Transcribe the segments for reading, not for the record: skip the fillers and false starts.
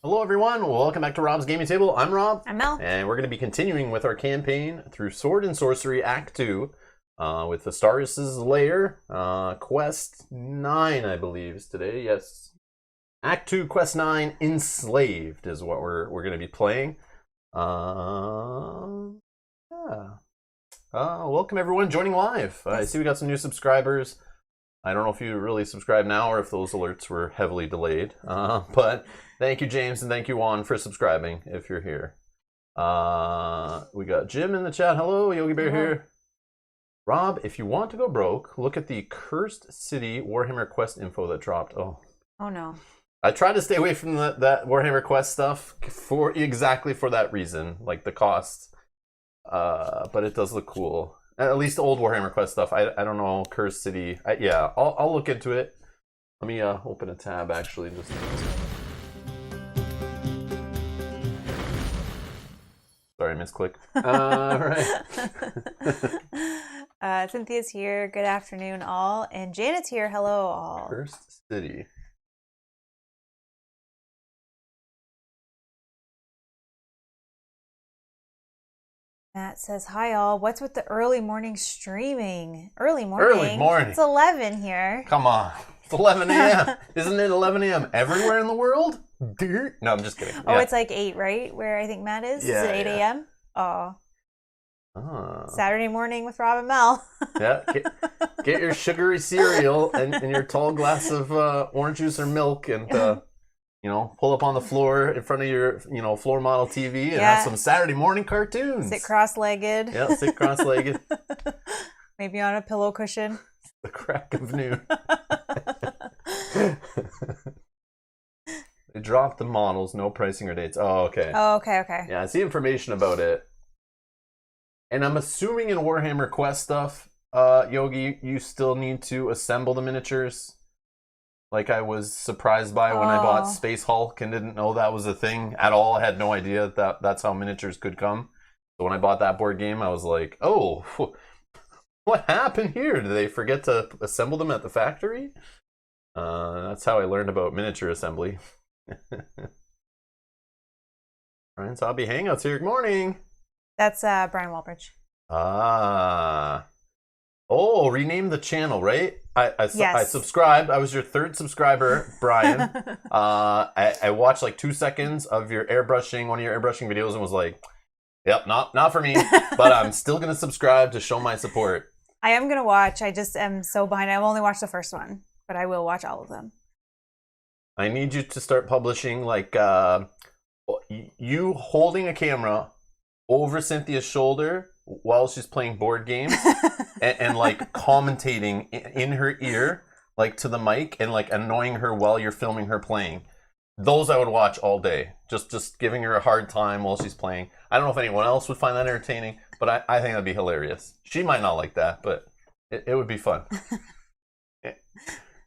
Hello everyone, welcome back to Rob's Gaming Table. I'm Rob. I'm Mel. And we're going to be continuing with our campaign through Sword and Sorcery Act 2 with Vastaryous Lair. Quest 9, I believe, is today. Yes. Act 2, Quest 9, Enslaved is what we're going to be playing. Welcome everyone joining live. I see we got some new subscribers. I don't know if you really subscribe now or if those alerts were heavily delayed. But thank you, James, and thank you, Juan, for subscribing if you're here. We got Jim in the chat. Hello, Yogi Bear here. Rob, if you want to go broke, look at the Cursed City Warhammer Quest info that dropped. Oh no. I tried to stay away from that Warhammer Quest stuff for exactly for that reason, like the cost. But it does look cool. At least the old Warhammer Quest stuff. I don't know, Cursed City. Yeah, I'll look into it. Let me open a tab actually. Just sorry, misclick. Right. Cynthia's here. Good afternoon, all. And Janet's here. Hello, all. Cursed City. Matt says, hi, all. What's with the early morning streaming? Early morning? Early morning. It's 11 here. Come on. It's 11 a.m. Isn't it 11 a.m. everywhere in the world? No, I'm just kidding. Oh, yeah. It's like 8, right? Where I think Matt is? Yeah, Is it 8 a.m.? Yeah. Oh. Saturday morning with Rob and Mel. Yeah. Get your sugary cereal and your tall glass of orange juice or milk and... pull up on the floor in front of your, floor model TV and have some Saturday morning cartoons. Sit cross-legged. Yeah, sit cross-legged. Maybe on a pillow cushion. The crack of noon. They dropped the models, no pricing or dates. Oh, okay. Oh, okay. Yeah, I see information about it. And I'm assuming in Warhammer Quest stuff, Yogi, you still need to assemble the miniatures. Like I was surprised by when I bought Space Hulk and didn't know that was a thing at all. I had no idea that that's how miniatures could come. So when I bought that board game, I was like, oh, what happened here? Did they forget to assemble them at the factory? That's how I learned about miniature assembly. Brian's Hobby Hangouts here. Good morning. That's Brian Walbridge. Oh, rename the channel, right? Yes. I subscribed. I was your third subscriber, Brian. I watched like 2 seconds of your airbrushing, one of your airbrushing videos, and was like, "Yep, not for me." But I'm still gonna subscribe to show my support. I am gonna watch. I just am so behind. I've only watched the first one, but I will watch all of them. I need you to start publishing like you holding a camera over Cynthia's shoulder while she's playing board games and like commentating in her ear, like to the mic, and like annoying her while you're filming her playing. Those I would watch all day. Just giving her a hard time while she's playing. I don't know if anyone else would find that entertaining, but I think that'd be hilarious. She might not like that, but it would be fun.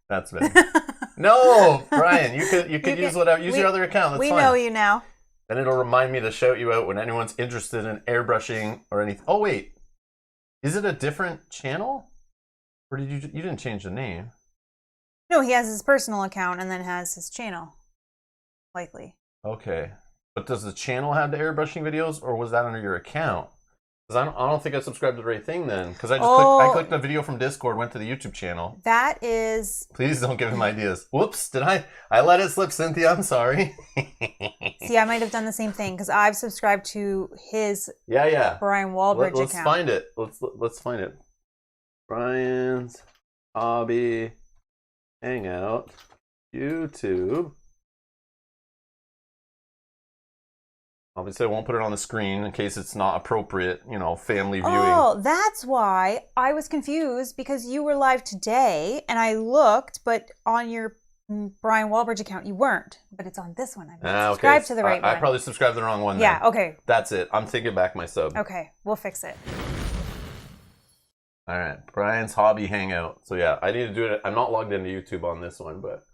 That's me. No, Brian, you could use whatever. Use your other account. That's fine. We know you now. Then it'll remind me to shout you out when anyone's interested in airbrushing or anything. Oh wait, is it a different channel, or did you didn't change the name? No, he has his personal account and then has his channel, likely. Okay, but does the channel have the airbrushing videos, or was that under your account? Because I don't think I subscribed to the right thing then. Because I clicked a video from Discord, went to the YouTube channel. That is. Please don't give him ideas. Whoops! Did I let it slip, Cynthia? I'm sorry. See, I might have done the same thing because I've subscribed to his Brian Walbridge account. Let's find it. Let's find it. Brian's Hobby Hangout YouTube. Obviously, I won't put it on the screen in case it's not appropriate, family viewing. Oh, that's why I was confused because you were live today and I looked, but on your Brian Walbridge account, you weren't. But it's on this one. I subscribed to the right one. I probably subscribed to the wrong one then. Yeah, okay. That's it. I'm taking back my sub. Okay, we'll fix it. All right, Brian's Hobby Hangout. So yeah, I need to do it. I'm not logged into YouTube on this one, but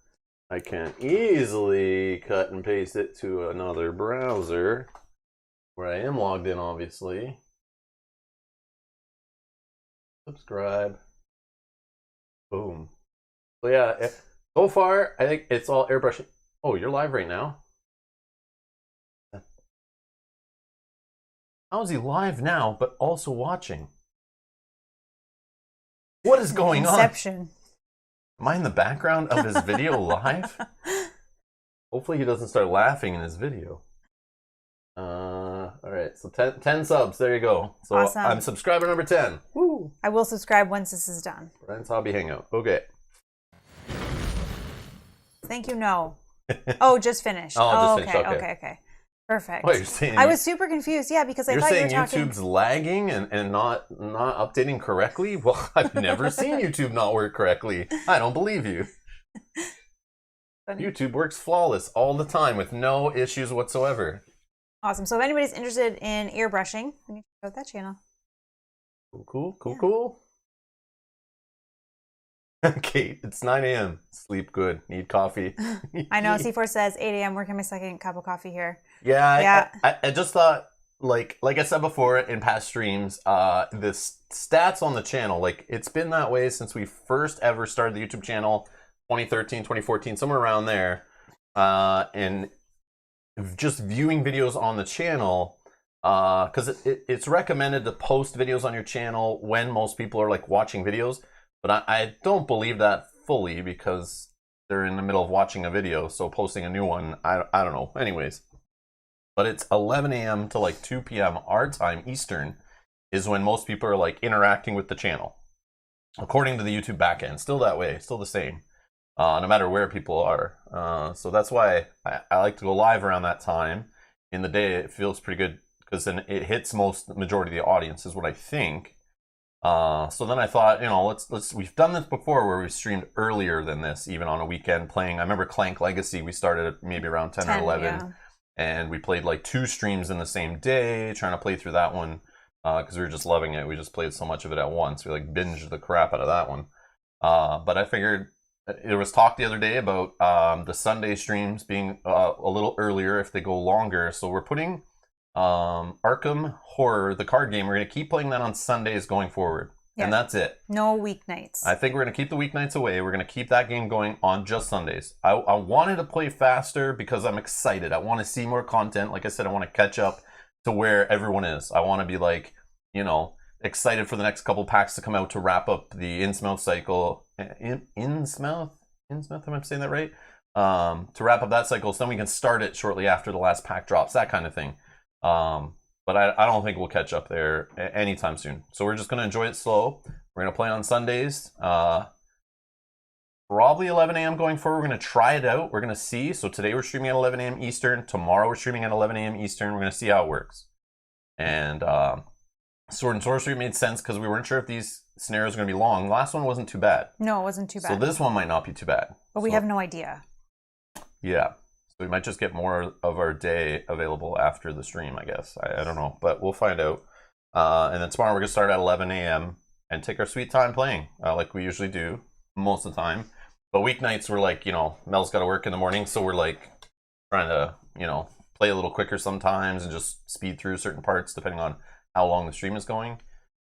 I can easily cut and paste it to another browser where I am logged in, obviously. Subscribe. Boom. So yeah, so far, I think it's all airbrushing. Oh, you're live right now? How is he live now, but also watching? What is going Inception. on? Am I in the background of his video live? Hopefully he doesn't start laughing in his video. All right, so 10 subs. There you go. So awesome. I'm subscriber number 10. Woo! I will subscribe once this is done. Brian's Hobby Hangout. Okay. Thank you. No. Oh, just finished. Oh, just okay. finished. Okay. Perfect. What, you're saying I was super confused. Yeah, because I thought you were talking. YouTube's lagging and not updating correctly? Well, I've never seen YouTube not work correctly. I don't believe you. YouTube works flawless all the time with no issues whatsoever. Awesome. So if anybody's interested in airbrushing, then you can go to that channel. Cool. Kate, it's 9 a.m. Sleep good. Need coffee. I know. C4 says 8 a.m. Working my second cup of coffee here. Yeah. I just thought, like I said before in past streams, the stats on the channel, like it's been that way since we first ever started the YouTube channel, 2013, 2014, somewhere around there. And just viewing videos on the channel, because it's recommended to post videos on your channel when most people are like watching videos, but I don't believe that fully because they're in the middle of watching a video, so posting a new one, I don't know. Anyways, but it's 11 a.m. to like 2 p.m. our time, Eastern, is when most people are like interacting with the channel, according to the YouTube backend. Still that way, still the same. No matter where people are. So that's why I like to go live around that time. In the day, it feels pretty good because then it hits majority of the audience is what I think. So then I thought, we've done this before where we streamed earlier than this, even on a weekend playing. I remember Clank Legacy, we started at maybe around 10 or 11. Yeah. And we played like 2 streams in the same day, trying to play through that one because we were just loving it. We just played so much of it at once. We like binged the crap out of that one. But I figured there was talk the other day about the Sunday streams being a little earlier if they go longer. So we're putting Arkham Horror, the card game, we're going to keep playing that on Sundays going forward. Yeah. And that's it. No weeknights. I think we're going to keep the weeknights away. We're going to keep that game going on just Sundays. I wanted to play faster because I'm excited. I want to see more content. Like I said, I want to catch up to where everyone is. I want to be like, excited for the next couple packs to come out to wrap up the Innsmouth cycle. Innsmouth? Am I saying that right? To wrap up that cycle, so then we can start it shortly after the last pack drops, that kind of thing. But I don't think we'll catch up there anytime soon. So we're just going to enjoy it slow. We're going to play on Sundays. Probably 11 a.m. going forward. We're going to try it out. We're going to see. So today we're streaming at 11 a.m. Eastern. Tomorrow we're streaming at 11 a.m. Eastern. We're going to see how it works. And Sword and Sorcery made sense because we weren't sure if these scenarios are going to be long. The last one wasn't too bad. No, it wasn't too bad. So this one might not be too bad. But we have no idea. Yeah. So we might just get more of our day available after the stream, I guess. I don't know. But we'll find out. And then tomorrow we're going to start at 11 a.m. and take our sweet time playing like we usually do most of the time. But weeknights we're like, Mel's got to work in the morning. So we're like trying to, play a little quicker sometimes and just speed through certain parts depending on how long the stream is going.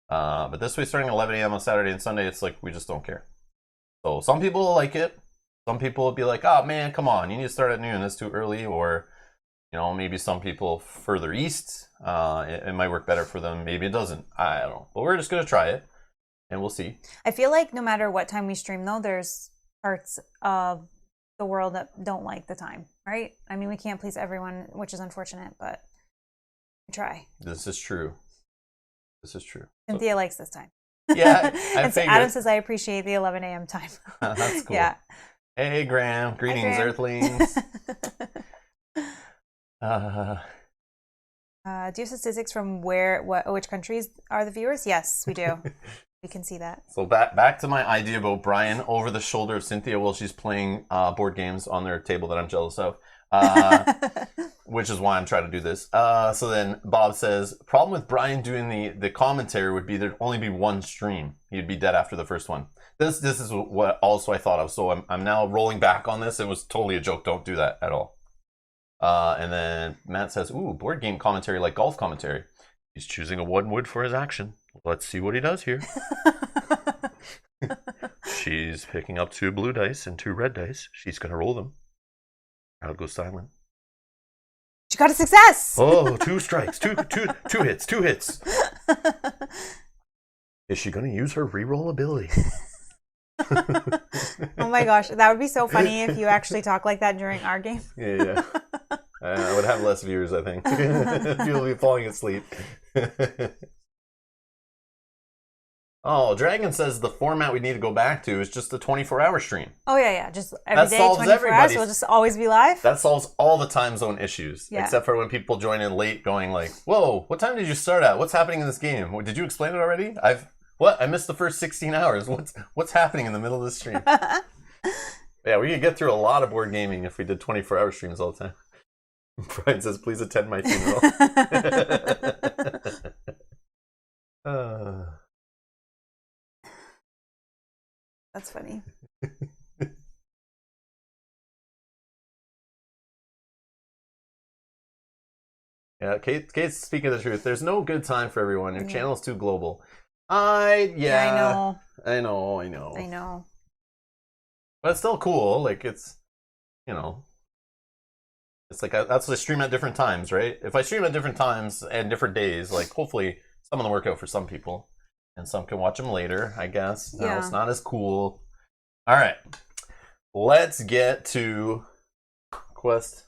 But this way, starting at 11 a.m. on Saturday and Sunday, it's like we just don't care. So some people will like it. Some people will be like, oh man, come on, you need to start at noon, that's too early. Or, maybe some people further east, it might work better for them. Maybe it doesn't. I don't know. But we're just going to try it and we'll see. I feel like no matter what time we stream, though, there's parts of the world that don't like the time, right? I mean, we can't please everyone, which is unfortunate, but we try. This is true. Cynthia likes this time. Yeah, I figured. Adam says, I appreciate the 11 a.m. time. That's cool. Yeah. Hey, Graham. Greetings, Graham. Earthlings. Do you have statistics from which countries are the viewers? Yes, we do. We can see that. So back to my idea about Brian over the shoulder of Cynthia while she's playing board games on their table that I'm jealous of. Which is why I'm trying to do this. So then Bob says, problem with Brian doing the commentary would be there'd only be one stream. He'd be dead after the first one. This is what also I thought of. So I'm now rolling back on this. It was totally a joke. Don't do that at all. And then Matt says, ooh, board game commentary like golf commentary. He's choosing a 1 wood for his action. Let's see what he does here. She's picking up 2 blue dice and 2 red dice. She's going to roll them. Crowd goes silent. You got a success! Oh, 2 strikes. Two hits. 2 hits. Is she going to use her reroll ability? Oh my gosh, that would be so funny if you actually talk like that during our game. Yeah. I would have less viewers, I think. People would be falling asleep. Oh, Dragon says the format we need to go back to is just the 24-hour stream. Oh, yeah. Just every day, 24 hours, we'll just always be live? That solves all the time zone issues. Yeah. Except for when people join in late going like, whoa, what time did you start at? What's happening in this game? Did you explain it already? I missed the first 16 hours. What's happening in the middle of the stream? Yeah, we could get through a lot of board gaming if we did 24-hour streams all the time. Brian says, please attend my funeral. That's funny. Yeah, Kate's speaking the truth. There's no good time for everyone. Your channel's too global. Yeah, I know. But it's still cool. Like, it's, it's like that's what I stream at different times, right? If I stream at different times and different days, like, hopefully some of them work out for some people. And some can watch them later, I guess. Yeah. No, it's not as cool. All right. Let's get to Quest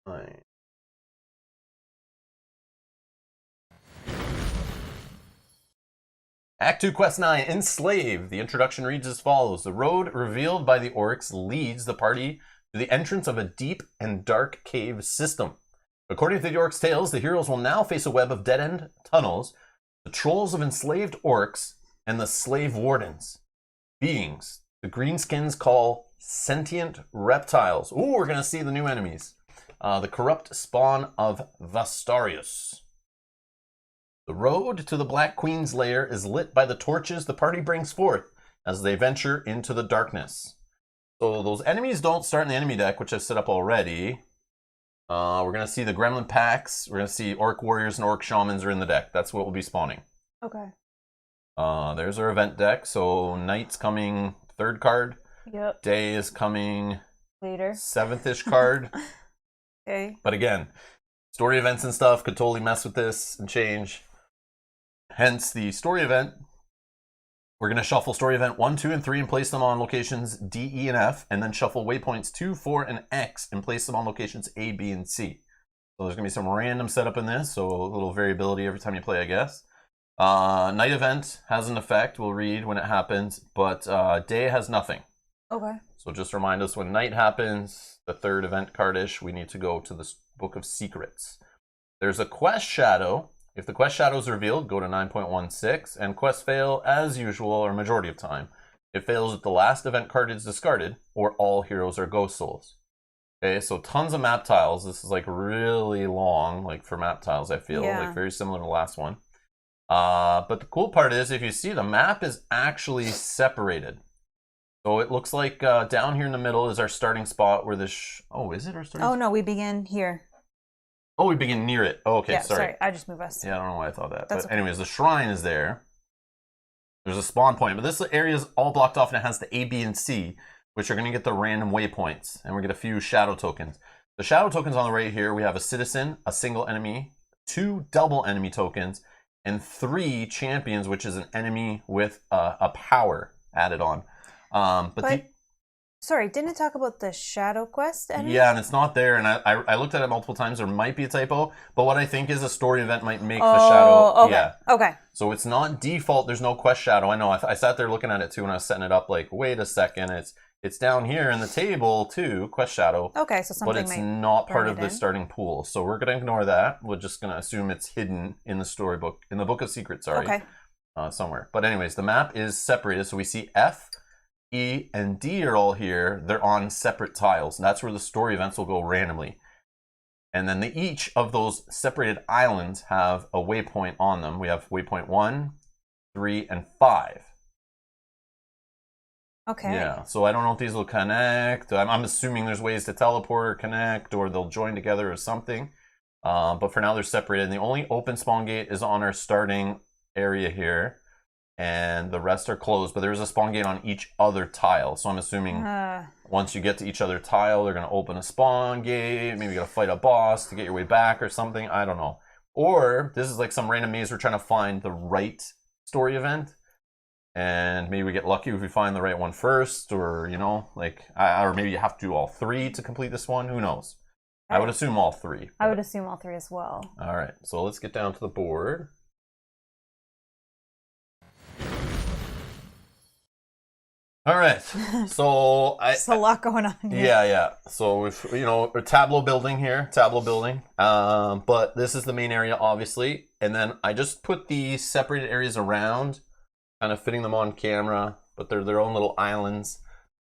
9. Act 2, Quest 9, Enslave. The introduction reads as follows. The road revealed by the orcs leads the party to the entrance of a deep and dark cave system. According to the orcs' tales, the heroes will now face a web of dead-end tunnels, the trolls of enslaved orcs, and the slave wardens. Beings the greenskins call sentient reptiles. Ooh, we're going to see the new enemies. The corrupt spawn of Vastaryous. The road to the Black Queen's lair is lit by the torches the party brings forth as they venture into the darkness. So those enemies don't start in the enemy deck, which I've set up already. We're going to see the Gremlin packs. We're going to see Orc Warriors and Orc Shamans are in the deck. That's what will be spawning. Okay. There's our event deck. So Night's coming 3rd card. Yep. Day is coming later. 7th-ish card. Okay. But again, story events and stuff could totally mess with this and change. Hence the story event. We're going to shuffle story event 1, 2, and 3 and place them on locations D, E, and F, and then shuffle waypoints 2, 4, and X and place them on locations A, B, and C. So there's going to be some random setup in this, so a little variability every time you play, I guess. Night event has an effect. We'll read when it happens, but day has nothing. Okay. So just remind us when night happens, the 3rd event cardish, we need to go to the Book of Secrets. There's a quest shadow. If the quest shadow is revealed, go to 9.16, and quests fail as usual, or majority of time. It fails if the last event card is discarded, or all heroes are ghost souls. Okay, so tons of map tiles. This is like really long, like for map tiles, I feel. Like very similar to the last one. But the cool part is, if you see, the map is actually separated. So it looks like down here in the middle is our starting spot where this... Oh, is it our starting spot? Oh, no, we begin here. Oh, we begin near it. Oh, okay, yeah, sorry. I just moved us. Yeah, I don't know why I thought that. That's but anyways, the shrine is there. There's a spawn point. But this area is all blocked off and it has the A, B, and C, which are going to get the random waypoints. And we're going to get a few shadow tokens. The shadow tokens on the right here, we have a citizen, a single enemy, 2 double enemy tokens, and 3 champions, which is an enemy with a power added on. Sorry, didn't it talk about the Shadow Quest enemy? Yeah, and it's not there, and I looked at it multiple times. There might be a typo, but what I think is a story event might make the shadow. Okay. Yeah. Okay. So it's not default. There's no quest shadow. I know. I sat there looking at it too when I was setting it up. Like, wait a second, it's down here in the table too, quest shadow. Okay, so something. But it's not part of the starting pool. So we're gonna ignore that. We're just gonna assume it's hidden in the storybook, in the Book of Secrets. Sorry. Okay. Somewhere. But anyways, the map is separated. So we see F, E, and D are all here. They're on separate tiles. And that's where the story events will go randomly. And then each of those separated islands have a waypoint on them. We have waypoint 1, 3, and 5. Okay. Yeah, so I don't know if these will connect. I'm assuming there's ways to teleport or connect, or they'll join together or something. But for now, they're separated. And the only open spawn gate is on our starting area here. and the rest are closed, but there's a spawn gate on each other tile. So I'm assuming once you get to each other tile, they're going to open a spawn gate. Maybe you got to fight a boss to get your way back or something. I don't know. Or this is like some random maze we're trying to find the right story event. And maybe we get lucky if we find the right one first, or, you know, like, or maybe you have to do all 3 to complete this one. Who knows? I would assume all 3. I would assume all 3 as well. All right, so let's get down to the board. All right, so there's a lot going on here. Yeah. So we've, you know, a tableau building here, but this is the main area, obviously, and then I just put the separated areas around, kind of fitting them on camera, but they're their own little islands.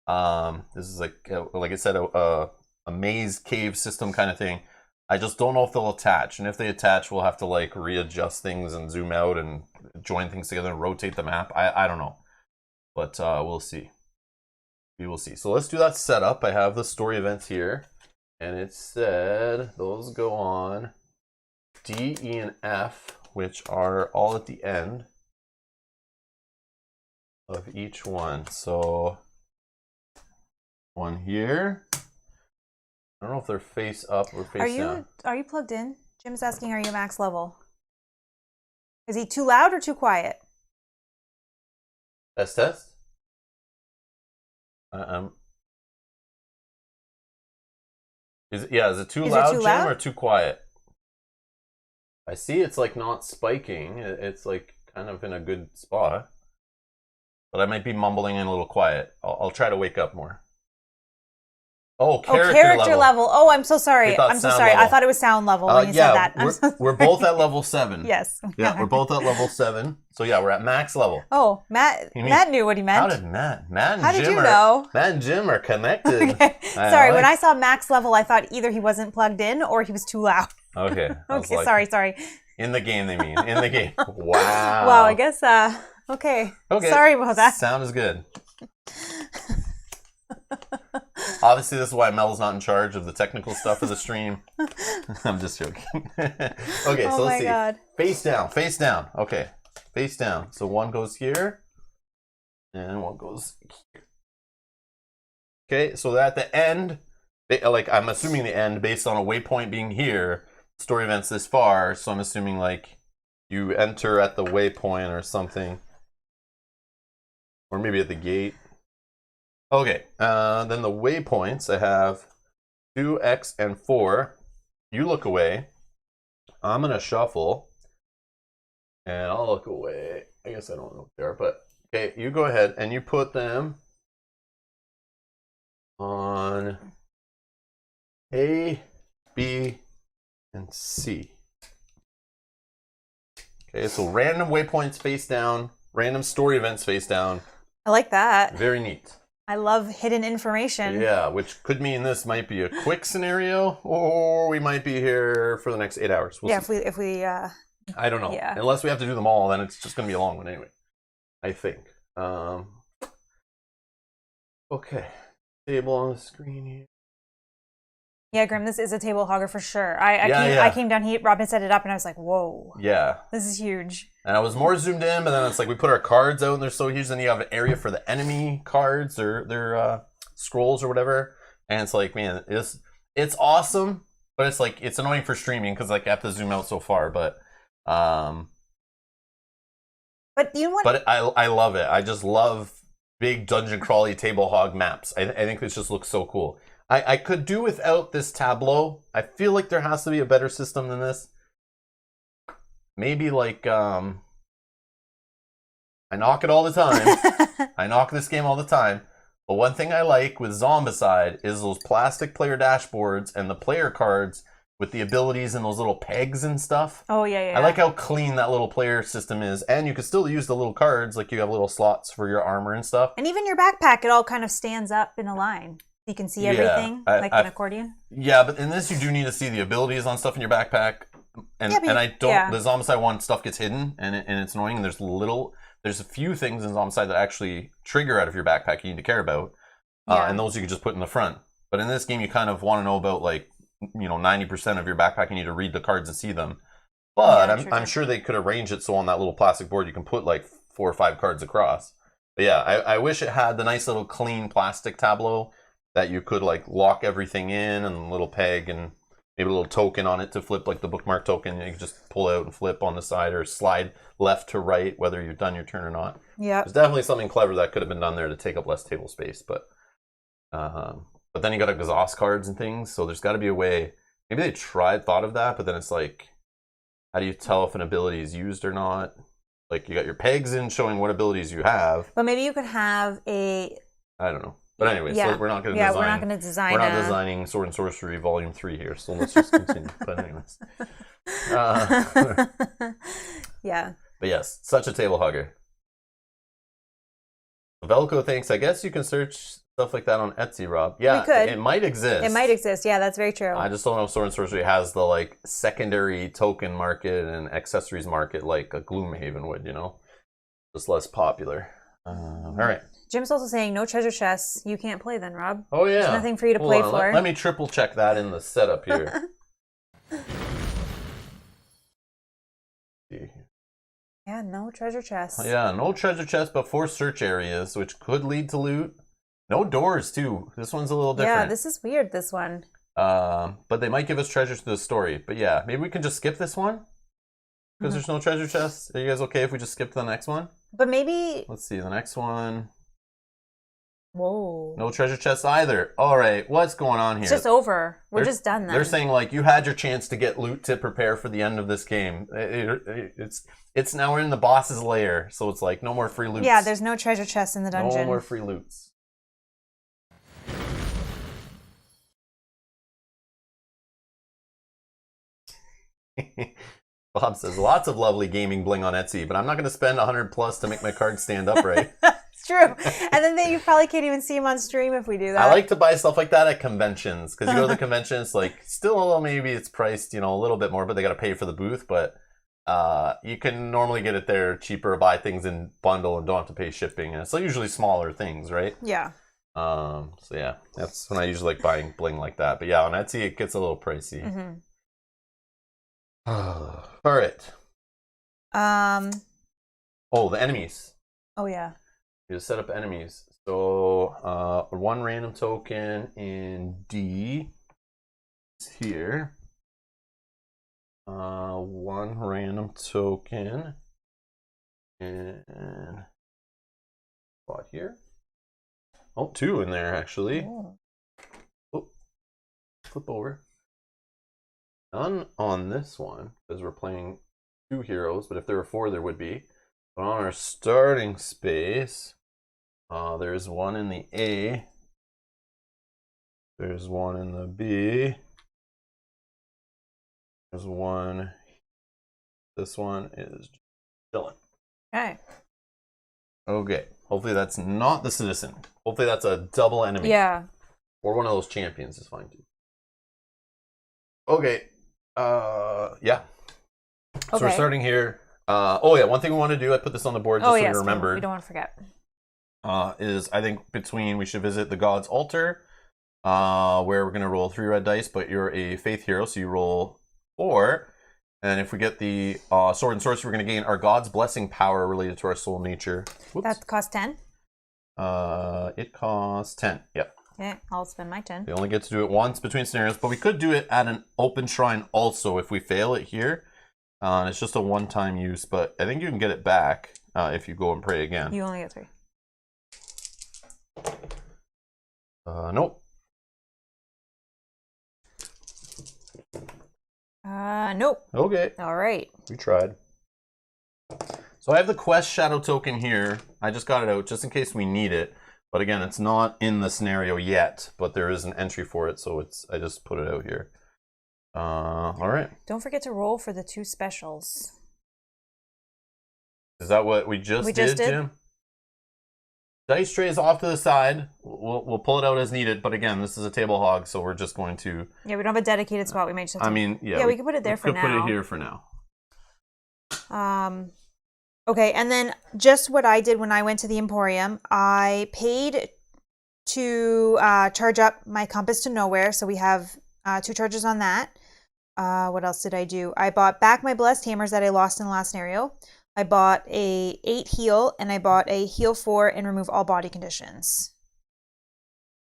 This is like I said, a maze cave system kind of thing. I just don't know if they'll attach, and if they attach, we'll have to like readjust things and zoom out and join things together and rotate the map. I don't know, but we'll see. We will see. So let's do that setup. I have the story events here, and it said those go on D, E, and F, which are all at the end of each one. So one here. I don't know if they're face up or face down. Are you plugged in? Jim's asking, are you max level? Is he too loud or too quiet? Test. Is it too loud, Jim, or too quiet? I see it's like not spiking. It's like kind of in a good spot. But I might be mumbling and a little quiet. I'll try to wake up more. Oh, character level. Oh, I'm so sorry. I'm so sorry. Level. I thought it was sound level when you said that. We're both at level 7. Yes. Yeah, we're both at level 7. So yeah, we're at max level. Oh, Matt knew what he meant. How did Matt? How did you know? Matt and Jim are connected. Okay. Sorry, when I saw max level, I thought either he wasn't plugged in or he was too loud. Okay. Okay, like, sorry. In the game, they mean. In the game. Wow. Wow, I guess, okay. Sorry about that. Sound is good. Obviously, this is why Mel's not in charge of the technical stuff of the stream. I'm just joking. Okay, so let's see. God. Face down. Okay, face down. So one goes here, and one goes here. Okay, so at the end, like I'm assuming the end based on a waypoint being here, story events this far. So I'm assuming like you enter at the waypoint or something, or maybe at the gate. Okay, then the waypoints, I have 2, X, and 4. You look away. I'm going to shuffle, and I'll look away. I guess I don't know what they are, but okay, you go ahead, and you put them on A, B, and C. Okay, so random waypoints face down, random story events face down. I like that. Very neat. I love hidden information. Yeah, which could mean this might be a quick scenario, or we might be here for the next 8 hours. We'll see. if we I don't know. Yeah. Unless we have to do them all, then it's just going to be a long one anyway. I think. Okay. Table on the screen here. Yeah, Grim, this is a table hogger for sure. I came down here, Robin set it up, and I was like, whoa. Yeah. This is huge. And I was more zoomed in, but then it's like we put our cards out, and they're so huge, then you have an area for the enemy cards, or their scrolls or whatever. And it's like, man, it's awesome, but it's like, it's annoying for streaming, because like I have to zoom out so far, but you know what? But I love it. I just love big dungeon crawly table hog maps. I think this just looks so cool. I could do without this tableau. I feel like there has to be a better system than this. Maybe like I knock it all the time. I knock this game all the time. But one thing I like with Zombicide is those plastic player dashboards and the player cards with the abilities and those little pegs and stuff. Oh, yeah. I like how clean that little player system is. And you can still use the little cards, like you have little slots for your armor and stuff. And even your backpack, it all kind of stands up in a line. You can see everything, like an accordion. Yeah, but in this you do need to see the abilities on stuff in your backpack. And I don't, the Zombicide one stuff gets hidden, and it's annoying. And there's a few things in Zombicide that actually trigger out of your backpack you need to care about. And those you can just put in the front. But in this game you kind of want to know about like, 90% of your backpack you need to read the cards and see them. But I'm sure they could arrange it so on that little plastic board you can put like 4 or 5 cards across. But yeah, I wish it had the nice little clean plastic tableau that you could like lock everything in and a little peg and maybe a little token on it to flip, like the bookmark token. You can just pull out and flip on the side or slide left to right, whether you've done your turn or not. Yeah. There's definitely something clever that could have been done there to take up less table space. But then you got exhaust cards and things. So there's got to be a way. Maybe they thought of that, but then it's like, how do you tell if an ability is used or not? Like you got your pegs in showing what abilities you have. But maybe you could have I don't know. But anyway, so we're not going to design. We're not going to design. We're not designing Sword and Sorcery Volume 3 here, so let's just continue. But anyways. Yeah. But yes, such a table hugger. Velco thinks, I guess you can search stuff like that on Etsy, Rob. Yeah, we could. It might exist. It might exist. Yeah, that's very true. I just don't know if Sword and Sorcery has the like secondary token market and accessories market like a Gloomhaven would, Just less popular. All right. Jim's also saying no treasure chests. You can't play then, Rob. Oh, yeah. There's nothing for you to play for. Let me triple check that in the setup here. Yeah, no treasure chests. Yeah, no treasure chests, but 4 search areas, which could lead to loot. No doors, too. This one's a little different. Yeah, this is weird, this one. But they might give us treasures to the story. But yeah, maybe we can just skip this one? Because there's no treasure chests. Are you guys okay if we just skip to the next one? But maybe... Let's see, the next one. Whoa. No treasure chests either. All right, what's going on here? It's just over. We're just done then. They're saying, like, you had your chance to get loot to prepare for the end of this game. It's now we're in the boss's lair, so it's like, no more free loots. Yeah, there's no treasure chests in the dungeon. No more free loots. Bob says, lots of lovely gaming bling on Etsy, but I'm not going to spend 100 plus to make my card stand upright. It's true. And then you probably can't even see them on stream if we do that. I like to buy stuff like that at conventions, because you go to the convention, it's like, still maybe it's priced, a little bit more, but they got to pay for the booth, but you can normally get it there cheaper, buy things in bundle and don't have to pay shipping, and it's usually smaller things, right? Yeah. So yeah, that's when I usually like buying bling like that. But yeah, on Etsy, it gets a little pricey. Mm-hmm. All right. Oh, the enemies. Oh yeah. You set up enemies. So 1 random token in D is here. 1 random token in spot here. Oh, 2 in there actually. Oh, flip over. None on this one, because we're playing 2 heroes, but if there were 4, there would be. But on our starting space, there's 1 in the A. There's 1 in the B. There's 1. This one is chilling. Okay. Okay. Hopefully that's not the citizen. Hopefully that's a double enemy. Yeah. Or one of those champions is fine too. Okay. Yeah. So we're starting here. One thing we want to do, I put this on the board just so you remember. We don't want to forget. Is I think we should visit the God's Altar, where we're going to roll 3 red dice, but you're a faith hero, so you roll 4. And if we get the Sword and Sorcery, we're going to gain our God's Blessing power related to our soul nature. Whoops. That costs 10? It costs 10, yep. Okay, I'll spend my 10. We only get to do it once between scenarios, but we could do it at an open shrine also if we fail it here. It's just a one-time use, but I think you can get it back if you go and pray again. You only get 3. Nope. Nope. Okay. All right. We tried. So I have the quest shadow token here. I just got it out just in case we need it. But again, it's not in the scenario yet, but there is an entry for it, so I just put it out here. All right. Don't forget to roll for the 2 specials. Is that what we just did, Jim? Dice tray is off to the side. We'll pull it out as needed, but again, this is a table hog, so we're just going to... Yeah, we don't have a dedicated spot. We might just have to... Yeah, we can put it there for now. We could put it here for now. Okay, and then just what I did when I went to the Emporium, I paid to charge up my compass to nowhere, so we have 2 charges on that. What else did I do? I bought back my blessed hammers that I lost in the last scenario. I bought a 8 heal, and I bought a heal 4 and remove all body conditions.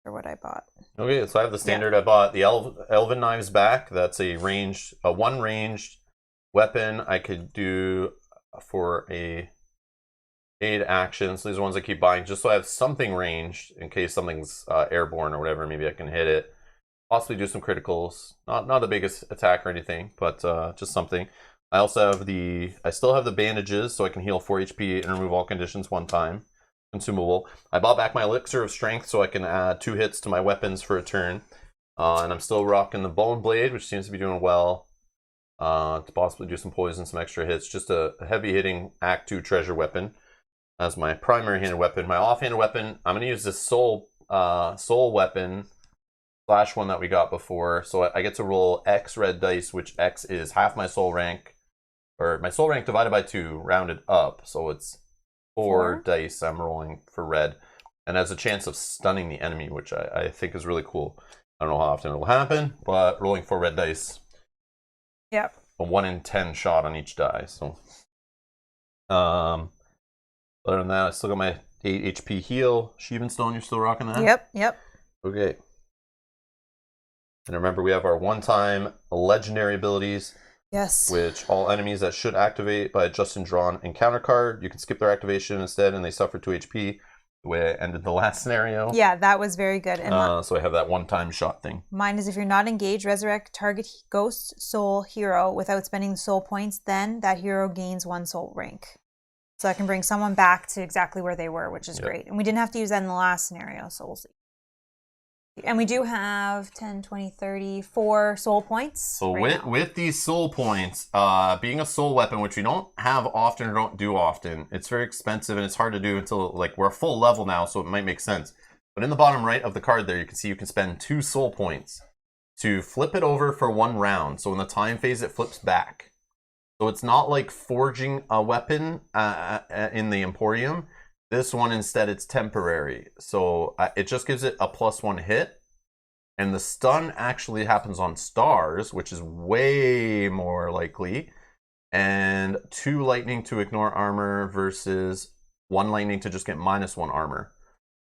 For what I bought. Okay, so I have the standard. I bought the Elven Knives back. That's a one ranged weapon I could do for a 8 actions. These are ones I keep buying just so I have something ranged in case something's airborne or whatever. Maybe I can hit it. Possibly do some criticals. Not the biggest attack or anything, but just something. I also have I still have the bandages, so I can heal 4 HP and remove all conditions 1 time. Consumable. I bought back my Elixir of Strength so I can add 2 hits to my weapons for a turn. And I'm still rocking the Bone Blade, which seems to be doing well. To possibly do some poison, some extra hits. Just a heavy hitting Act 2 treasure weapon as my primary handed weapon. My offhanded weapon, I'm going to use this soul weapon / one that we got before. So I get to roll X red dice, which X is half my soul rank. Or my soul rank divided by 2, rounded up. So it's 4 dice I'm rolling for red. And has a chance of stunning the enemy, which I think is really cool. I don't know how often it'll happen, but rolling 4 red dice. Yep. A 1 in 10 shot on each die. So, other than that, I still got my 8 HP heal. Sheevan Stone, you're still rocking that? Yep. Okay. And remember, we have our 1-time legendary abilities. Yes. Which all enemies that should activate by a Justin drawn encounter card, you can skip their activation instead, and they suffer 2 HP. The way I ended the last scenario. Yeah, that was very good. And so I have that 1-time shot thing. Mine is if you're not engaged, resurrect target ghost soul hero without spending the soul points, then that hero gains 1 soul rank. So I can bring someone back to exactly where they were, which is great. And we didn't have to use that in the last scenario, so we'll see. And we do have 10, 20, 30, 4 soul points. So with these soul points, being a soul weapon, which we don't have often or don't do often, it's very expensive and it's hard to do until we're a full level now, so it might make sense. But in the bottom right of the card there, you can see you can spend 2 soul points to flip it over for 1 round. So in the time phase, it flips back. So it's not like forging a weapon in the Emporium. This one, instead, it's temporary. So it just gives it a +1 hit. And the stun actually happens on stars, which is way more likely. And 2 lightning to ignore armor versus 1 lightning to just get -1 armor.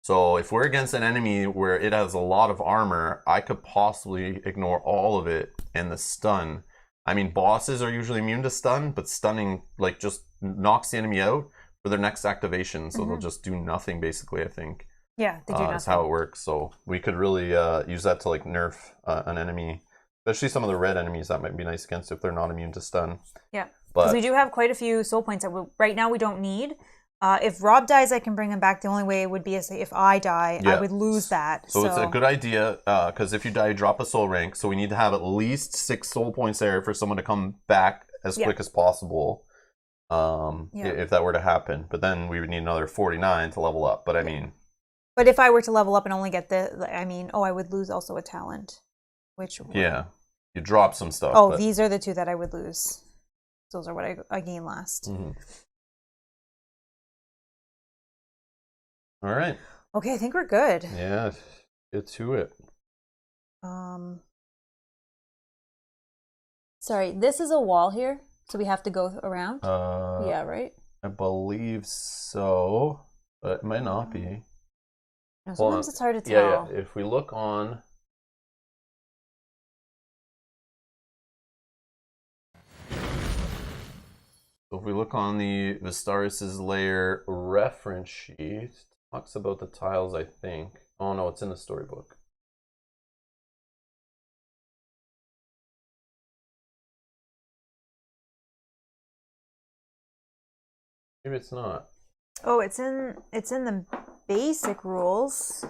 So if we're against an enemy where it has a lot of armor, I could possibly ignore all of it and the stun. I mean, bosses are usually immune to stun, but stunning just knocks the enemy out for their next activation, so they'll just do nothing, basically, I think. Yeah, they do nothing. That's how it works. So we could really use that to nerf an enemy, especially some of the red enemies. That might be nice against if they're not immune to stun. Yeah, because we do have quite a few soul points that right now we don't need. If Rob dies, I can bring him back. The only way would be if I die, I would lose that. So it's a good idea, because if you die, you drop a soul rank. So we need to have at least 6 soul points there for someone to come back as quick as possible. If that were to happen. But then we would need another 49 to level up. But I mean... But if I were to level up and only get I would lose also a talent. Which... Yeah. You drop some stuff. Oh, these are the 2 that I would lose. Those are what I gain last. Mm-hmm. All right. Okay, I think we're good. Yeah, get to it. Sorry, this is a wall here, so we have to go around? Yeah, right? I believe so, but it might not be. No, sometimes it's hard to tell. Yeah. If we look on... So if we look on the Vastaryous Lair reference sheet, it talks about the tiles, I think. Oh no, it's in the storybook. Maybe it's not. Oh, it's in the basic rules.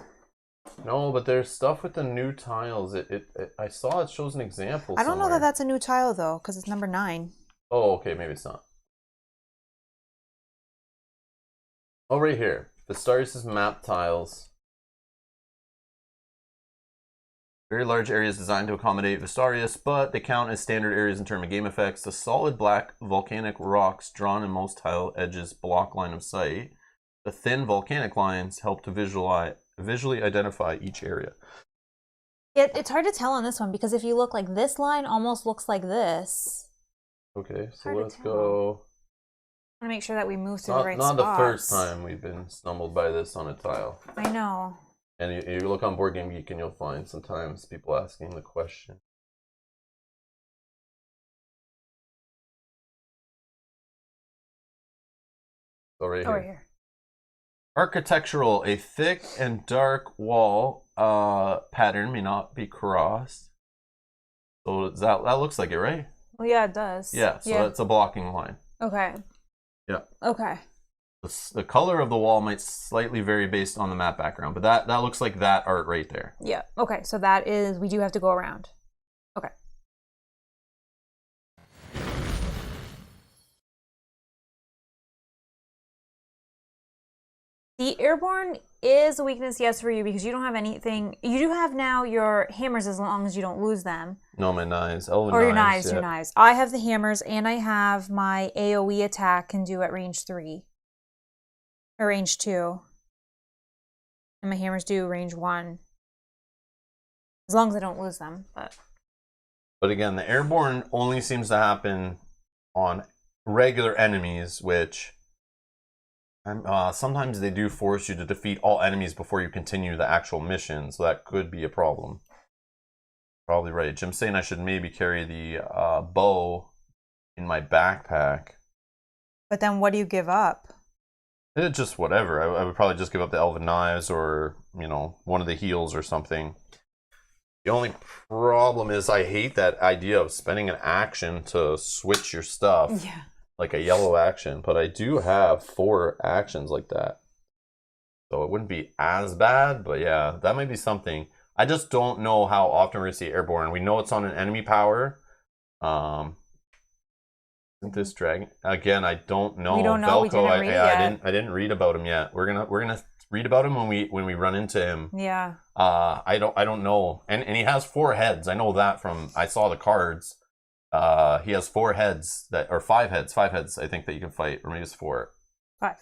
No, but there's stuff with the new tiles. I saw it shows an example. I don't know that that's a new tile though, because it's number 9. Oh, okay, maybe it's not. Oh, right here. Vastaryous map tiles. Very large areas designed to accommodate Vastaryous, but they count as standard areas in terms of game effects. The solid black volcanic rocks drawn in most tile edges block line of sight. The thin volcanic lines help to visually identify each area. It's hard to tell on this one because if you look this line almost looks like this. Okay, so let's go. I want to make sure that we move through the right Not spots. the first time we've been stumbled by this on a tile. I know. And you look on Board Game Geek and you'll find sometimes people asking the question. So right here. Architectural, a thick and dark wall pattern may not be crossed. So that looks like it, right? Well, yeah, it does. Yeah, so that's a blocking line. Okay. Yeah. Okay. The color of the wall might slightly vary based on the map background, but that looks like that art right there. Yeah. Okay, so that is, we do have to go around. Okay. The airborne is a weakness, yes, for you, because you don't have anything. You do have now your hammers as long as you don't lose them. No, my knives. Your knives. I have the hammers, and I have my AoE attack can do at range 3. Or range 2. And my hammers do range 1. As long as I don't lose them, But again, the airborne only seems to happen on regular enemies, which sometimes they do force you to defeat all enemies before you continue the actual mission, so that could be a problem. Probably right. Jim's saying I should maybe carry the bow in my backpack. But then what do you give up? Just whatever. I would probably just give up the elven knives or, one of the heals or something. The only problem is I hate that idea of spending an action to switch your stuff. Yeah. Like a yellow action, but I do have 4 actions like that. So it wouldn't be as bad, but yeah, that might be something. I just don't know how often we're going to see airborne. We know it's on an enemy power. Isn't this dragon? Again, I don't know. We don't know. Velko, we didn't read yet. I didn't read about him yet. We're gonna read about him when we run into him. Yeah. I don't know. And he has 4 heads. I know that from I saw the cards. He has 4 heads or 5 heads. 5 heads, I think, that you can fight, or maybe it's 4. 5.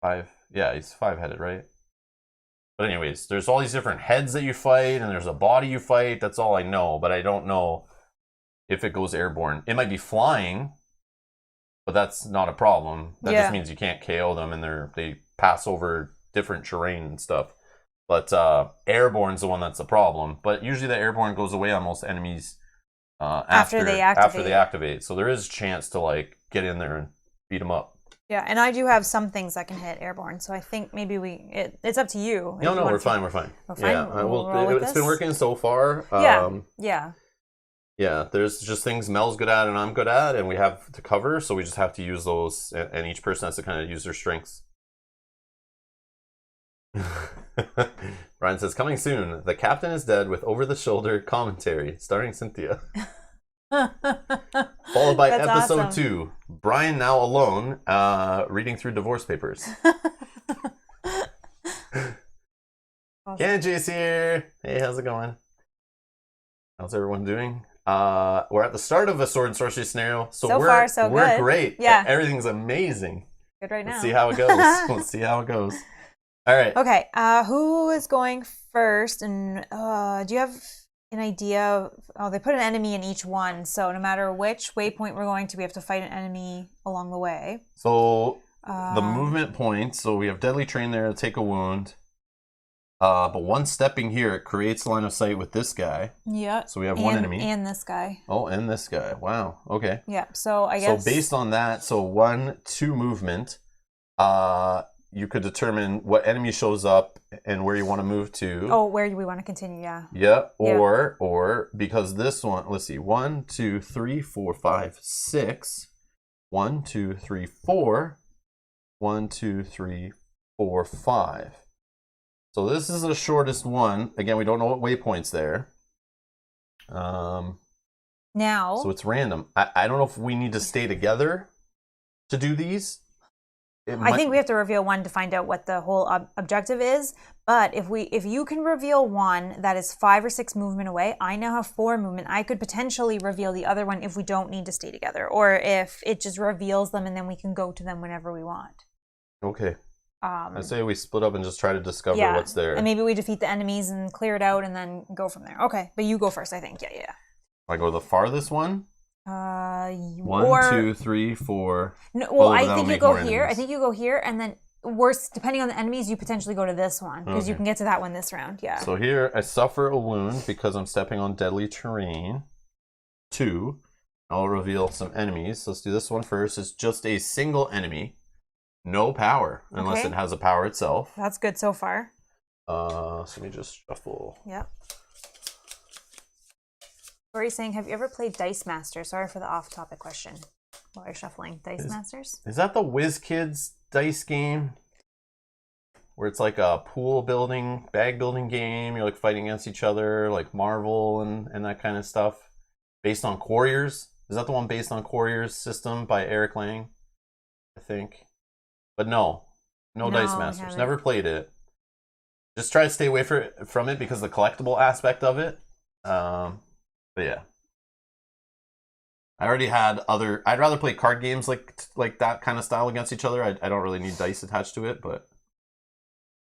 5. Yeah, he's 5-headed, right? But anyways, there's all these different heads that you fight, and there's a body you fight. That's all I know, but I don't know if it goes airborne. It might be flying, but that's not a problem. That just means you can't KO them, and they pass over different terrain and stuff. But airborne's the one that's the problem. But usually the airborne goes away on most enemies. After they activate. So there is a chance to get in there and beat them up. Yeah, and I do have some things that can hit airborne, so I think maybe it's up to you. No, we're fine. We're fine. Yeah, it's been working so far. Yeah, there's just things Mel's good at and I'm good at, and we have to cover, so we just have to use those, and each person has to kind of use their strengths. Brian says, coming soon, the captain is dead with over-the-shoulder commentary starring Cynthia. Followed by episode awesome. 2, Brian now alone, reading through divorce papers. Awesome. Kenji's here. Hey, how's it going? How's everyone doing? We're at the start of a Sword Sorcery scenario, so we're good. Great. Yeah, everything's amazing. Good right now. Let's see how it goes. Let's see how it goes. All right. Okay. Who is going first? And do you have an idea? They put an enemy in each one, so no matter which waypoint we're going to, we have to fight an enemy along the way. So the movement points. So we have Deadly Train there to take a wound. But one stepping here, it creates line of sight with this guy. Yeah. So we have one enemy. And this guy. Oh, and this guy. Wow. Okay. Yeah. So I guess. So based on that, 1-2 movement, you could determine what enemy shows up and where you want to move to. Oh, where we want to continue, yeah. Yeah. Or because this one, let's see, 1, 2, 3, 4, 5, 6. 1, 2, 3, 4. 1, 2, 3, 4, 5. So this is the shortest one. Again, we don't know what waypoint's there. Now. So it's random. I don't know if we need to stay together to do these. I think we have to reveal one to find out what the whole objective is. But if you can reveal one that is 5 or 6 movement away, I now have 4 movement. I could potentially reveal the other one if we don't need to stay together, or if it just reveals them and then we can go to them whenever we want. Okay. I say we split up and just try to discover what's there. And maybe we defeat the enemies and clear it out and then go from there. Okay, but you go first, I think. Yeah. I go to the farthest one? One, or 2, 3, 4. no, well, but I that'll think you make go more here. I enemies. think you go here, and then worse, depending on the enemies, you potentially go to this one because you Okay. can get to that one this round. Yeah. So here I suffer a wound because I'm stepping on deadly terrain. 2. I'll reveal some enemies. Let's do this one first. It's just a single enemy. No power, unless Okay. it has a power itself. That's good so far. So let me just shuffle. Yep. Corey's saying, have you ever played Dice Masters? Sorry for the off-topic question. While you're shuffling, Dice Masters? Is that the WizKids dice game? Where it's like a pool building, bag building game. You're like fighting against each other, like Marvel and that kind of stuff. Based on Quarriors. Is that the one based on Quarriors system by Eric Lang? I think. But no. No Dice Masters. Never played it. Just try to stay away from it because of the collectible aspect of it. But yeah. I already had other... I'd rather play card games like that kind of style against each other. I don't really need dice attached to it, but...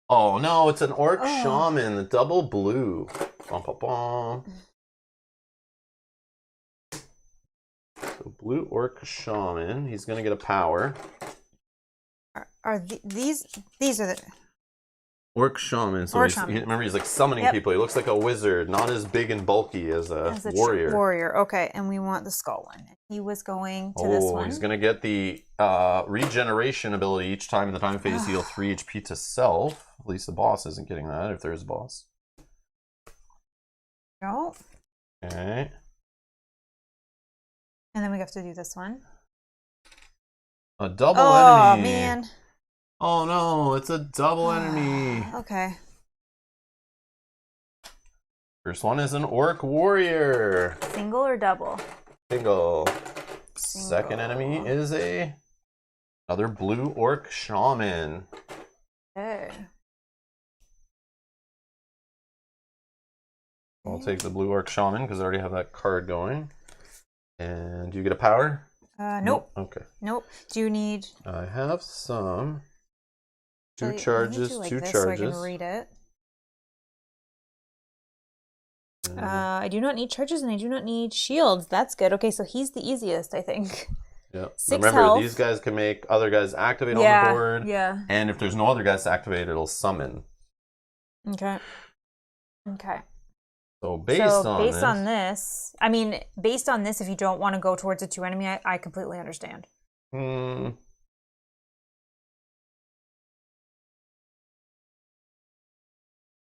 Oh, no, it's an Orc Shaman, the double blue. Bum, bum, bum. So blue Orc Shaman. He's going to get a power. These are the... Orc Shaman. So remember, he's like summoning people. He looks like a wizard, not as big and bulky as a warrior. Warrior, okay. And we want the skull one. He was going to this one. He's going to get the regeneration ability each time in the time phase. Heal 3 HP to self. At least the boss isn't getting that, if there's a boss. No. Okay. And then we have to do this one. A double enemy. Oh, man. Oh, no. It's a double enemy. Okay. First one is an Orc Warrior. Single or double? Single. Second enemy is another blue Orc Shaman. Okay. I'll take the blue Orc Shaman because I already have that card going. And do you get a power? Nope. Okay. Nope. Do you need... I have some. Two Two charges. So I can read it. I do not need charges and I do not need shields. That's good. Okay, so he's the easiest, I think. Yeah. 6 Remember, health. these guys can make other guys activate on the board. Yeah. And if there's no other guys to activate, it'll summon. Okay. Okay. So based on this, I mean, based on this, if you don't want to go towards a 2 enemy, I completely understand.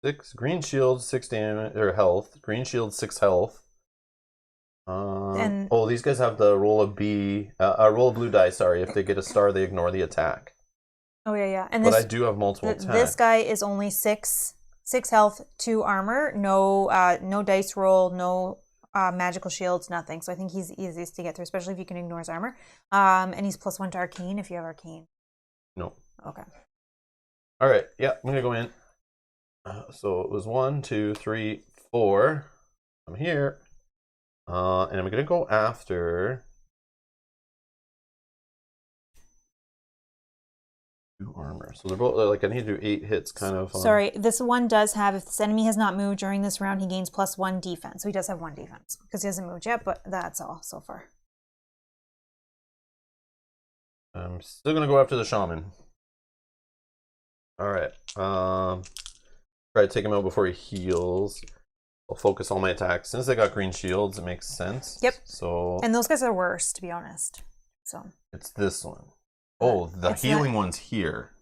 6 green shield, 6 damage or health. Green shield, 6 health. These guys have the roll of roll of blue dice. Sorry, if they get a star, they ignore the attack. Oh yeah. And but I do have multiple attacks. This guy is only 6 health, 2 armor, no dice roll, no magical shields, nothing. So I think he's the easiest to get through, especially if you can ignore his armor. And he's +1 to arcane if you have arcane. No. Okay. All right. Yeah, I'm gonna go in. So it was 1, 2, 3, 4. I'm here. And I'm gonna go after 2 armor. So they're both like I need to do 8 hits, kind of. Sorry, this one does have, if this enemy has not moved during this round, he gains +1 defense. So he does have 1 defense because he hasn't moved yet, but that's all so far. I'm still gonna go after the shaman. All right. Try to take him out before he heals. I'll focus all my attacks. Since they got green shields, it makes sense. Yep. So. And those guys are worse, to be honest. So. It's this one. Oh, the healing one's here.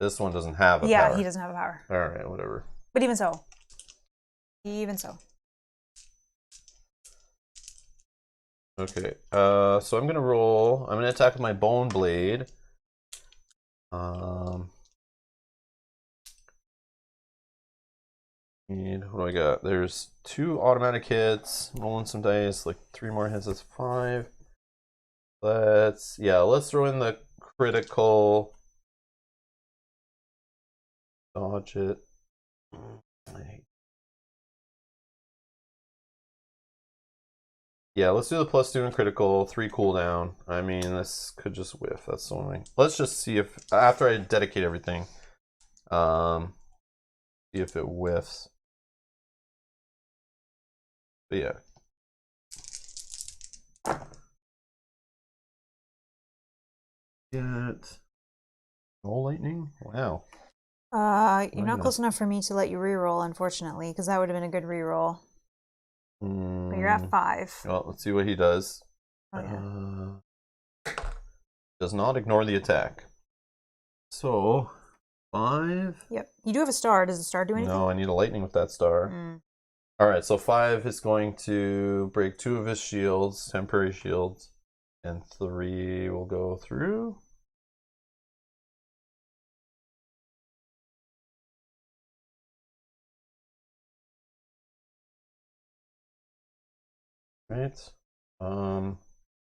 This one doesn't have a power. Yeah, he doesn't have a power. All right, whatever. But even so. Okay. So I'm gonna roll. I'm gonna attack with my bone blade. And what do I got? There's 2 automatic hits. Rolling some dice, like 3 more hits. That's 5. Let's throw in the critical. Dodge it. Yeah, let's do the +2 and critical, 3 cooldown. I mean, this could just whiff. That's the only. Let's just see if after I dedicate everything, see if it whiffs. But yeah. Get no lightning? Wow. You're not close enough for me to let you reroll, unfortunately, because that would have been a good reroll. But you're at 5. Well, let's see what he does. Oh, yeah. Does not ignore the attack. So, 5. Yep. You do have a star. Does the star do anything? No, I need a lightning with that star. Alright, so 5 is going to break 2 of his shields, temporary shields, and 3 will go through. Right.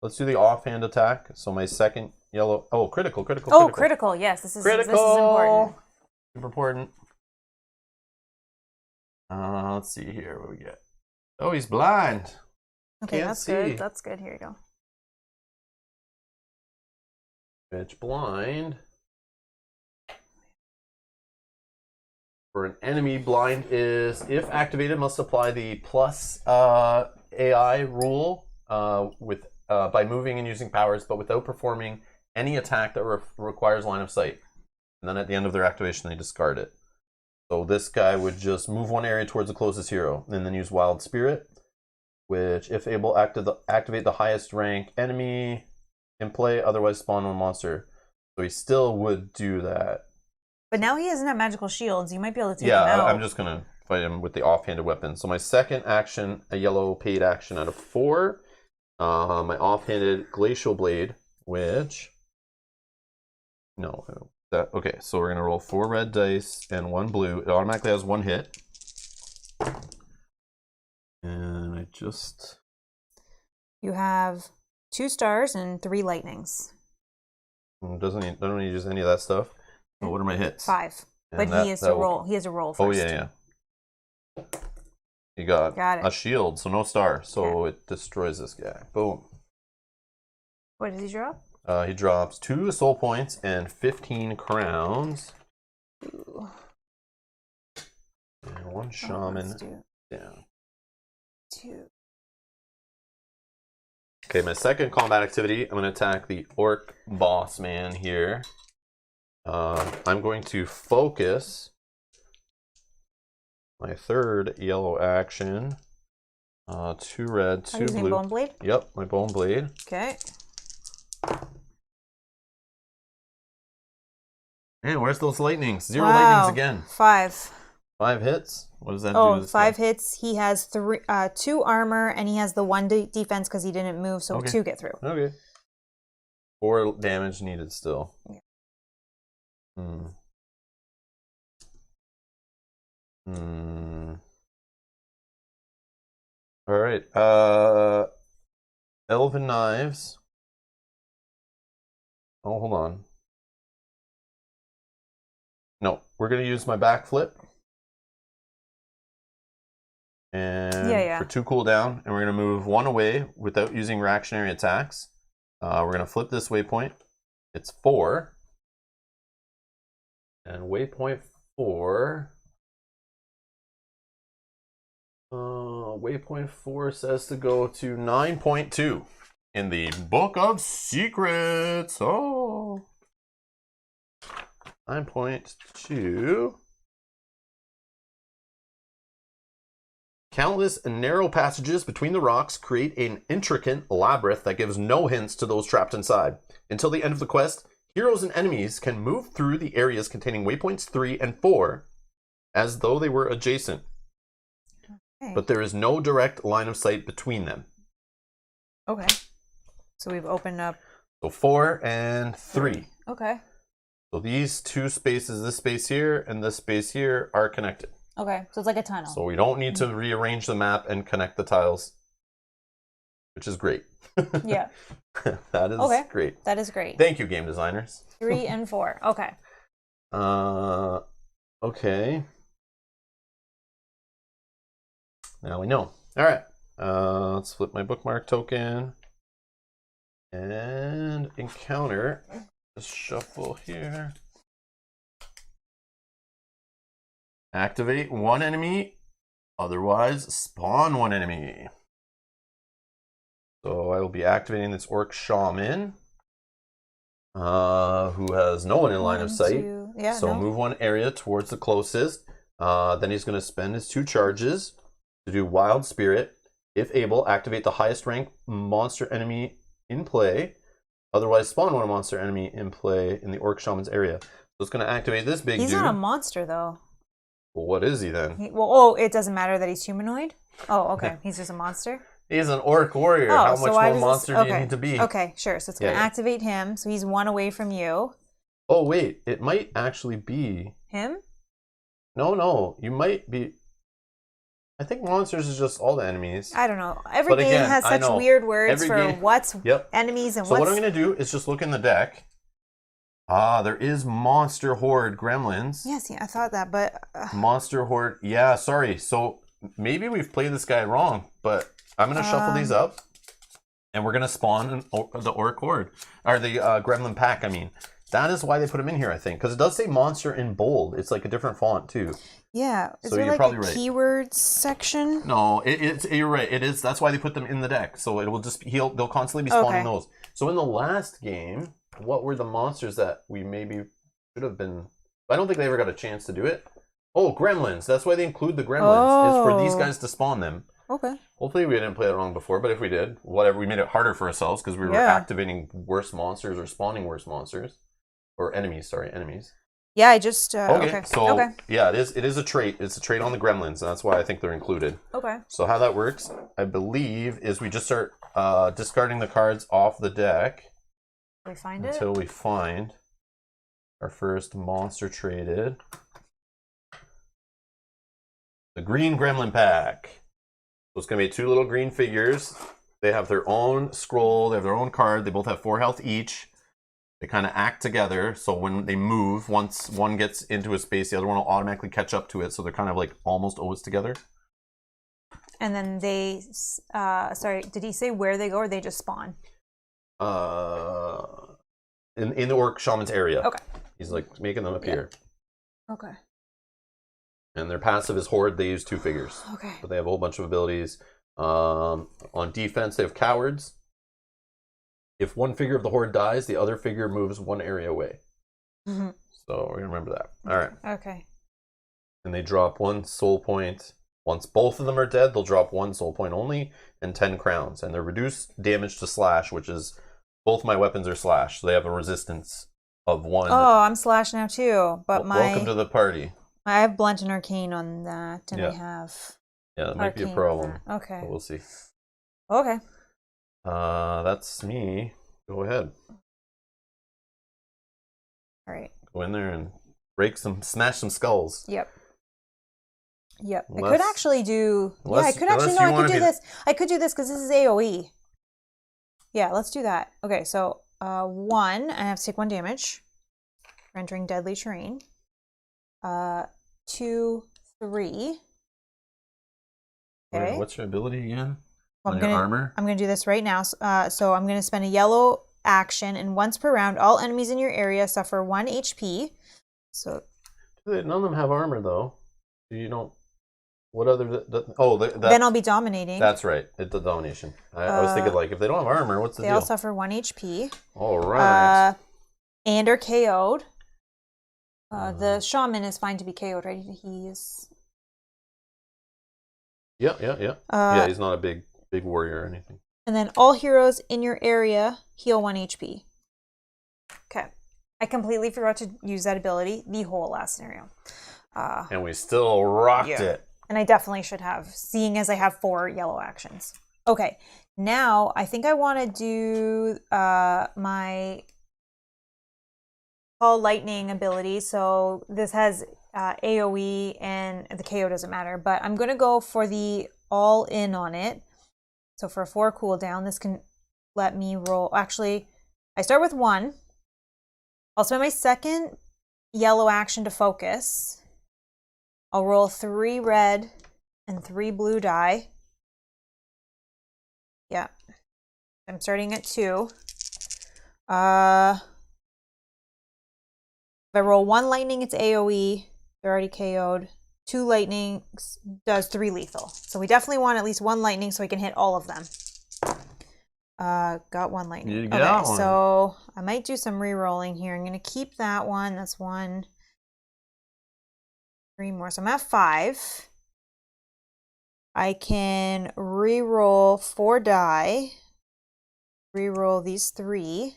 Let's do the offhand attack. So my second yellow. Oh, critical. Oh, critical. Yes, this is important. Super important. Let's see here what we get. Oh, he's blind. Okay, that's good. That's good. Here you go. Pitch blind. For an enemy, blind is, if activated, must apply the plus AI rule by moving and using powers, but without performing any attack that requires line of sight. And then at the end of their activation, they discard it. So this guy would just move one area towards the closest hero, and then use Wild Spirit, which, if able, activate the highest rank enemy in play, otherwise spawn one monster. So he still would do that. But now he doesn't have magical shields. You might be able to take him out. Yeah, I'm just going to fight him with the offhanded weapon. So my second action, a yellow paid action out of 4. My offhanded Glacial Blade, which... No. Okay, so we're going to roll 4 red dice and 1 blue. It automatically has 1 hit. And I just... You have 2 stars and 3 lightnings. Don't need to use any of that stuff. So what are my hits? 5. But he has to roll. He has to roll first. Oh, yeah. You got a shield, so no star. So it destroys this guy. Boom. What does he drop? He drops 2 soul points and 15 crowns. Ooh. And 1 shaman down. 2. Okay, my second combat activity, I'm going to attack the orc boss man here. I'm going to focus my third yellow action. 2 red, 2 blue. Using Bone Blade? Yep, my Bone Blade. Okay. And where's those lightnings? 0 lightnings again. 5. 5 hits? What does that do? Oh, 5 hits. He has 2 armor, and he has the 1 defense because he didn't move, so 2 get through. Okay. 4 damage needed still. Yeah. All right. Elven Knives. Oh, hold on. No, we're going to use my backflip. And for 2 cooldown, and we're going to move 1 away without using reactionary attacks. We're going to flip this waypoint. It's 4. And waypoint 4. Waypoint 4 says to go to 9.2 in the Book of Secrets. Oh. 9.2. Countless narrow passages between the rocks create an intricate labyrinth that gives no hints to those trapped inside. Until the end of the quest, heroes and enemies can move through the areas containing waypoints 3 and 4 as though they were adjacent. Okay. But there is no direct line of sight between them. Okay. So we've opened up... So 4 and 3. Okay. So these 2 spaces, this space here and this space here, are connected. Okay, so it's like a tunnel. So we don't need to rearrange the map and connect the tiles, which is great. Yeah. That is great. That is great. Thank you, game designers. 3 and 4. Okay. Okay. Now we know. All right. Let's flip my bookmark token and encounter. Just shuffle here. Activate 1 enemy, otherwise spawn 1 enemy. So I will be activating this Orc Shaman. who has no one in line of sight. Yeah, so move one area towards the closest. Then he's going to spend his 2 charges to do Wild Spirit. If able, activate the highest rank monster enemy in play. Otherwise, spawn one monster enemy in play in the Orc Shaman's area. So it's going to activate this big dude. He's not a monster, though. Well, what is he then? Oh, it doesn't matter that he's humanoid? Oh, okay. He's just a monster? He's an Orc warrior. How much more monster do you need to be? Okay, sure. So it's going to activate him. So he's 1 away from you. Oh, wait. It might actually be... Him? No. You might be... I think monsters is just all the enemies. I don't know. Every game has such weird words for what's enemies and what's... So what I'm going to do is just look in the deck. There is Monster Horde Gremlins. Yes, I thought that, but... Monster Horde... Yeah, sorry. So maybe we've played this guy wrong, but I'm going to shuffle these up. And we're going to spawn the Orc Horde. Or the Gremlin Pack, I mean. That is why they put him in here, I think. Because it does say monster in bold. It's like a different font, too. Yeah. Is so there you're like probably a right. Keywords section? No, you're right. It is. That's why they put them in the deck. So it will just they'll constantly be spawning those. So in the last game, what were the monsters that we maybe should have been... I don't think they ever got a chance to do it. Oh, Gremlins. That's why they include the Gremlins. Is for these guys to spawn them. Okay. Hopefully we didn't play it wrong before, but if we did, whatever, we made it harder for ourselves because we were activating worse monsters or spawning worse monsters. Or enemies, enemies. Yeah, I just... yeah, it is a trait. It's a trait on the Gremlins, and that's why I think they're included. Okay. So how that works, I believe, is we just start discarding the cards off the deck. Until we find our first monster traded. The Green Gremlin Pack. So it's going to be 2 little green figures. They have their own scroll. They have their own card. They both have 4 health each. They kind of act together, so when they move, once one gets into a space, the other one will automatically catch up to it, so they're kind of like almost always together. And then they, sorry, did he say where they go, or they just spawn? In the Orc Shaman's area. Okay. He's like making them appear. Okay. And their passive is Horde. They use 2 figures. Okay. But they have a whole bunch of abilities. On defense, they have Cowards. If one figure of the Horde dies, the other figure moves 1 area away. So we're going to remember that. All right. Okay. And they drop 1 soul point. Once both of them are dead, they'll drop 1 soul point only and 10 crowns. And they're reduced damage to slash, which is both my weapons are slash. So they have a resistance of 1. Oh, I'm slash now too. But welcome to the party. I have blunt and arcane on that, and I have... Yeah, that might be a problem. Okay. But we'll see. Okay. That's me. Go ahead. All right. Go in there and smash some skulls. Yep. I could actually do... I could do this. I could do this because this is AoE. Yeah, let's do that. Okay, so 1, I have to take 1 damage for entering deadly terrain. 2, 3. Okay. Wait, what's your ability again? Well, your armor? I'm going to do this right now. So I'm going to spend a yellow action, and once per round, all enemies in your area suffer 1 HP. So none of them have armor, though. You don't... What other... then I'll be dominating. That's right. It's the domination. I was thinking, like, if they don't have armor, what's the deal? They all suffer 1 HP. All right. And are KO'd. The shaman is fine to be KO'd, right? He's... Yeah. Yeah, he's not a big warrior or anything. And then all heroes in your area heal 1 HP. Okay. I completely forgot to use that ability the whole last scenario. And we still rocked it. And I definitely should have, seeing as I have 4 yellow actions. Okay. Now, I think I want to do my Call Lightning ability. So this has AoE and the KO doesn't matter. But I'm going to go for the all-in on it. So for a 4 cooldown, this can let me roll. Actually, I start with 1. I'll spend my second yellow action to focus. I'll roll 3 red and 3 blue die. Yeah. I'm starting at 2. If I roll 1 lightning, it's AoE. They're already KO'd. 2 lightning does 3 lethal. So we definitely want at least 1 lightning so we can hit all of them. Got one lightning. You got one. So I might do some re-rolling here. I'm going to keep that one. That's 1, 3 more. So I'm at 5. I can re-roll 4 die. Re-roll these 3.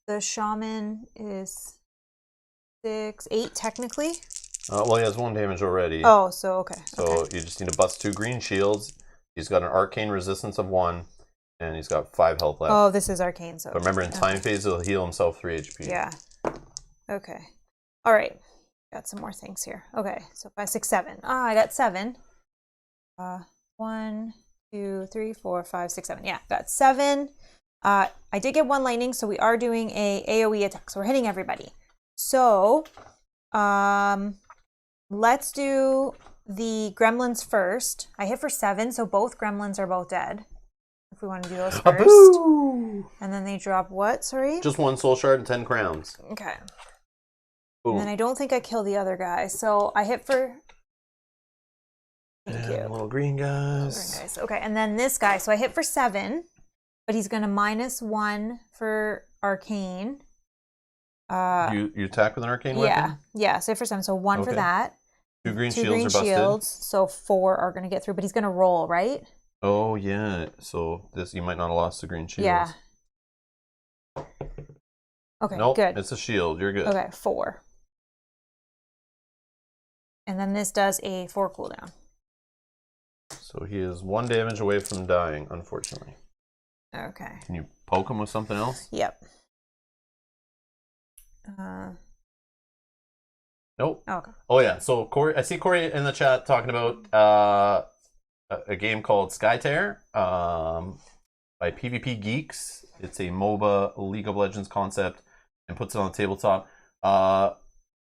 The shaman is 6, 8 technically. Well, he has 1 damage already. Oh, so okay. So you just need to bust 2 green shields. He's got an arcane resistance of 1, and he's got 5 health left. Oh, this is arcane. So. But remember, in time phase, he'll heal himself 3 HP. Yeah. Okay. All right. Got some more things here. Okay. So 5, 6, 7. Ah, I got 7. 1, 2, 3, 4, 5, 6, 7. Yeah, got 7. I did get 1 lightning, so we are doing a AoE attack. So we're hitting everybody. So, let's do the gremlins first. I hit for 7, so both gremlins are both dead. If we want to do those first. And then they drop what? Sorry? Just 1 soul shard and 10 crowns. Okay. Boom. And then I don't think I kill the other guy. So I hit for... Thank you. Little green guys. Little green guys. Okay, and then this guy. So I hit for 7, but he's going to -1 for arcane. You attack with an arcane weapon? Yeah, so I hit for 7. So 1 for that. 2 green 2 shields green are busted. shields, so 4 are going to get through, but he's going to roll, right? Oh, yeah. So this you might not have lost the green shields. Yeah. Okay, nope, good. It's a shield. You're good. Okay, 4. And then this does a 4 cooldown. So he is 1 damage away from dying, unfortunately. Okay. Can you poke him with something else? Yep. Nope. Oh, okay. Oh, yeah. So Corey, I see Corey in the chat talking about a game called Skytear by PvP Geeks. It's a MOBA League of Legends concept and puts it on the tabletop.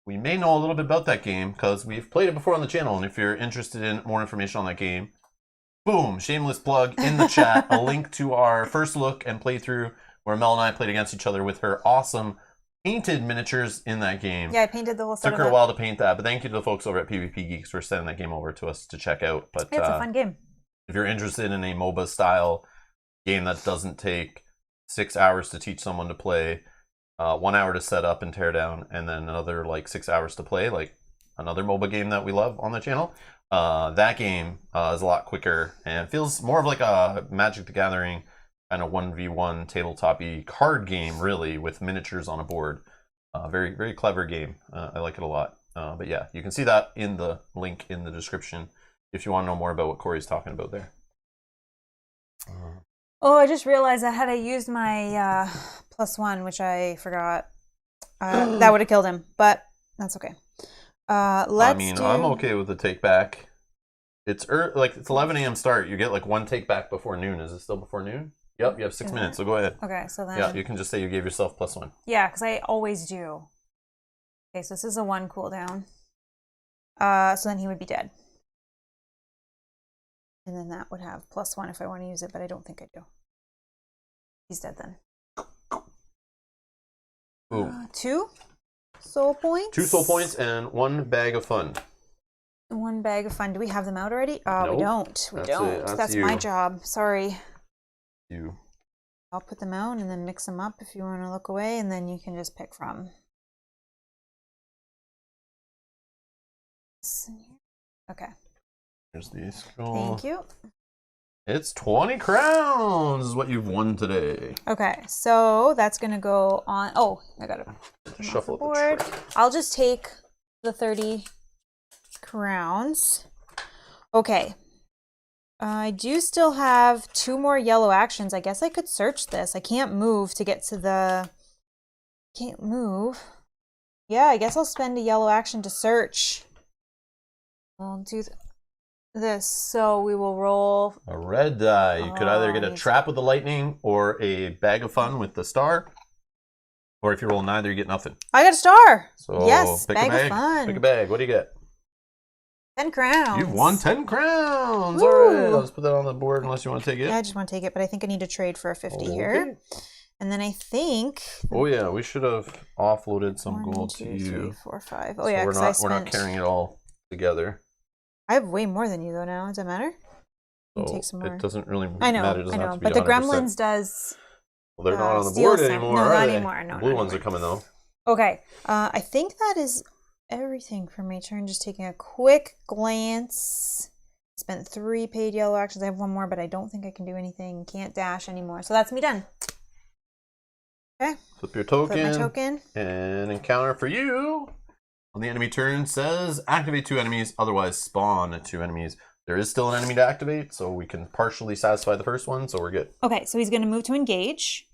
We may know a little bit about that game because we've played it before on the channel. And if you're interested in more information on that game, boom, shameless plug in the chat. A link to our first look and playthrough where Mel and I played against each other with her awesome painted miniatures in that game. Yeah, I painted the whole Took her a while to paint that, but thank you to the folks over at PvP Geeks for sending that game over to us to check out. But it's a fun game. If you're interested in a MOBA style game that doesn't take 6 hours to teach someone to play, 1 hour to set up and tear down, and then another like 6 hours to play, like another MOBA game that we love on the channel, that game is a lot quicker and feels more of like a Magic the Gathering kind of 1v1 tabletop-y card game, really, with miniatures on a board. Very, very clever game. I like it a lot. But yeah, you can see that in the link in the description if you want to know more about what Corey's talking about there. Oh, I just realized I had used my +1, which I forgot. That would have killed him, but that's okay. I'm okay with the take back. It's it's 11 a.m. start. You get like 1 take back before noon. Is it still before noon? Yep, you have 6 minutes, so go ahead. Okay, so then... Yeah, you can just say you gave yourself +1. Yeah, because I always do. Okay, so this is a 1 cooldown. So then he would be dead. And then that would have +1 if I want to use it, but I don't think I do. He's dead then. 2 soul points. 2 soul points and 1 bag of fun. 1 bag of fun. Do we have them out already? Nope. We don't. We don't. That's you. my job. Sorry. You. I'll put them out and then mix them up if you want to look away, and then you can just pick from. Okay. Here's the skull. Thank you. It's 20 crowns is what you've won today. Okay, so that's going to go on. Oh, I got to shuffle the board. I'll just take the 30 crowns. Okay. I do still have 2 more yellow actions. I guess I could search this. I can't move to get to the... Can't move. Yeah, I guess I'll spend a yellow action to search. I'll do this. So we will roll... A red die. You could either get a trap with the lightning or a bag of fun with the star. Or if you roll neither, you get nothing. I got a star. So yes, pick bag a bag. of fun. Pick a bag. What do you get? 10 crowns. You've won 10 crowns. Woo. All right. Let's put that on the board unless you want to take it. Yeah, I just want to take it, but I think I need to trade for a 50 here. And then I think... Oh, yeah. We should have offloaded some 1, gold 2, to you. 3, 4, 5. Oh, so yeah, because we're not carrying it all together. I have way more than you, though, now. Does that matter? So take some more. it doesn't really I know, matter. It doesn't I have know. to be But the 100%. Gremlins does. Well, they're not on the steal board some. anymore, No, are not they? anymore. No, The blue not ones are anymore. coming though. Okay, I think that is everything for my turn. Just taking a quick glance. Spent 3 paid yellow actions. I have 1 more, but I don't think I can do anything. Can't dash anymore. So that's me done. Okay. Flip your token. Flip my token. And encounter for you on the enemy turn says activate 2 enemies, otherwise spawn 2 enemies. There is still an enemy to activate, so we can partially satisfy the first one, so we're good. Okay, so he's going to move to engage.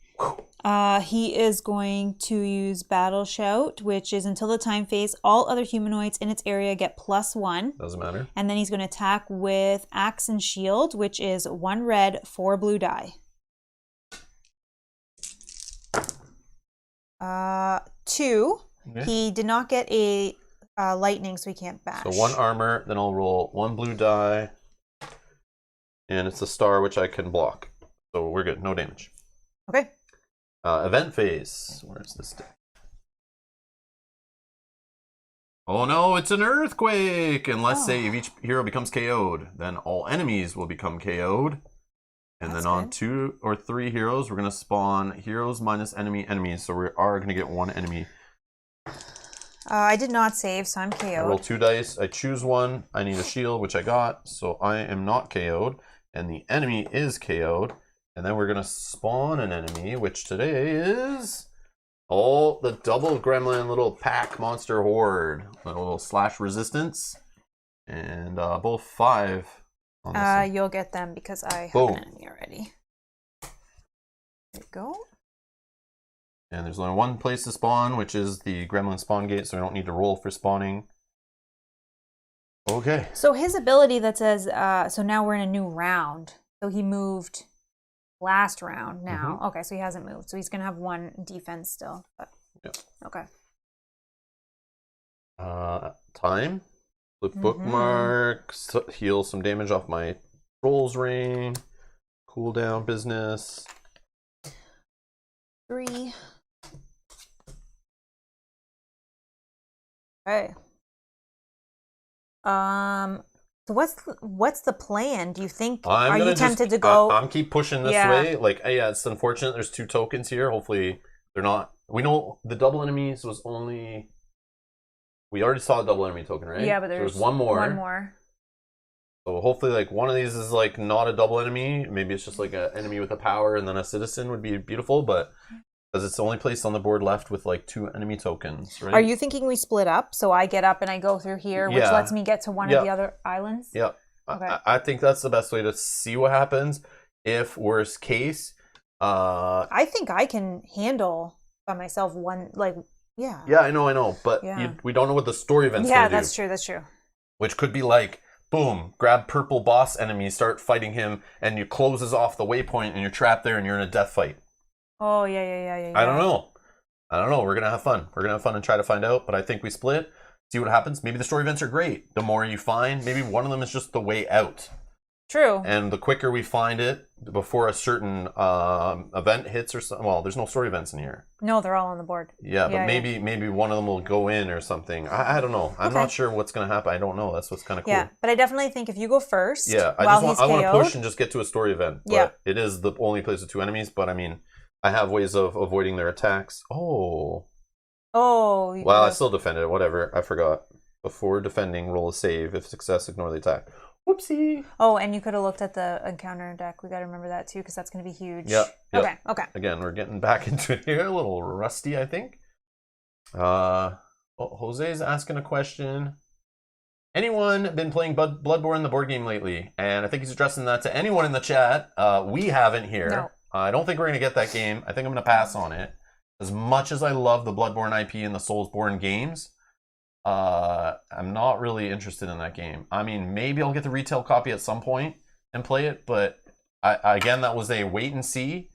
He is going to use Battle Shout, which is until the time phase, all other humanoids in its area get +1. Doesn't matter. And then he's going to attack with Axe and Shield, which is 1 red, 4 blue die. 2. Okay. He did not get a lightning, so he can't bash. So 1 armor, then I'll roll 1 blue die, and it's a star which I can block. So we're good, no damage. Okay. Event phase. Where's this deck? Oh no, it's an earthquake! And let's say if each hero becomes KO'd, then all enemies will become KO'd. And That's then on good. 2 or 3 heroes, we're going to spawn heroes minus enemies. So we are going to get 1 enemy. I did not save, so I'm KO'd. I roll 2 dice. I choose 1. I need a shield, which I got. So I am not KO'd. And the enemy is KO'd. And then we're going to spawn an enemy, which today is... Oh, the double gremlin little pack monster horde. A little slash resistance. And both 5 on this one. You'll get them because I have Boom. an enemy already. There you go. And there's only 1 place to spawn, which is the gremlin spawn gate, so I don't need to roll for spawning. Okay. So his ability that says, so now we're in a new round. So he moved last round now. Mhm. Okay, so he hasn't moved. So he's going to have 1 defense still. But, Yep. Okay. Time. Flip bookmarks. Heal some damage off my Trolls Ring. Cooldown business. 3. Okay. So what's the plan? Do you think are you tempted to go? I'm keep pushing this Yeah. way. Like, yeah, it's unfortunate. There's 2 tokens here. Hopefully, they're not. We know the double enemies was only. We already saw a double enemy token, right? Yeah, but there's 1 more. 1 more. So hopefully, like, one of these is like not a double enemy. Maybe it's just like an enemy with a power, and then a citizen would be beautiful. But because it's the only place on the board left with like 2 enemy tokens, right? Are you thinking we split up? So I get up and I go through here, which Yeah. lets me get to one Yeah. of the other islands? Yeah. Okay. I think that's the best way to see what happens. If worst case, I think I can handle by myself one, like, yeah. yeah, I know, but Yeah. we don't know what the story event's Yeah, gonna do. that's true. That's true. Which could be like, boom, grab purple boss enemy, start fighting him, and you closes off the waypoint, and you're trapped there, and you're in a death fight. Oh, yeah. I don't know. We're gonna have fun. We're gonna have fun and try to find out. But I think we split. See what happens. Maybe the story events are great. The more you find, maybe one of them is just the way out. True. And the quicker we find it before a certain event hits or something. Well, there's no story events in here. No, they're all on the board. Yeah, but maybe one of them will go in or something. I don't know. I'm not sure what's gonna happen. I don't know. That's what's kind of cool. Yeah, but I definitely think if you go first, Yeah, I want to push and just get to a story event. But Yeah. it is the only place with 2 enemies. But I mean, I have ways of avoiding their attacks. Oh. Oh. Well, I still defended it. Whatever. I forgot. Before defending, roll a save. If success, ignore the attack. Whoopsie. Oh, and you could have looked at the encounter deck. We got to remember that too, because that's going to be huge. Yep. Okay. Again, we're getting back into it here. A little rusty, I think. Jose's asking a question. Anyone been playing Bloodborne the board game lately? And I think he's addressing that to anyone in the chat. We haven't here. No. I don't think we're going to get that game. I think I'm going to pass on it. As much as I love the Bloodborne IP and the Soulsborne games, I'm not really interested in that game. I mean, maybe I'll get the retail copy at some point and play it, but again, that was a wait and see,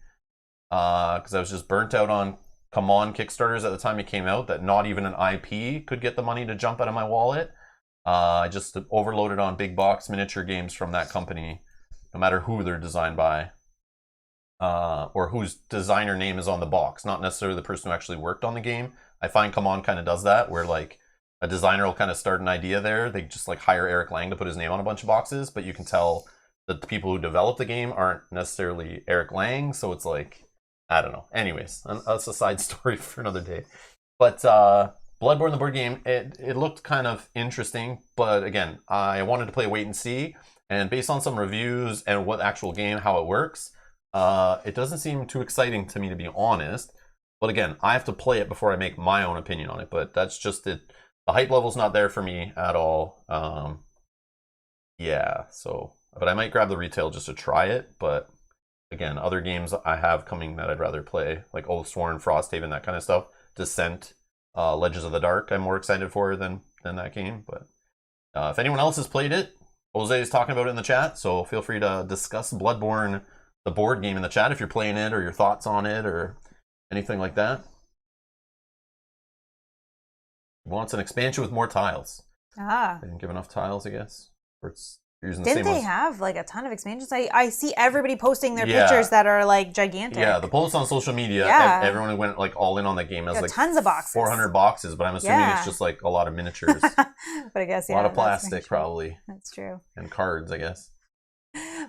because I was just burnt out on Come On Kickstarters at the time it came out, that not even an IP could get the money to jump out of my wallet. I just overloaded on big box miniature games from that company, no matter who they're designed by, or whose designer name is on the box, not necessarily the person who actually worked on the game. I find Come On kind of does that, where like a designer will kind of start an idea there. They just like hire Eric Lang to put his name on a bunch of boxes, but you can tell the people who develop the game aren't necessarily Eric Lang, so it's like, I don't know. Anyways, that's a side story for another day. But Bloodborne, the board game, it looked kind of interesting, but again, I wanted to play wait and see, and based on some reviews and what actual game, how it works, it doesn't seem too exciting to me, to be honest. But again, I have to play it before I make my own opinion on it, but that's just it. The hype level's not there for me at all. Yeah, so, but I might grab the retail just to try it, but again, other games I have coming that I'd rather play, like Oathsworn, Frosthaven, that kind of stuff. Descent, Legends of the Dark, I'm more excited for than that game. But if anyone else has played it, Jose is talking about it in the chat, so feel free to discuss Bloodborne, the board game, in the chat if you're playing it, or your thoughts on it, or anything like that. He wants an expansion with more tiles. They didn't give enough tiles, I guess. Or it's using the Didn't same they ones. have like a ton of expansions? I see everybody posting their pictures that are like gigantic. Yeah, the posts on social media, everyone went like all in on that game. It was like tons of boxes. 400 boxes, but I'm assuming it's just like a lot of miniatures. But I guess, a lot of plastic, probably. That's true. And cards, I guess.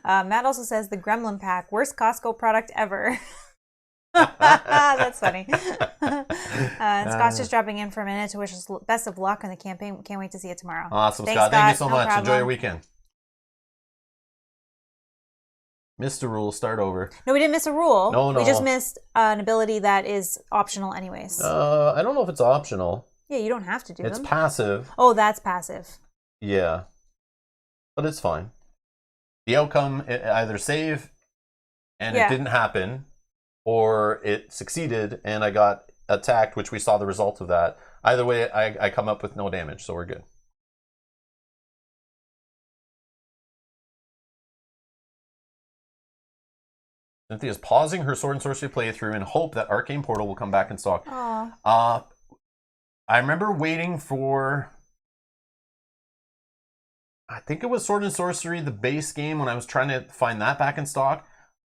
Matt also says the Gremlin pack, worst Costco product ever. That's funny. And Scott's just dropping in for a minute to wish us best of luck on the campaign. Can't wait to see it tomorrow. Awesome, Thanks, Scott. Thank you so No much. problem. Enjoy your weekend. Missed a rule. Start over. No, we didn't miss a rule. No. We just missed an ability that is optional anyways. I don't know if it's optional. Yeah, you don't have to do It's them. passive. Oh, that's passive. Yeah. But it's fine. The outcome, either save and it didn't happen, or it succeeded and I got attacked, which we saw the result of that. Either way, I come up with no damage, so we're good. Cynthia's pausing her Sword and Sorcery playthrough in hope that Arcane Portal will come back in stock. Aww. I remember waiting for, I think it was Sword and Sorcery, the base game, when I was trying to find that back in stock.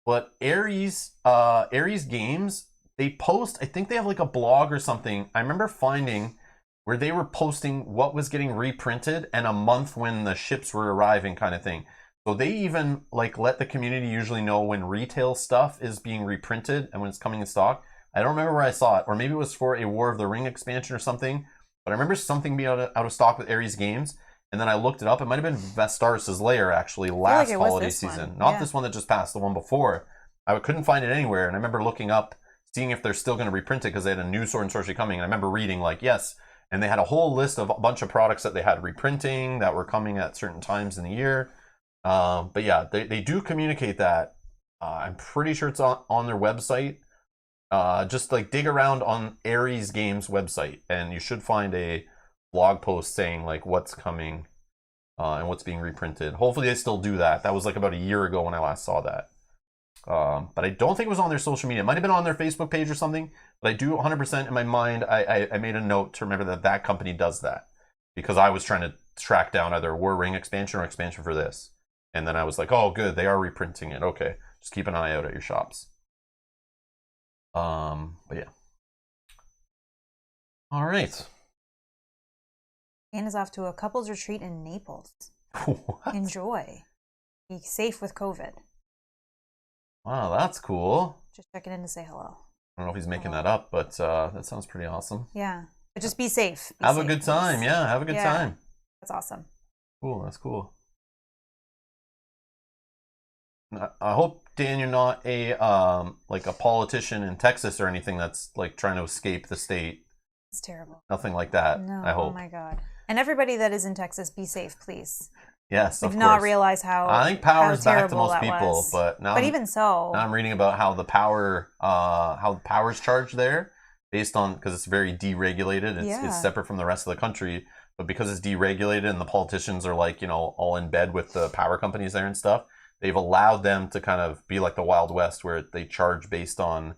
But Ares Games, they post, I think they have like a blog or something. I remember finding where they were posting what was getting reprinted and a month when the ships were arriving, kind of thing. So they even like let the community usually know when retail stuff is being reprinted and when it's coming in stock. I don't remember where I saw it, or maybe it was for a War of the Ring expansion or something. But I remember something being out of stock with Ares Games. And then I looked it up. It might have been Vastaryous Lair, actually, last holiday season. Not this one that just passed, the one before. I couldn't find it anywhere. And I remember looking up, seeing if they're still going to reprint it because they had a new Sword and Sorcery coming. And I remember reading, like, yes. And they had a whole list of a bunch of products that they had reprinting that were coming at certain times in the year. But yeah, they do communicate that. I'm pretty sure it's on their website. Just like dig around on Ares Games website, and you should find a blog post saying like what's coming and what's being reprinted. Hopefully they still do that. That was like about a year ago when I last saw that. But I don't think it was on their social media. It might have been on their Facebook page or something. But I do 100% in my mind, I made a note to remember that company does that. Because I was trying to track down either a War Ring expansion or expansion for this. And then I was like, oh good, they are reprinting it. Okay, just keep an eye out at your shops. But yeah. All right. Anne is off to a couples retreat in Naples. What? Enjoy. Be safe with COVID. Wow, that's cool. Just checking in to say hello. I don't know if he's making that up, but that sounds pretty awesome. Yeah, but just be safe. Have a good time. Yeah, have a good time. That's awesome. Cool, that's cool. I hope, Dan, you're not a like a politician in Texas or anything that's like trying to escape the state. It's terrible. Nothing like that. No, I hope. Oh my God. And everybody that is in Texas, be safe, please. Yes, We've not realized how I think power's back to most people, was. but now. But even so, now I'm reading about how the power's charged there, based on because it's very deregulated. It's separate from the rest of the country, but because it's deregulated and the politicians are like all in bed with the power companies there and stuff, they've allowed them to kind of be like the Wild West, where they charge based on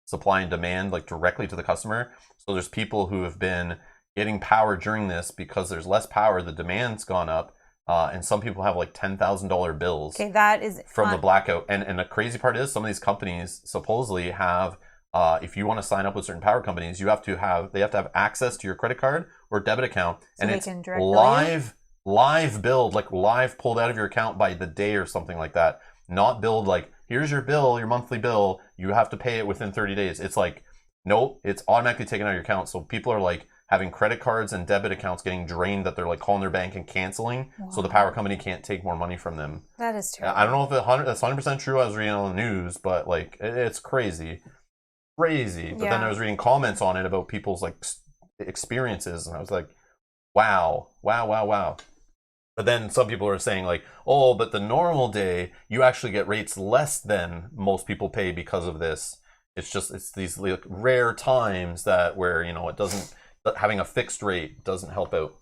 supply and demand, like directly to the customer. So there's people who have been getting power during this because there's less power, the demand's gone up, and some people have like $10,000 bills. Okay, that is from the blackout. And the crazy part is some of these companies supposedly have, if you want to sign up with certain power companies, they have to have access to your credit card or debit account, so and it's can direct live live billed, like live pulled out of your account by the day or something like that. Not billed like, here's your bill, your monthly bill, you have to pay it within 30 days. It's like, nope, it's automatically taken out of your account. So people are like having credit cards and debit accounts getting drained that they're like calling their bank and canceling. Wow. So the power company can't take more money from them. That is terrible. I don't know if that's 100% true. I was reading on the news, but like it's crazy. Crazy. But then I was reading comments on it about people's like experiences, and I was like, wow. But then some people are saying like, oh, but the normal day you actually get rates less than most people pay because of this. It's these like rare times that where, you know, it doesn't, having a fixed rate doesn't help out.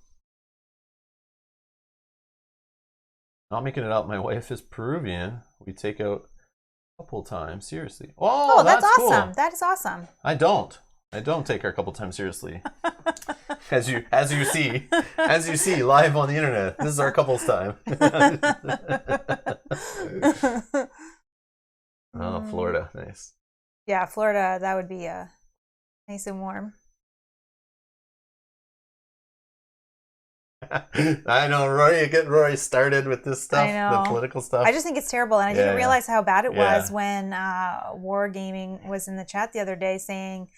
Not making it up. My wife is Peruvian. We take out a couple times seriously. Oh, that's awesome. Cool. That is awesome. I don't take her a couple times seriously. As you see live on the internet. This is our couples time. Oh, Florida, nice. Yeah, Florida, that would be nice and warm. I know, Rory, getting Rory started with this stuff, the political stuff. I just think it's terrible, and I didn't realize how bad it was when Wargaming was in the chat the other day saying...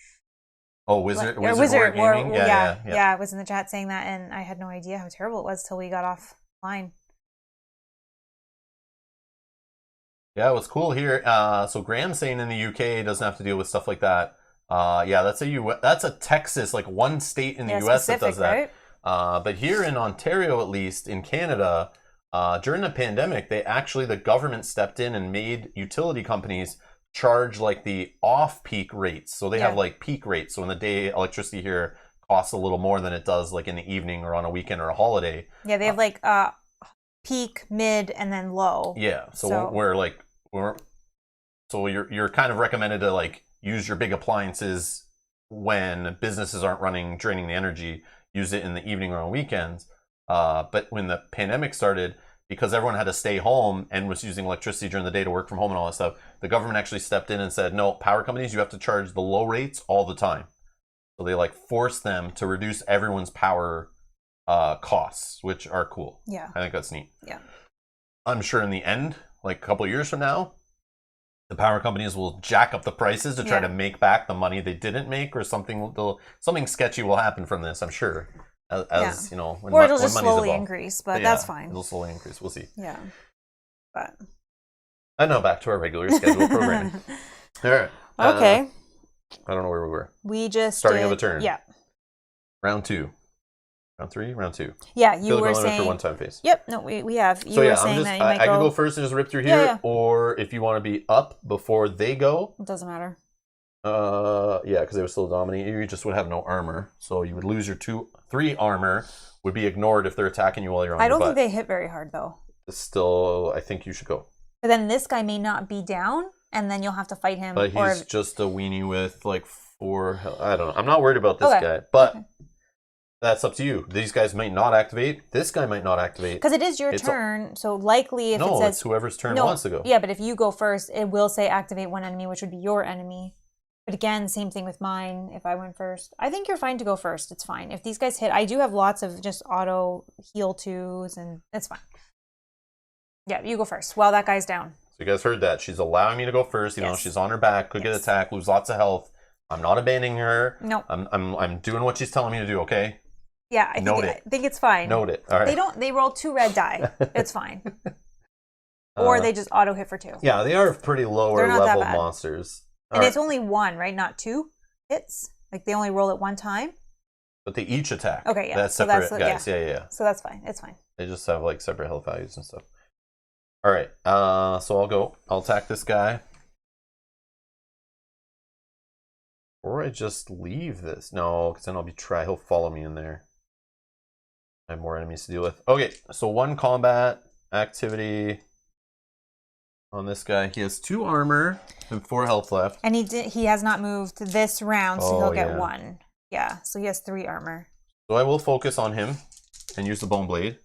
Oh, Wizard Wargaming? Yeah, it was in the chat saying that, and I had no idea how terrible it was till we got offline. Yeah, what's cool here, so Graham's saying in the UK doesn't have to deal with stuff like that. That's a Texas, like one state in the US that does that. Right? But here in Ontario, at least, in Canada, during the pandemic, the government stepped in and made utility companies charge like the off-peak rates. So they have like peak rates. So in the day, electricity here costs a little more than it does like in the evening or on a weekend or a holiday. Yeah, they have like peak, mid, and then low. Yeah, so you're kind of recommended to like use your big appliances when businesses aren't running, draining the energy. Use it in the evening or on weekends. But when the pandemic started, because everyone had to stay home and was using electricity during the day to work from home and all that stuff, the government actually stepped in and said, no, power companies, you have to charge the low rates all the time. So they like forced them to reduce everyone's power costs, which are cool. Yeah. I think that's neat. Yeah. I'm sure in the end, like a couple of years from now, the power companies will jack up the prices to try to make back the money they didn't make, or something sketchy will happen from this, I'm sure. As you know, or it'll just slowly increase, but that's fine. It'll slowly increase. We'll see. Yeah. But I know, back to our regular schedule programming. All right. Okay. I don't know where we were. We just starting of a turn. Yeah. Round 2. Round 3? Round 2. Yeah, you were saying for one-time phase. Yep, no, we have. You were saying that you might I can go first and just rip through here, or if you want to be up before they go. It doesn't matter. Because they would still dominate you. You just would have no armor, so you would lose your 3 armor. Would be ignored if they're attacking you while you're on. I don't think they hit very hard though. Still, I think you should go. But then this guy may not be down, and then you'll have to fight him. But he's just a weenie with like 4 health. I don't know. I'm not worried about this guy, but that's up to you. These guys might not activate. This guy might not activate. Because it is your turn, so likely if it says... it's whoever's turn wants to go. Yeah, but if you go first, it will say activate one enemy, which would be your enemy. But again, same thing with mine if I went first. I think you're fine to go first. It's fine. If these guys hit, I do have lots of just auto heal 2s, and it's fine. Yeah, you go first while that guy's down. So you guys heard that. She's allowing me to go first. You know, she's on her back, could get attacked, lose lots of health. I'm not abandoning her. No. I'm doing what she's telling me to do, okay? Yeah, I think it's fine. Note it. All right. They roll 2 red die. It's fine. Or they just auto hit for 2. Yeah, they are pretty lower level monsters. And it's only 1, right? Not 2 hits? Like they only roll at 1 time? But they each attack. Okay, yeah. That's separate guys. Yeah. So that's fine. It's fine. They just have like separate health values and stuff. All right. So I'll go. I'll attack this guy. Or I just leave this. No, because then he'll follow me in there. I have more enemies to deal with. Okay, so 1 combat activity on this guy. He has 2 armor and 4 health left. And he has not moved this round, so he'll get 1. Yeah, so he has 3 armor. So I will focus on him and use the bone blade.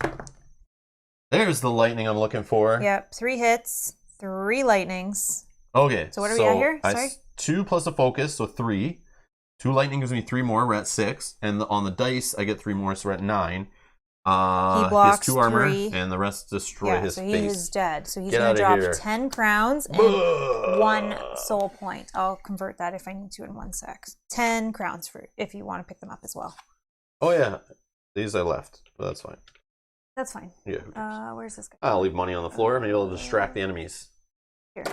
There's the lightning I'm looking for. Yep, 3 hits, 3 lightnings. Okay. So what are we at here? Sorry? 2 plus a focus, so 3. 2 lightning gives me 3 more, we're at 6. And on the dice, I get 3 more, so we're at 9. He He blocks has 2 armor, 3. and the rest destroy his so face. he is dead. So he's Get going to outta drop here. 10 crowns and 1 soul point. I'll convert that if I need to in 1 sec. 10 crowns for if you want to pick them up as well. Oh yeah, these I left, but that's fine. That's fine. Yeah. Where's this guy? I'll leave money on the floor. Maybe it'll distract the enemies. Here.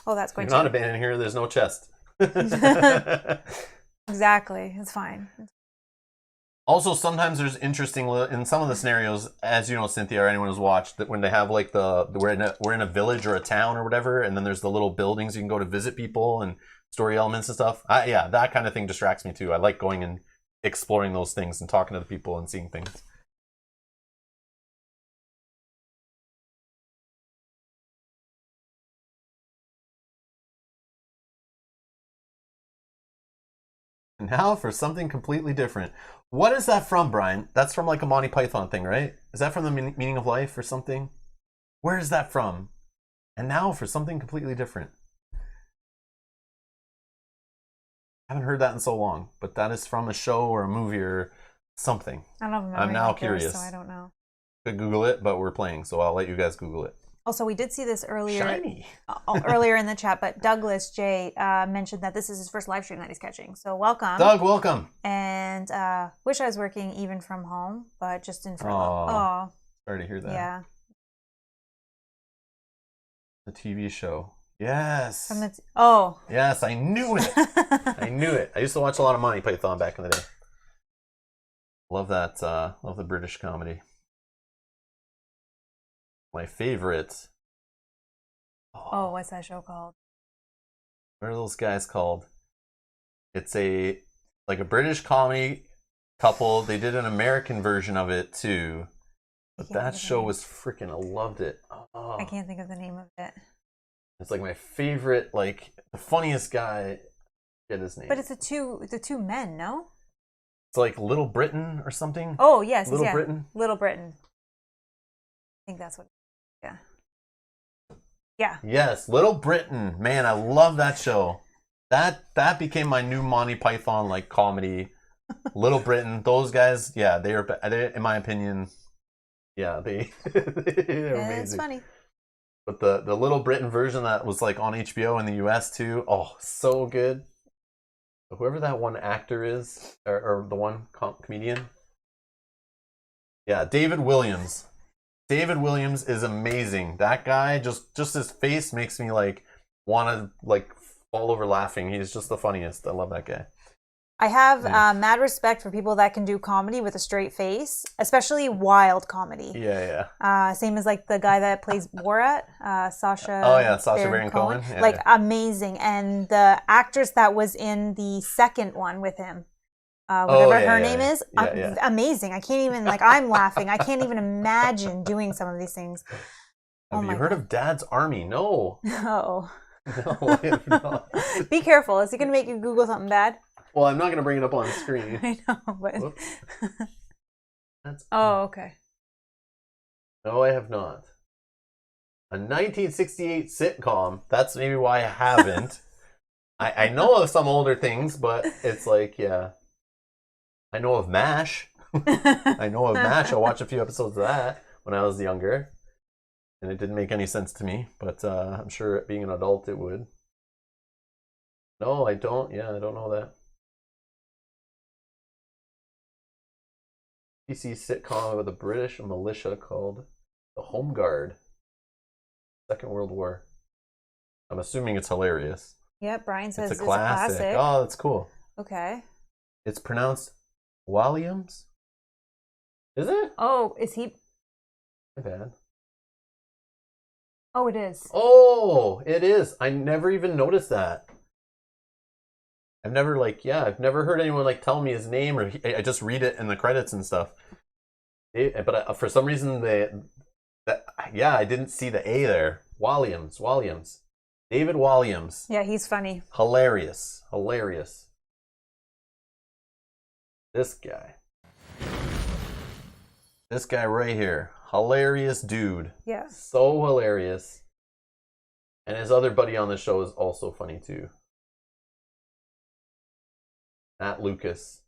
Oh, that's going You're not abandoning here. There's no chest. Exactly. It's fine. Also, sometimes there's interesting in some of the scenarios, as you know, Cynthia, or anyone who's watched, that when they have like we're in a village or a town or whatever, and then there's the little buildings you can go to visit people and story elements and stuff. Yeah, that kind of thing distracts me too. I like going and exploring those things and talking to the people and seeing things. Now for something completely different. What is that from, Brian? That's from like a Monty Python thing, right? Is that from the Meaning of Life or something? Where is that from? And now for something completely different. I haven't heard that in so long, but that is from a show or a movie or something. I don't know. I'm now curious. So I don't know. Could Google it, but we're playing, so I'll let you guys Google it. Also, we did see this earlier. Shiny. Earlier in the chat, but Douglas J mentioned that this is his first live stream that he's catching. So welcome, Doug. Welcome. And wish I was working even from home, but just in front. Oh, sorry to hear that. Yeah. The TV show. Yes. From the yes, I knew it. I knew it. I used to watch a lot of Monty Python back in the day. Love that. Love the British comedy. My favorite. Oh, what's that show called? What are those guys called? It's like a British comedy couple. They did an American version of it too. But that show was freaking. I loved it. Oh. I can't think of the name of it. It's like my favorite. Like the funniest guy. Get his name. But it's the two men, no? It's like Little Britain or something. Oh yes, Little Britain. Little Britain. I think that's what. Yeah. Yeah. Yes, Little Britain. Man, I love that show. That became my new Monty Python like comedy. Little Britain. Those guys, yeah, they in my opinion, yeah, they're amazing. It's funny. But the Little Britain version that was like on HBO in the US too. Oh, so good. Whoever that one actor is, or the one comedian. Yeah, David Williams. David Williams is amazing. That guy, just his face makes me like want to like fall over laughing. He's just the funniest. I love that guy. I have mad respect for people that can do comedy with a straight face, especially wild comedy. Yeah. Same as like the guy that plays Borat, Sacha. Oh yeah, Sacha Baron Cohen. Yeah, like amazing, and the actress that was in the second one with him. Whatever her name is, amazing. I can't even I'm laughing. I can't even imagine doing some of these things. Have you heard of Dad's Army? No. No. No, I have not. Be careful. Is he going to make you Google something bad? Well, I'm not going to bring it up on screen. I know, but. That's... okay. No, I have not. A 1968 sitcom. That's maybe why I haven't. I know of some older things, but it's like, yeah. I know of MASH. I watched a few episodes of that when I was younger. And it didn't make any sense to me. But I'm sure being an adult it would. No, I don't. Yeah, I don't know that. PC sitcom with a British militia called the Home Guard. Second World War. I'm assuming it's hilarious. Yeah, Brian says it's a classic. Oh, that's cool. Okay. It's pronounced Williams? Is it? Oh, is he? My bad. Oh, it is. Oh, it is. I never even noticed that. I've never I've never heard anyone tell me his name, or I just read it in the credits and stuff. But for some reason I didn't see the A there. Williams. David Williams. Yeah, he's funny. Hilarious. This guy right here. Hilarious dude. Yeah. So hilarious. And his other buddy on the show is also funny too. Matt Lucas.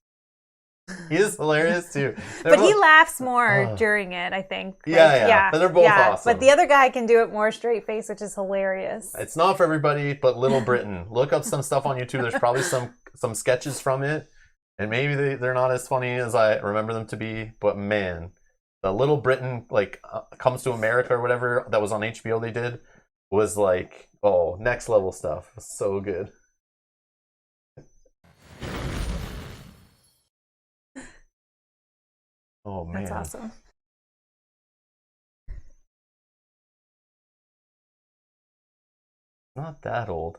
He is hilarious too. But he laughs more during it, I think. Like, yeah. But they're both awesome. But the other guy can do it more straight face, which is hilarious. It's not for everybody, but Little Britain. Look up some stuff on YouTube. There's probably some sketches from it. And maybe they're not as funny as I remember them to be. But man, the Little Britain, like, Comes to America or whatever that was on HBO they did was like, oh, next level stuff. It was so good. Oh, man. That's awesome. Not that old.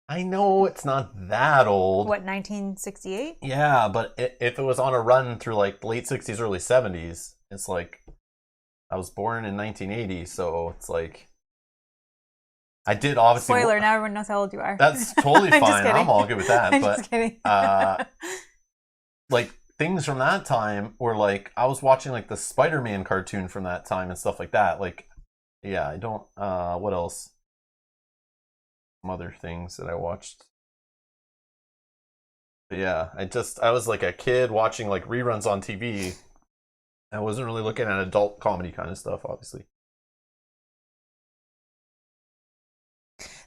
I know it's not that old. What, 1968? Yeah, but if it was on a run through like late 60s, early 70s, it's like I was born in 1980, so it's like I did obviously. Spoiler, now everyone knows how old you are. That's totally I'm fine. I'm all good with that. I'm but just kidding. like things from that time were like I was watching like the Spider-Man cartoon from that time and stuff like that. Like, yeah, I don't. What else? Some other things that I watched. But yeah, I was like a kid watching like reruns on TV. I wasn't really looking at adult comedy kind of stuff, obviously.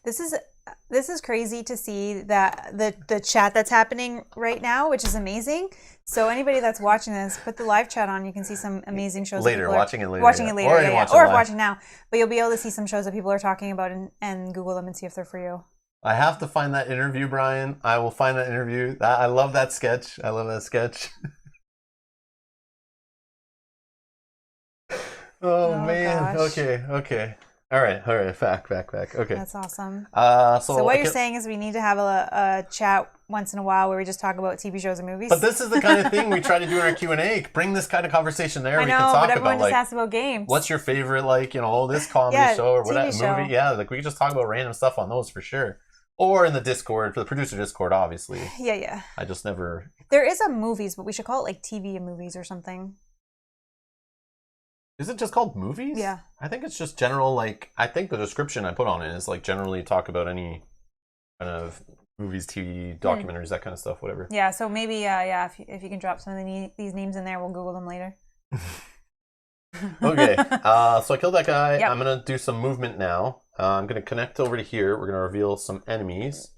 This is crazy to see that the chat that's happening right now, which is amazing. So anybody that's watching this, put the live chat on. You can see some amazing shows. Later, watching it later. Watching it later, or watching now. But you'll be able to see some shows that people are talking about and Google them and see if they're for you. I have to find that interview, Brian. I will find that interview. I love that sketch. Oh man. Gosh. Okay. All right. Back. Okay. That's awesome. So what you're saying is we need to have a chat once in a while where we just talk about TV shows and movies. But this is the kind of thing we try to do in our Q&A. Bring this kind of conversation there. I know, we can talk but everyone about just asks about games. What's your favorite, like, this comedy show or whatever movie? Yeah, like we can just talk about random stuff on those for sure. Or in the Discord, for the producer Discord, obviously. Yeah. I just never. There is a movies, but we should call it like TV and movies or something. Is it just called movies? Yeah. I think it's just general, like, I think the description I put on it is, like, generally talk about any kind of movies, TV, documentaries, that kind of stuff, whatever. Yeah, so maybe, if you can drop some of these names in there, we'll Google them later. Okay, so I killed that guy. Yep. I'm going to do some movement now. I'm going to connect over to here. We're going to reveal some enemies.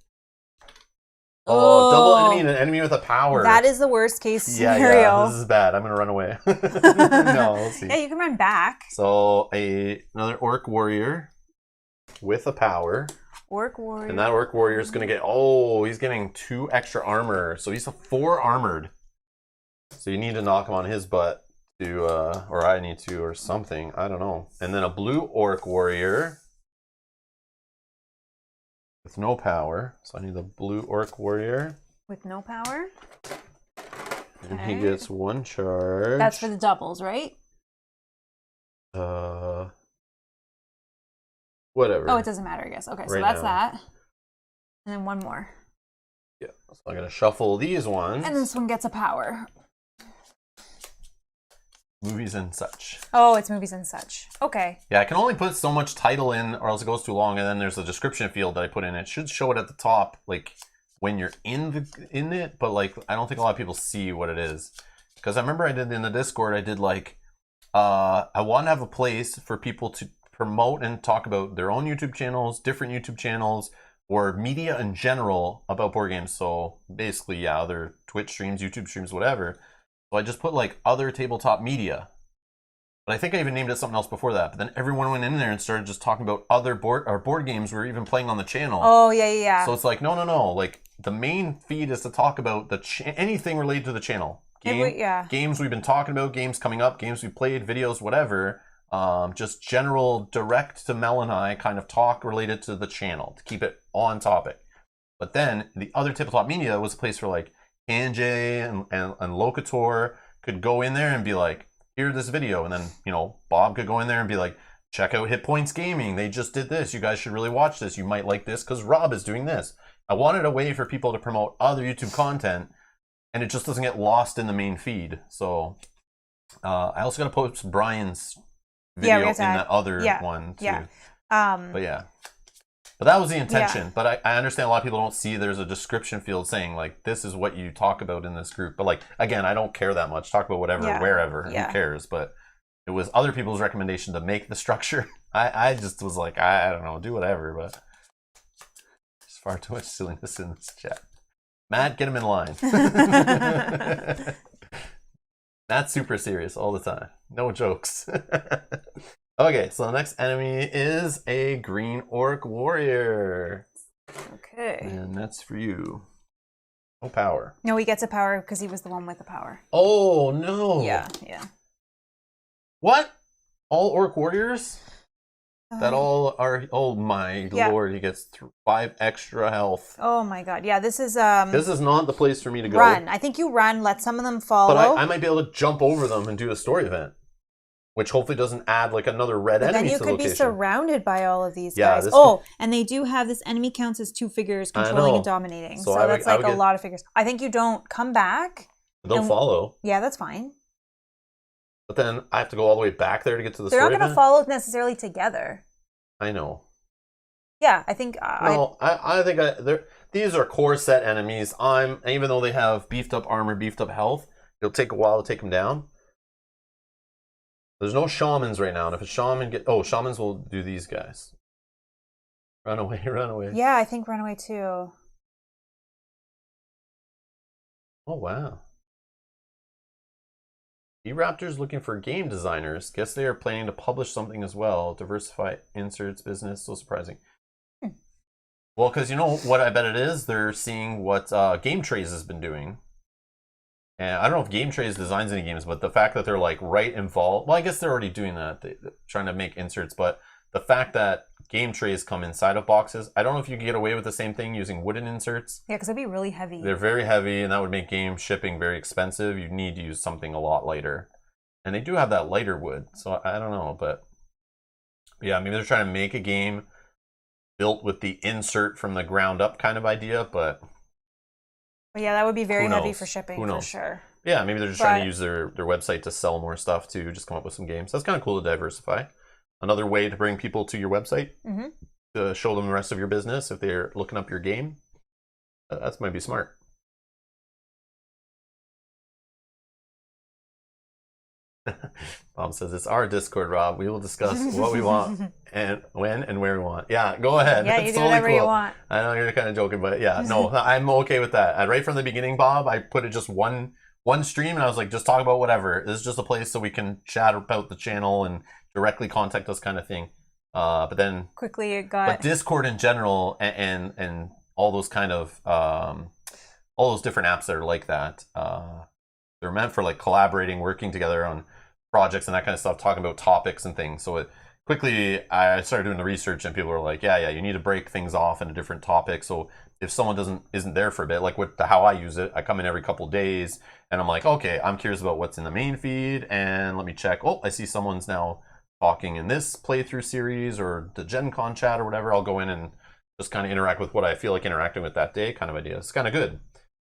Oh, double enemy and an enemy with a power. That is the worst case scenario. Yeah, this is bad. I'm going to run away. No, we'll see. Yeah, you can run back. So, another orc warrior with a power. Orc warrior. And that orc warrior is going to get, he's getting 2 extra armor. So he's 4 armored. So you need to knock him on his butt to, or I need to, or something. I don't know. And then a blue orc warrior with no power. So I need the blue orc warrior. With no power? And he gets 1 charge. That's for the doubles, right? Whatever. Oh, it doesn't matter, I guess. Okay, so that's that. And then 1 more. Yeah, so I'm going to shuffle these ones. And this one gets a power. Movies and such. Oh, it's movies and such. Okay. Yeah, I can only put so much title in or else it goes too long, and then there's a description field that I put in. It should show it at the top, like, when you're in it, but, like, I don't think a lot of people see what it is. Because I remember I did in the Discord, I did, like, I want to have a place for people to promote and talk about their own YouTube channels, different YouTube channels, or media in general about board games. So basically, yeah, other Twitch streams, YouTube streams, whatever. So I just put like other tabletop media. But I think I even named it something else before that. But then everyone went in there and started just talking about other board games we were even playing on the channel. Oh, yeah. So it's like, no. Like the main feed is to talk about anything related to the channel. Games we've been talking about, games coming up, games we played, videos, whatever. Just general direct to Mel and I kind of talk related to the channel to keep it on topic. But then the other tabletop media was a place for like Anjay and Locator could go in there and be like, hear this video. And then, Bob could go in there and be like, check out Hit Points Gaming. They just did this. You guys should really watch this. You might like this because Rob is doing this. I wanted a way for people to promote other YouTube content and it just doesn't get lost in the main feed. So I also got to post Brian's video in that other one too. Yeah. But yeah. But that was the intention. But I understand a lot of people don't see there's a description field saying, like, this is what you talk about in this group. But, like, again, I don't care that much. Talk about whatever, wherever. Who cares? But it was other people's recommendation to make the structure. I just was like, I don't know, do whatever. But there's far too much silliness in this chat. Matt, get him in line. Matt's super serious all the time. No jokes. Okay, so the next enemy is a green orc warrior. Okay. And that's for you. No power. No, he gets a power because he was the one with the power. Oh, no. Yeah. What? All orc warriors? That all are... Oh, my lord. He gets 5 extra health. Oh, my god. Yeah, this is... This is not the place for me to go. Run. I think you run. Let some of them follow. But I might be able to jump over them and do a story event. Which hopefully doesn't add like another red enemy to the location. Then you could be surrounded by all of these guys. And they do have this enemy counts as 2 figures controlling and dominating. So that's like a lot of figures. I think you don't come back. They'll follow. Yeah, that's fine. But then I have to go all the way back there to get to the They're story not going to follow necessarily together. I know. Yeah, I think... I think these are core set enemies. Even though they have beefed up armor, beefed up health, it'll take a while to take them down. There's no shamans right now, and if a shaman shamans will do these guys. Run away, run away. Yeah, I think run away too. Oh, wow. E-Raptor's looking for game designers. Guess they are planning to publish something as well. Diversify inserts business. So surprising. Well, because you know what I bet it is? They're seeing what Game Trays has been doing. And I don't know if Game Trays designs any games, but the fact that they're like right involved, well, I guess they're already doing that, they're trying to make inserts, but the fact that Game Trays come inside of boxes, I don't know if you can get away with the same thing using wooden inserts. Yeah, because it'd be really heavy. They're very heavy, and that would make game shipping very expensive. You need to use something a lot lighter. And they do have that lighter wood, so I don't know, but yeah, maybe they're trying to make a game built with the insert from the ground up kind of idea, but yeah, that would be very heavy for shipping, for sure. Yeah, maybe they're just trying to use their website to sell more stuff too, just come up with some games. That's kind of cool to diversify. Another way to bring people to your website, to show them the rest of your business if they're looking up your game. That might be smart. Bob says, it's our Discord, Rob. We will discuss what we want and when and where we want. Yeah, go ahead. Yeah, you do whatever you want. I know you're kind of joking, but yeah, no, I'm okay with that. Right from the beginning, Bob, I put it just one stream, and I was like, just talk about whatever. This is just a place so we can chat about the channel and directly contact us kind of thing. But then... Quickly it got... But Discord in general and all those kind of... all those different apps that are like that, they're meant for like collaborating, working together on projects and that kind of stuff, talking about topics and things. So quickly I started doing the research, and people were like, yeah, you need to break things off into different topics. So if someone isn't there for a bit, like with how I use it, I come in every couple days and I'm like, okay, I'm curious about what's in the main feed, and let me check. Oh, I see someone's now talking in this playthrough series or the Gen Con chat or whatever. I'll go in and just kind of interact with what I feel like interacting with that day, kind of idea. It's kind of good.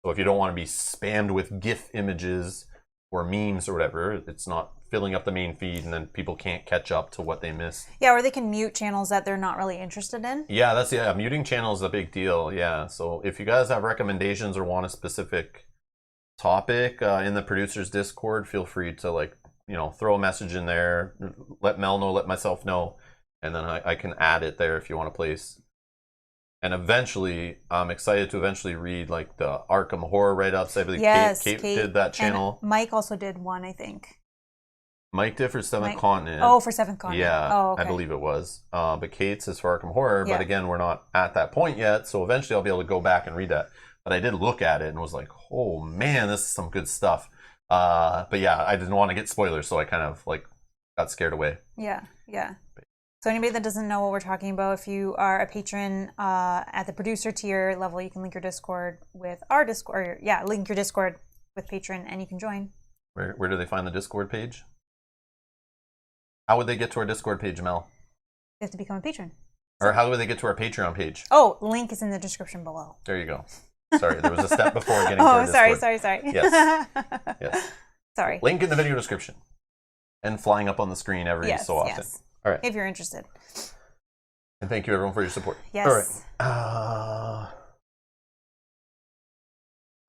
So if you don't want to be spammed with GIF images or memes or whatever, it's not filling up the main feed, and then people can't catch up to what they missed. Yeah, or they can mute channels that they're not really interested in. Yeah, muting channels is a big deal. Yeah, so if you guys have recommendations or want a specific topic in the producers Discord, feel free to throw a message in there, let Mel know, let myself know, and then I can add it there if you want to place. And eventually, I'm excited to eventually read like the Arkham horror write-ups. I believe Kate did that channel. And Mike also did one, I think. Mike did for Seventh Continent. Oh, for Seventh Continent. Yeah, oh, okay. I believe it was. But Kate's is for Arkham Horror. Yeah. But again, we're not at that point yet. So eventually I'll be able to go back and read that. But I did look at it and was like, oh man, this is some good stuff. But yeah, I didn't want to get spoilers. So I kind of got scared away. Yeah. So anybody that doesn't know what we're talking about, if you are a patron at the producer tier level, you can link your Discord with our Discord. Link your Discord with patron and you can join. Where do they find the Discord page? How would they get to our Discord page, Mel? They have to become a patron. Or how would they get to our Patreon page? Oh, link is in the description below. There you go. Sorry, there was a step before getting to our Discord. Sorry. Yes. Sorry. Link in the video description. And flying up on the screen every so often. Yes. All right. If you're interested. And thank you everyone for your support. Yes. All right.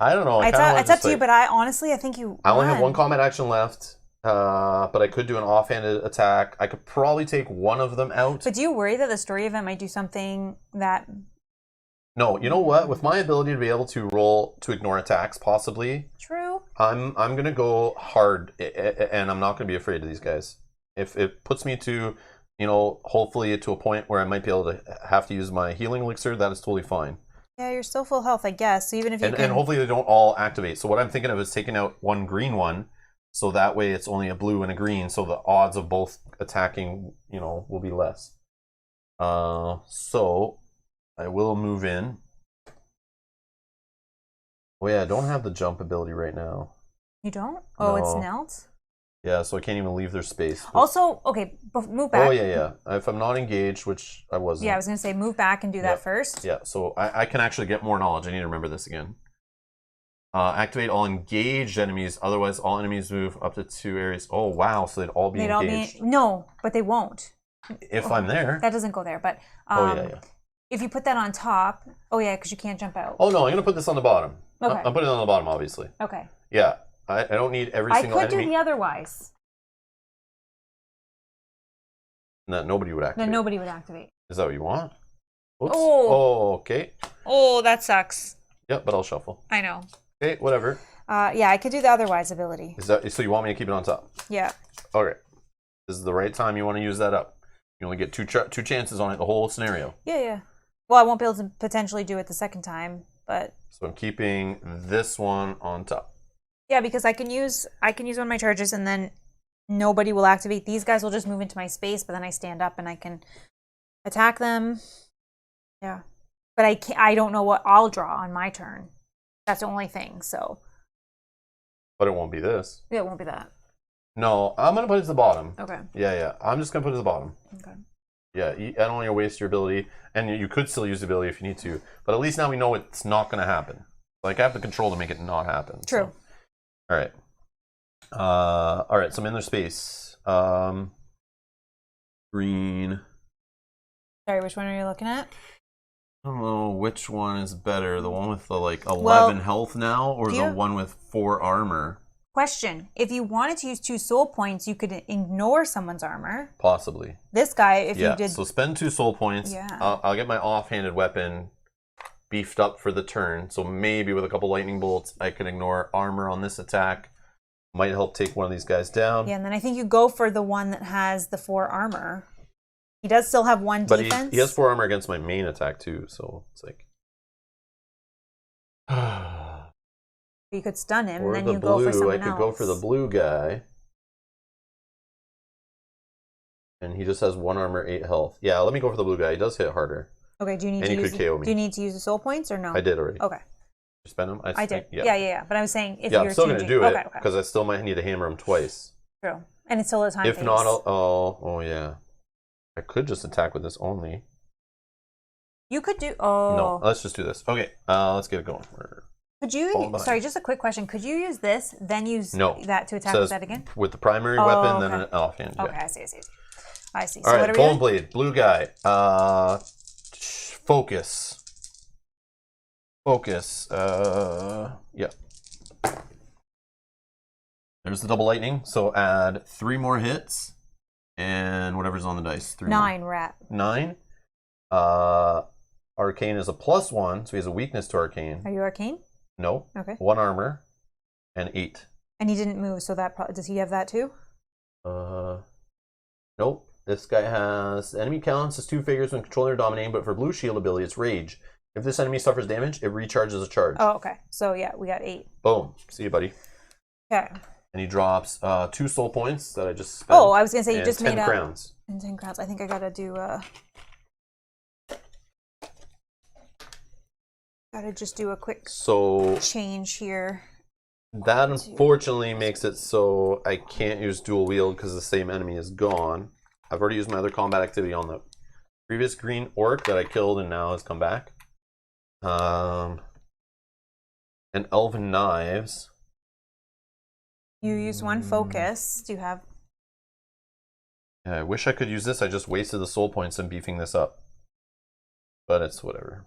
I don't know. It's up to you, but I think you I only won. have one combat action left. But I could do an offhanded attack. I could probably take one of them out. But do you worry that the story event might do something that... No, you know what? With my ability to be able to roll to ignore attacks, possibly. True. I'm gonna go hard, and I'm not gonna be afraid of these guys. If it puts me to, hopefully to a point where I might be able to have to use my healing elixir, that is totally fine. Yeah, you're still full health, I guess. So even if you and hopefully they don't all activate. So what I'm thinking of is taking out one green one, so that way it's only a blue and a green, so the odds of both attacking, will be less. So I will move in. Oh yeah, I don't have the jump ability right now. You don't? Oh, No. It's knelt? Yeah, so I can't even leave their space. Also, okay, move back. Oh yeah. If I'm not engaged, which I wasn't. Yeah, I was going to say move back and do that first. Yeah, so I can actually get more knowledge. I need to remember this again. Activate all engaged enemies. Otherwise, all enemies move up to 2 areas. Oh, wow. So they'd all be engaged. No, but they won't. If I'm there. That doesn't go there. But yeah. If you put that on top. Oh, yeah, because you can't jump out. Oh, no. I'm going to put this on the bottom. Okay. I'm putting it on the bottom, obviously. Okay. Yeah. I don't need every single enemy. I could do the otherwise. No, nobody would activate. Then nobody would activate. Is that what you want? Oops. Oh. Oh, okay. Oh, that sucks. Yep, but I'll shuffle. I know. Okay, whatever. Yeah, I could do the otherwise ability. Is that so? You want me to keep it on top? Yeah. Okay. This is the right time you want to use that up. You only get two chances on it the whole scenario. Yeah. Well, I won't be able to potentially do it the second time, but. So I'm keeping this one on top. Yeah, because I can use one of my charges, and then nobody will activate. These guys will just move into my space, but then I stand up and I can attack them. Yeah, but I don't know what I'll draw on my turn. That's the only thing. So. But it won't be this. Yeah, it won't be that. No, I'm gonna put it to the bottom. Okay. Yeah. I'm just gonna put it to the bottom. Okay. Yeah, I don't want to waste your ability, and you could still use the ability if you need to. But at least now we know it's not gonna happen. Like I have the control to make it not happen. True. So. All right. So I'm in their space. Green. Sorry, which one are you looking at? I don't know which one is better. The one with the 11 health now, or the one with 4 armor? Question: if you wanted to use 2 soul points, you could ignore someone's armor. Possibly. This guy, if you did. So spend 2 soul points. Yeah. I'll get my offhanded weapon beefed up for the turn. So maybe with a couple lightning bolts, I can ignore armor on this attack. Might help take one of these guys down. Yeah, and then I think you go for the one that has the 4 armor. He does still have 1 defense. But he has 4 armor against my main attack too, so it's like. You could stun him, Or and then the you blue. go for someone I could else. go for the blue guy. And he just has 1 armor, 8 health. Yeah, let me go for the blue guy. He does hit harder. Okay, do you need and to he use could KO me. Do you need to use the soul points or no? I did already. Okay. Spend them? I did. Yeah. But I was saying if yeah, you're I'm still changing. going to do it Okay. because I still might need to hammer him twice. True. And it's still a time If phase. not, oh yeah. I could just attack with this only. You could do. Oh. No, let's just do this. Okay, let's get it going. Could you? Sorry, just a quick question. Could you use this, then use that to attack with that again? With the primary weapon, then an offhand. Okay, yeah. I see. All So right, what are Bone we Blade, blue guy. Focus. Yeah. There's the double lightning. So add 3 more hits, and whatever's on the dice. 3 9 more. we're at. 9. Arcane is a +1, so he has a weakness to arcane. Are you arcane? No. Okay. 1 armor, and 8. And he didn't move, so does he have that too? Nope. This guy has enemy counts as 2 figures when controlling or dominating, but for blue shield ability, it's rage. If this enemy suffers damage, it recharges a charge. Oh, okay. So yeah, we got 8. Boom. See you, buddy. Okay. And he drops 2 soul points that I just spent. Oh, I was gonna say you just made 10 crowns. And 10 crowns. I think I gotta do gotta just do a quick change here. That unfortunately makes it so I can't use dual wield because the same enemy is gone. I've already used my other combat activity on the previous green orc that I killed and now has come back. And elven knives. You used 1 focus. Do you have? Yeah, I wish I could use this. I just wasted the soul points in beefing this up. but it's whatever.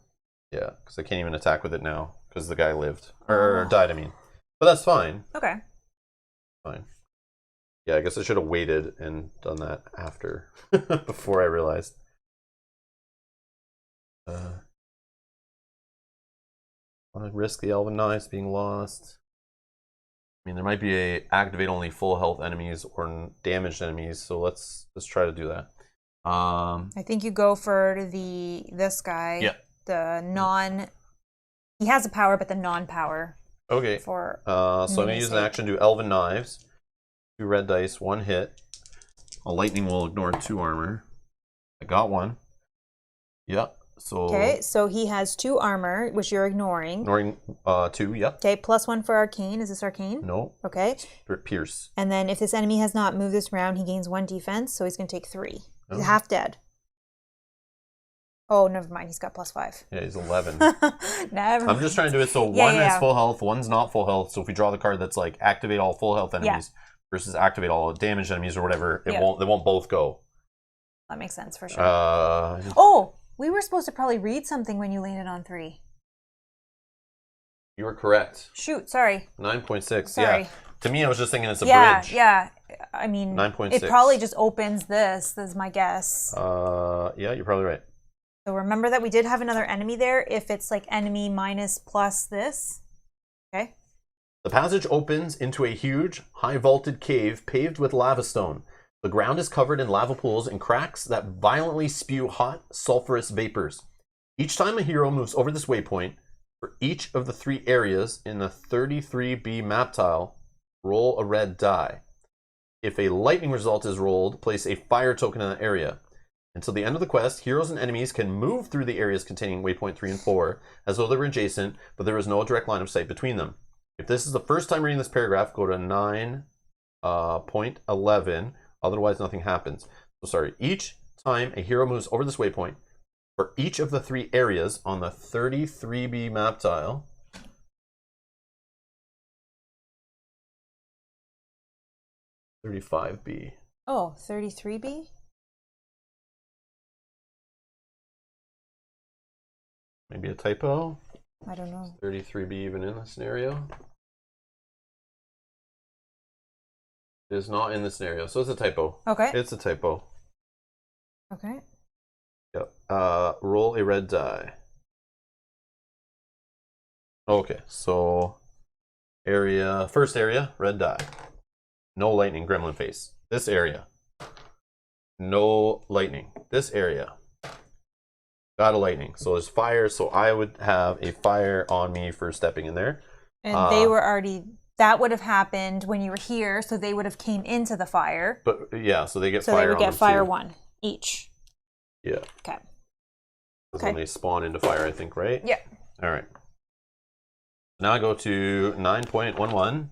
Yeah, because I can't even attack with it now because the guy lived or died. I mean, but that's fine. Okay. Fine. Yeah, I guess I should have waited and done that after before I realized. I want to risk the Elven Knives being lost. I mean, there might be a activate only full health enemies or damaged enemies, so let's try to do that. I think you go for this guy. Yeah. The non. He has a power, but the non-power. Okay. For so I'm gonna use an action to Elven Knives. 2 red dice, 1 hit. A lightning will ignore 2 armor. I got 1. Yep. So. Okay, so he has 2 armor, which you're ignoring. Ignoring 2. Yep. Okay, +1 for arcane. Is this arcane? No. Okay. Pierce. And then if this enemy has not moved this round, he gains 1 defense, so he's gonna take 3. Oh. He's half dead. Oh, never mind. He's got +5. Yeah, he's 11. Never. I'm just trying to do it so one is full health, one's not full health. So if we draw the card that's like activate all full health enemies versus activate all damaged enemies or whatever, they won't both go. That makes sense for sure. Oh, we were supposed to probably read something when you landed on 3. You were correct. Shoot, sorry. 9.6. Sorry. Yeah. To me, I was just thinking it's a bridge. Yeah. I mean, 9.6. It probably just opens this. That's my guess. Yeah, you're probably right. So remember that we did have another enemy there. If it's like enemy minus plus this. Okay. The passage opens into a huge, high vaulted cave paved with lava stone. The ground is covered in lava pools and cracks that violently spew hot, sulfurous vapors. Each time a hero moves over this waypoint, for each of the 3 areas in the 33B map tile, roll a red die. If a lightning result is rolled, place a fire token in that area. Until the end of the quest, heroes and enemies can move through the areas containing waypoint 3 and 4 as though they were adjacent, but there is no direct line of sight between them. If this is the first time reading this paragraph, go to 9.11. Otherwise, nothing happens. So sorry. Each time a hero moves over this waypoint, for each of the 3 areas on the 33B map tile, $35B. Oh, 33B? Maybe a typo? I don't know. 33B even in the scenario? It is not in the scenario, so it's a typo. Okay. It's a typo. Okay. Yep. Roll a red die. Okay, so first area, red die. No lightning, gremlin face. This area. No lightning. This area. Got a lightning. So there's fire, so I would have a fire on me for stepping in there. And they were already, that would have happened when you were here, so they would have came into the fire. But yeah, so they get fire on them. So they would get fire too. 1 each. Yeah. Okay. Because when they spawn into fire, I think, right? Yeah. All right. Now I go to 9.11.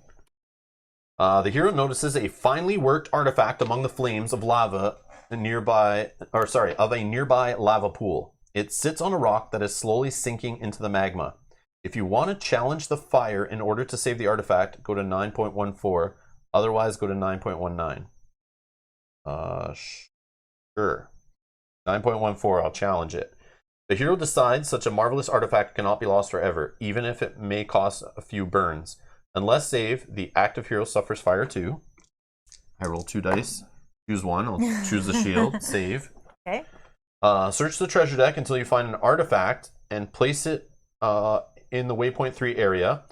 The hero notices a finely worked artifact among the flames of lava of a nearby lava pool. It sits on a rock that is slowly sinking into the magma. If you want to challenge the fire in order to save the artifact, go to 9.14. Otherwise, go to 9.19. Sure. 9.14, I'll challenge it. The hero decides such a marvelous artifact cannot be lost forever, even if it may cost a few burns. Unless saved, the active hero suffers fire 2. I roll 2 dice. Choose 1. I'll choose the shield. Save. Okay. Search the treasure deck until you find an artifact and place it in the waypoint 3 area.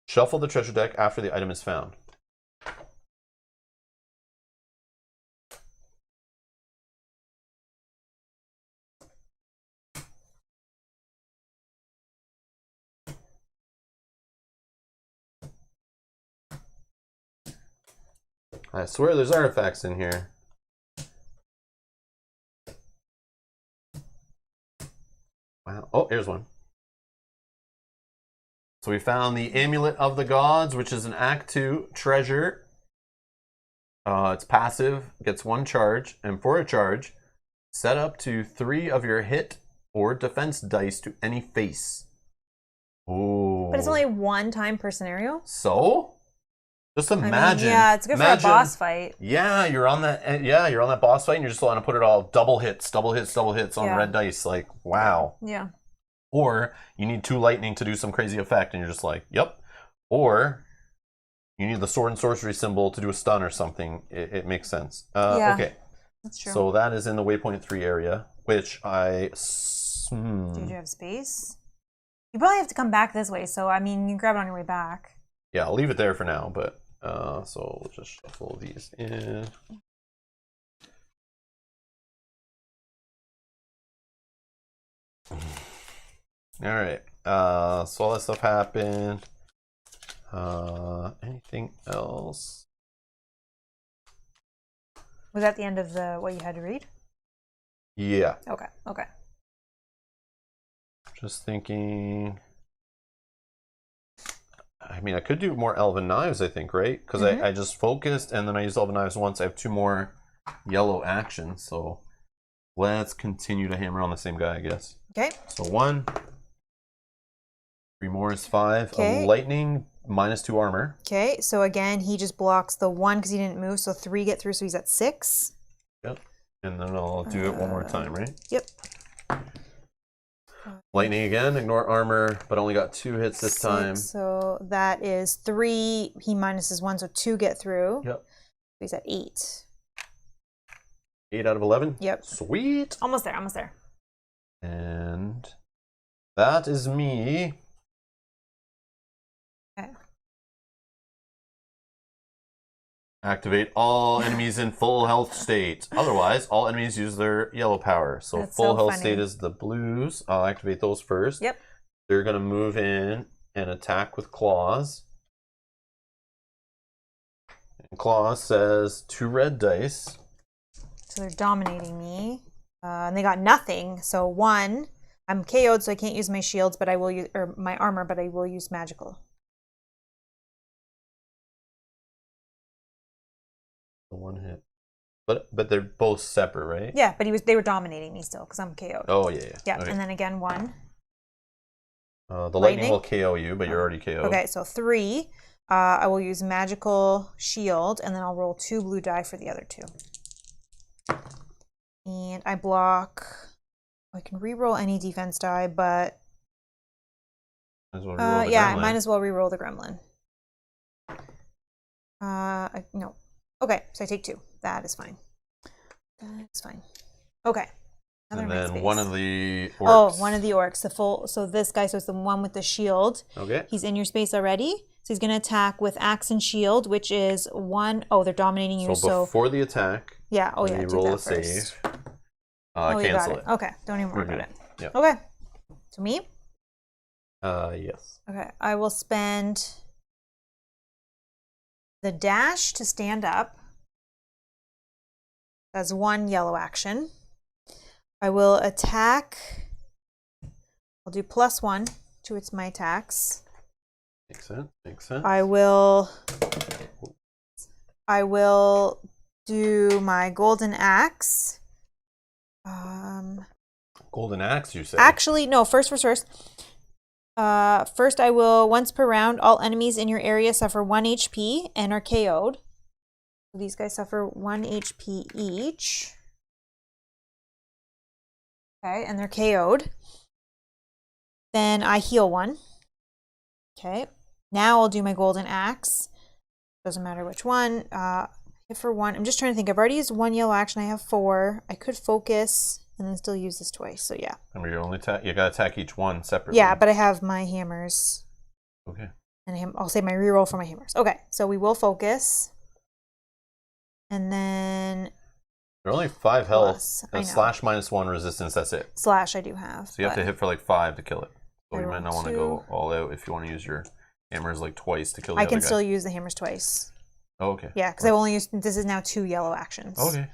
Shuffle the treasure deck after the item is found. I swear there's artifacts in here. Wow. Oh, here's one. So we found the Amulet of the Gods, which is an Act 2 treasure. It's passive, gets 1 charge, and for a charge, set up to 3 of your hit or defense dice to any face. Ooh. But it's only 1 time per scenario? So? Just I mean, imagine. yeah, it's good for a boss fight. Yeah, you're on that. Yeah, you're on that boss fight, and you're just want to put it all double hits on red dice. Like, wow. Yeah. Or you need 2 lightning to do some crazy effect, and you're just like, yep. Or you need the sword and sorcery symbol to do a stun or something. It makes sense. Yeah, okay. that's true. So that is in the waypoint 3 area, which I. Did you have space? You probably have to come back this way, so I mean, you can grab it on your way back. Yeah, I'll leave it there for now, but so we'll just shuffle these in. All right. So all that stuff happened. Anything else? Was that the end of the what you had to read? Yeah. Okay. Okay. Just thinking. I mean, I could do more Elven Knives, I think, right? Because I just focused, and then I used Elven Knives once. I have 2 more yellow actions, so let's continue to hammer on the same guy, I guess. Okay. So 1. 3 more is 5. Okay. Lightning, -2 armor. Okay, so again, he just blocks the 1 because he didn't move, so 3 get through, so he's at 6. Yep. And then I'll do it one more time, right? Yep. Lightning again, ignore armor, but only got 2 hits this time. So that is 3. He minuses 1, so 2 get through. Yep. He's at 8. 8 out of 11? Yep. Sweet. Almost there, almost there. And that is me. Okay. Activate all enemies in full health state. Otherwise, all enemies use their yellow power. So That's full so health funny. state is the blues. I'll activate those first. Yep. They're going to move in and attack with claws. And claws says 2 red dice. So they're dominating me. And they got nothing. So 1. I'm KO'd, so I can't use my shields, but I will use, or my armor, but I will use magical. The 1 hit. But they're both separate, right? Yeah, but they were dominating me still because I'm KO'd. Oh, yeah. Yeah, Okay. and then again 1. The lightning will KO you, but you're already KO'd. Okay, so 3. I will use magical shield, and then I'll roll 2 blue die for the other 2. And I block. I can re-roll any defense die, but Might as well reroll the yeah, I gremlin. might as well re-roll the gremlin. No. Okay, so I take 2. That is fine. That's fine. Okay. And then one of the orcs. Oh, one of the orcs. The full. So this guy. So it's the one with the shield. Okay. He's in your space already. So he's going to attack with axe and shield, which is 1. Oh, they're dominating you. So before the attack. Yeah. Oh yeah. you Do roll that a first. save. Oh, you got Cancel it. it. Okay. Don't even worry We're about it. Yeah. Okay. To me. Yes. Okay. I will spend the dash to stand up. That's 1 yellow action. I will attack. I'll do +1 to my attacks. Makes sense. Makes sense. I will do my golden axe. Golden axe, you say? Actually, no. First. First, I will once per round. All enemies in your area suffer 1 HP and are KO'd. So these guys suffer 1 HP each. Okay, and they're KO'd. Then I heal 1. Okay. Now I'll do my golden axe. Doesn't matter which one. Hit for 1. I'm just trying to think. I've already used 1 yellow action. I have 4. I could focus and then still use this twice. So yeah. Remember, you gotta attack each one separately. Yeah, but I have my hammers. Okay. And I'll save my reroll for my hammers. Okay, so we will focus. And then They're only 5 health. Plus, I And know. slash -1 resistance, that's it. slash I do have. So you have to hit for like 5 to kill it. So I you might roll not want to 2. go all out if you want to use your hammers like twice to kill the I other can guy. still use the hammers twice. Oh, okay. Yeah, because I've only used, this is now 2 yellow actions. Okay.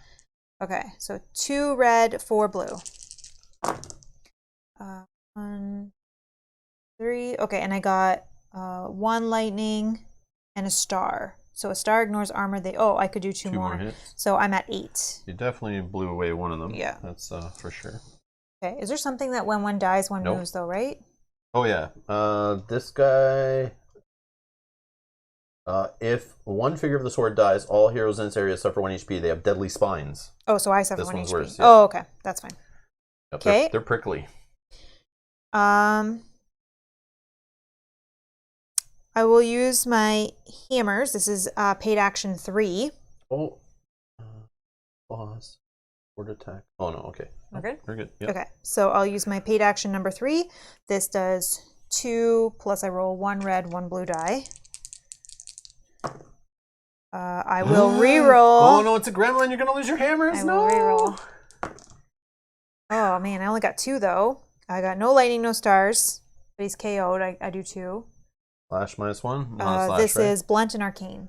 Okay, so 2 red, 4 blue. 1, 3. Okay, and I got 1 lightning and a star. So a star ignores armor. I could do 2 2 more. more hits. So I'm at 8. You definitely blew away one of them. Yeah. That's for sure. Okay, is there something that when one dies, one Nope. moves though, right? Oh yeah. This guy. If one figure of the sword dies, all heroes in this area suffer 1 HP. They have deadly spines. Oh, so I suffer This 1 one's HP. worse, yeah. Oh, okay. That's fine. Yep, Okay. they're prickly. I will use my hammers. This is paid action 3. Oh. Pause. Sword attack. Oh, no. Okay. We're good? We're good. Yep. Okay. So I'll use my paid action number 3. This does 2, plus I roll 1 red, 1 blue die. I will re-roll. Oh, no. It's a gremlin. You're going to lose your hammers. I No. will re-roll. Oh, man. I only got 2, though. I got no lightning, no stars. But he's KO'd. I do 2. Slash -1. Slash, This right? is blunt and arcane.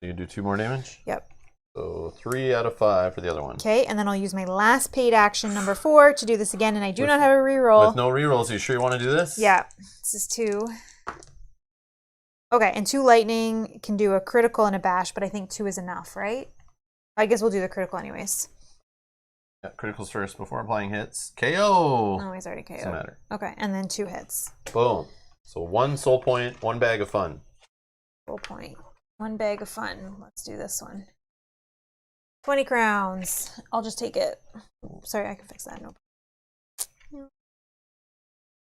So you do 2 more damage? Yep. So 3 out of 5 for the other one. Okay, and then I'll use my last paid action, number 4, to do this again, and I do not have a reroll. With no rerolls, are you sure you want to do this? Yeah, this is 2. Okay, and 2 lightning can do a critical and a bash, but I think 2 is enough, right? I guess we'll do the critical anyways. Yeah, criticals first before applying hits. KO! Oh, he's already KO'd. Doesn't matter. Okay, and then 2 hits. Boom. So 1 soul point, 1 bag of fun. Full point. 1 bag of fun. Let's do this one. 20 crowns. I'll just take it. Sorry, I can fix that. No.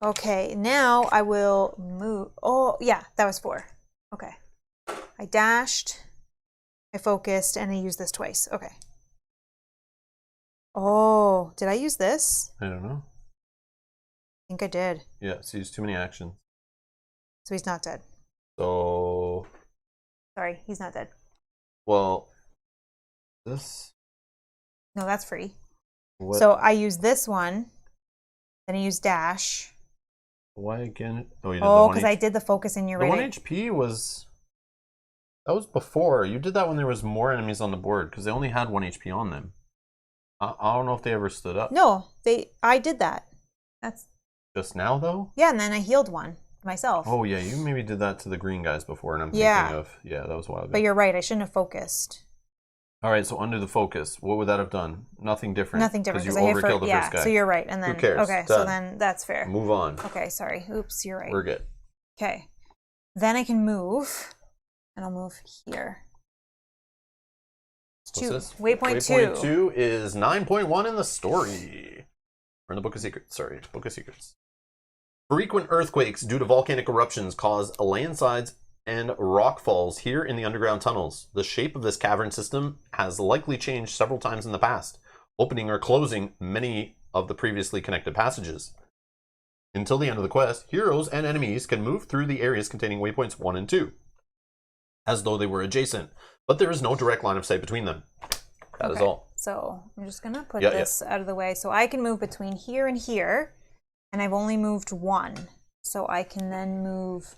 Okay, now I will move. Oh, yeah, that was 4. Okay. I dashed, I focused, and I used this twice. Okay. Oh, did I use this? I don't know. I think I did. Yeah, so use too many actions. So he's not dead. So, Sorry, he's not dead. well, this. No, that's free. What? So I used this one, then I used dash. Why again? Oh, you did Oh, the 1 because I did the focus in your The 1 right. HP was. That was before. You did that when there was more enemies on the board because they only had 1 HP on them. I don't know if they ever stood up. No, I did that. That's Just now, though? yeah, and then I healed one myself. Oh, yeah, you maybe did that to the green guys before, and I'm Yeah. thinking of. Yeah, that was a while ago. But you're right, I shouldn't have focused. All right, so under the focus, what would that have done? Nothing different. Nothing different because because you I hit overkilled the yeah, first guy. so you're right. And then cares? okay, so Done. then that's fair. Move on. Okay, sorry. Oops, you're right. We're good. Okay. Then I can move, and I'll move here. What's 2. this? Waypoint 2. Waypoint 2 is 9.1 in the story. Or in the Book of Secrets. Sorry, Book of Secrets. Frequent earthquakes due to volcanic eruptions cause landslides and rockfalls here in the underground tunnels. The shape of this cavern system has likely changed several times in the past, opening or closing many of the previously connected passages. Until the end of the quest, heroes and enemies can move through the areas containing waypoints 1 and 2, as though they were adjacent, but there is no direct line of sight between them. That is all. So I'm just going to put Yeah, this out of the way. So I can move between here and here, and I've only moved 1. So I can then move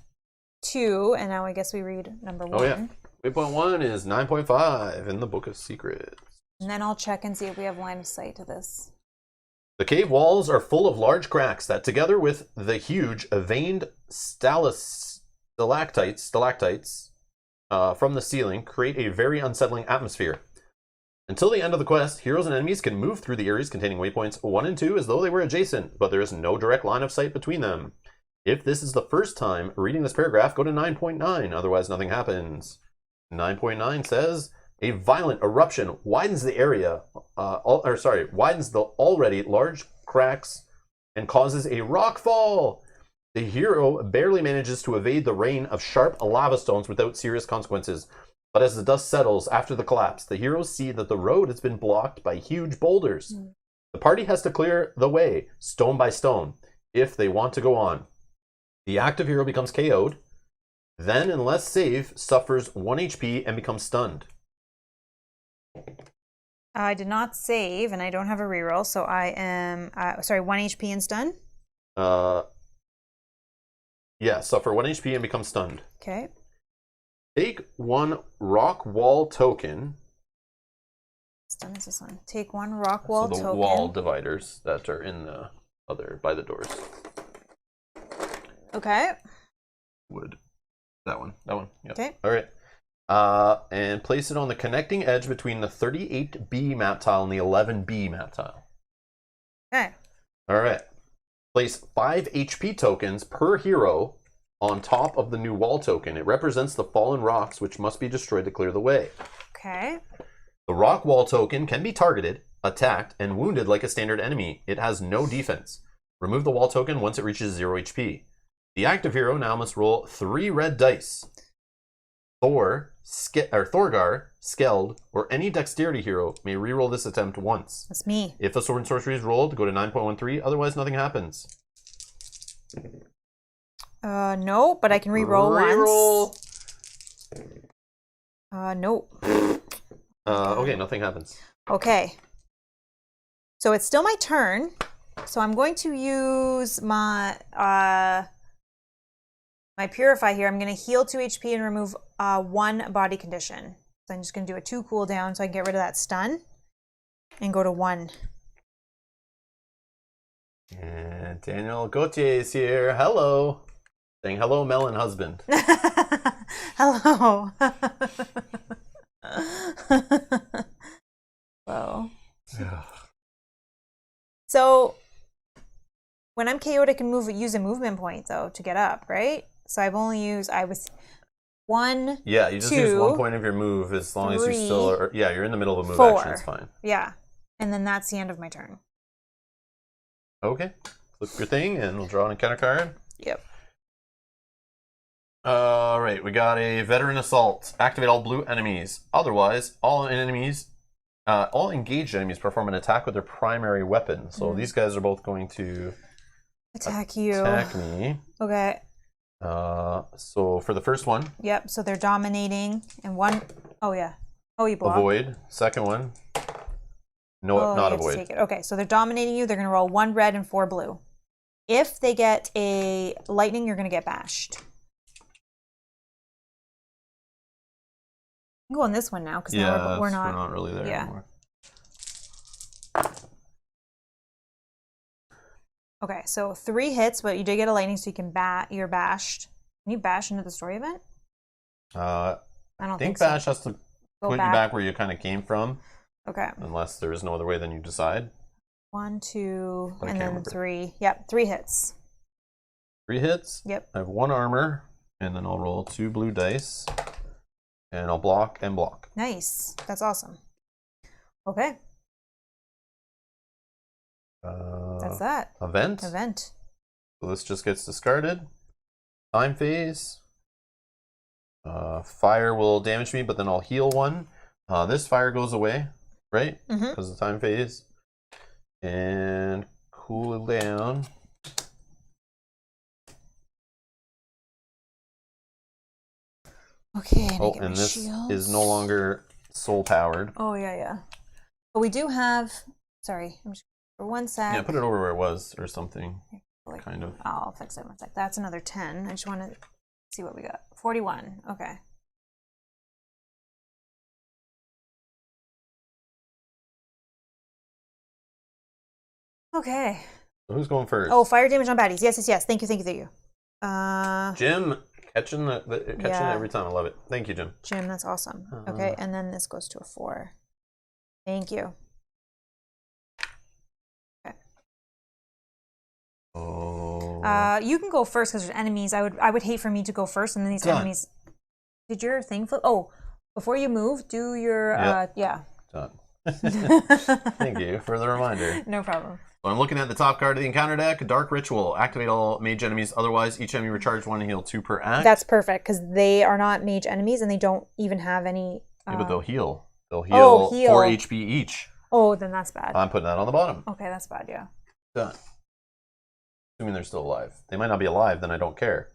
2, and now I guess we read number 1. Oh, yeah. Waypoint 1 is 9.5 in the Book of Secrets. And then I'll check and see if we have line of sight to this. The cave walls are full of large cracks that, together with the huge veined stalactites from the ceiling, create a very unsettling atmosphere. Until the end of the quest, heroes and enemies can move through the areas containing waypoints 1 and 2 as though they were adjacent, but there is no direct line of sight between them. If this is the first time reading this paragraph, go to 9.9, otherwise nothing happens. 9.9 says, a violent eruption widens the area, widens the already large cracks and causes a rock fall. The hero barely manages to evade the rain of sharp lava stones without serious consequences. But as the dust settles after the collapse, the heroes see that the road has been blocked by huge boulders. The party has to clear the way, stone by stone, if they want to go on. The active hero becomes KO'd, then, unless save, suffers 1 HP and becomes stunned. I did not save, and I don't have a reroll, so I am, 1 HP and stun? Yeah, suffer 1 HP and become stunned. Okay. Take 1 rock wall token. Stun is this one. Take 1 rock wall so the token. wall dividers that are in the other, by the doors. Okay. Wood. That one. Yep. Okay. All right. And place it on the connecting edge between the 38B map tile and the 11B map tile. Okay. All right. Place 5 HP tokens per hero on top of the new wall token. It represents the fallen rocks which must be destroyed to clear the way. Okay. The rock wall token can be targeted, attacked, and wounded like a standard enemy. It has no defense. Remove the wall token once it reaches 0 HP. The active hero now must roll 3 red dice. Thorgar, Skeld, or any dexterity hero may reroll this attempt once. That's me. If a sword sorcery is rolled, go to 9.13. Otherwise, nothing happens. No, but I can reroll once. Nope. Okay, nothing happens. Okay. So it's still my turn. So I'm going to use my my Purify here. I'm going to heal 2 HP and remove 1 body condition. So I'm just going to do a 2 cooldown so I can get rid of that stun and go to 1. And Daniel Gauthier is here. Hello. Saying hello, Melon husband. Hello. Whoa. So when I'm KO'd, I can use a movement point though to get up, right? So I've only used, I was 1, yeah, you just 2, use 1 point of your move as long 3, as you still are, yeah, you're in the middle of a move 4. action, it's fine. Yeah. And then that's the end of my turn. Okay. Flip your thing and we'll draw an encounter card. Yep. Alright, we got a Veteran Assault. Activate all blue enemies. Otherwise, all engaged enemies perform an attack with their primary weapon. So these guys are both going to attack you. Attack me. Okay. So for the first one. Yep, so they're dominating. And one, oh yeah. Oh, you block. Avoid. Second one. No, Oh, not you have to avoid. take it. Okay, so they're dominating you. They're going to roll 1 red and 4 blue. If they get a lightning, you're going to get bashed. I'm going this one now because now we're not really there anymore. Okay, so 3 hits, but you did get a lightning, so you can you're bashed. Can you bash into the story event? I don't think so. bash has to put you back where you kind of came from. Okay. Unless there is no other way, then you decide. 1, 2, and then remember. 3. Yep, 3 hits. 3 hits? Yep. I have 1 armor, and then I'll roll 2 blue dice. And I'll block and block. Nice. That's awesome. Okay. That's that. Event. So this just gets discarded. Time phase. Fire will damage me, but then I'll heal 1. This fire goes away, right? Because of the time phase. And cool it down. Okay. And this is no longer soul powered. Oh, yeah. But we do have, sorry, I'm just for 1 sec. Yeah, put it over where it was or something. Kind of. I'll fix it 1 sec. That's another 10. I just want to see what we got. 41. Okay. Okay. So who's going first? Oh, fire damage on baddies. Yes. Thank you. Jim, catching every time. I love it. Thank you, Jim. Jim, that's awesome. Okay, and then this goes to a 4. Thank you. Okay. Oh. You can go first because there's enemies. I would hate for me to go first, and then these enemies. Did your thing flip? Oh, before you move, do your yeah. Done. Thank you for the reminder. No problem. So I'm looking at the top card of the encounter deck, Dark Ritual. Activate all mage enemies. Otherwise, each enemy recharge 1 and heal 2 per act. That's perfect because they are not mage enemies and they don't even have any. Yeah, but they'll heal. They'll heal 4 HP each. Oh, then that's bad. I'm putting that on the bottom. Okay, that's bad. Yeah. Done. Assuming they're still alive. They might not be alive, then I don't care.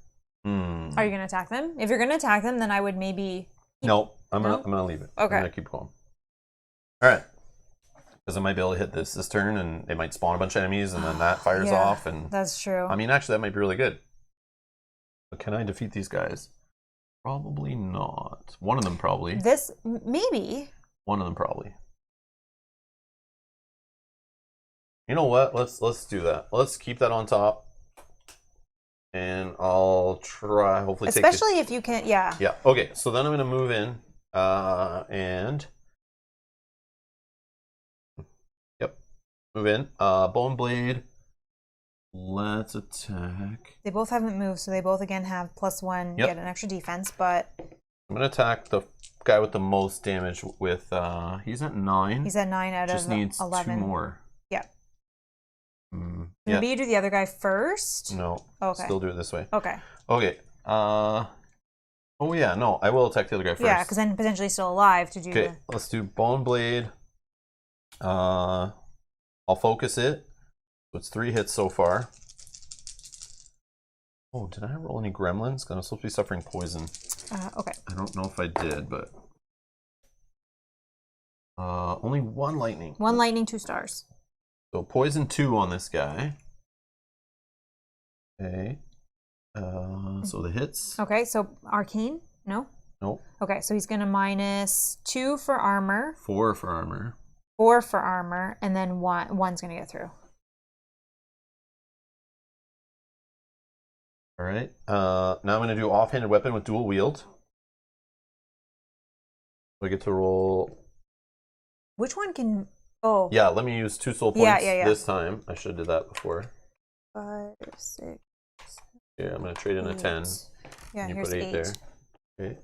Are you gonna attack them? If you're gonna attack them, then I would maybe. No, I'm gonna leave it. Okay. I'm gonna keep going. All right. Because I might be able to hit this turn, and it might spawn a bunch of enemies, and then that fires off. And that's true. I mean, actually, that might be really good. But can I defeat these guys? Probably not. One of them probably. Maybe. One of them probably. You know what? Let's do that. Let's keep that on top. And I'll try, hopefully especially if you can, yeah. Yeah, okay. So then I'm going to move in and... Yep. Move in. Bone Blade. Let's attack. They both haven't moved, so they both again have +1, Yep. get an extra defense, but I'm gonna attack the guy with the most damage with he's at 9. he's at 9 out Just of needs 11. 2 more. Yeah. Yeah. Maybe you do the other guy first? No. Okay. Still do it this way. Okay. Okay. Oh yeah, no, I will attack the other guy first. Yeah, because then potentially still alive to do Okay, let's do Bone Blade. I'll focus it. So it's 3 hits so far. Oh, did I roll any gremlins? Because I'm supposed to be suffering poison. Okay. I don't know if I did, but only 1 lightning. 1 lightning, 2 stars. So poison 2 on this guy. Okay. So the hits. Okay, so arcane? No? Nope. Okay, so he's gonna -2 for armor, 4 for armor. 4 for armor, and then one's gonna get through. All right. Now I'm going to do offhanded weapon with dual wield. So I get to roll. Which one can? Oh. Yeah, let me use 2 soul points Yeah. this time. I should have did that before. 5, 6. Yeah, I'm going to trade in a 10. Yeah, you here's put 8 8. there. Okay.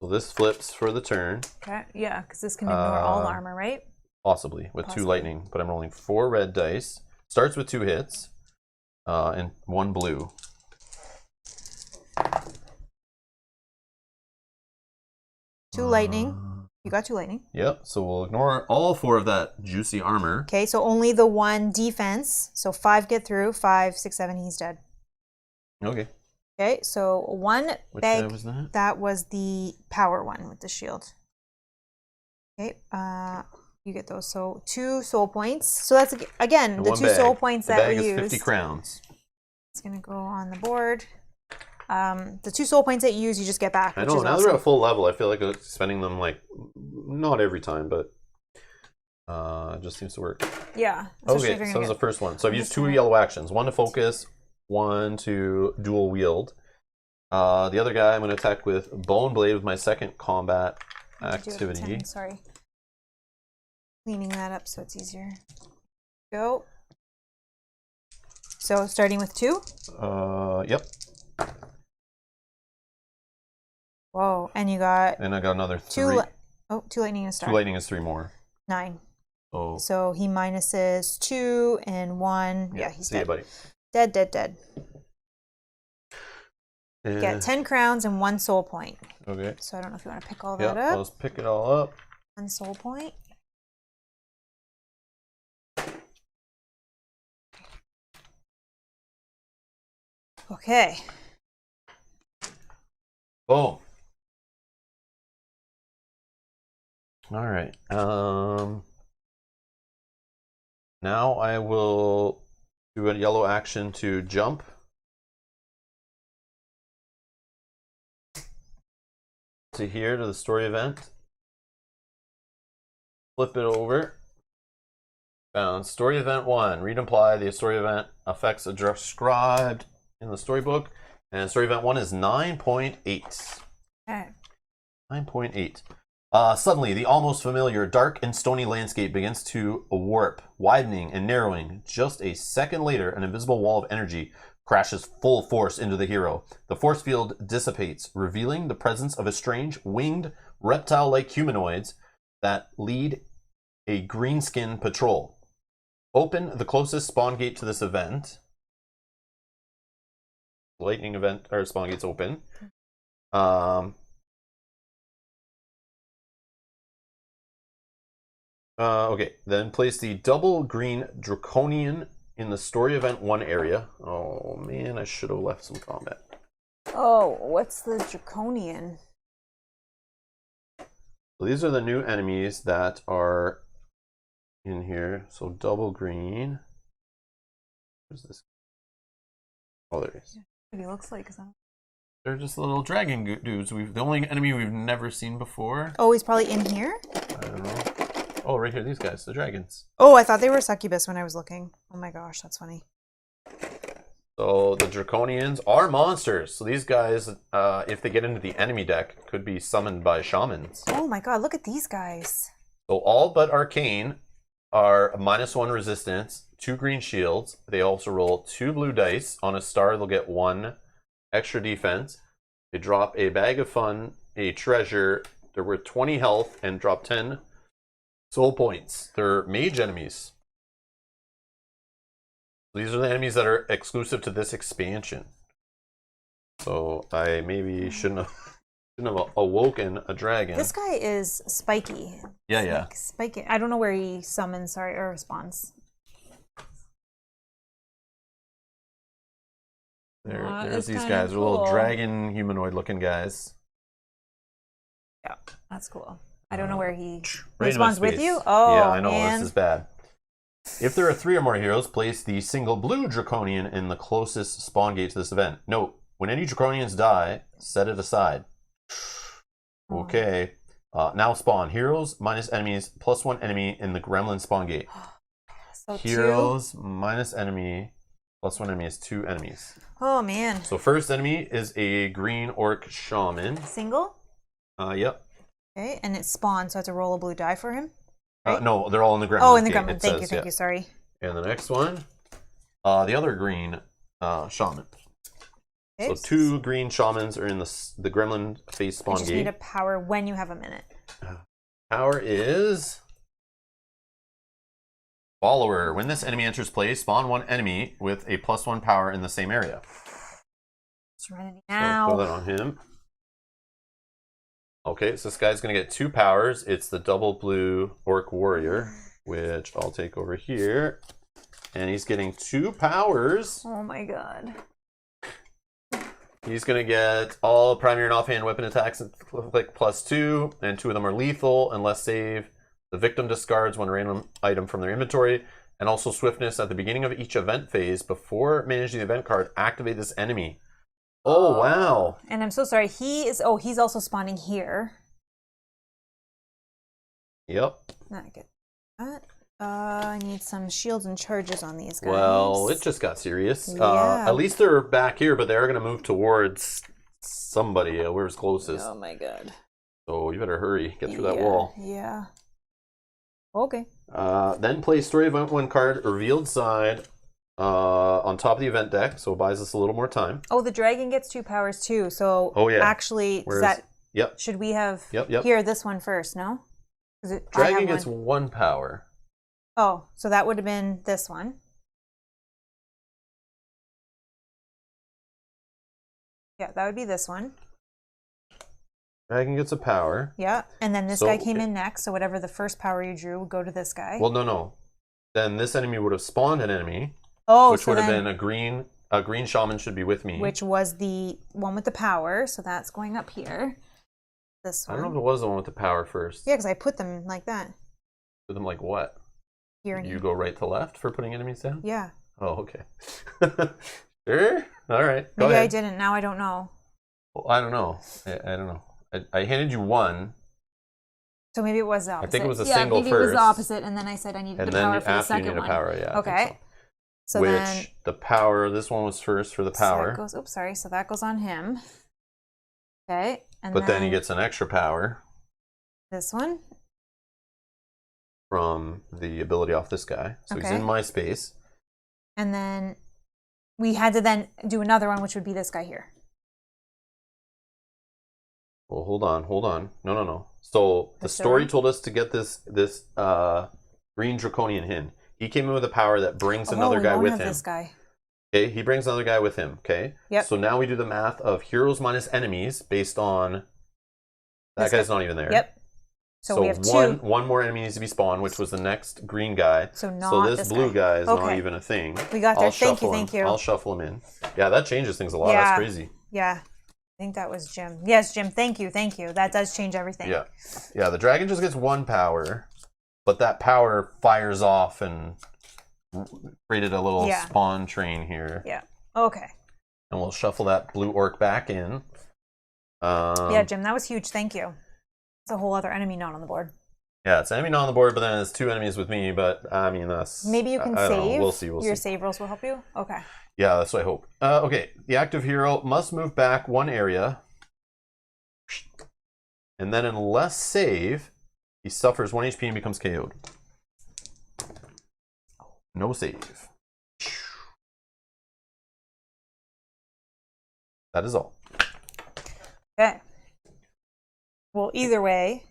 So this flips for the turn. Okay. Yeah, because this can ignore all armor, right? Possibly with 2 lightning, but I'm rolling 4 red dice. Starts with 2 hits, and 1 blue. Two lightning. You got 2 lightning. Yep. So we'll ignore all 4 of that juicy armor. Okay, so only the 1 defense. So 5 get through. 5, 6, 7. He's dead. Okay. Okay, so 1 Which bag. guy was that? That was the power one with the shield. Okay, you get those. So 2 soul points. So that's again And the 1 2 bag. soul points the that bag we is used. 50 crowns. It's gonna go on the board. The 2 soul points that you use, you just get back. I Which know, is now awesome. they're at full level, I feel like spending them, like, not every time, but it just seems to work. Yeah. Okay, so that's the first one. So I've used 2 yellow actions. 1 to focus, 1 to dual wield. The other guy I'm going to attack with Bone Blade with my second combat activity. Sorry. Cleaning that up so it's easier. Go. So starting with 2? Yep. Whoa, and you got And I got another 2 3. 2 lightning and a star. 2 lightning is 3 more. 9. Oh. So he minuses 2 and 1. Yeah, he's See dead. you, buddy. Dead. And, Get 10 crowns and 1 soul point. okay. So I don't know if you want to pick all Yeah, that up. I'll just pick it all up. 1 soul point. Okay. Oh. All right. Now I will do a yellow action to jump. To here, to the story event. Flip it over. Found story event 1. Read and apply the story event effects described in the storybook. And story event 1 is 9.8. Okay. 9.8. Suddenly, the almost familiar dark and stony landscape begins to warp, widening and narrowing. Just a second later, an invisible wall of energy crashes full force into the hero. The force field dissipates, revealing the presence of a strange, winged, reptile-like humanoids that lead a greenskin patrol. Open the closest spawn gate to this event. Lightning event, or spawn gate's open. Okay, then place the double green draconian in the story event 1 area. Oh man, I should have left some combat. Oh, what's the draconian? So these are the new enemies that are in here. So double green. Where's this? Oh, there he is. What he looks like is that? They're just little dragon dudes. The only enemy we've never seen before. Oh, he's probably in here? I don't know. Oh, right here, these guys, the dragons. Oh, I thought they were succubus when I was looking. Oh my gosh, that's funny. So the draconians are monsters. So these guys, if they get into the enemy deck, could be summoned by shamans. Oh my god, look at these guys. So all but arcane are -1 resistance 2 green shields. They also roll 2 blue dice. On a star, they'll get 1 extra defense. They drop a bag of fun, a treasure. They're worth 20 health and drop 10 soul points. They're mage enemies. These are the enemies that are exclusive to this expansion. So I maybe shouldn't have awoken a dragon. This guy is spiky. Yeah, It's yeah. like spiky. I don't know where he summons, or responds. There's it's these kinda guys. They're little cool. dragon humanoid looking guys. Yeah, that's cool. I don't know where he Right in responds my with space. you. Oh, yeah, I know. man. This is bad. If there are 3 or more heroes, place the single blue draconian in the closest spawn gate to this event. Note, when any draconians die, set it aside. Okay. Now spawn. Heroes minus enemies plus 1 enemy in the gremlin spawn gate. So Heroes minus enemy plus 1 enemy is 2 enemies. Oh, man. So first enemy is a green orc shaman. Single? Yep. Okay, and it's spawned, so I have to roll a blue die for him. Right? No, they're all in the gremlin. Oh, in the gate, gremlin. it Thank says, you, sorry. And the next one, the other green shaman. Okay. So 2 green shamans are in the gremlin face I spawn just gate. need a power when you have a minute. Power is follower. When this enemy enters play, spawn 1 enemy with a +1 power in the same area. Serenity So now. throw that on him. Okay, so this guy's going to get 2 powers. It's the double blue orc warrior, which I'll take over here. And he's getting 2 powers. Oh my god. He's going to get all primary and offhand weapon attacks like +2, and 2 of them are lethal unless save. The victim discards 1 random item from their inventory, and also swiftness at the beginning of each event phase. Before managing the event card, activate this enemy. Oh, wow. And I'm so sorry. He's also spawning here. Yep. Not get that. I need some shields and charges on these guys. Well, it just got serious. Yeah. At least they're back here, but they're going to move towards somebody. Where's closest? Oh my god. So you better hurry. Get through that wall. Yeah. Okay. Then play Story Event 1 card, revealed side, on top of the event deck, so it buys us a little more time. Oh, the dragon gets 2 powers too. So actually, Yep. should we have Yep. here this one first? No. Dragon gets 1 power. Oh, so that would have been this one. Yeah, that would be this one. Dragon gets a power. Yeah, and then this guy came in next, so whatever the first power you drew would go to this guy. Well, no. Then this enemy would have spawned an enemy, which would have been a green shaman should be with me. Which was the one with the power, so that's going up here. This one. I don't know if it was the one with the power first. Yeah, because I put them like that. Put them like what? Here and You here. go right to left for putting enemies down? Yeah. Oh, okay. Sure. All right. Go Maybe ahead. I didn't. Now I don't know. Well, I don't know. I don't know. I handed you 1. So maybe it was the opposite. I think it was a single maybe first. it was the opposite, and then I said I needed And the then power for the after you second need a one. power, yeah. I Okay. think So Which then the power, this one was first for the power. So that goes, oops, sorry. So that goes on him. Okay. And But then he gets an extra power this one. from the ability off this guy. So he's in my space. And then we had to then do another one, which would be this guy here. Well, hold on. No. So the story told us to get this green draconian hin. He came in with a power that brings another guy with him. This guy. Okay, he brings another guy with him. Okay. Yep. So now we do the math of heroes minus enemies based on that guy's not even there. Yep. So we have 2. One more enemy needs to be spawned, which was the next green guy. So this blue guy is not even a thing. We got there. Thank you. I'll shuffle him in. Yeah, that changes things a lot. That's crazy. Yeah. I think that was Jim. Yes, Jim. Thank you. That does change everything. Yeah. The dragon just gets 1 power, but that power fires off and created a little spawn train here. Yeah. Okay. And we'll shuffle that blue orc back in. Yeah, Jim, that was huge. Thank you. It's a whole other enemy not on the board. Yeah, it's an enemy not on the board, but then it's 2 enemies with me. But I mean, that's maybe you can save. We'll see. Your save rolls will help you. Okay. Yeah, that's what I hope. Okay, the active hero must move back 1 area, and then unless save, he suffers 1 HP and becomes KO'd. No save. That is all. Okay. Well, either way.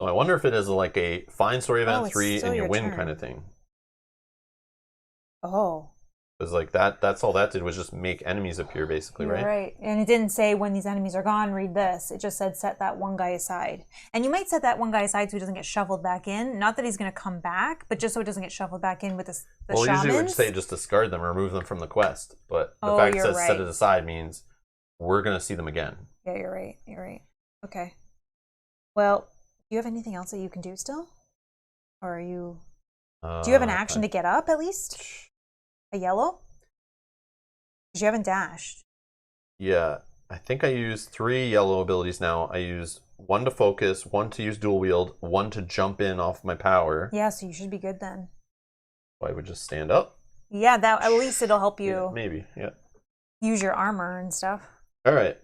So I wonder if it is like a find story event it's 3 still and you your win turn. kind of thing. Oh. Because like that's all that did was just make enemies appear basically, You're right? right. And it didn't say when these enemies are gone, read this. It just said set that one guy aside. And you might set that one guy aside so he doesn't get shuffled back in. Not that he's going to come back, but just so it doesn't get shuffled back in with the Well, shamans. usually it would say just discard them or remove them from the quest. But the Oh, fact it you're says set right. it aside means we're going to see them again. Yeah, you're right. You're right. Okay. Well, do you have anything else that you can do still? Or are you... Do you have an action to get up at least? A yellow? Because you haven't dashed. Yeah, I think I use 3 yellow abilities now. I use 1 to focus, 1 to use dual wield, 1 to jump in off my power. Yeah, so you should be good then. So I would just stand up. Yeah, that at least it'll help you maybe, yeah. use your armor and stuff. All right.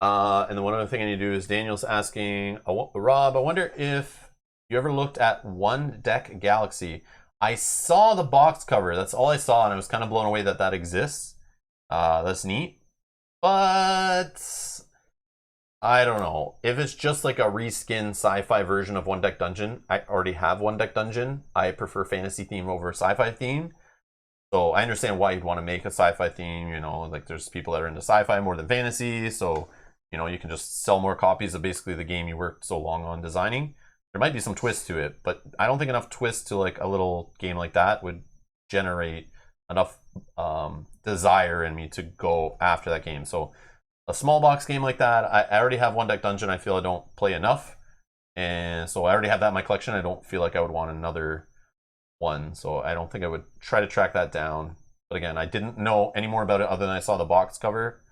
And then one other thing I need to do is Daniel's asking, Rob, I wonder if you ever looked at One Deck Galaxy. I saw the box cover. That's all I saw, and I was kind of blown away that that exists. That's neat. But I don't know. If it's just like a reskin sci-fi version of One Deck Dungeon, I already have One Deck Dungeon. I prefer fantasy theme over sci-fi theme. So I understand why you'd want to make a sci-fi theme, you know, like there's people that are into sci-fi more than fantasy, so, you know, you can just sell more copies of basically the game you worked so long on designing. There might be some twist to it, but I don't think enough twist to like a little game like that would generate enough desire in me to go after that game. So a small box game like that, I already have One Deck Dungeon. I feel I don't play enough, and so I already have that in my collection. I don't feel like I would want another one, so I don't think I would try to track that down. But again, I didn't know any more about it other than I saw the box cover.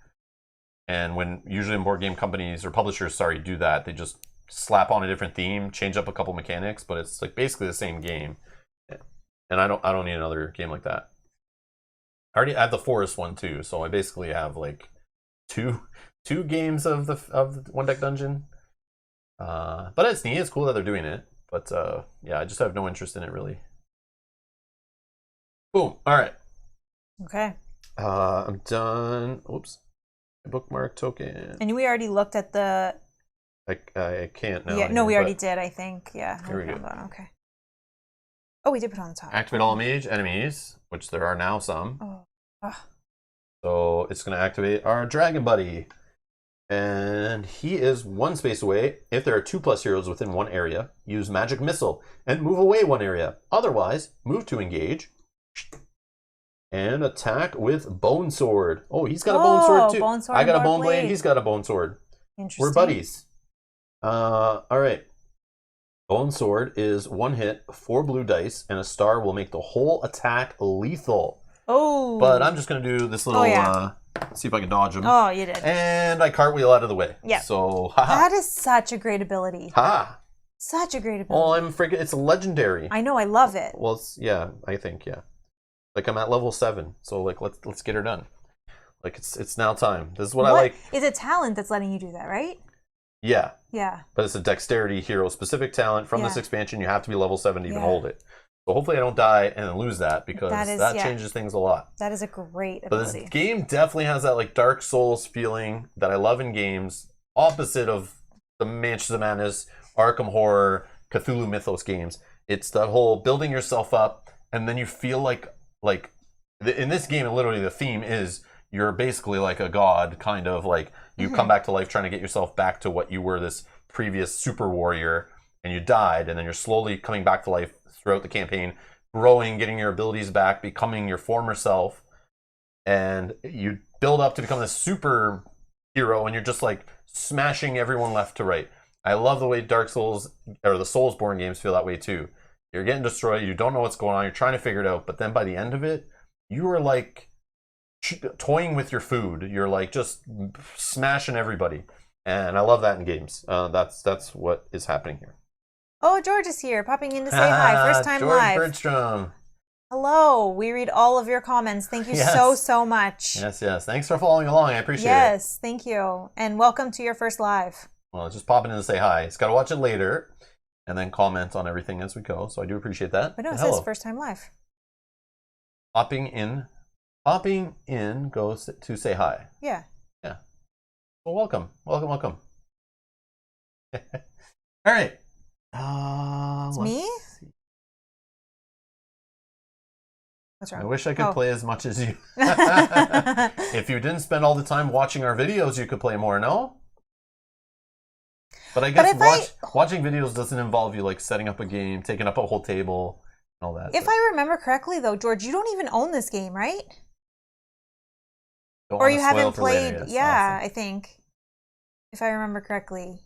And when usually board game companies or publishers, do that, they just slap on a different theme, change up a couple mechanics, but it's like basically the same game. And I don't need another game like that. I already have the Forest one too, so I basically have like two games of the One Deck Dungeon. But it's neat. It's cool that they're doing it. But yeah, I just have no interest in it really. Boom. All right. Okay. I'm done. Oops. Bookmark token. And we already looked at the... I can't now. Yeah, no, we already did, I think. Yeah. Here we go. Okay. Oh, we did put it on the top. Activate all mage enemies, which there are now some. Oh. Ugh. So it's going to activate our dragon buddy. And he is 1 space away. If there are 2+ heroes within 1 area, use magic missile and move away 1 area. Otherwise, move to engage. And attack with Bone Sword. Oh, he's got a Bone Sword too. Bone sword I got a Bone blade. Blade. He's got a Bone Sword. Interesting. We're buddies. All right. Bone Sword is 1 hit, 4 blue dice, and a star will make the whole attack lethal. Oh. But I'm just going to do this little, see if I can dodge him. Oh, you did. And I cartwheel out of the way. Yeah. So, haha. That is such a great ability. Ha! Such a great ability. Well, I'm freaking, it's legendary. I know, I love it. Well, it's, yeah, I think, yeah. Like, I'm at level 7, so, like, let's get her done. Like, it's now time. This is what I like. It's a talent that's letting you do that, right? Yeah. Yeah. But it's a dexterity hero-specific talent from this expansion. You have to be level 7 to even hold it. So hopefully I don't die and then lose that, because that changes things a lot. That is a great ability. But this game definitely has that, like, Dark Souls feeling that I love in games, opposite of the Mansions of Madness, Arkham Horror, Cthulhu Mythos games. It's that whole building yourself up, and then you feel like in this game, literally the theme is you're basically like a god, kind of like you come back to life trying to get yourself back to what you were, this previous super warrior, and you died, and then you're slowly coming back to life throughout the campaign, growing, getting your abilities back, becoming your former self, and you build up to become this super hero, and you're just like smashing everyone left to right. I love the way Dark Souls, or the Soulsborne games, feel that way too. You're getting destroyed, you don't know what's going on, you're trying to figure it out, but then by the end of it, you are like toying with your food. You're like just smashing everybody. And I love that in games. That's what is happening here. Oh, George is here, popping in to say hi. First time George live. Bergstrom. Hello. We read all of your comments. Thank you so much. Yes. Thanks for following along. I appreciate it. Yes, thank you. And welcome to your first live. Well, just popping in to say hi. It's got to watch it later. and then comment on everything as we go. So I do appreciate that. But no, it Hello. says first time live. Popping in goes to say hi. Yeah. Yeah. Well, welcome. All right. It's me? See. What's wrong? I wish I could play as much as you. If you didn't spend all the time watching our videos, you could play more, no? But I guess watching videos doesn't involve you like setting up a game, taking up a whole table, and all that. If I remember correctly, though, George, you don't even own this game, right? Don't Or wanna you spoil haven't for later, played. yes. Yeah, Awesome. I think. If I remember correctly.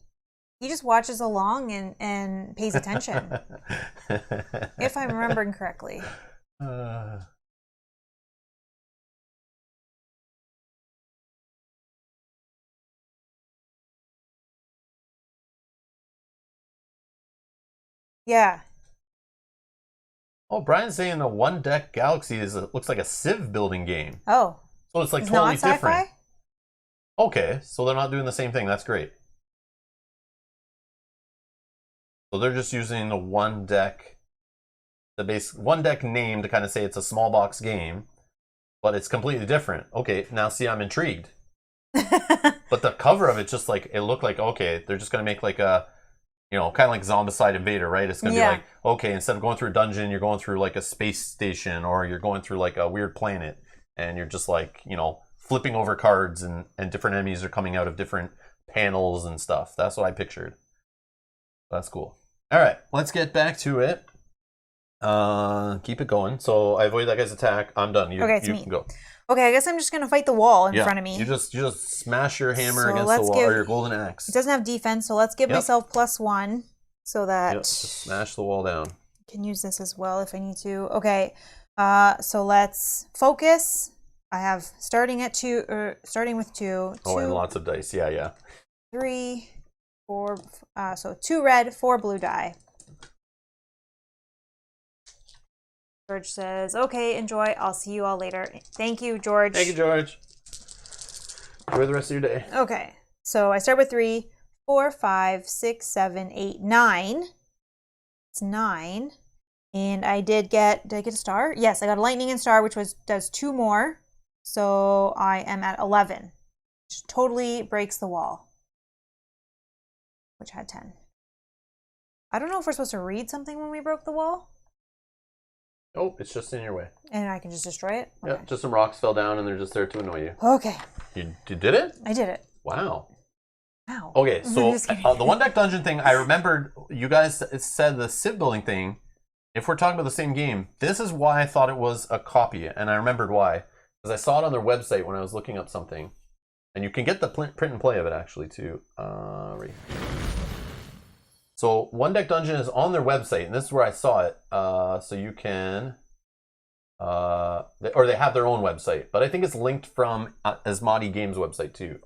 He just watches along and pays attention. If I'm remembering correctly. Yeah. Oh, Brian's saying the One Deck Galaxy looks like a Civ building game. Oh. So it's like It's totally not sci-fi? different. Okay, so they're not doing the same thing. That's great. So they're just using the One Deck, One Deck name to kind of say it's a small box game, but it's completely different. Okay, now see, I'm intrigued. But the cover of it just like, it looked like, okay, they're just going to make like a, you know, kind of like Zombicide Invader, right? It's going to be like, okay, instead of going through a dungeon, you're going through like a space station, or you're going through like a weird planet, and you're just like, you know, flipping over cards, and different enemies are coming out of different panels and stuff. That's what I pictured. That's cool. All right, let's get back to it. Keep it going. So I avoid that guy's attack. I'm done. You can go. Okay, I guess I'm just gonna fight the wall in front of me. You just smash your hammer against the wall, or your golden axe. It doesn't have defense, so let's give myself +1 so that just smash the wall down. I can use this as well if I need to. Okay, so let's focus. I have starting with 2. Oh, and lots of dice. Yeah. 3, 4. So 2 red, 4 blue die. George says, okay, enjoy. I'll see you all later. Thank you, George. Thank you, George. Enjoy the rest of your day. Okay. So I start with 3, 4, 5, 6, 7, 8, 9. It's 9. And did I get a star? Yes, I got a lightning and star, which does 2 more. So I am at 11, which totally breaks the wall, which had 10. I don't know if we're supposed to read something when we broke the wall. Oh, it's just in your way. And I can just destroy it? Okay. Yeah, just some rocks fell down and they're just there to annoy you. Okay. You did it? I did it. Wow. Wow. Okay, so the One Deck Dungeon thing, I remembered you guys said the Civ building thing. If we're talking about the same game, this is why I thought it was a copy, and I remembered why. Because I saw it on their website when I was looking up something. And you can get the print and play of it, actually, too. Right here. So One Deck Dungeon is on their website, and this is where I saw it. So you can, or they have their own website, but I think it's linked from Asmati Games website too.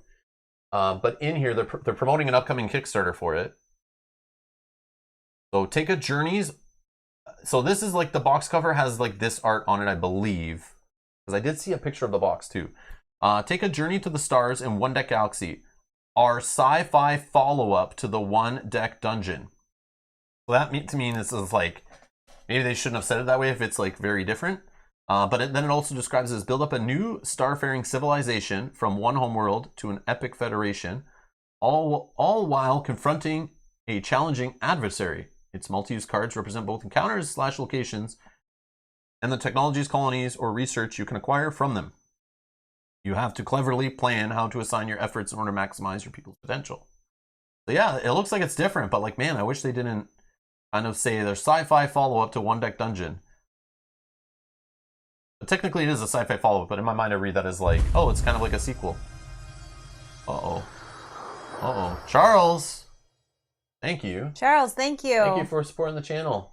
But in here, they're promoting an upcoming Kickstarter for it. So take a journeys. So this is like the box cover has like this art on it, I believe, because I did see a picture of the box too. Take a journey to the stars in One Deck Galaxy. Our sci-fi follow-up to the One Deck Dungeon. So that to me, this is like, maybe they shouldn't have said it that way if it's like very different. But then it also describes it as build up a new starfaring civilization from one homeworld to an epic federation, all while confronting a challenging adversary. Its multi-use cards represent both encounters / locations and the technologies, colonies, or research you can acquire from them. You have to cleverly plan how to assign your efforts in order to maximize your people's potential. So yeah, it looks like it's different, but like, man, I wish they didn't kind of say their sci-fi follow-up to One Deck Dungeon. But technically it is a sci-fi follow-up, but in my mind I read that as like, oh, it's kind of like a sequel. Uh-oh. Uh-oh. Charles! Thank you. Charles, thank you. Thank you for supporting the channel.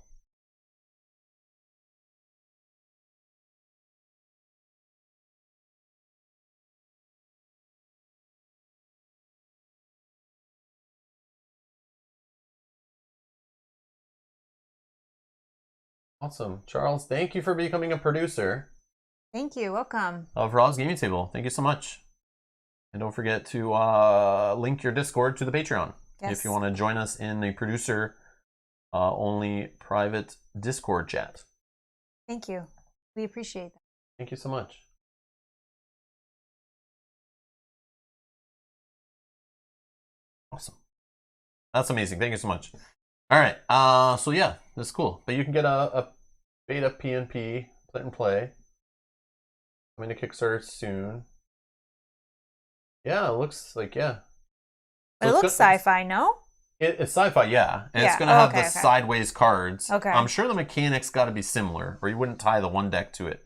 Awesome. Charles, thank you for becoming a producer. Thank you. Welcome. Of Raw's Gaming Table. Thank you so much. And don't forget to link your Discord to the Patreon. Yes. If you want to join us in the producer only private Discord chat. Thank you. We appreciate that. Thank you so much. Awesome. That's amazing. Thank you so much. All right. So yeah, this is cool. But you can get a beta PNP, Play and Play. Coming to Kickstarter soon. Yeah, it looks like, yeah. But So it looks sci-fi, no? It's sci-fi, yeah. And Yeah. it's going to have okay, the sideways cards. Okay. I'm sure the mechanics got to be similar, or you wouldn't tie the one deck to it.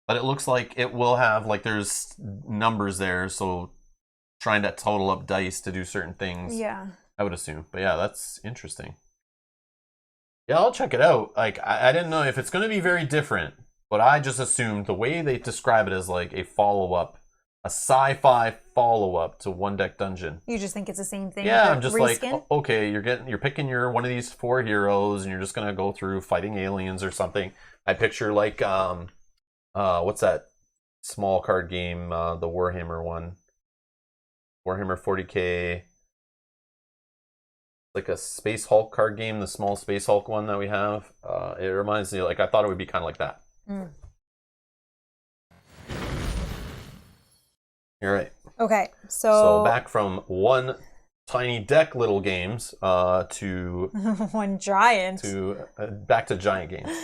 But it looks like it will have, like, there's numbers there, so trying to total up dice to do certain things. Yeah. I would assume. But yeah, that's interesting. Yeah, I'll check it out. Like, I didn't know if it's going to be very different, but I just assumed the way they describe it as like a follow-up, a sci-fi follow-up to One Deck Dungeon. You just think it's the same thing? Yeah, with I'm just reskin? like, okay, you're picking your one of these 4 heroes, and you're just gonna go through fighting aliens or something. I picture like what's that small card game, the Warhammer one, Warhammer 40K. Like a Space Hulk card game, the small Space Hulk one that we have. It reminds me, like, I thought it would be kind of like that. Mm. You're right. Okay, so back from one tiny deck little games to one giant back to giant games.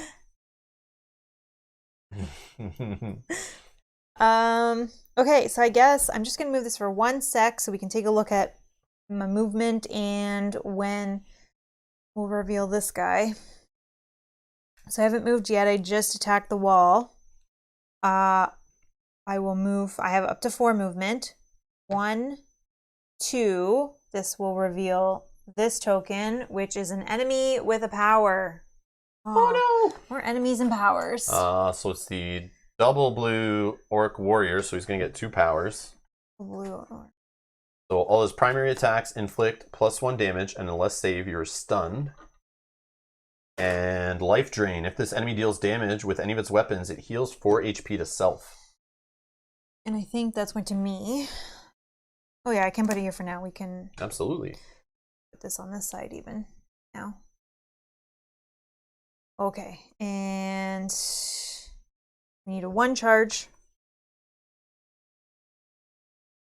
Okay, so I guess I'm just gonna move this for 1 sec so we can take a look at my movement, and when we'll reveal this guy. So I haven't moved yet. I just attacked the wall. I will move. I have up to 4 movement. 1, 2. This will reveal this token, which is an enemy with a power. Oh no! More enemies and powers. So it's the double blue orc warrior, so he's gonna get 2 powers. Blue. So all his primary attacks inflict +1 damage, and unless save, you're stunned. And life drain. If this enemy deals damage with any of its weapons, it heals 4 HP to self. And I think that's went to me. Oh yeah, I can put it here for now. We can Absolutely put this on this side even now. Okay, and we need a 1 charge.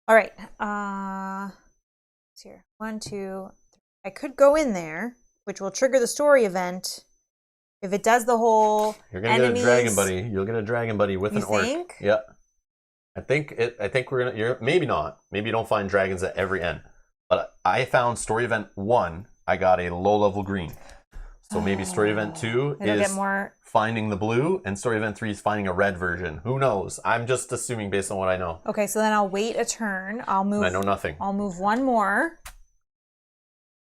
All right, it's here. 1, 2, 3. I could go in there, which will trigger the story event. If it does the whole You're gonna get a dragon buddy. You'll get a dragon buddy with an orc. Think? Yeah. I think we're gonna. You're maybe not. Maybe you don't find dragons at every end. But I found story event 1. I got a low level green. So maybe story event 2 is get more... finding the blue, and story event 3 is finding a red version. Who knows? I'm just assuming based on what I know. Okay, so then I'll wait a turn. I'll move. And I know nothing. I'll move 1 more.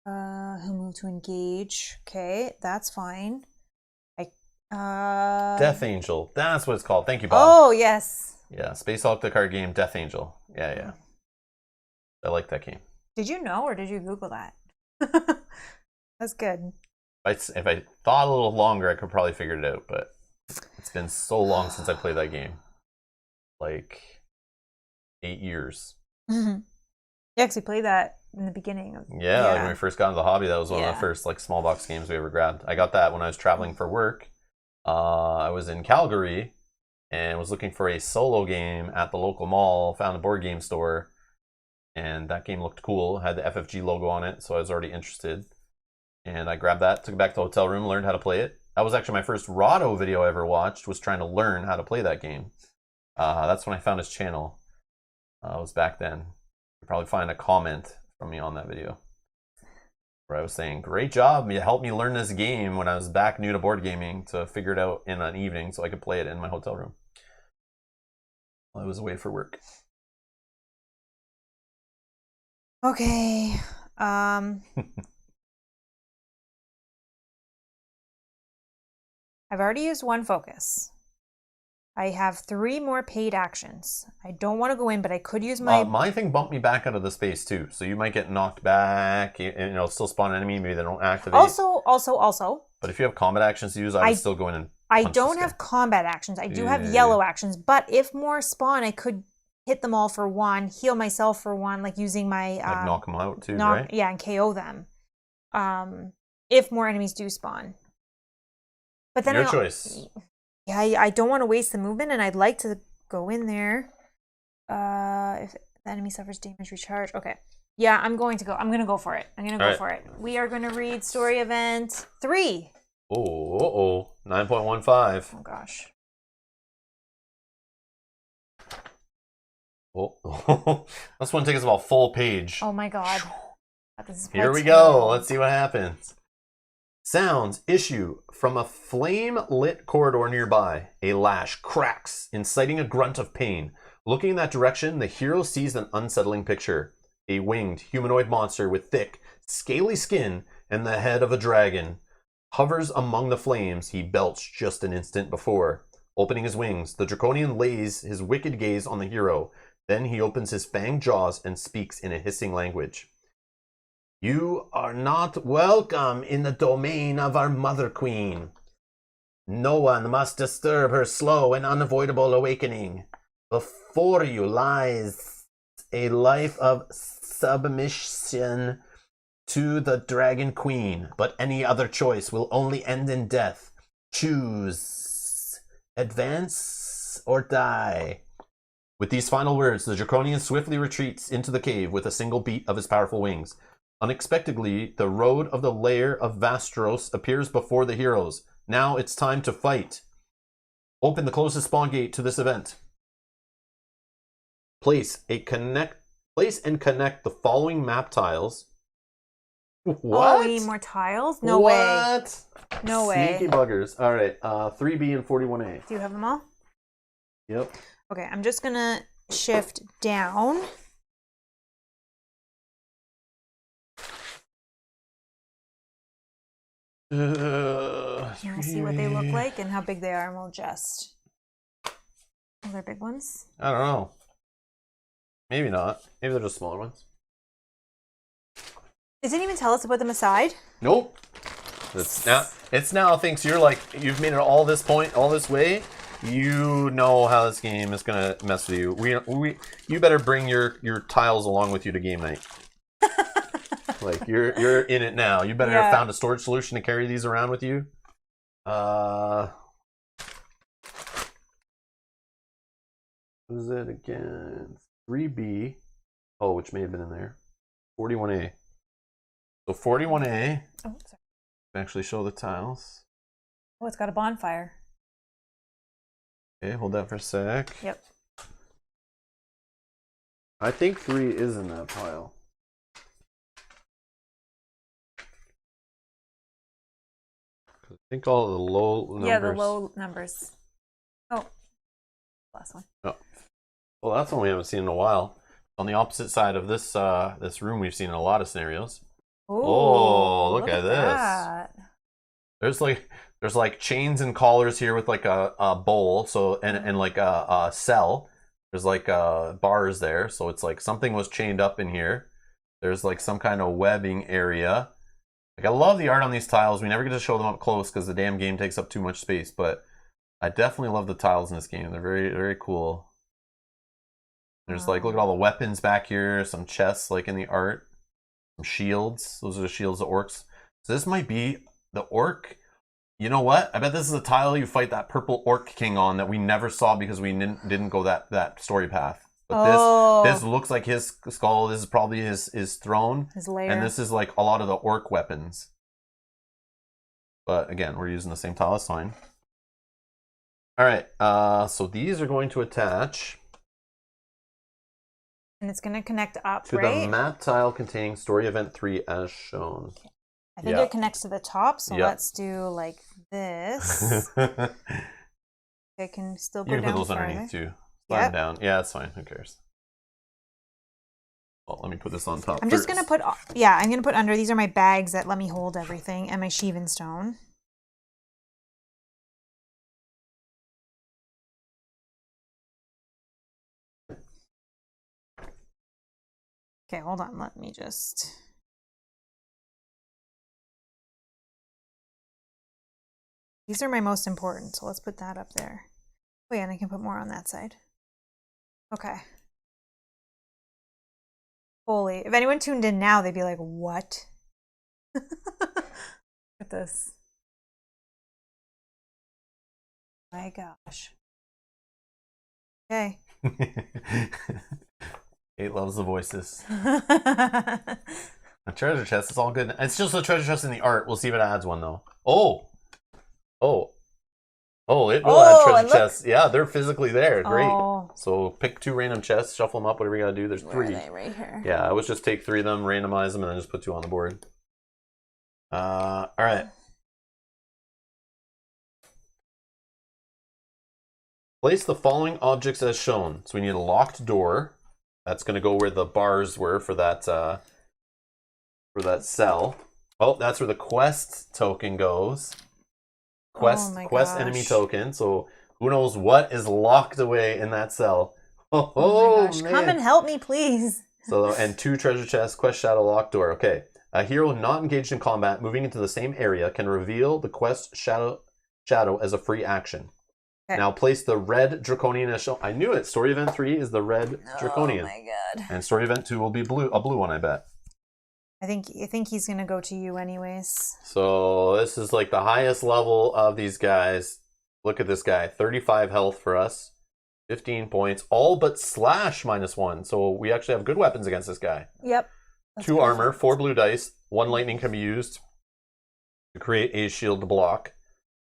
He'll move to engage. Okay, that's fine. Death Angel. That's what it's called. Thank you, Bob. Oh yes. Yeah, Space Hulk the card game, Death Angel. Yeah. I like that game. Did you know, or did you Google that? That's good. If I thought a little longer, I could probably figure it out, but it's been so long since I played that game. Like 8 years. Mm-hmm. Yeah, because we played that in the beginning. Yeah, like when we first got into the hobby, that was one of the first like small box games we ever grabbed. I got that when I was traveling for work. I was in Calgary and was looking for a solo game at the local mall, found a board game store, and that game looked cool, had the FFG logo on it, so I was already interested. And I grabbed that, took it back to the hotel room, learned how to play it. That was actually my first Rahdo video I ever watched, was trying to learn how to play that game. That's when I found his channel. It was back then. You'll probably find a comment from me on that video where I was saying, great job, you helped me learn this game when I was back new to board gaming to figure it out in an evening so I could play it in my hotel room. I was away for work. Okay. I've already used 1 focus. I have 3 more paid actions. I don't want to go in, but I could use my... my thing bumped me back out of the space too, so you might get knocked back, and still spawn an enemy, maybe they don't activate. Also. But if you have combat actions to use, I would still go in and I don't have combat actions. I do have yellow actions, but if more spawn, I could hit them all for 1, heal myself for 1, like using my... like knock them out too, right? Yeah, and KO them. if more enemies do spawn. But then Your choice. Yeah, I don't want to waste the movement, and I'd like to go in there. If the enemy suffers damage, recharge. Okay. Yeah, I'm going to go for it. I'm going to go for it. We are going to read story event 3. Oh, 9.15. Oh, gosh. Oh, this one takes about full page. Oh, my God. Here we go. Let's see what happens. Sounds issue from a flame-lit corridor nearby. A lash cracks, inciting a grunt of pain. Looking in that direction, the hero sees an unsettling picture. A winged humanoid monster with thick, scaly skin and the head of a dragon hovers among the flames he belched just an instant before. Opening his wings, the draconian lays his wicked gaze on the hero. Then he opens his fanged jaws and speaks in a hissing language. You are not welcome in the domain of our Mother Queen. No one must disturb her slow and unavoidable awakening. Before you lies a life of submission to the Dragon Queen, but any other choice will only end in death. Choose. Advance or die. With these final words, the Draconian swiftly retreats into the cave with a single beat of his powerful wings. Unexpectedly, the road of the lair of Vastaryous appears before the heroes. Now it's time to fight. Open the closest spawn gate to this event. Place and connect the following map tiles. What? Oh, we need more tiles? No way. No way. Sneaky buggers. All right, 3B and 41A. Do you have them all? Yep. Okay, I'm just going to shift down. We'll see what they look like and how big they are, and we'll just... Are they big ones? I don't know. Maybe not. Maybe they're just smaller ones. Does it even tell us to put them aside? Nope. It's now thinks you're like, you've made it all this way. You know how this game is gonna mess with you. You better bring your tiles along with you to game night. Like you're in it now. You better have found a storage solution to carry these around with you. What is it again? 3B. Oh, which may have been in there. 41A. So 41A. Oh, sorry. Actually show the tiles. Oh, it's got a bonfire. Okay, hold that for a sec. Yep. I think 3 is in that pile. I think all the low numbers. Yeah, the low numbers. Oh, last one. Oh. Well, that's one we haven't seen in a while. On the opposite side of this this room, we've seen in a lot of scenarios. Ooh, oh, look at this. That. There's like chains and collars here with like a bowl, so and like a cell. There's like bars there, so it's like something was chained up in here. There's like some kind of webbing area. Like I love the art on these tiles. We never get to show them up close because the damn game takes up too much space, but I definitely love the tiles in this game. They're very, very cool. There's like, look at all the weapons back here, some chests like in the art, some shields. Those are the shields of orcs. So this might be the orc. You know what? I bet this is a tile you fight that purple orc king on that we never saw because we didn't go that story path. But this looks like his skull. This is probably his throne. His lair. And this is like a lot of the orc weapons. But again, we're using the same tile. That's fine. All right. So these are going to attach. And it's going to connect up, to the map tile containing story event 3 as shown. Okay. I think it connects to the top, so let's do like this. It can still go down. You can put those farther. underneath too. Slide them down. Yeah, that's fine. Who cares? Well, let me put this on top. I'm just gonna put. Yeah, I'm gonna put under. These are my bags that let me hold everything, and my Sheevan stone. Okay, hold on. Let me just. These are my most important, so let's put that up there. Oh yeah, and I can put more on that side. Okay. Holy, if anyone tuned in now, they'd be like, what? Look at this. My gosh. Okay. Kate loves the voices. A treasure chest is all good. It's just a treasure chest in the art. We'll see if it adds one though. Oh, it will add treasure chests. Yeah, they're physically there. Great. Oh. So pick 2 random chests, shuffle them up. Whatever you gotta do. There's 3. Where are they? Right here. Yeah, I would just take 3 of them, randomize them, and then just put 2 on the board. All right. Place the following objects as shown. So we need a locked door. That's going to go where the bars were for that cell. Oh, that's where the quest token goes. Quest enemy token. So who knows what is locked away in that cell? Oh my gosh! Man. Come and help me, please. So and 2 treasure chests. Quest shadow locked door. Okay. A hero not engaged in combat, moving into the same area, can reveal the quest shadow as a free action. Okay. Now place the red draconian as shown. I knew it. Story event 3 is the red draconian. Oh my god! And story event 2 will be a blue one, I bet. I think he's gonna go to you anyways. So this is like the highest level of these guys. Look at this guy. 35 health for us. 15 points. All but slash -1. So we actually have good weapons against this guy. Yep. 2 armor, 4 blue dice. 1 lightning can be used to create a shield to block.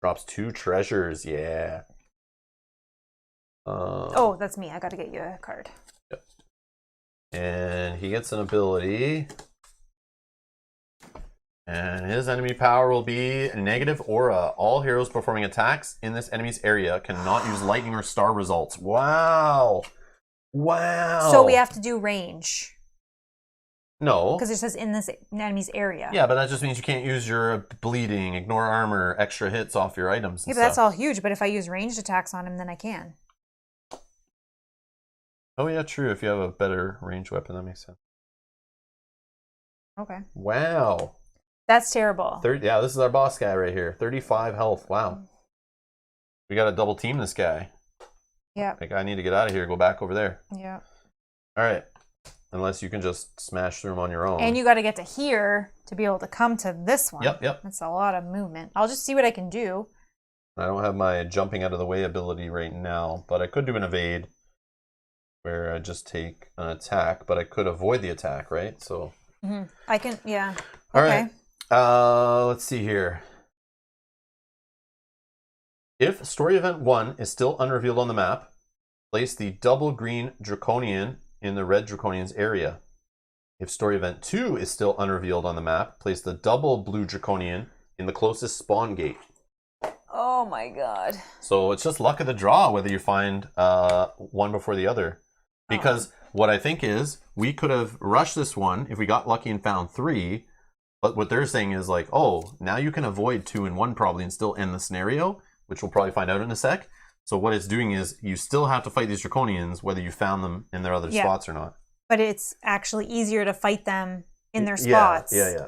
Drops 2 treasures. Yeah. Oh, that's me. I got to get you a card. Yep. And he gets an ability. And his enemy power will be negative aura. All heroes performing attacks in this enemy's area cannot use lightning or star results. Wow. Wow. So we have to do range. No. Because it says in this enemy's area. Yeah, but that just means you can't use your bleeding, ignore armor, extra hits off your items. Yeah, but that's all huge. But if I use ranged attacks on him, then I can. Oh, yeah, true. If you have a better range weapon, that makes sense. Okay. Wow. That's terrible. Yeah, this is our boss guy right here. 35 health. Wow. We got to double team this guy. Yeah. Like, I need to get out of here. Go back over there. Yeah. All right. Unless you can just smash through them on your own. And you got to get to here to be able to come to this one. Yep. That's a lot of movement. I'll just see what I can do. I don't have my jumping out of the way ability right now, but I could do an evade where I just take an attack, but I could avoid the attack, right? So I can, yeah. All right. Let's see here. If story event 1 is still unrevealed on the map, place the double green draconian in the red draconian's area. If story event 2 is still unrevealed on the map, place the double blue draconian in the closest spawn gate. Oh my god. So it's just luck of the draw whether you find one before the other. Because what I think is we could have rushed this one if we got lucky and found 3. But what they're saying is like, oh, now you can avoid 2 and 1 probably and still end the scenario, which we'll probably find out in a sec. So what it's doing is you still have to fight these draconians whether you found them in their other spots or not. But it's actually easier to fight them in their spots. Yeah.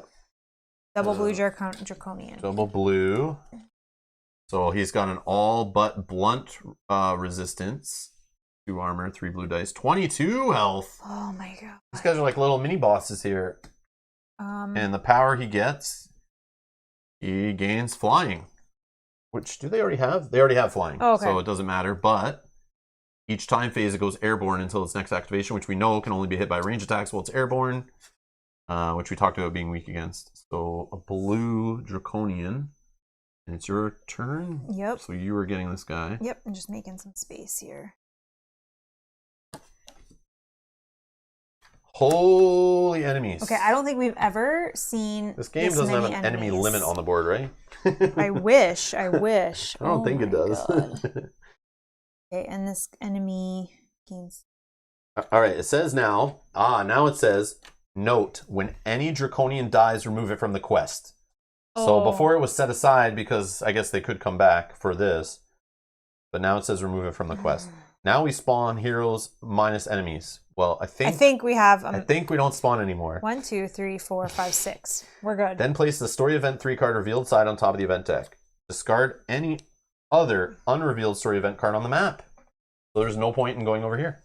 Double blue draconian. Double blue. So he's got an all but blunt resistance. 2 armor, 3 blue dice, 22 health. Oh my god. These guys are like little mini bosses here. And the power he gets, he gains flying. Which, do they already have? They already have flying. Oh, okay. So it doesn't matter. But each time phase, it goes airborne until its next activation, which we know can only be hit by range attacks while it's airborne. Which we talked about being weak against. So a blue draconian. And it's your turn? Yep. So you were getting this guy. Yep, I'm just making some space here. Holy enemies. Okay, I don't think we've ever seen this game doesn't have an enemy limit on the board, right? I wish. I don't think it does. Okay, and this enemy gains... All right, it says now, now it says, note, when any draconian dies, remove it from the quest. So before it was set aside because I guess they could come back for this, but now it says remove it from the quest. Now we spawn heroes minus enemies. Well, I think we have... I think we don't spawn anymore. 1, 2, 3, 4, 5, 6. We're good. Then place the story event 3 card revealed side on top of the event deck. Discard any other unrevealed story event card on the map. So there's no point in going over here.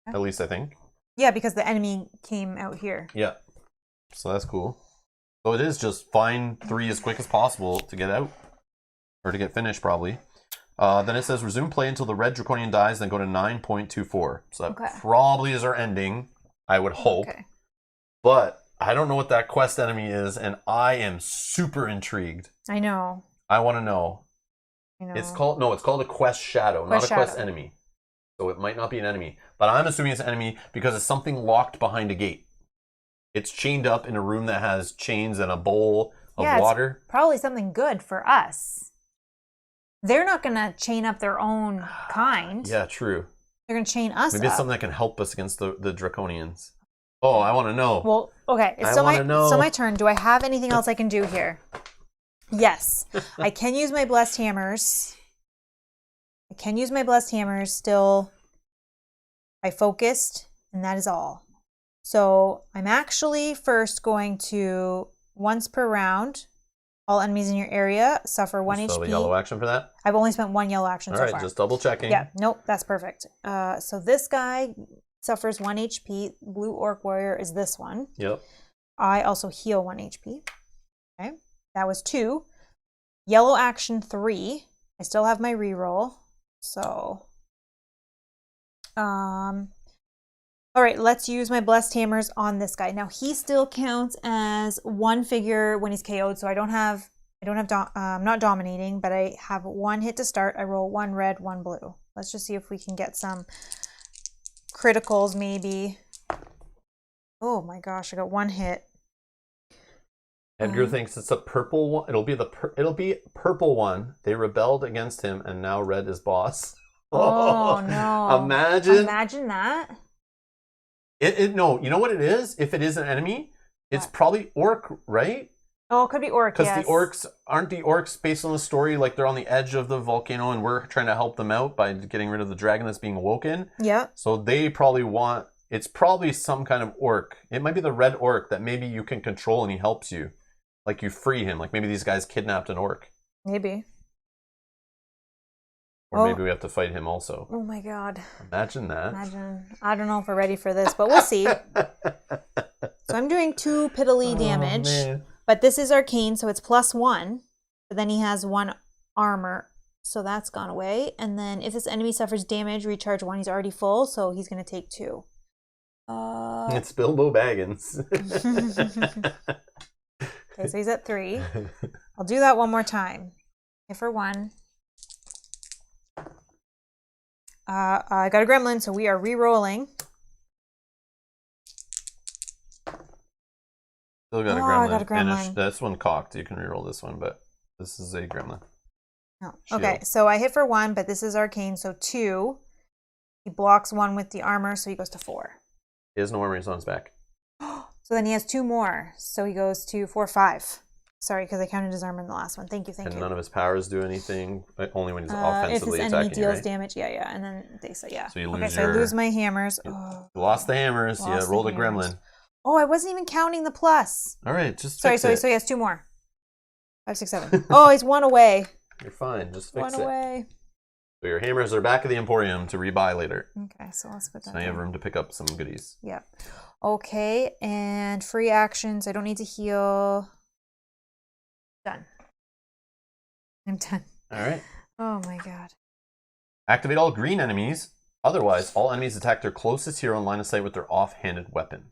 Okay. At least I think. Yeah, because the enemy came out here. Yeah. So that's cool. So it is just find 3 as quick as possible to get out. Or to get finished, probably. Then it says resume play until the red draconian dies, then go to 9.24. So that probably is our ending, I would hope. Okay. But I don't know what that quest enemy is, and I am super intrigued. I know. I want to know. I know. It's called a quest shadow, not a quest enemy. So it might not be an enemy. But I'm assuming it's an enemy because it's something locked behind a gate. It's chained up in a room that has chains and a bowl of water. It's probably something good for us. They're not going to chain up their own kind. Yeah, true. They're going to chain us Maybe it's up. something that can help us against the Draconians. Oh, I want to know. Well, okay. It's still my turn. Do I have anything else I can do here? Yes. I can use my Blessed Hammers. Still. I focused, and that is all. So I'm actually first going to, once per round, all enemies in your area suffer 1 HP. So the yellow action for that? I've only spent 1 yellow action so far. All right, just double checking. Yeah, nope, that's perfect. So this guy suffers 1 HP. Blue Orc Warrior is this one. Yep. I also heal 1 HP. Okay, that was 2. Yellow action 3. I still have my reroll. So, all right, let's use my Blessed Hammers on this guy. Now he still counts as 1 figure when he's KO'd, so I'm not dominating, but I have 1 hit to start. I roll 1 red, 1 blue. Let's just see if we can get some criticals maybe. Oh my gosh, I got 1 hit. Edgar thinks it's a purple one. It'll be purple one. They rebelled against him, and now red is boss. Oh no! Imagine that. No, you know what it is? If it is an enemy, it's probably orc, right? Oh, it could be orc, because the orcs, aren't the orcs based on the story like they're on the edge of the volcano and we're trying to help them out by getting rid of the dragon that's being awoken? Yeah. So they probably it's probably some kind of orc. It might be the red orc that maybe you can control and he helps you. Like you free him. Like maybe these guys kidnapped an orc. Maybe. Or maybe we have to fight him also. Oh my god. Imagine that. I don't know if we're ready for this, but we'll see. So I'm doing 2 piddly damage. Man. But this is arcane, so it's +1. But then he has 1 armor, so that's gone away. And then if this enemy suffers damage, recharge 1. He's already full, so he's going to take 2. It's Bilbo Baggins. Okay, so he's at 3. I'll do that one more time. Hit for 1. I got a gremlin, so we are re-rolling. Still got a gremlin. I got a gremlin. Finished. This one cocked. You can re-roll this one, but this is a gremlin. Oh. Okay, so I hit for 1, but this is arcane, so 2. He blocks 1 with the armor, so he goes to 4. He has no armor, he's on his back. So then he has 2 more, so he goes to 4, 5. Sorry, because I counted his armor in the last one. Thank you. And none of his powers do anything, only when he's offensively attacking. If this enemy deals right? damage, yeah. And then so you lose okay, so I lose my hammers. You lost the hammers. Rolled a gremlin. Oh, I wasn't even counting the plus. All right, just sorry. fix it. So he has 2 more. 5, 6, 7. Oh, he's 1 away. You're fine. Just fix 1 away. So your hammers are back at the Emporium to rebuy later. Okay, so let's put that. So now you have room to pick up some goodies. Yep. Okay, and free actions. I don't need to heal. Done. I'm done. All right. Oh my god. Activate all green enemies. Otherwise, all enemies attack their closest hero in line of sight with their offhanded weapon.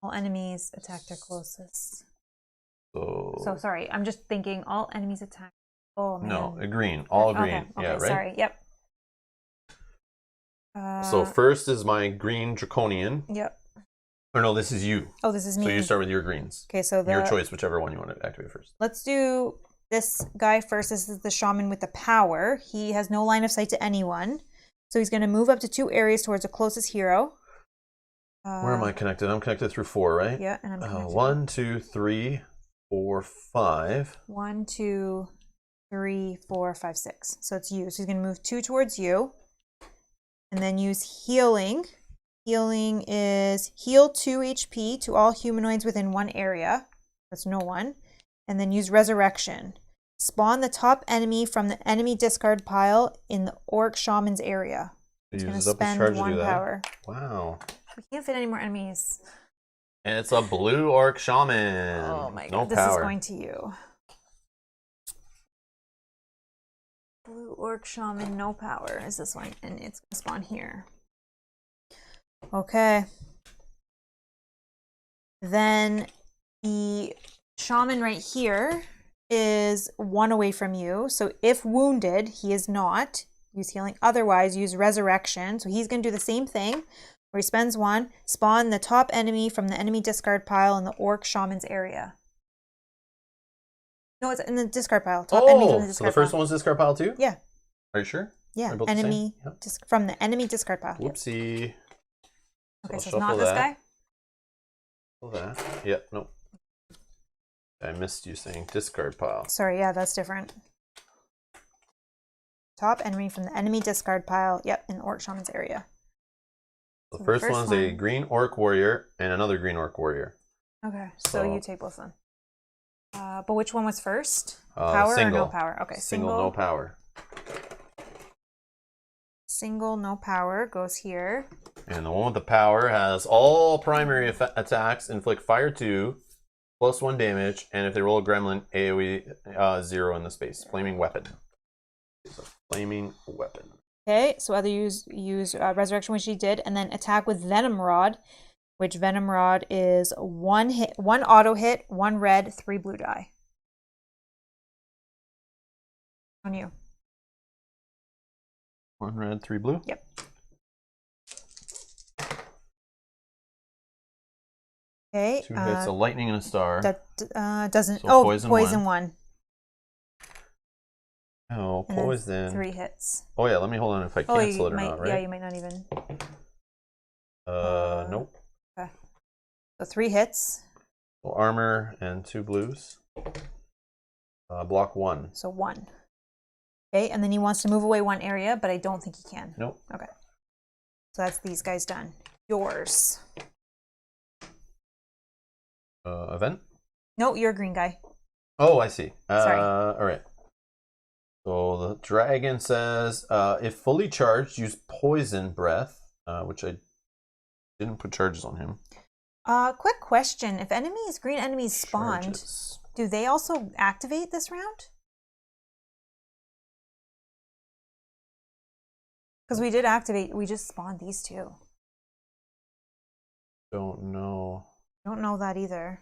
All enemies attack their closest. So sorry. I'm just thinking all enemies attack. Oh man. No, green. All green. Okay, yeah, right? Sorry. Yep. So first is my green draconian. Yep. Or no, this is you. Oh, this is me. So you start with your greens. Okay, so your choice, whichever one you want to activate first. Let's do this guy first. This is the shaman with the power. He has no line of sight to anyone. So he's going to move up to 2 areas towards the closest hero. Where am I connected? I'm connected through 4, right? Yeah, and I'm connected. 1, 2, 3, 4, 5. 1, 2, 3, 4, 5, 6. So it's you. So he's going to move 2 towards you. And then use healing. Healing is heal 2 HP to all humanoids within 1 area. That's no one. And then use resurrection. Spawn the top enemy from the enemy discard pile in the orc shaman's area. It going to uses up his spend charge to 1 do that. power. Wow. We can't fit any more enemies. And it's a blue orc shaman. Oh my no god, this power. is going to you. Blue orc shaman, no power is this one, and it's gonna spawn here. Okay. Then the shaman right here is 1 away from you. So if wounded, he is not. Use healing. Otherwise, use resurrection. So he's going to do the same thing where he spends 1, spawn the top enemy from the enemy discard pile in the orc shaman's area. No, it's in the discard pile. Top enemy from the discard so the first pile. one was discard pile too? Yeah. Are you sure? Yeah, enemy from the enemy discard pile. Whoopsie. Okay, so shuffle it's not this guy? That. Yep, nope. I missed you saying discard pile. Sorry, yeah, that's different. Top enemy from the enemy discard pile. Yep, in the orc shaman's area. The first one's a green orc warrior and another green orc warrior. Okay, so you take both of them. But which one was first? Power single. or no power? Okay, single, no power. Single, no power goes here. And the one with the power has all primary attacks inflict fire 2, +1 damage, and if they roll a gremlin, AoE 0 in the space. Flaming weapon. It's a flaming weapon. Okay, so either use resurrection, which he did, and then attack with venom rod, which venom rod is 1 hit, 1 auto hit, 1 red, 3 blue die. On you. 1 red, 3 blue? Yep. Okay. 2 hits, a lightning and a star. That doesn't. So poison 1. Oh, poison. 3 hits. Oh yeah, let me hold on if I cancel it or not, right? Yeah, you might not even. Nope. Okay. So 3 hits. So armor and 2 blues. Block 1. So 1. Okay, and then he wants to move away 1 area, but I don't think he can. Nope. Okay. So that's these guys done. Yours. Event? No, you're a green guy. Oh, I see. Sorry. All right. So the dragon says, if fully charged, use poison breath, which I didn't put charges on him. Quick question. If green enemies spawned, do they also activate this round? Because we did activate, we just spawned these 2. Don't know. Don't know that either.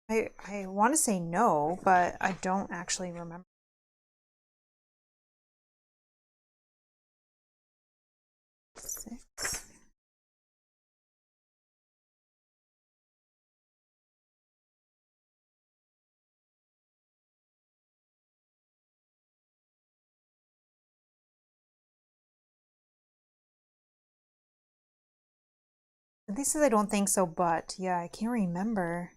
I want to say no, but I don't actually remember. Six. This is I don't think so, but yeah, I can't remember.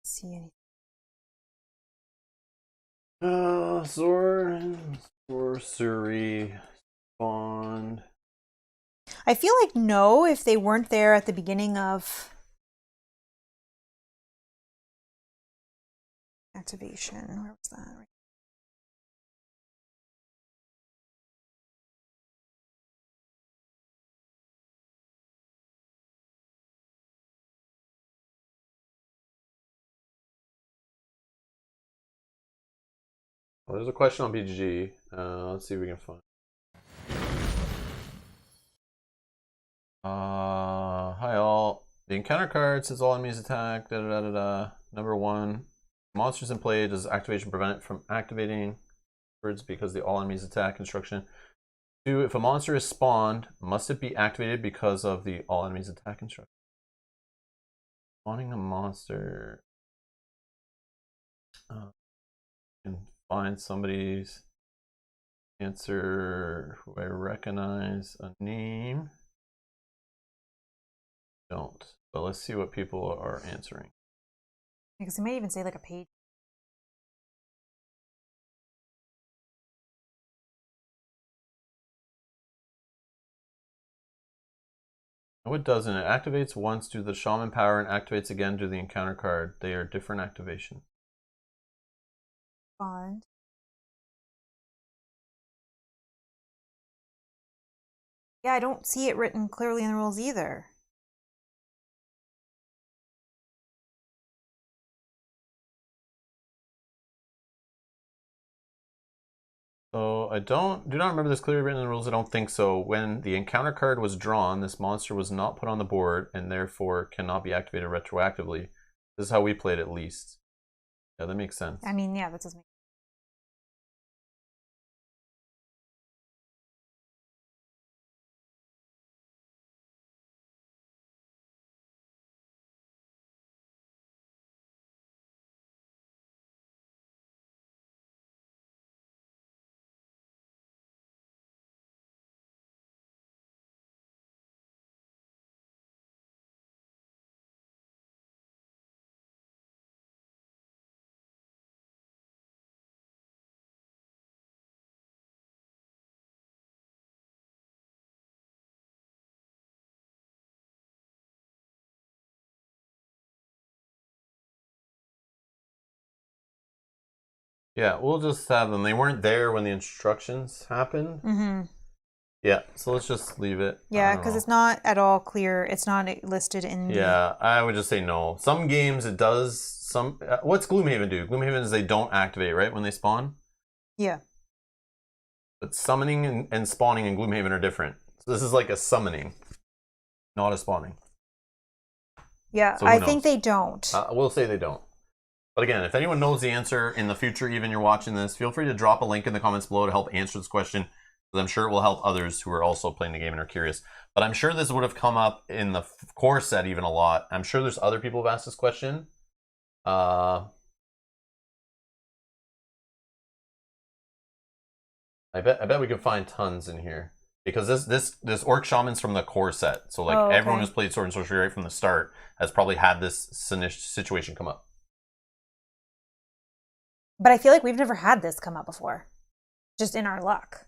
See anything. Sword Sorcery spawned. I feel like no, if they weren't there at the beginning of activation. Where was that? Well, there's a question on BGG. Let's see if we can find. Hi all. The encounter card says all enemies attack. Da da da da. Number 1. Monsters in play. Does activation prevent it from activating words because the all enemies attack instruction? 2. If a monster is spawned, must it be activated because of the all enemies attack instruction? Spawning a monster. Can find somebody's answer who I recognize a name. Don't. But let's see what people are answering. Because it may even say like a page. No, it doesn't. It activates once due to the shaman power and activates again due to the encounter card. They are different activations. Bond. Yeah, I don't see it written clearly in the rules either. So I do not remember this clearly written in the rules. I don't think so. When the encounter card was drawn, this monster was not put on the board and therefore cannot be activated retroactively. This is how we played at least. Yeah, that makes sense. I mean, yeah, that does make sense. Yeah, we'll just have them. They weren't there when the instructions happened. Mm-hmm. Yeah, so let's just leave it. Yeah, because it's not at all clear. It's not listed in the... Yeah, I would just say no. Some games it does. Some what's Gloomhaven do? Gloomhaven is they don't activate, right, when they spawn? Yeah. But summoning and spawning in Gloomhaven are different. So this is like a summoning, not a spawning. Yeah, So I think they don't. We'll say they don't. But again, if anyone knows the answer in the future, even you're watching this, feel free to drop a link in the comments below to help answer this question. Because I'm sure it will help others who are also playing the game and are curious. But I'm sure this would have come up in the core set even a lot. I'm sure there's other people who've asked this question. I bet we can find tons in here. Because this Orc Shaman's from the core set. So like everyone who's played Sword and Sorcery right from the start has probably had this situation come up. But I feel like we've never had this come up before. Just in our luck.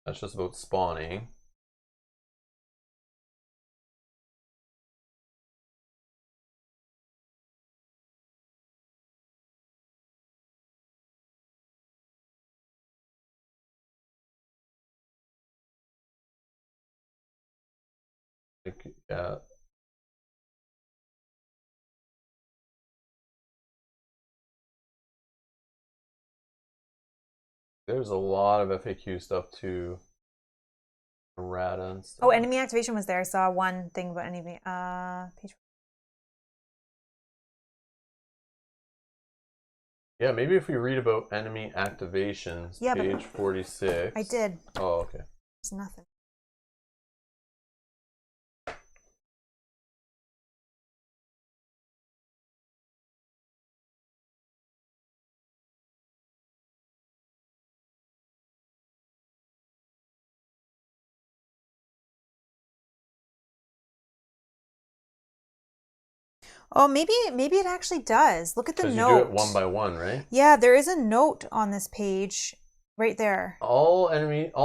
That's just about spawning. Yeah. There's a lot of FAQ stuff too. Errata and stuff. Oh, enemy activation was there. I saw one thing about enemy. Page... Yeah, maybe if we read about enemy activations, yeah, page 46. I did. Oh, okay. There's nothing. Oh, maybe it actually does. Look at the note. Because you do it one by one, right? Yeah, there is a note on this page right there. All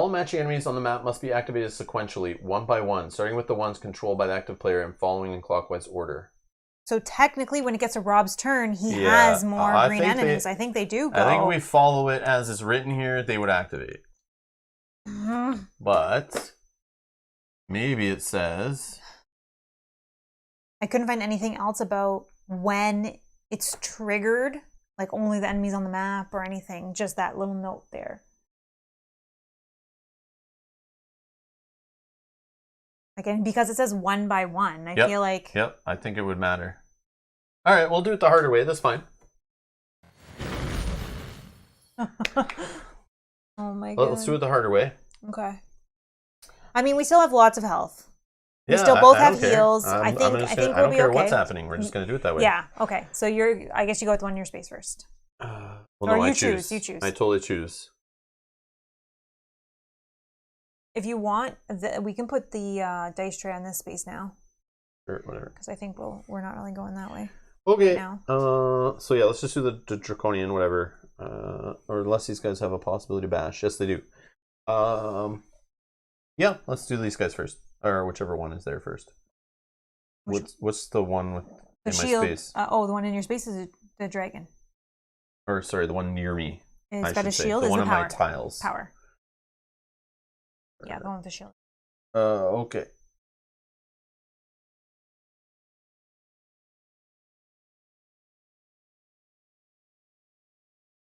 matching enemies on the map must be activated sequentially, one by one, starting with the ones controlled by the active player and following in clockwise order. So technically, when it gets to Rob's turn, he has more green enemies. I think they do go. I think if we follow it as it's written here, they would activate. But maybe it says... I couldn't find anything else about when it's triggered, like only the enemies on the map or anything, just that little note there. Again, because it says one by one, I feel like... Yep, I think it would matter. All right, we'll do it the harder way. That's fine. Oh my god. Let's do it the harder way. Okay. I mean, we still have lots of health. We Yeah, still both I have don't heals. care. I think we'll be okay. I don't care what's happening. We're just going to do it that way. Yeah. Okay. So I guess you go with one in your space first. Well, or no, you I choose. You choose. I totally choose. If you want, we can put the dice tray on this space now. Sure, whatever. Because I think we're not really going that way. Okay. Now. So yeah, let's just do the draconian, whatever. Or unless these guys have a possibility bash. Yes, they do. Yeah, let's do these guys first, or whichever one is there first. What's the one with the in shield? my space? Oh, the one in your space is the dragon. Or sorry, the one near me. It's got a shield. The is one the on power. my tiles. Power. Yeah, the one with the shield. Okay.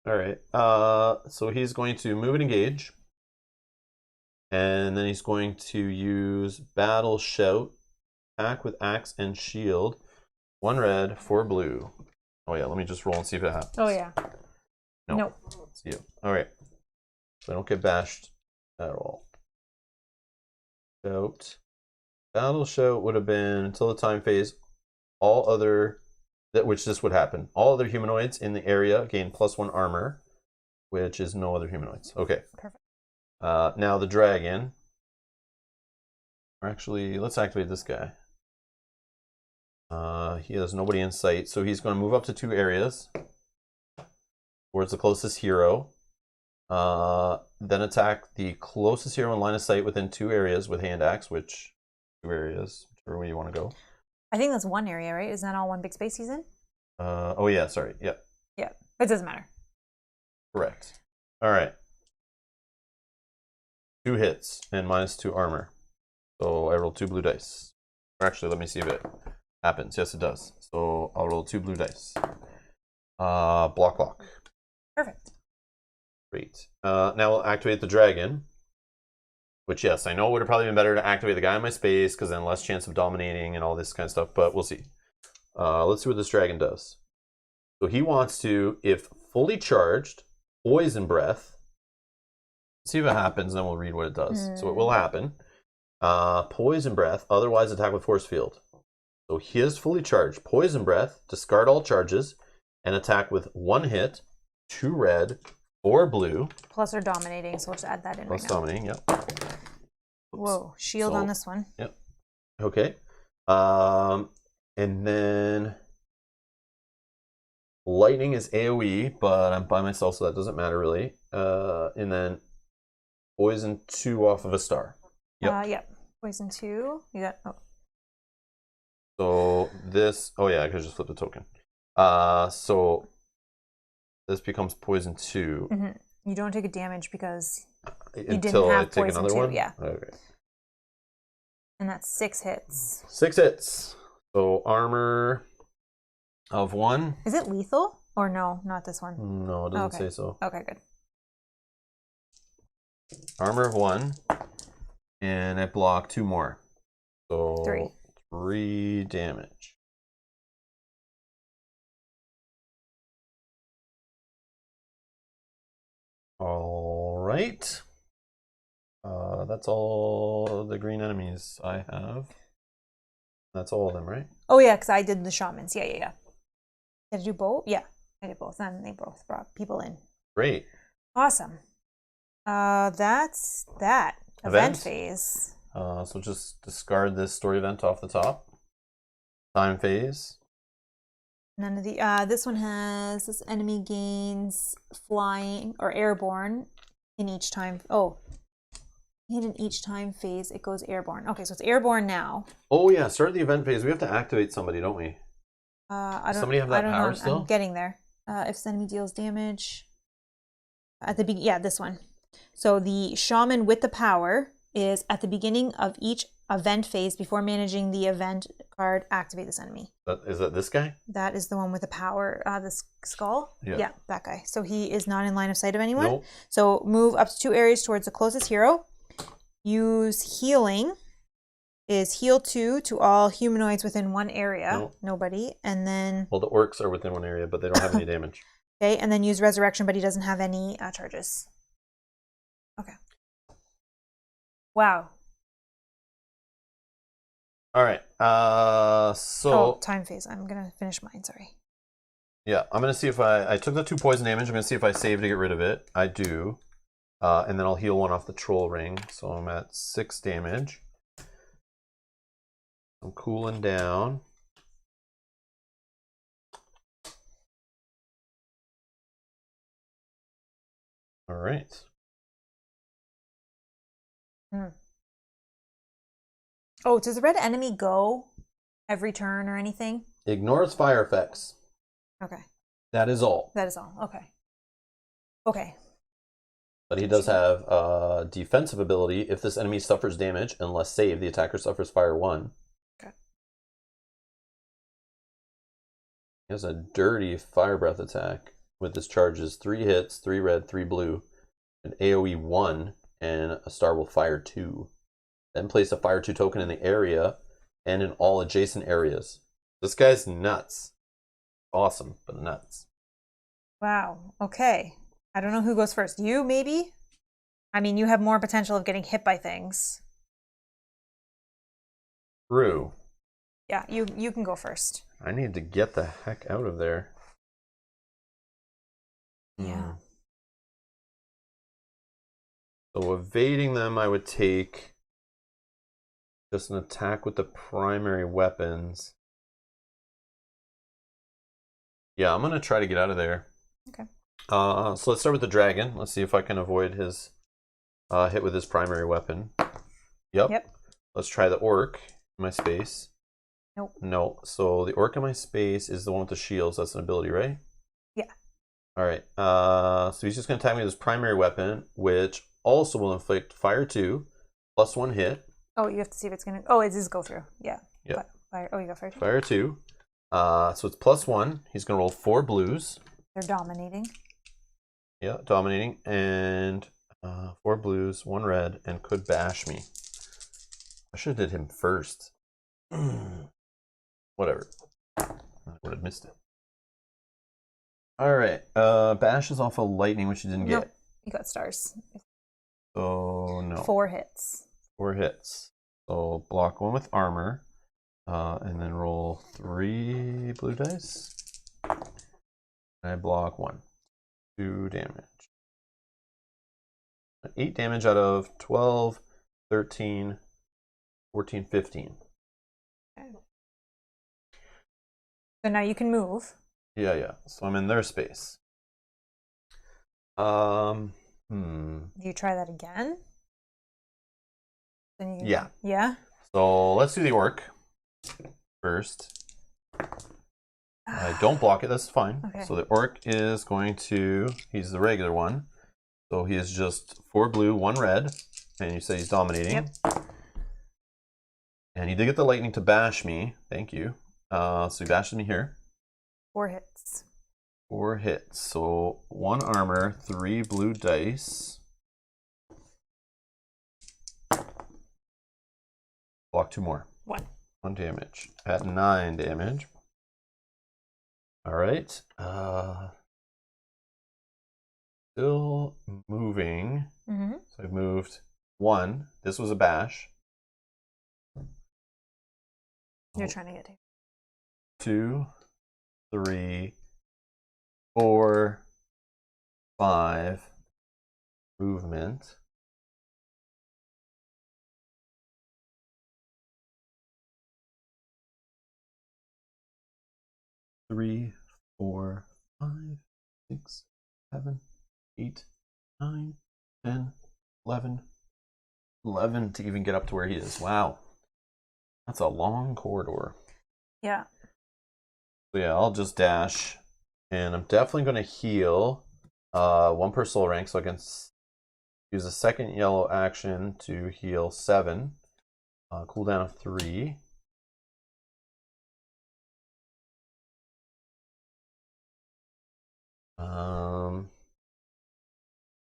All right. So he's going to move and engage, and then he's going to use Battle Shout, attack with axe and shield. 1 red, 4 blue. Oh yeah, let me just roll and see if it happens. Oh yeah. No. Nope. It's you. All right. So I don't get bashed at all. Shout. Battle Shout would have been until the time phase. All other which this would happen. All other humanoids in the area gain +1 armor, which is no other humanoids. Okay. Perfect. Now the dragon. Or actually, let's activate this guy. He has nobody in sight, so he's going to move up to 2 areas towards the closest hero. Then attack the closest hero in line of sight within 2 areas with hand axe, which 2 areas, whichever way you want to go. I think that's 1 area, right? Isn't that all one big space he's in? Oh yeah, sorry. Yep. Yeah, it doesn't matter. Correct. All right. 2 hits and -2 armor. So I roll 2 blue dice. Or actually, let me see if it happens. Yes, it does. So I'll roll 2 blue dice. Block. Perfect. Great. Now we'll activate the dragon. Which, yes, I know it would have probably been better to activate the guy in my space because then less chance of dominating and all this kind of stuff, but we'll see. Let's see what this dragon does. So he wants to, if fully charged, poison breath. See if it happens, then we'll read what it does. So it will happen. Poison breath, otherwise attack with force field. So he is fully charged. Poison breath, discard all charges, and attack with 1 hit, 2 red, 4 blue. Plus or dominating, so we'll just add that in Plus right now. dominating, yep. Whoa, shield on this one. Yep. Okay. And then lightning is AoE, but I'm by myself, so that doesn't matter really. And then poison 2 off of a star. Yep. Yep. Poison 2. You got. Oh. So this. Oh yeah, I could just flip the token. So this becomes poison 2. You don't take a damage because you didn't until have I take poison another 2. one. Yeah. Okay. And that's 6 hits. 6 hits. So armor of 1. Is it lethal or no? Not this one. No, it doesn't say so. Okay, good. Armor of 1, and I block 2 more. So 3 damage. All right. That's all the green enemies I have. That's all of them, right? Oh yeah, because I did the shamans. Yeah. Did I do both? Yeah, I did both. And they both brought people in. Great. Awesome. That's that. Event phase. So just discard this story event off the top. Time phase. None of the this one has this enemy gains flying or airborne in each time. Oh, in each time phase it goes airborne. Okay, so it's airborne now. Oh yeah, start the event phase. We have to activate somebody, don't we? Does somebody have that power still? I'm getting there. If the enemy deals damage at the beginning, yeah, this one. So the shaman with the power is at the beginning of each event phase before managing the event card. Activate this enemy. Is that this guy? That is the one with the power. The skull. Yeah, that guy. So he is not in line of sight of anyone. Nope. So move up to 2 areas towards the closest hero. Use healing. Is heal 2 to all humanoids within 1 area. Nope. Nobody. And then. Well, the orcs are within 1 area, but they don't have any damage. Okay, and then use resurrection, but he doesn't have any charges. Okay. Wow. All right. So time phase. I'm gonna finish mine. Sorry. Yeah, I'm gonna see if I took the 2 poison damage. I'm gonna see if I save to get rid of it. I do, and then I'll heal 1 off the troll ring. So I'm at 6 damage. I'm cooling down. All right. Oh, does the red enemy go every turn or anything? Ignores fire effects. Okay. That is all. That is all. Okay. Okay. But he does have a defensive ability. If this enemy suffers damage, unless saved, the attacker suffers fire 1. Okay. He has a dirty fire breath attack with his charges 3 hits, 3 red, 3 blue, an AoE 1, and a star will fire 2. Then place a fire 2 token in the area and in all adjacent areas. This guy's nuts. Awesome, but nuts. Wow. Okay. I don't know who goes first. You, maybe? I mean, you have more potential of getting hit by things. True. Yeah, you can go first. I need to get the heck out of there. Yeah. So evading them, I would take just an attack with the primary weapons. Yeah, I'm going to try to get out of there. Okay. So let's start with the dragon. Let's see if I can avoid his hit with his primary weapon. Yep. Let's try the orc in my space. Nope. No. So the orc in my space is the one with the shields. That's an ability, right? Yeah. All right. So he's just going to attack me with his primary weapon, which also will inflict fire 2, plus 1 hit. Oh, you have to see if it's going to... Oh, it is go through. Yeah. Yeah. Fire. Oh, you got fire 2. Fire 2. So it's plus 1. He's going to roll 4 blues. They're dominating. Yeah, dominating. And 4 blues, 1 red, and could bash me. I should have did him first. Whatever. I would have missed it. All right. Bash is off of lightning, which you didn't get. You got stars. So no. 4 hits. 4 hits. So block 1 with armor, and then roll 3 blue dice. And I block 1. 2 damage. 8 damage out of 12, 13, 14, 15. Okay. So now you can move. Yeah. So I'm in their space. Do you try that again? Yeah. Yeah? So let's do the orc first. I don't block it, that's fine. Okay. So the orc is going to, he's the regular one. So he is just 4 blue, 1 red. And you say he's dominating. Yep. And he did get the lightning to bash me. Thank you. So he bashes me here. 4 hits. 4 hits. So 1 armor, 3 blue dice. Block 2 more. 1. 1 damage. At 9 damage. Alright. Still moving. Mm-hmm. So I've moved 1. This was a bash. You're trying to get to 2, 3, 4, 5. Movement. 3, 4, 5, 6, 7, 8, 9, 10, 11. 11 to even get up to where he is. Wow. That's a long corridor. Yeah. So yeah, I'll just dash. And I'm definitely going to heal 1 per soul rank. So I can use a second yellow action to heal 7. Cooldown of 3.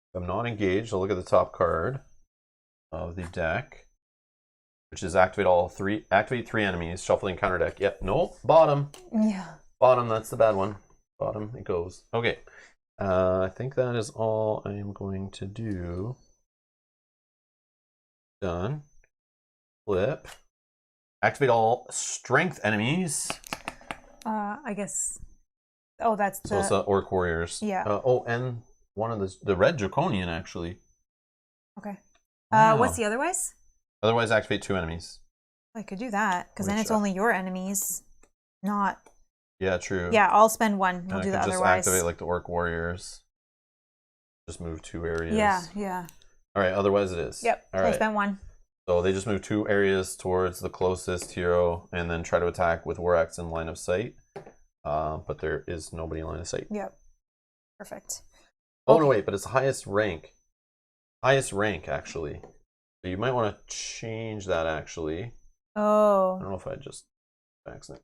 If I'm not engaged, I'll look at the top card of the deck, which is activate 3 enemies, shuffling counter deck. Yep, nope, bottom. Yeah. Bottom, that's the bad one. Bottom it goes. Okay. I think that is all I am going to do. Done. Flip. Activate all strength enemies. I guess. Oh, that's the. So it's Orc Warriors. Yeah. And one of the red Draconian actually. Okay. Wow. What's the otherwise? Otherwise, activate 2 enemies. I could do that because then it's only your enemies, not. Yeah, true. Yeah, I'll spend 1. We'll and do I the can just otherwise. activate like the Orc Warriors. Just move 2 areas. Yeah. All right. Otherwise, it is. Yep. All So right. I spent 1. So they just move 2 areas towards the closest hero and then try to attack with War Axe in line of sight. But there is nobody in line of sight. Yep. Perfect. Oh, no, wait, but it's highest rank. Highest rank, actually. So you might want to change that, actually. Oh. I don't know if I just accident.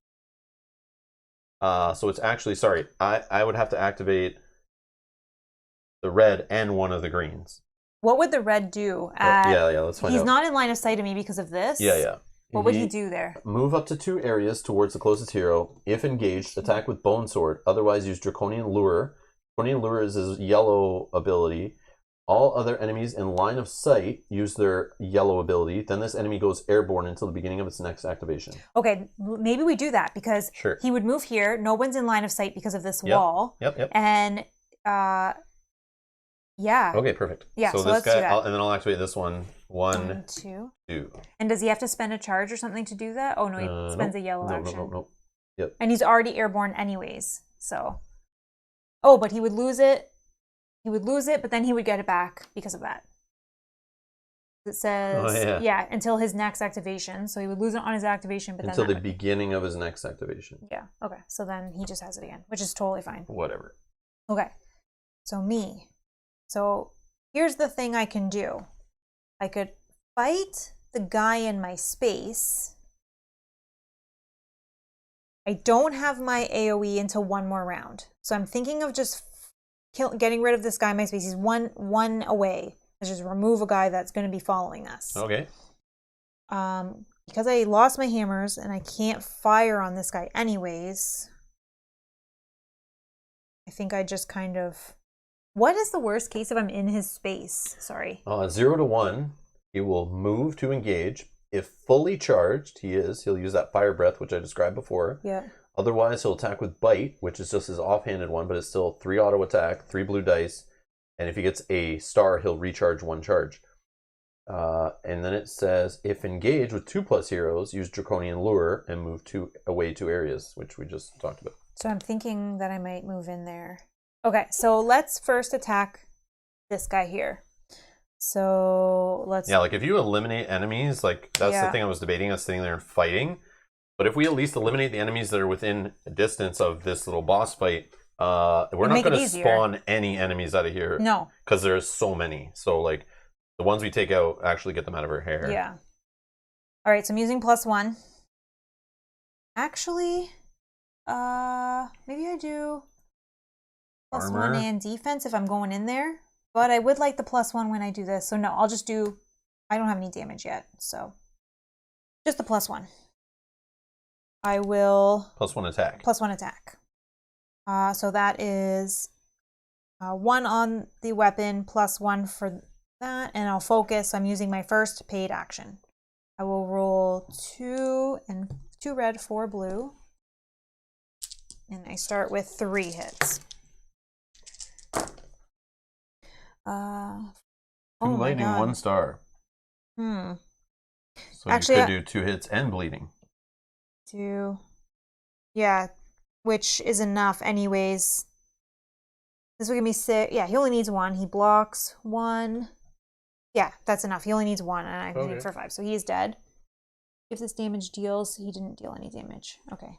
So it's actually, sorry, I would have to activate the red and one of the greens. What would the red do? Yeah, let's find out. He's not in line of sight of me because of this. Yeah. What would he do there? Move up to 2 areas towards the closest hero. If engaged, attack with Bone Sword. Otherwise, use Draconian Lure. Draconian Lure is his yellow ability. All other enemies in line of sight use their yellow ability. Then this enemy goes airborne until the beginning of its next activation. Okay, maybe we do that because he would move here. No one's in line of sight because of this wall. Yep. And yeah. Okay, perfect. Yeah, so let's this guy, do that. and then I'll activate this one. 1, 2. And does he have to spend a charge or something to do that? Oh no, he spends a yellow action. No. Yep. And he's already airborne anyways. So, oh, but he would lose it. He would lose it, but then he would get it back because of that. It says, until his next activation. So he would lose it on his activation, but until the beginning of his next activation. Yeah. Okay. So then he just has it again, which is totally fine. Whatever. Okay. So me. So here's the thing I can do. I could fight the guy in my space. I don't have my AoE until 1 more round. So I'm thinking of just getting rid of this guy in my space. He's one away. Let's just remove a guy that's going to be following us. Okay. Because I lost my hammers and I can't fire on this guy anyways, I think I just kind of... What is the worst case if I'm in his space? Sorry. 0 to 1, he will move to engage. If fully charged, he'll use that fire breath, which I described before. Yeah. Otherwise, he'll attack with bite, which is just his offhanded one, but it's still 3 auto attack, 3 blue dice. And if he gets a star, he'll recharge 1 charge. And then it says, if engaged with 2+ heroes, use Draconian Lure and move away 2 areas, which we just talked about. So I'm thinking that I might move in there. Okay, so let's first attack this guy here. So let's... Yeah, like if you eliminate enemies, like that's the thing I was debating. I was sitting there and fighting. But if we at least eliminate the enemies that are within a distance of this little boss fight, we're not going to spawn any enemies out of here. No. Because there's so many. So like the ones we take out actually get them out of our hair. Yeah. All right, so I'm using +1. Actually, maybe I do +1 and defense if I'm going in there. But I would like the +1 when I do this. So no, I'll just do... I don't have any damage yet, so... Just the +1. I will... +1 attack. +1 attack. So that is 1 on the weapon, +1 for that. And I'll focus. I'm using my first paid action. I will roll 2 and 2 red, 4 blue. And I start with 3 hits. 2 lightning, 1 star. So actually, you could do 2 hits and bleeding. Yeah, which is enough anyways. This will give me 6. Yeah, he only needs 1. He blocks 1. Yeah, that's enough. He only needs 1, and I can hit for 5. So he is dead. If this damage deals, he didn't deal any damage. Okay.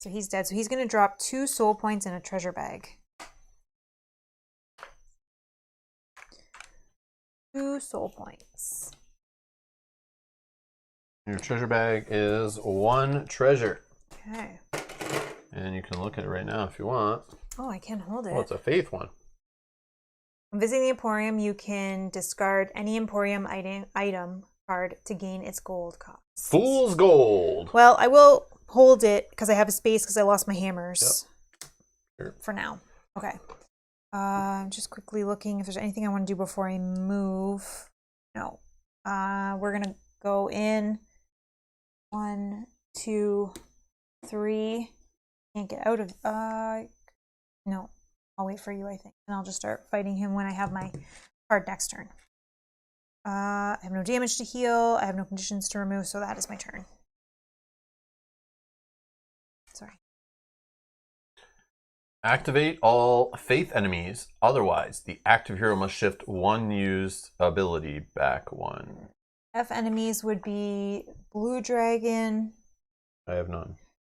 So he's dead. So he's going to drop 2 soul points in a treasure bag. 2 soul points. Your treasure bag is 1 treasure. Okay. And you can look at it right now if you want. Oh, I can't hold it. Oh, it's a faith one. When visiting the Emporium, you can discard any Emporium item card to gain its gold cost. Fool's gold! Well, I will hold it because I have a space because I lost my hammers. Yep. Sure. For now. Okay. I'm just quickly looking if there's anything I want to do before I move. No. We're going to go in. 1, 2, 3. Can't get out of... no. I'll wait for you, I think. And I'll just start fighting him when I have my card next turn. I have no damage to heal. I have no conditions to remove, so that is my turn. Sorry. Activate all faith enemies. Otherwise, the active hero must shift 1 used ability back 1. F enemies would be blue dragon. I have none.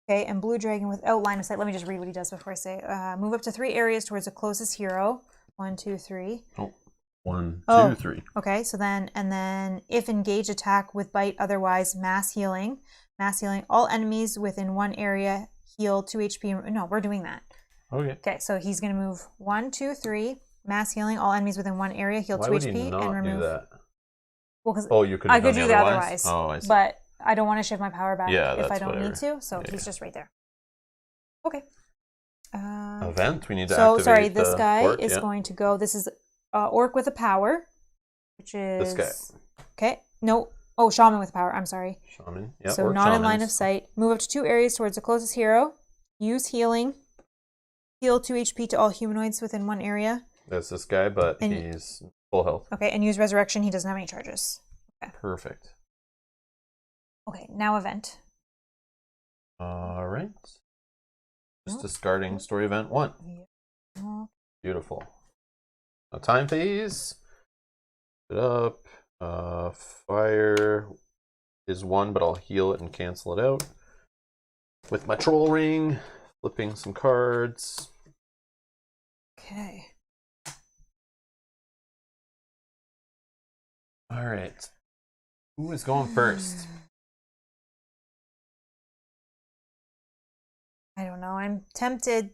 Okay, and blue dragon without line of sight. Let me just read what he does before I say. Move up to 3 areas towards the closest hero. 1, 2, 3. Oh, 1, 2, 3. Okay, so then if engage, attack with bite, otherwise mass healing. Mass healing. All enemies within 1 area heal 2 HP. No, we're doing that. Okay. Okay, so he's gonna move 1, 2, 3. Mass healing. All enemies within 1 area heal 2 would HP you not and remove. do that? Well, because you could. I could do that otherwise. Oh, I see. But I don't want to shift my power back Yeah, if I that's don't whatever. need to. So he's just right there. Okay. Event. We need to So activate sorry, this the guy orc, is yeah. going to go. This is orc with a power, which is This guy. Okay. No. Oh, shaman with power. I'm sorry. Shaman. Yeah. So orc not in line shamans. of sight. Move up to 2 areas towards the closest hero. Use healing. Heal 2 HP to all humanoids within 1 area. That's this guy, but he's full health. Okay, and use resurrection. He doesn't have any charges. Okay. Perfect. Okay, now event. All right. Just discarding story event 1. Yeah. Beautiful. Now time phase. It up. Fire is 1, but I'll heal it and cancel it out. With my troll ring, flipping some cards. Okay. All right. Who is going first? I don't know. I'm tempted,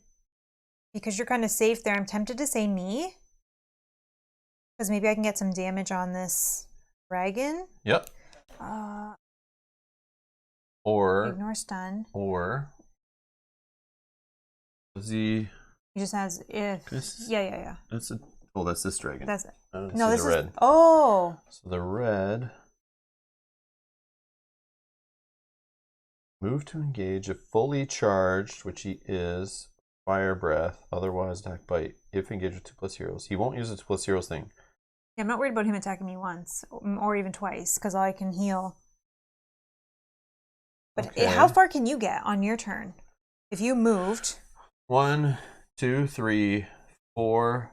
because you're kind of safe there, I'm tempted to say me. Because maybe I can get some damage on this dragon. Yep. Or Ignore stun. Or does he? He just has if. Yeah. That's a. Oh, that's this dragon. That's no, this the red. is. Oh. So the red. Move to engage if fully charged, which he is. Fire breath. Otherwise, attack bite. If engaged with 2+ heroes, he won't use the 2+ heroes thing. Yeah, I'm not worried about him attacking me once or even twice, because I can heal. But Okay. how far can you get on your turn? If you moved. 1, 2, 3, 4,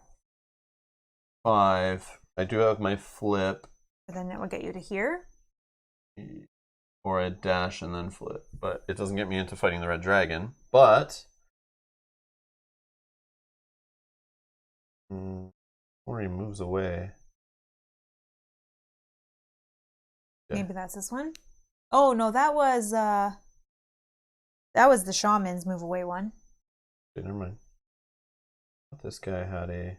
5. I do have my flip. Then it would get you to here. Or I dash and then flip. But it doesn't get me into fighting the red dragon. But or he moves away. Okay. Maybe that's this one. Oh no, that was the shaman's move away one. Okay, never mind. This guy had a.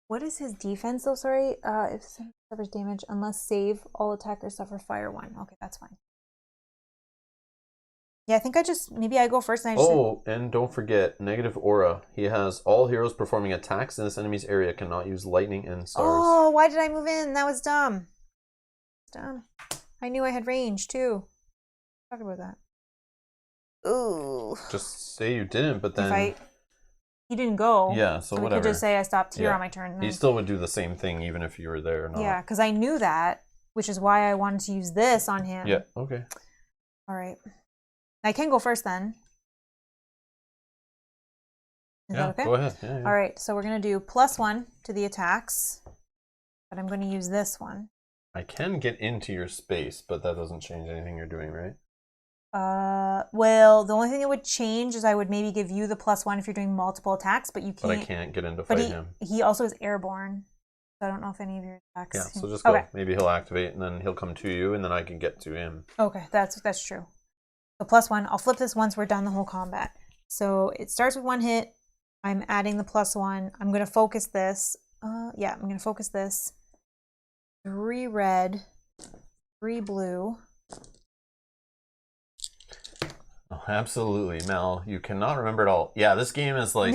What is his defense though? Sorry, if someone suffers damage, unless save, all attackers suffer fire 1. Okay, that's fine. Yeah, I think maybe I go first. And and don't forget negative aura. He has all heroes performing attacks in this enemy's area cannot use lightning and stars. Oh, why did I move in? That was dumb. Dumb. I knew I had range too. Talk about that. Ooh. Just say you didn't, but then he didn't go. Yeah, so whatever. We could just say I stopped here on my turn. He still would do the same thing even if you were there or not. Yeah, because I knew that, which is why I wanted to use this on him. Yeah, okay. All right. I can go first then. Is that okay? Go ahead. Yeah. All right, so we're going to do +1 to the attacks, but I'm going to use this one. I can get into your space, but that doesn't change anything you're doing, right? Well, the only thing that would change is I would maybe give you the +1 if you're doing multiple attacks, but you can't. But I can't get in to fight him. He also is airborne, so I don't know if any of your attacks. Yeah, so just go. Okay. Maybe he'll activate, and then he'll come to you, and then I can get to him. Okay, that's true. So +1. I'll flip this once we're done the whole combat. So it starts with 1 hit. I'm adding the +1. I'm going to focus this. I'm going to focus this. 3 red, 3 blue. Oh, absolutely, Mel. You cannot remember it all. Yeah, this game is like...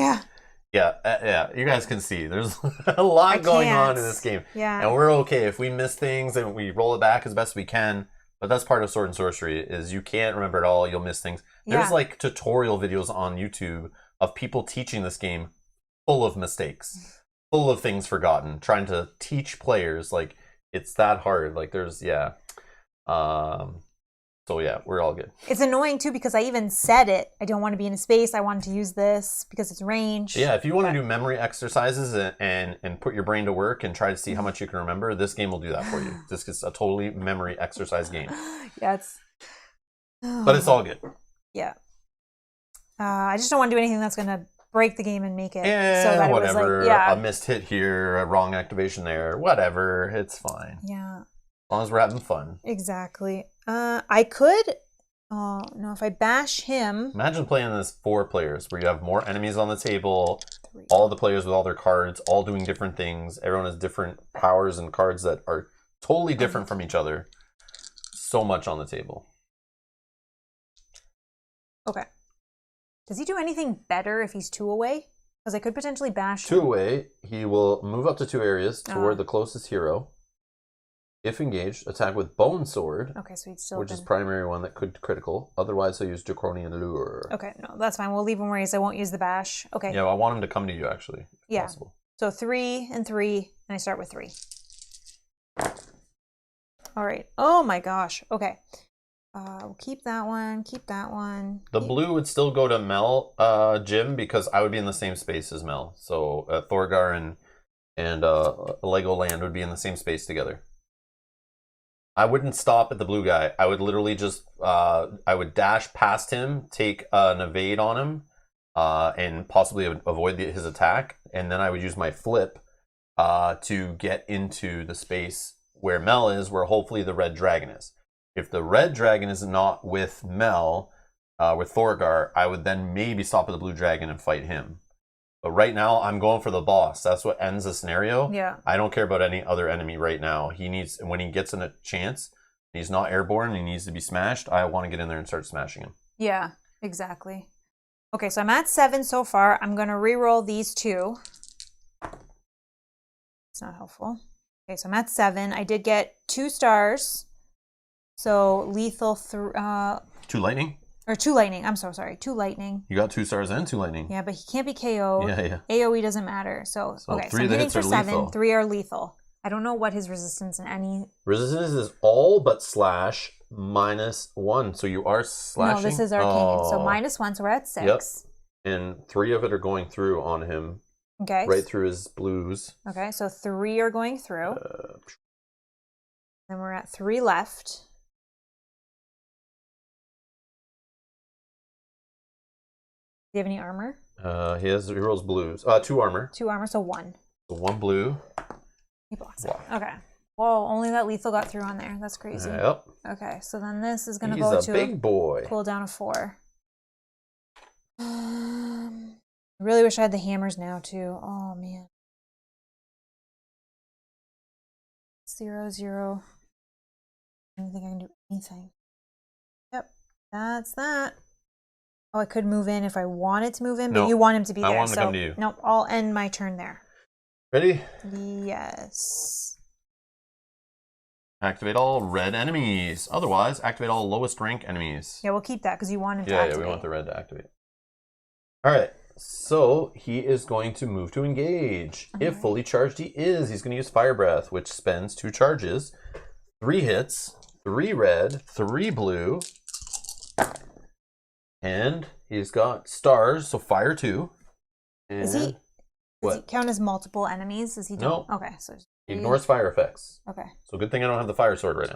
Yeah, you guys can see. There's a lot going on in this game. Yeah. And we're okay if we miss things and we roll it back as best we can. But that's part of Sword and Sorcery, is you can't remember it all. You'll miss things. There's like tutorial videos on YouTube of people teaching this game full of mistakes, full of things forgotten, trying to teach players. Like, it's that hard. Like, there's, So So yeah, we're all good. It's annoying too because I even said it. I don't want to be in a space. I wanted to use this because it's range. Yeah, if you want to do memory exercises and put your brain to work and try to see how much you can remember, this game will do that for you. This is a totally memory exercise game. Yeah, it's... But it's all good. Yeah. I just don't want to do anything that's going to break the game and make it. Yeah, so that whatever. It was like, yeah. A missed hit here, a wrong activation there, whatever. It's fine. Yeah. As long as we're having fun. Exactly. I could... Oh, no, if I bash him... Imagine playing this 4 players where you have more enemies on the table, all the players with all their cards, all doing different things. Everyone has different powers and cards that are totally different from each other. So much on the table. Okay. Does he do anything better if he's 2 away? Because I could potentially bash 2 away, he will move up to 2 areas toward the closest hero. If engaged, attack with Bone Sword, okay, so he'd still which is primary one that could critical. Otherwise, he'll use Draconian Lure. Okay, no, that's fine. We'll leave him where he is. I won't use the bash. Okay. Yeah, well, I want him to come to you, actually, if possible. So 3 and 3, and I start with 3. All right. Oh my gosh. Okay. We'll keep that one. Keep that one. The blue would still go to Mel, Jim, because I would be in the same space as Mel. So Thorgar and Legoland would be in the same space together. I wouldn't stop at the blue guy. I would literally just, I would dash past him, take an evade on him, and possibly avoid his attack. And then I would use my flip to get into the space where Mel is, where hopefully the red dragon is. If the red dragon is not with Mel, with Thorgar, I would then maybe stop at the blue dragon and fight him. But right now, I'm going for the boss. That's what ends the scenario. Yeah. I don't care about any other enemy right now. He needs, when he gets in a chance, he's not airborne, he needs to be smashed. I want to get in there and start smashing him. Yeah, exactly. Okay, so I'm at 7 so far. I'm going to re-roll these 2. It's not helpful. Okay, so I'm at 7. I did get 2 stars. So lethal, 2 lightning? Or 2 lightning. I'm so sorry. 2 lightning. You got 2 stars and 2 lightning. Yeah, but he can't be KO'd. Yeah. AoE doesn't matter. So okay, 3 so I'm of the hitting hits for are 7. lethal. 3 are lethal. I don't know what his resistance in any... Resistance is all but slash -1. So you are slashing. No, this is arcane. So -1, so we're at 6. Yep. And 3 of it are going through on him. Okay. Right through his blues. Okay, so 3 are going through. Then we're at 3 left. Do you have any armor? He rolls blues. 2 armor. 2 armor, so 1. So 1 blue. He blocks it. Okay. Whoa, only that lethal got through on there. That's crazy. Yep. Okay, so then this is going to He's go a to big boy. cooldown of 4. I really wish I had the hammers now, too. Oh, man. 0, 0. I don't think I can do anything. Yep, that's that. Oh, I could move in if I wanted to move in, but you want him to be there. I want him so to come to you. Nope, I'll end my turn there. Ready? Yes. Activate all red enemies. Otherwise, activate all lowest rank enemies. Yeah, we'll keep that because you want him to activate. Yeah, we want the red to activate. All right, so he is going to move to engage. If fully charged he is, he's going to use Fire Breath, which spends 2 charges, 3 hits, 3 red, 3 blue, and he's got stars, so fire 2. And does he count as multiple enemies? Does he don't? No. Okay, so he ignores fire effects. Okay. So good thing I don't have the fire sword right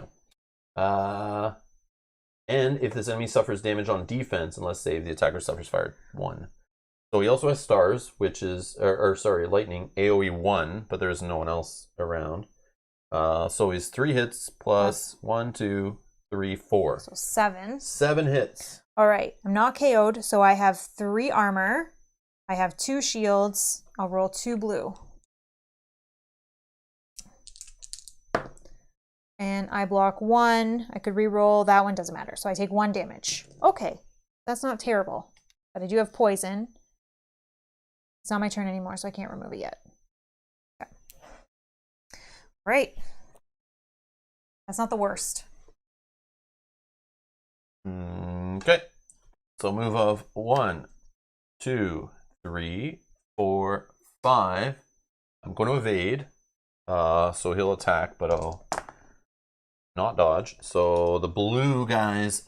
now. And if this enemy suffers damage on defense, unless saved, the attacker suffers fire 1. So he also has stars, which is, lightning, AoE 1, but there's no one else around. So he's 3 hits plus 1, 2, 3, 4. So 7. 7 hits. All right, I'm not KO'd, so I have 3 armor. I have 2 shields. I'll roll 2 blue. And I block 1. I could re-roll. That one doesn't matter. So I take 1 damage. Okay, that's not terrible. But I do have poison. It's not my turn anymore, so I can't remove it yet. Okay. Right. That's not the worst. Okay. So move of 1, 2, 3, 4, 5. I'm going to evade. So he'll attack, but I'll Not dodge. So the blue guys,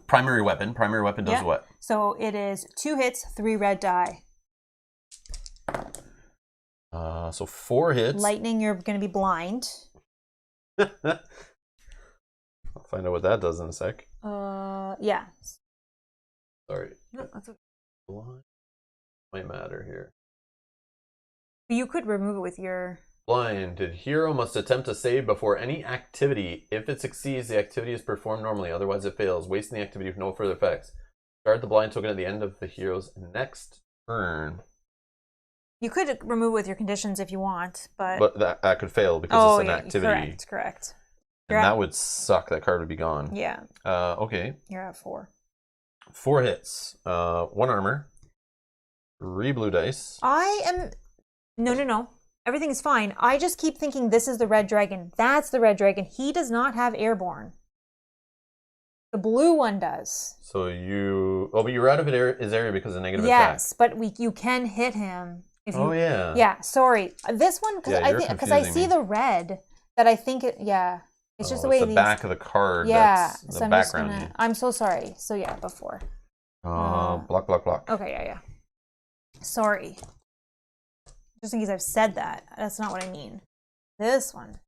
primary weapon. Primary weapon does what? So it is 2 hits, 3 red die. So 4 hits. Lightning, you're going to be blind. I'll find out what that does in a sec. Yeah. Sorry. No, that's okay. Blind might matter here. You could remove it with your... Blinded. Hero must attempt to save before any activity. If it succeeds, the activity is performed normally. Otherwise, it fails, wasting the activity with no further effects. Guard the blind token at the end of the hero's next turn. You could remove it with your conditions if you want, but... But that could fail because it's an activity. Correct. And that would suck. That card would be gone. Yeah. Okay. You're at 4. 4 hits. 1 armor. 3 blue dice. I am... No. Everything is fine. I just keep thinking this is the red dragon. That's the red dragon. He does not have airborne. The blue one does. So you... Oh, but you're out of his area because of negative attack. Yes, but you can hit him. If you, yeah. Yeah, sorry. This one, because I see the red, that I think it... Yeah. It's just the way it's the back of the card. Yeah. That's so the I'm background. just gonna... I'm so sorry. So yeah, before. Block. Okay, yeah. Sorry. Just in case I've said that. That's not what I mean. This one.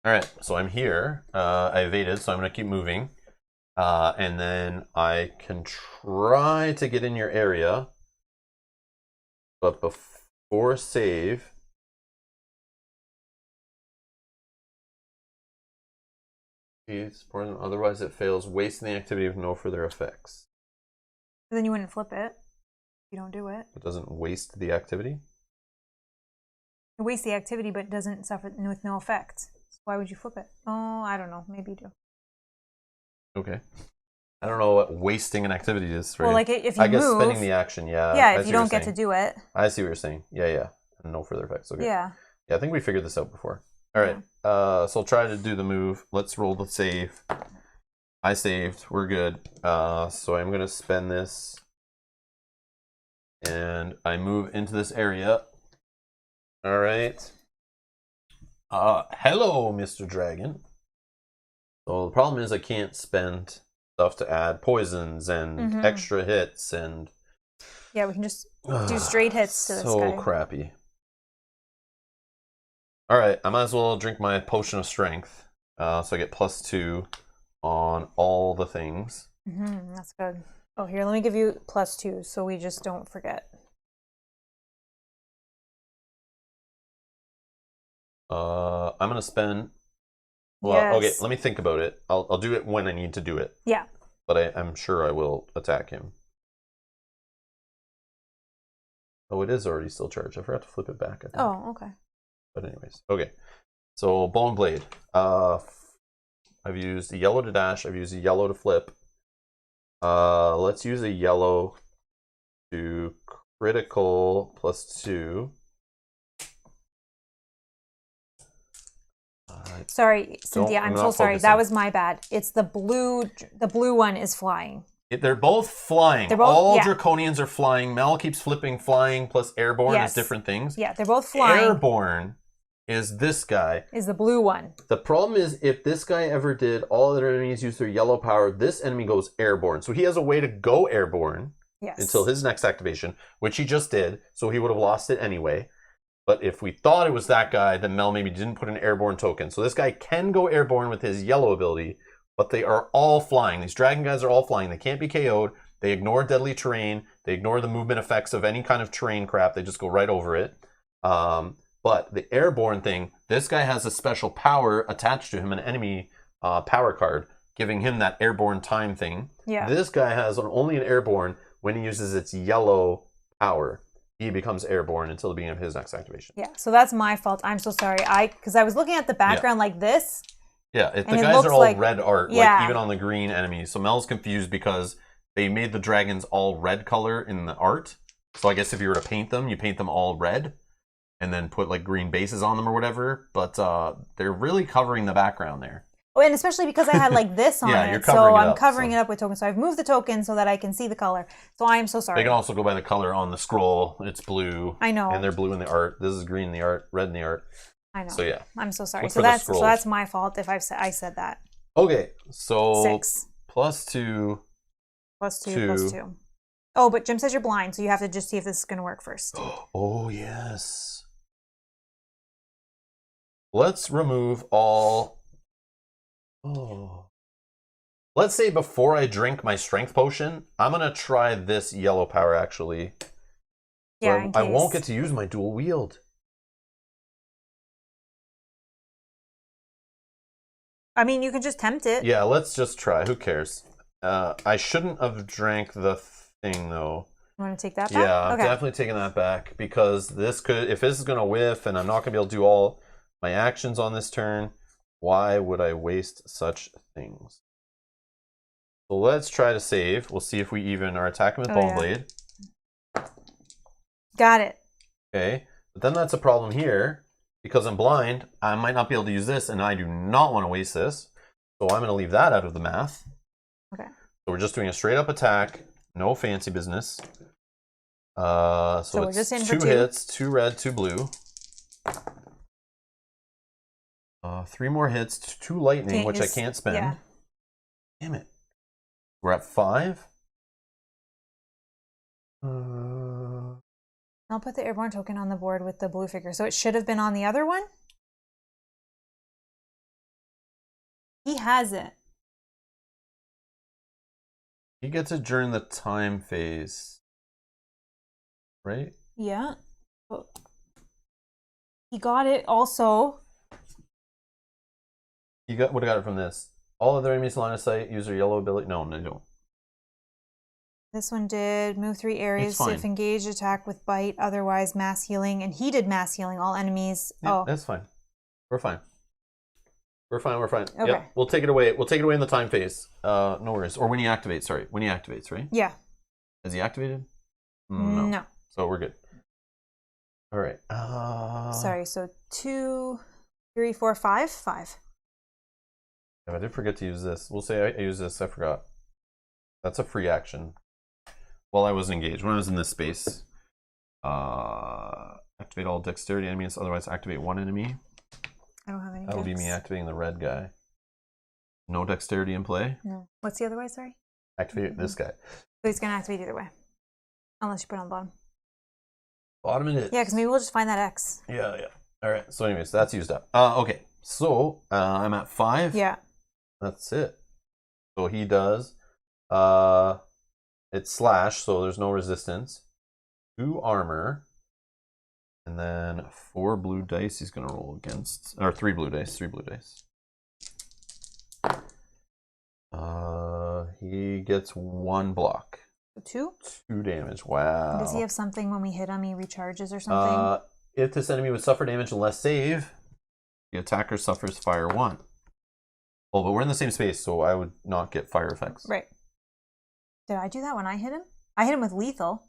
All right, so I'm here. I evaded, so I'm going to keep moving. And then I can try to get in your area. But before save... Otherwise it fails, wasting the activity with no further effects. Then you wouldn't flip it. You don't do it. It doesn't waste the activity? It wastes the activity, but doesn't suffer with no effect. So why would you flip it? Oh, I don't know. Maybe you do. Okay. I don't know what wasting an activity is. Well, like if you I guess move, spending the action, yeah. Yeah, if you don't get to do it. I see what you're saying. Yeah. No further effects. Okay. Yeah. Yeah, I think we figured this out before. All right. So I'll try to do the move. Let's roll the save. I saved. We're good. So I'm going to spend this. And I move into this area. All right. Hello, Mr. Dragon. So the problem is I can't spend stuff to add poisons and extra hits and... Yeah, we can just do straight hits to this guy. So crappy. All right, I might as well drink my potion of strength. So I get +2 on all the things. That's good. Oh, here, let me give you +2 so we just don't forget. I'm going to spend... Well, okay, let me think about it. I'll do it when I need to do it. Yeah. But I'm sure I will attack him. Oh, it is already still charged. I forgot to flip it back, I think. Oh, okay. But anyways, okay. So, Bone Blade. I've used a yellow to dash. I've used a yellow to flip. Let's use a yellow to critical +2. Sorry, Cynthia, I'm so sorry. That was my bad. It's the blue one is flying. They're both flying. All Draconians are flying. Mel keeps flipping flying plus airborne is different things. Yeah, they're both flying. Airborne is this guy. Is the blue one. The problem is if this guy ever did all other enemies use their yellow power, this enemy goes airborne. So he has a way to go airborne until his next activation, which he just did. So he would have lost it anyway. But if we thought it was that guy, then Mel maybe didn't put an airborne token. So this guy can go airborne with his yellow ability, but they are all flying. These dragon guys are all flying. They can't be KO'd. They ignore deadly terrain. They ignore the movement effects of any kind of terrain crap. They just go right over it. But the airborne thing, this guy has a special power attached to him, an enemy power card, giving him that airborne time thing. Yeah. This guy has only an airborne when he uses its yellow power. He becomes airborne until the beginning of his next activation. Yeah, so that's my fault. I'm so sorry. Because I was looking at the background like this. Yeah, the guys are all red art, like even on the green enemies. So Mel's confused because they made the dragons all red color in the art. So I guess if you were to paint them, you paint them all red and then put like green bases on them or whatever. But they're really covering the background there. Oh, and especially because I had like this on you're it. covering So it I'm up, covering it up with tokens. So I've moved the token so that I can see the color. So I am so sorry. They can also go by the color on the scroll. It's blue. I know. And they're blue in the art. This is green in the art, red in the art. I know. So yeah. I'm so sorry. Look So for the that's scrolls. my fault if I said that. Okay, so 6 +2. +2 +2. Oh, but Jim says you're blind, so you have to just see if this is going to work first. Oh, yes. Let's remove all... Oh. Let's say before I drink my strength potion, I'm going to try this yellow power, actually. Yeah, So in I case. won't get to use my dual wield. I mean, you can just tempt it. Yeah, let's just try. Who cares? I shouldn't have drank the thing, though. You want to take that back? Yeah, I'm definitely taking that back, because this could, if this is going to whiff and I'm not going to be able to do all my actions on this turn, why would I waste such things? So let's try to save. We'll see if we even are attacking with Bone Blade. Got it. Okay, but then that's a problem here. Because I'm blind, I might not be able to use this, and I do not want to waste this. So I'm going to leave that out of the math. Okay. So we're just doing a straight up attack, no fancy business. So we're it's just in 2 for 2 hits, 2 red, 2 blue. 3 more hits, 2 lightning, which I can't spend. Yeah. Damn it. We're at 5. I'll put the airborne token on the board with the blue figure. So it should have been on the other one? He has it. He gets it during the time phase. Right? Yeah. He got it also. You would have got it from this. All other enemies in line of sight use their yellow ability. No, they don't. This one did move 3 areas if engaged, attack with bite, otherwise mass healing, and he did mass healing all enemies. Yeah, that's fine. We're fine. We're fine. Okay. Yep, we'll take it away. We'll take it away in the time phase. No worries. Or when he activates. Sorry, when he activates, right? Yeah. Is he activated? No. So we're good. All right. Sorry. So 2, 3, 4, 5, 5. I did forget to use this. We'll say I use this. I forgot. That's a free action. While I was engaged, when I was in this space, activate all dexterity enemies. Otherwise, activate 1 enemy. I don't have any. That would be me activating the red guy. No dexterity in play. No. What's the other way? Sorry. Activate this guy. So he's gonna activate either way, unless you put it on the bottom. Bottom it is. Yeah, because maybe we'll just find that X. Yeah. All right. So, anyways, that's used up. Okay. So I'm at 5. Yeah. That's it. So he does. It's slash, so there's no resistance. 2 armor. And then 4 blue dice he's going to roll against. Or 3 blue dice. 3 blue dice. He gets 1 block. 2? 2 damage. Wow. Does he have something when we hit him, he recharges or something? If this enemy would suffer damage unless save, the attacker suffers fire 1. Oh, but we're in the same space, so I would not get fire effects. Right. Did I do that when I hit him? I hit him with lethal.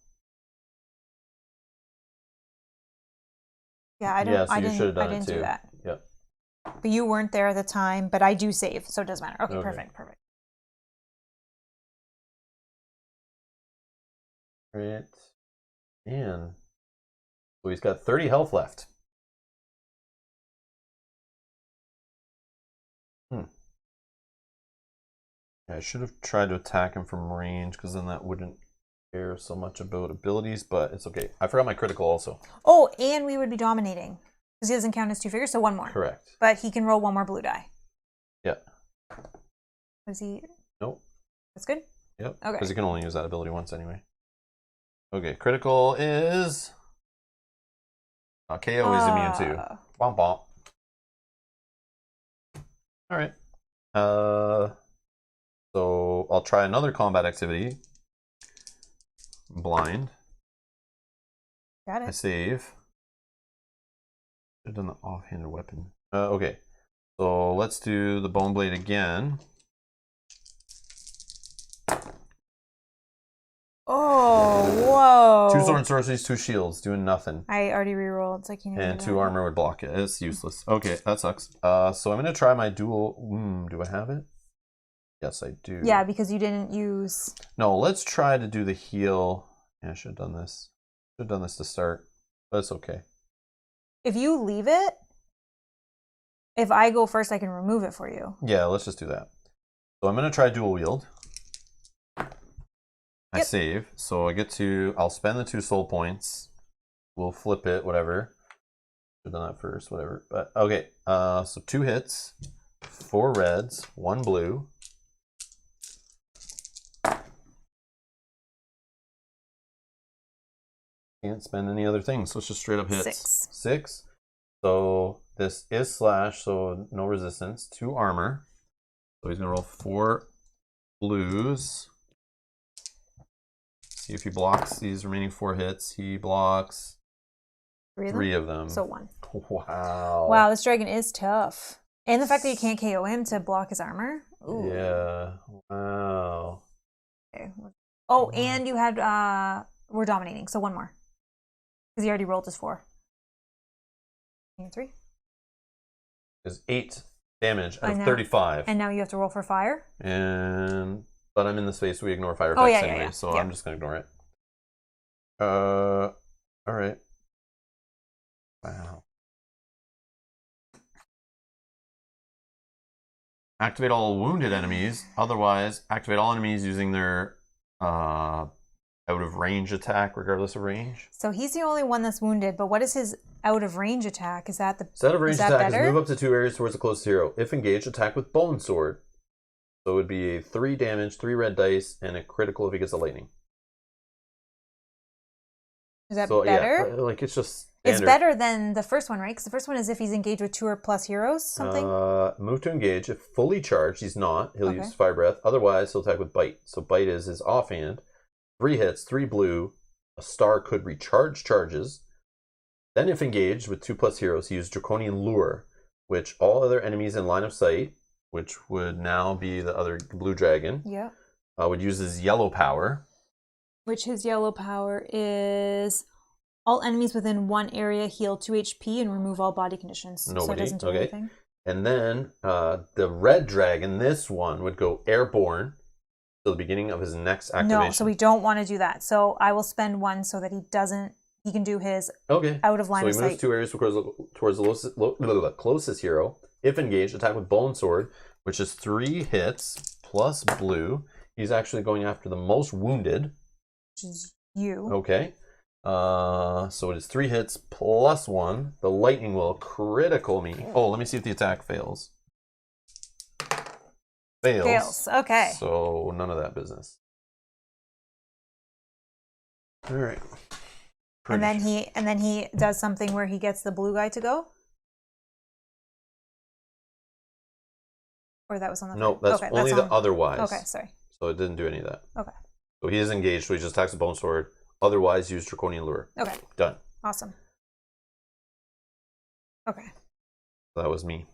Yeah, I didn't do that. Yep. But you weren't there at the time, but I do save, so it doesn't matter. Okay. Perfect. Right. And so he's got 30 health left. I should have tried to attack him from range, because then that wouldn't care so much about abilities, but it's okay. I forgot my critical also. Oh, and we would be dominating, because he doesn't count as 2 figures, so 1 more. Correct. But he can roll 1 more blue die. Yeah. Was he? Nope. That's good? Yep. Okay. Because he can only use that ability once anyway. Okay, critical is... KO is immune to. Bomp bomp. Alright. So I'll try another combat activity. Blind. Got it. I save. Should have done the offhanded weapon. Okay. So let's do the bone blade again. Oh, whoa. 2 sword sorceries, 2 shields, doing nothing. I already rerolled, so I can't even And do 2 that. armor would block it. It's useless. Okay, that sucks. So I'm going to try my dual... do I have it? Yes, I do. Yeah, because you didn't use... No, let's try to do the heal. Yeah, I should have done this. Should have done this to start. But it's okay. If you leave it, If I go first, I can remove it for you. Yeah, let's just do that. So I'm going to try dual wield. I save. So I get to, I'll spend the 2 soul points. We'll flip it, whatever. Should have done that first, whatever. But okay, so 2 hits, 4 reds, 1 blue. Can't spend any other things, so it's just straight up hits. 6. 6. So this is slash, so no resistance. 2 armor. So he's gonna roll 4 blues. See if he blocks these remaining 4 hits. He blocks 3 of them. So 1. Wow. Wow, this dragon is tough. And the fact that you can't KO him to block his armor. Ooh. Yeah. Wow. Okay. Oh, and you had we're dominating, so 1 more. Because he already rolled his 4. 3. Is 8 damage out of 35. And now you have to roll for fire. But I'm in the space we ignore fire effects anyway, so yeah. I'm just gonna ignore it. All right. Wow. Activate all wounded enemies. Otherwise, activate all enemies using their out of range attack, regardless of range. So he's the only one that's wounded, but what is his out of range attack? Is that the His out of range attack better? is move up to 2 areas towards the closest hero. If engaged, attack with bone sword. So it would be a 3 damage, 3 red dice, and a critical if he gets a lightning. Is that better? Yeah, like it's just standard. It's better than the first one, right? Because the first one is if he's engaged with 2 or plus heroes, something. Move to engage. If fully charged, he's not. He'll use fire breath. Otherwise, he'll attack with bite. So bite is his offhand. 3 hits, 3 blue. A star could recharge charges. Then, if engaged with 2 plus heroes, he uses Draconian Lure, which all other enemies in line of sight, which would now be the other blue dragon, would use his yellow power. Which his yellow power is all enemies within 1 area heal 2 HP and remove all body conditions. Nobody. So it doesn't do anything. And then the red dragon, this one, would go airborne till the beginning of his next activation. No, so we don't want to do that. So I will spend 1 so that he can do his out of line of sight. So he moves 2 areas towards the closest hero. If engaged, attack with bone sword, which is 3 hits plus blue. He's actually going after the most wounded. Which is you. Okay. So it is 3 hits plus 1. The lightning will critical me. Oh, let me see if the attack fails. Fails. Okay. So none of that business. All right. And then he does something where he gets the blue guy to go. Or that was on the no, that's only the otherwise. Okay, sorry. So it didn't do any of that. Okay. So he is engaged, so he just attacks a bone sword. Otherwise, use Draconian Lure. Okay. Done. Awesome. Okay. That was me.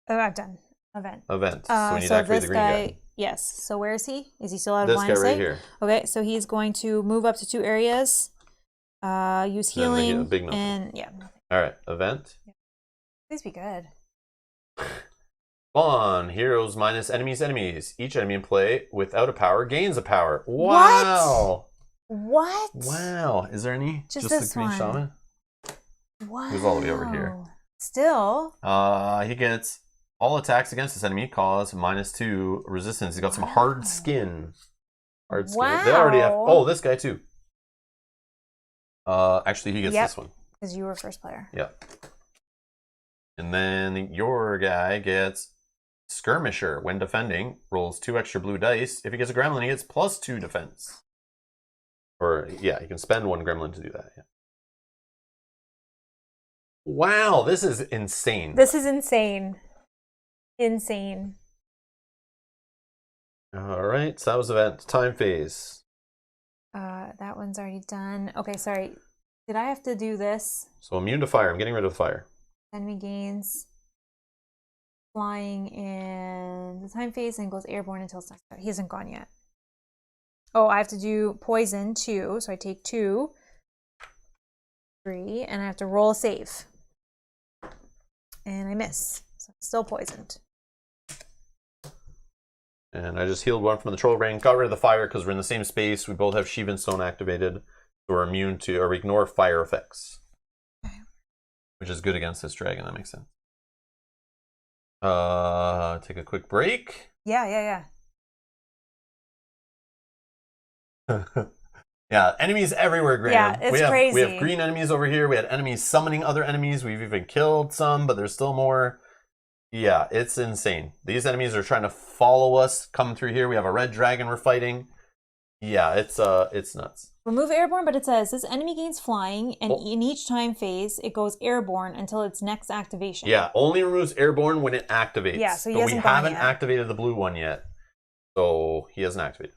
Oh, I've done. Event. So we need to activate the green guy. Yes. So where is he? Is he still out of line of sight? This guy right here. Okay, so he's going to move up to 2 areas. Use healing. Big nothing. And yeah. All right. Event. Please be good. On heroes minus enemies. Each enemy in play without a power gains a power. Wow. What? Wow. Is there any? Just the this green one. shaman? Wow. Who's all the way over here? Still. He gets all attacks against this enemy cause -2 resistance. He's got some hard skin. Hard skin. Wow. They already have. Oh, this guy too. Actually, he gets this one. Because you were first player. Yep. And then your guy gets Skirmisher. When defending, rolls 2 extra blue dice. If he gets a gremlin, he gets +2 defense. Or, yeah, you can spend 1 gremlin to do that. Yeah. Wow, this is insane. This is insane. Insane. All right, so that was event. Time phase. That one's already done. Okay, sorry. Did I have to do this? So immune to fire. I'm getting rid of the fire. Enemy gains flying in the time phase and goes airborne until it's next. He hasn't gone yet. Oh, I have to do poison 2. So I take 2, 3, and I have to roll a save. And I miss. So I'm still poisoned. And I just healed 1 from the troll ring. Got rid of the fire because we're in the same space. We both have Shivan Stone activated. So we're immune to, or we ignore fire effects. Which is good against this dragon. That makes sense. Take a quick break. Yeah. Yeah, enemies everywhere, Graham. Yeah, it's crazy. We have green enemies over here. We had enemies summoning other enemies. We've even killed some, but there's still more. Yeah, it's insane. These enemies are trying to follow us, come through here. We have a red dragon we're fighting. Yeah, it's nuts. Remove airborne, but it says this enemy gains flying, and in each time phase, it goes airborne until its next activation. Yeah, only removes airborne when it activates. Yeah, so we haven't activated the blue one yet, so he hasn't activated.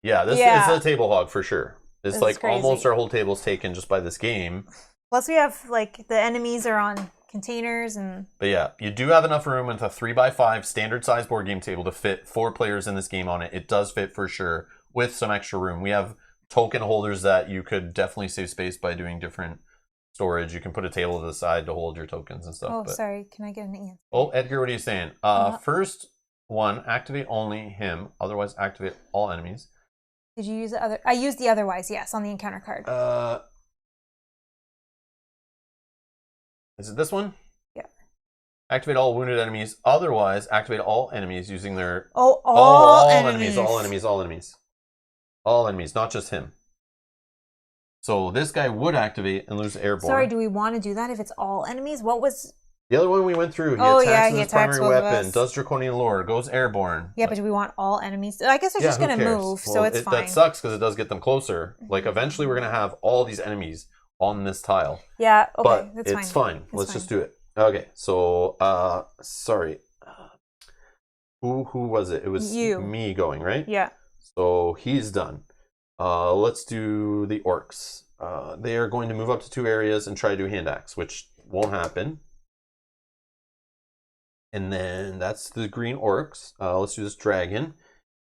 Yeah, this is a table hog for sure. It's like almost our whole table's taken just by this game. Plus, we have like the enemies are on containers and. But yeah, you do have enough room with a 3x5 standard size board game table to fit 4 players in this game on it. It does fit for sure with some extra room. We have token holders that you could definitely save space by doing different storage. You can put a table to the side to hold your tokens and stuff. Oh, sorry. Can I get an answer? Oh, Edgar, what are you saying? First one, activate only him. Otherwise, activate all enemies. Did you use the other? I used the otherwise, yes, on the encounter card. Is it this one? Yeah. Activate all wounded enemies. Otherwise, activate all enemies using their... all enemies. All enemies, not just him. So this guy would activate and lose airborne. Sorry, do we want to do that if it's all enemies? What was... The other one we went through. He attacks with his primary weapon, does Draconian Lore, goes airborne. Yeah, but do we want all enemies? I guess they're just going to move, so it's fine. That sucks because it does get them closer. Like, eventually we're going to have all these enemies on this tile. Yeah, okay, but that's fine. It's fine. Let's just do it. Okay, so, sorry. Who was it? It was me going, right? Yeah. So he's done. Let's do the orcs. They are going to move up to 2 areas and try to do hand axe, which won't happen. And then that's the green orcs. Let's do this dragon.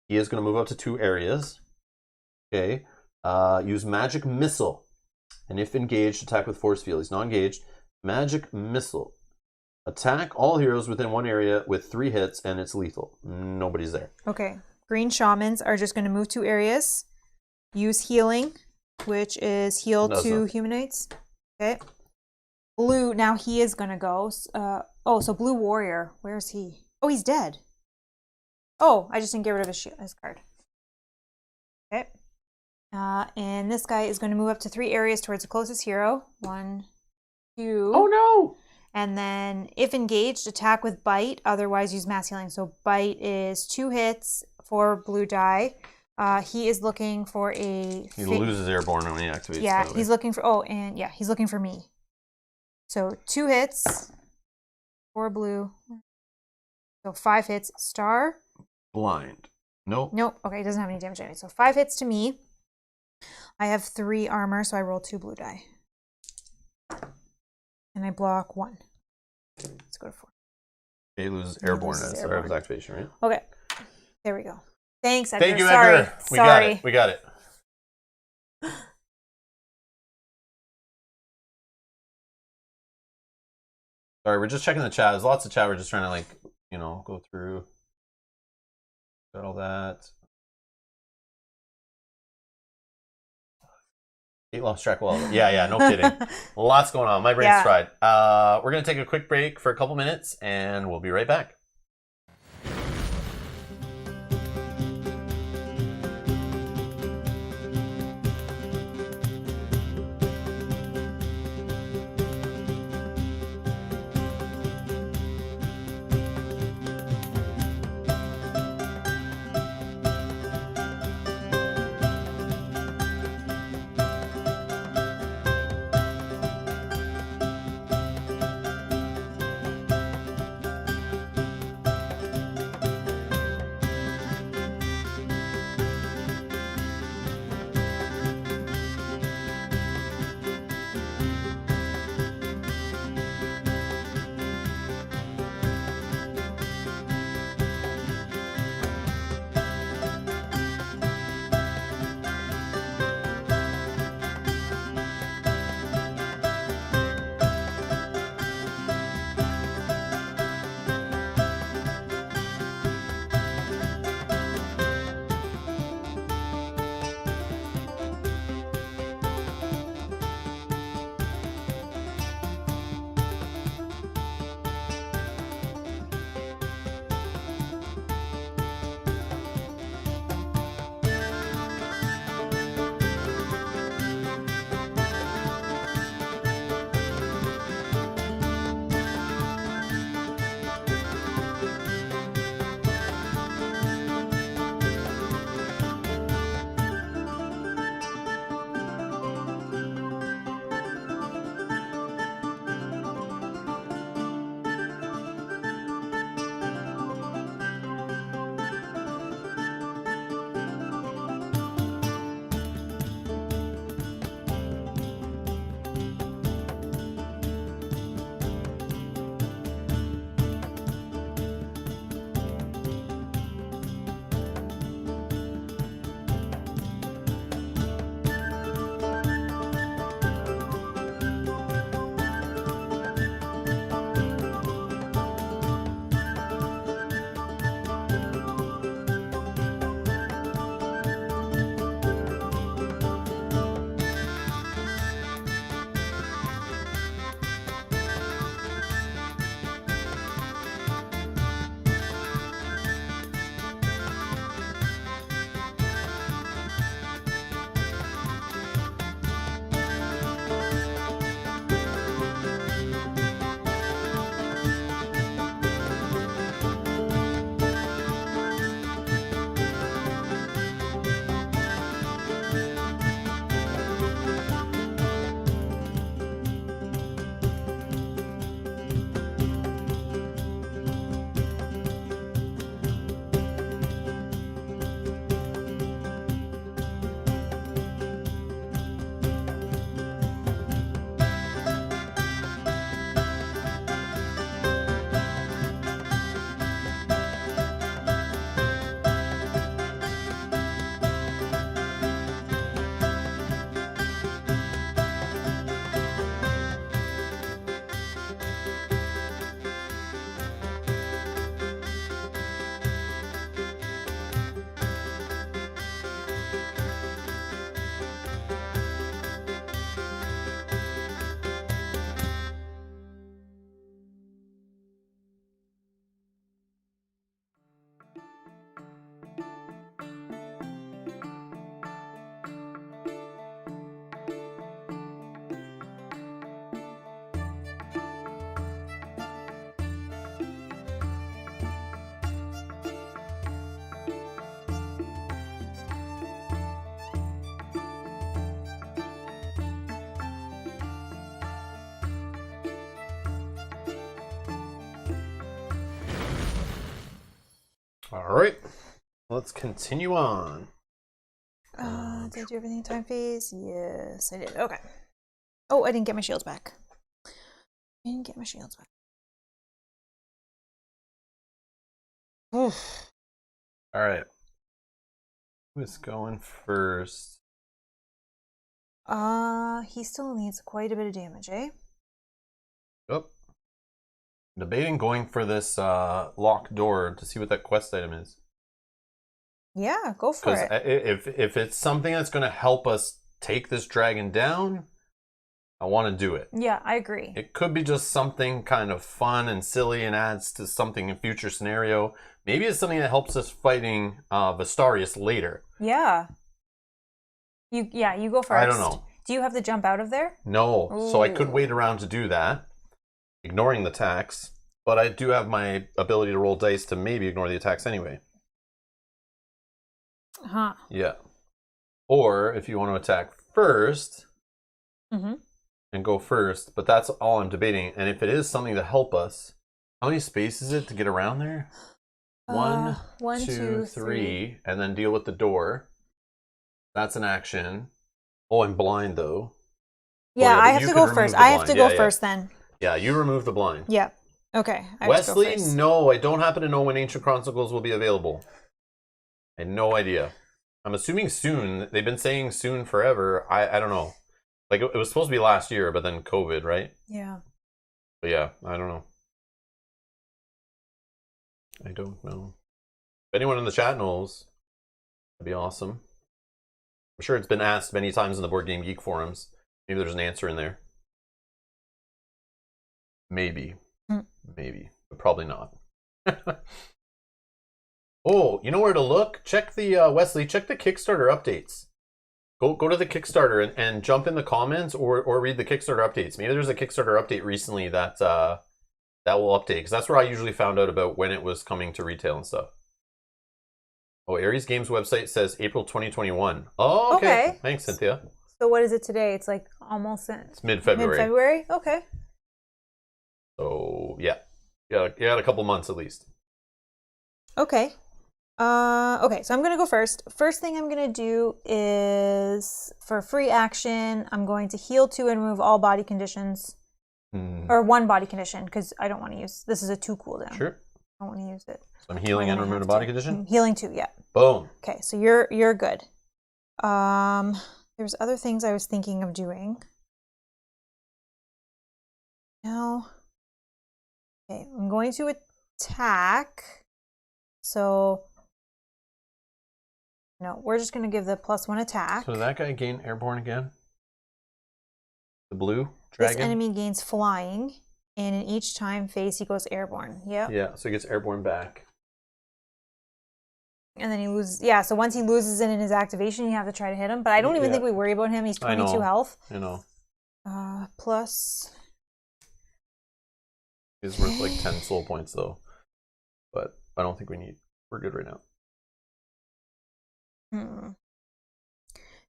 He is going to move up to 2 areas. Okay. Use magic missile. And if engaged, attack with force field. He's not engaged. Magic missile. Attack all heroes within 1 area with 3 hits, and it's lethal. Nobody's there. Okay. Green shamans are just going to move 2 areas. Use healing, which is heal 2 humanoids. Okay. Blue, now he is going to go. So blue warrior. Where is he? Oh, he's dead. Oh, I just didn't get rid of his card. Okay. And this guy is going to move up to 3 areas towards the closest hero. 1, 2. Oh, no! And then, if engaged, attack with bite. Otherwise, use mass healing. So bite is 2 hits for blue die. He is looking for a... He loses airborne when he activates. Yeah, he's looking for... he's looking for me. So 2 hits for blue. So 5 hits. Star. Blind. Nope. Nope. Okay, he doesn't have any damage anyway. So 5 hits to me. I have 3 armor, so I roll 2 blue die. And I block 1. Let's go to 4. He loses airborne as part of his activation, right? Okay. There we go. Thanks, Edgar. Thank you, Sorry. Edgar. We got it. Sorry, we're just checking the chat. There's lots of chat. We're just trying to, go through. Got all that. Eight lost track. Well, yeah, no kidding. Lots going on. My brain's fried. We're going to take a quick break for a couple minutes, and we'll be right back. All right. Let's continue on. Did I do everything in time phase? Yes, I did. Okay. Oh, I didn't get my shields back. Oof. All right. Who's going first? He still needs quite a bit of damage, eh? Oh. Debating going for this locked door to see what that quest item is. Yeah, go for it. If it's something that's going to help us take this dragon down, I want to do it. Yeah, I agree. It could be just something kind of fun and silly and adds to something in future scenario. Maybe it's something that helps us fighting Vastaryous later. Yeah. You go first. I don't know. Do you have to jump out of there? No, Ooh. so I could wait around to do that, ignoring the attacks. But I do have my ability to roll dice to maybe ignore the attacks anyway. Huh. Yeah. Or if you want to attack first and go first, but that's all I'm debating. And if it is something to help us, how many spaces is it to get around there? One, two, three, and then deal with the door. That's an action. Oh, I'm blind though. Yeah, I have to go first. I have to go first then. Yeah, you remove the blind. Yeah. Okay. Wesley, no, I don't happen to know when Ancient Chronicles will be available. I had no idea. I'm assuming soon. They've been saying soon forever. I don't know. Like, it was supposed to be last year, but then COVID, right? Yeah. But yeah, I don't know. I don't know. If anyone in the chat knows, that'd be awesome. I'm sure it's been asked many times in the Board Game Geek forums. Maybe there's an answer in there. Maybe. Maybe. But probably not. Oh, you know where to look? Check the, Wesley, check the Kickstarter updates. Go to the Kickstarter and jump in the comments or read the Kickstarter updates. Maybe there's a Kickstarter update recently that that will update, because that's where I usually found out about when it was coming to retail and stuff. Oh, Ares Games website says April 2021. Oh, okay. Thanks, Cynthia. So what is it today? It's like almost... It's mid-February. Mid-February? Okay. So, yeah. Yeah, a couple months at least. Okay. Okay, so I'm going to go first. First thing I'm going to do is, for free action, I'm going to heal 2 and remove all body conditions. Or 1 body condition, because I don't want to use... This is a 2 cooldown. Sure. I don't want to use it. So I'm healing and removing a body condition? Healing 2, yeah. Boom. Okay, so you're good. There's other things I was thinking of doing. Now... Okay, I'm going to attack. So... No, we're just going to give the +1 attack. So did that guy gain airborne again? The blue dragon? This enemy gains flying, and in each time phase he goes airborne. Yep. Yeah, so he gets airborne back. And then he loses... Yeah, so once he loses it in his activation, you have to try to hit him. But I don't even think we worry about him. He's 22 health. I know. Plus... He's worth like 10 soul points, though. But I don't think we need... We're good right now.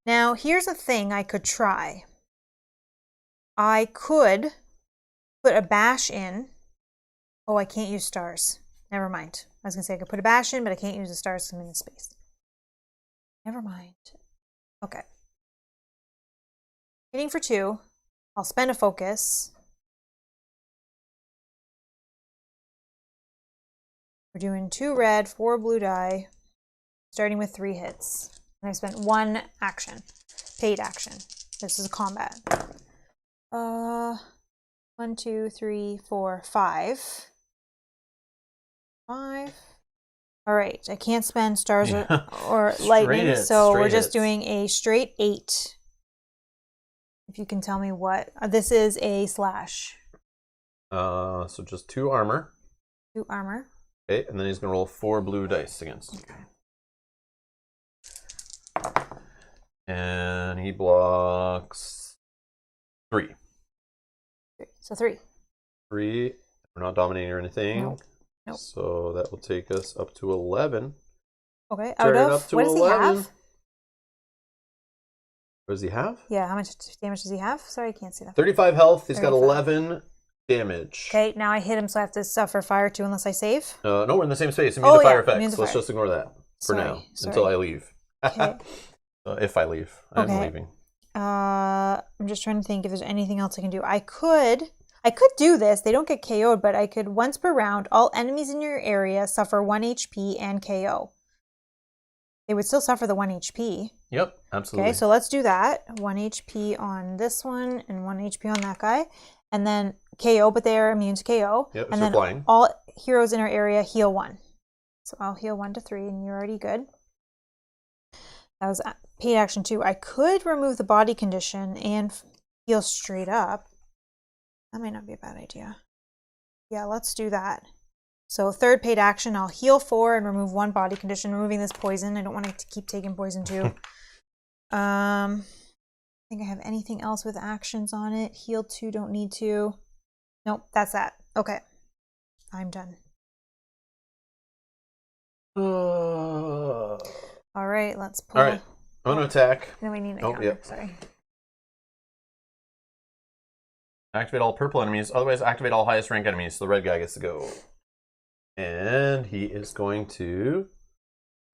Now, here's a thing I could try. I could put a bash in. Oh, I can't use stars. Never mind. I was going to say I could put a bash in, but I can't use the stars because I'm in space. Never mind. Okay. Hitting for 2. I'll spend a focus. We're doing 2 red, 4 blue die. Starting with 3 hits. And I spent 1 action. Paid action. This is a combat. 1, 2, 3, 4, 5. 5. Alright, I can't spend stars or lightning, so we're just doing a straight 8. If you can tell me what. This is a slash. So just 2 armor. 2 armor. Okay, and then he's going to roll 4 blue dice against. Okay. And he blocks 3. So 3. 3. We're not dominating or anything. Nope. So that will take us up to 11. Okay, out of... What does he have? What does he have? Yeah, how much damage does he have? Sorry, I can't see that. 35 health. He's got 11 damage. Okay, now I hit him, so I have to suffer fire too unless I save. No, we're in the same space. Immune to fire effects. Let's fire. just ignore that for now until I leave. Okay. If I leave, I'm leaving. I'm just trying to think if there's anything else I can do. I could do this. They don't get KO'd, but I could once per round, all enemies in your area suffer 1 HP and KO. They would still suffer the 1 HP. Yep, absolutely. Okay, so let's do that. 1 HP on this one and 1 HP on that guy. And then KO, but they are immune to KO. Yep, and then flying. All heroes in our area heal 1. So I'll heal 1 to 3, and you're already good. That was paid action 2. I could remove the body condition and heal straight up. That might not be a bad idea. Yeah, let's do that. So third paid action, I'll heal 4 and remove 1 body condition, removing this poison. I don't want to keep taking poison too. I think I have anything else with actions on it. Heal 2, don't need to. Nope, that's that. Okay, I'm done. All right, let's pull. All right, I'm going to attack. No, we need a counter. Yep. Sorry. Activate all purple enemies. Otherwise, activate all highest rank enemies. So the red guy gets to go. And he is going to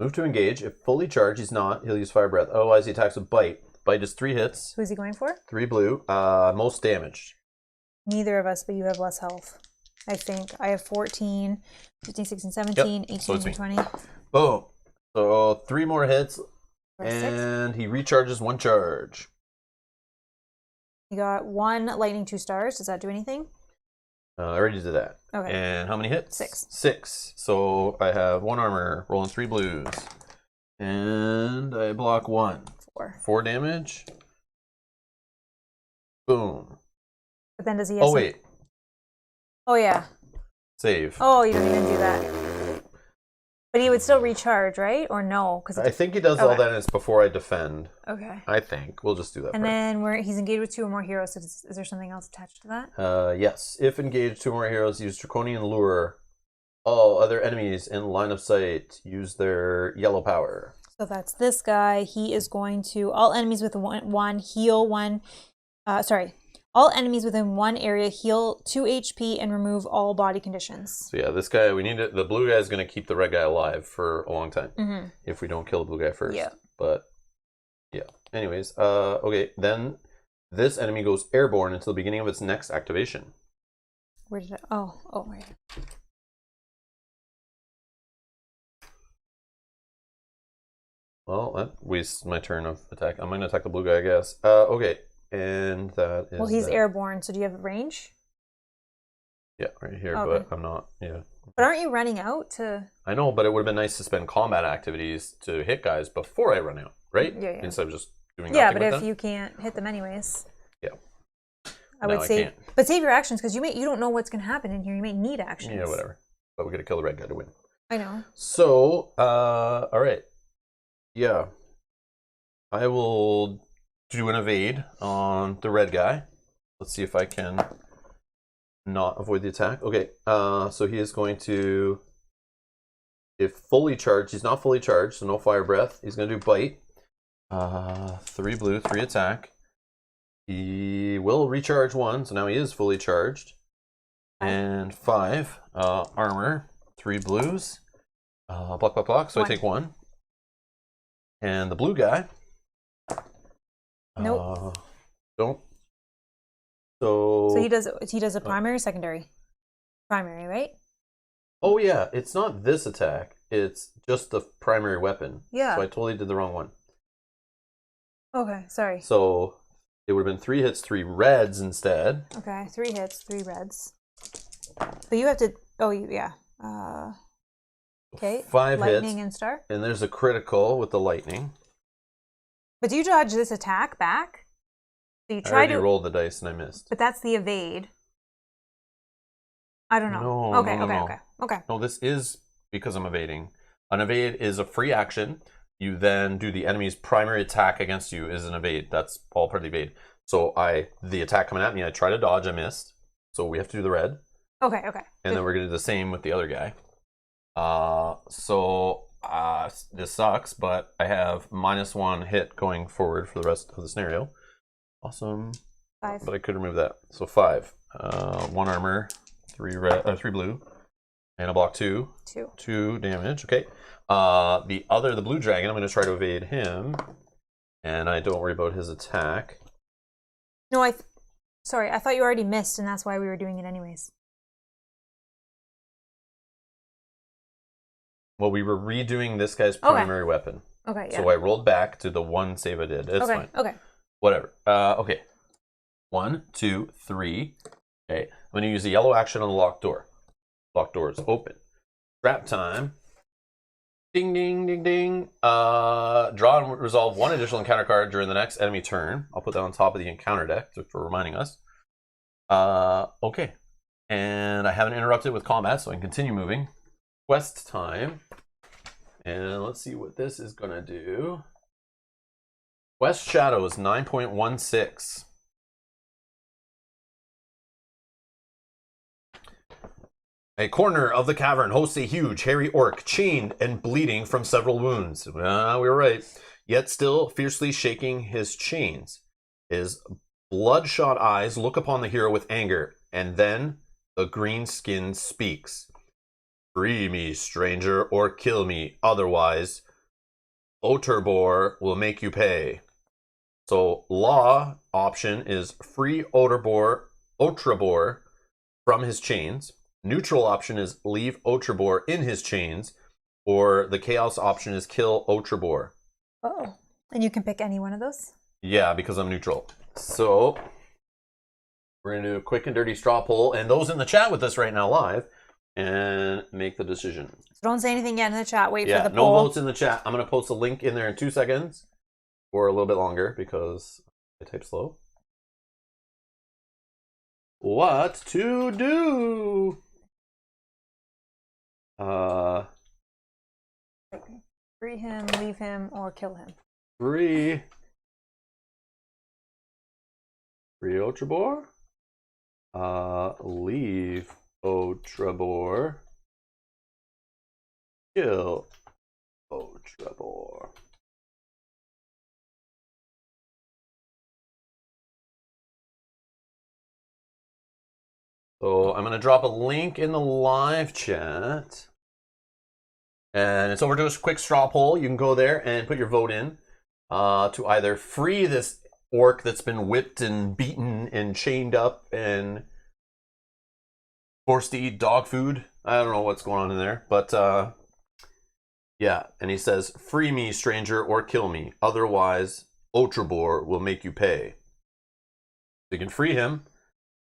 move to engage. If fully charged, he's not. He'll use fire breath. Otherwise, he attacks with bite. Bite is 3 hits. Who's he going for? 3 blue. Most damaged. Neither of us, but you have less health. I think. I have 14, 15, 16, 17, yep. 18, so 20. Boom. So 3 more hits. And he recharges 1 charge. You got 1 lightning, 2 stars. Does that do anything? I already did that. Okay. And how many hits? 6. 6. So I have 1 armor, rolling 3 blues. And I block 1. 4. 4 damage. Boom. But then does he have wait. Oh, yeah. Save. Oh, you don't even do that. But he would still recharge, right? Or no? I think he does all that, and it's before I defend. Okay. I think. We'll just do that. And then he's engaged with 2 or more heroes. So is there something else attached to that? Yes. If engaged 2 or more heroes, use Draconian Lure. All other enemies in line of sight use their yellow power. So that's this guy. He is going to... All enemies with 1 heal 1... All enemies within 1 area heal 2 HP and remove all body conditions. So yeah, this guy, we need it. The blue guy is going to keep the red guy alive for a long time if we don't kill the blue guy first. Yeah. But yeah. Anyways, okay. Then this enemy goes airborne until the beginning of its next activation. Where did it? Oh, right. Well, that wastes my turn of attack. I'm going to attack the blue guy, I guess. Okay. And that is. Well, he's airborne, so do you have range? Yeah, right here, but I'm not. Yeah. But aren't you running out to? I know, but it would have been nice to spend combat activities to hit guys before I run out, right? Yeah. Instead of just doing. Yeah, but if you can't hit them anyways. Yeah. I would save, but save your actions because you don't know what's going to happen in here. You may need actions. Yeah, whatever. But we got to kill the red guy to win. I know. So, all right. Yeah, I will do an evade on the red guy. Let's see if I can not avoid the attack. Okay, so he is going to, if fully charged, he's not fully charged, so no fire breath. He's going to do bite. 3 blue, 3 attack. He will recharge 1, so now he is fully charged. And 5 armor, 3 blues. Block. So I take 1. And the blue guy. Nope. Don't. So he does a primary or secondary? Primary, right? Oh yeah, it's not this attack. It's just the primary weapon. Yeah. So I totally did the wrong one. Okay, sorry. So it would have been 3 hits, 3 reds instead. Okay, 3 hits, 3 reds. But you have to. Oh, yeah. Okay. 5 hits. Lightning and star. And there's a critical with the lightning. But do you dodge this attack back? So you I already rolled the dice and I missed. But that's the evade. I don't know. No, Okay. No, this is because I'm evading. An evade is a free action. You then do the enemy's primary attack against you is an evade. That's all part of the evade. So the attack coming at me, I try to dodge, I missed. So we have to do the red. Okay. And then we're going to do the same with the other guy. This sucks, but I have -1 hit going forward for the rest of the scenario. Awesome. 5. But I could remove that. So 5. 1 armor, 3 red, 3 blue, and a block 2. 2 damage. Okay. The blue dragon, I'm going to try to evade him, and I don't worry about his attack. No, sorry, I thought you already missed, and that's why we were doing it anyways. Well, we were redoing this guy's primary weapon. Okay, yeah. So I rolled back to the 1 save I did. It's fine. Okay. Whatever. Okay. 1, 2, 3. Okay. I'm going to use the yellow action on the locked door. Locked door is open. Trap time. Ding, ding, ding, ding. Draw and resolve 1 additional encounter card during the next enemy turn. I'll put that on top of the encounter deck just for reminding us. Okay. And I haven't interrupted with combat, so I can continue moving. Quest time. And let's see what this is going to do. Quest Shadow is 9.16. A corner of the cavern hosts a huge, hairy orc, chained and bleeding from several wounds. We were right. Yet still fiercely shaking his chains. His bloodshot eyes look upon the hero with anger, and then the green skin speaks. Free me, stranger, or kill me. Otherwise, Oterbor will make you pay. So, law option is free Oterbor from his chains. Neutral option is leave Oterbor in his chains. Or the chaos option is kill Oterbor. Oh. And you can pick any one of those? Yeah, because I'm neutral. So, we're going to do a quick and dirty straw poll. And those in the chat with us right now live. And make the decision. So don't say anything yet in the chat. Wait for the no poll. votes in the chat. I'm going to post a link in there in 2 seconds. Or a little bit longer because I type slow. What to do? Free him, leave him, or kill him. Free Otrabor. Leave Otrabor. Kill Otrabor. So I'm going to drop a link in the live chat. And it's over to a quick straw poll. You can go there and put your vote in to either free this orc that's been whipped and beaten and chained up and forced to eat dog food. I don't know what's going on in there. But yeah, and he says, free me, stranger, or kill me. Otherwise, Otrabor will make you pay. So you can free him,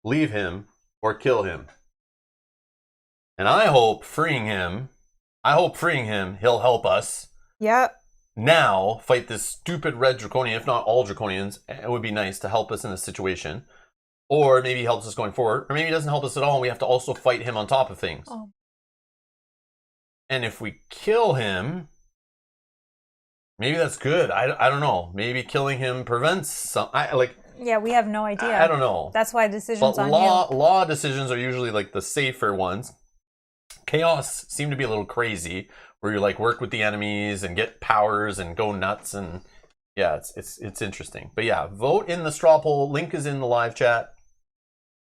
leave him, or kill him. And I hope freeing him, he'll help us. Yep. Now fight this stupid red draconian, if not all draconians. It would be nice to help us in this situation. Or maybe he helps us going forward. Or maybe he doesn't help us at all and we have to also fight him on top of things. Oh. And if we kill him, maybe that's good. I don't know. Maybe killing him prevents some... Yeah, we have no idea. I don't know. That's why decisions on you. Law decisions are usually like the safer ones. Chaos seem to be a little crazy, where you like work with the enemies and get powers and go nuts, and yeah, it's interesting. But yeah, vote in the straw poll. Link is in the live chat.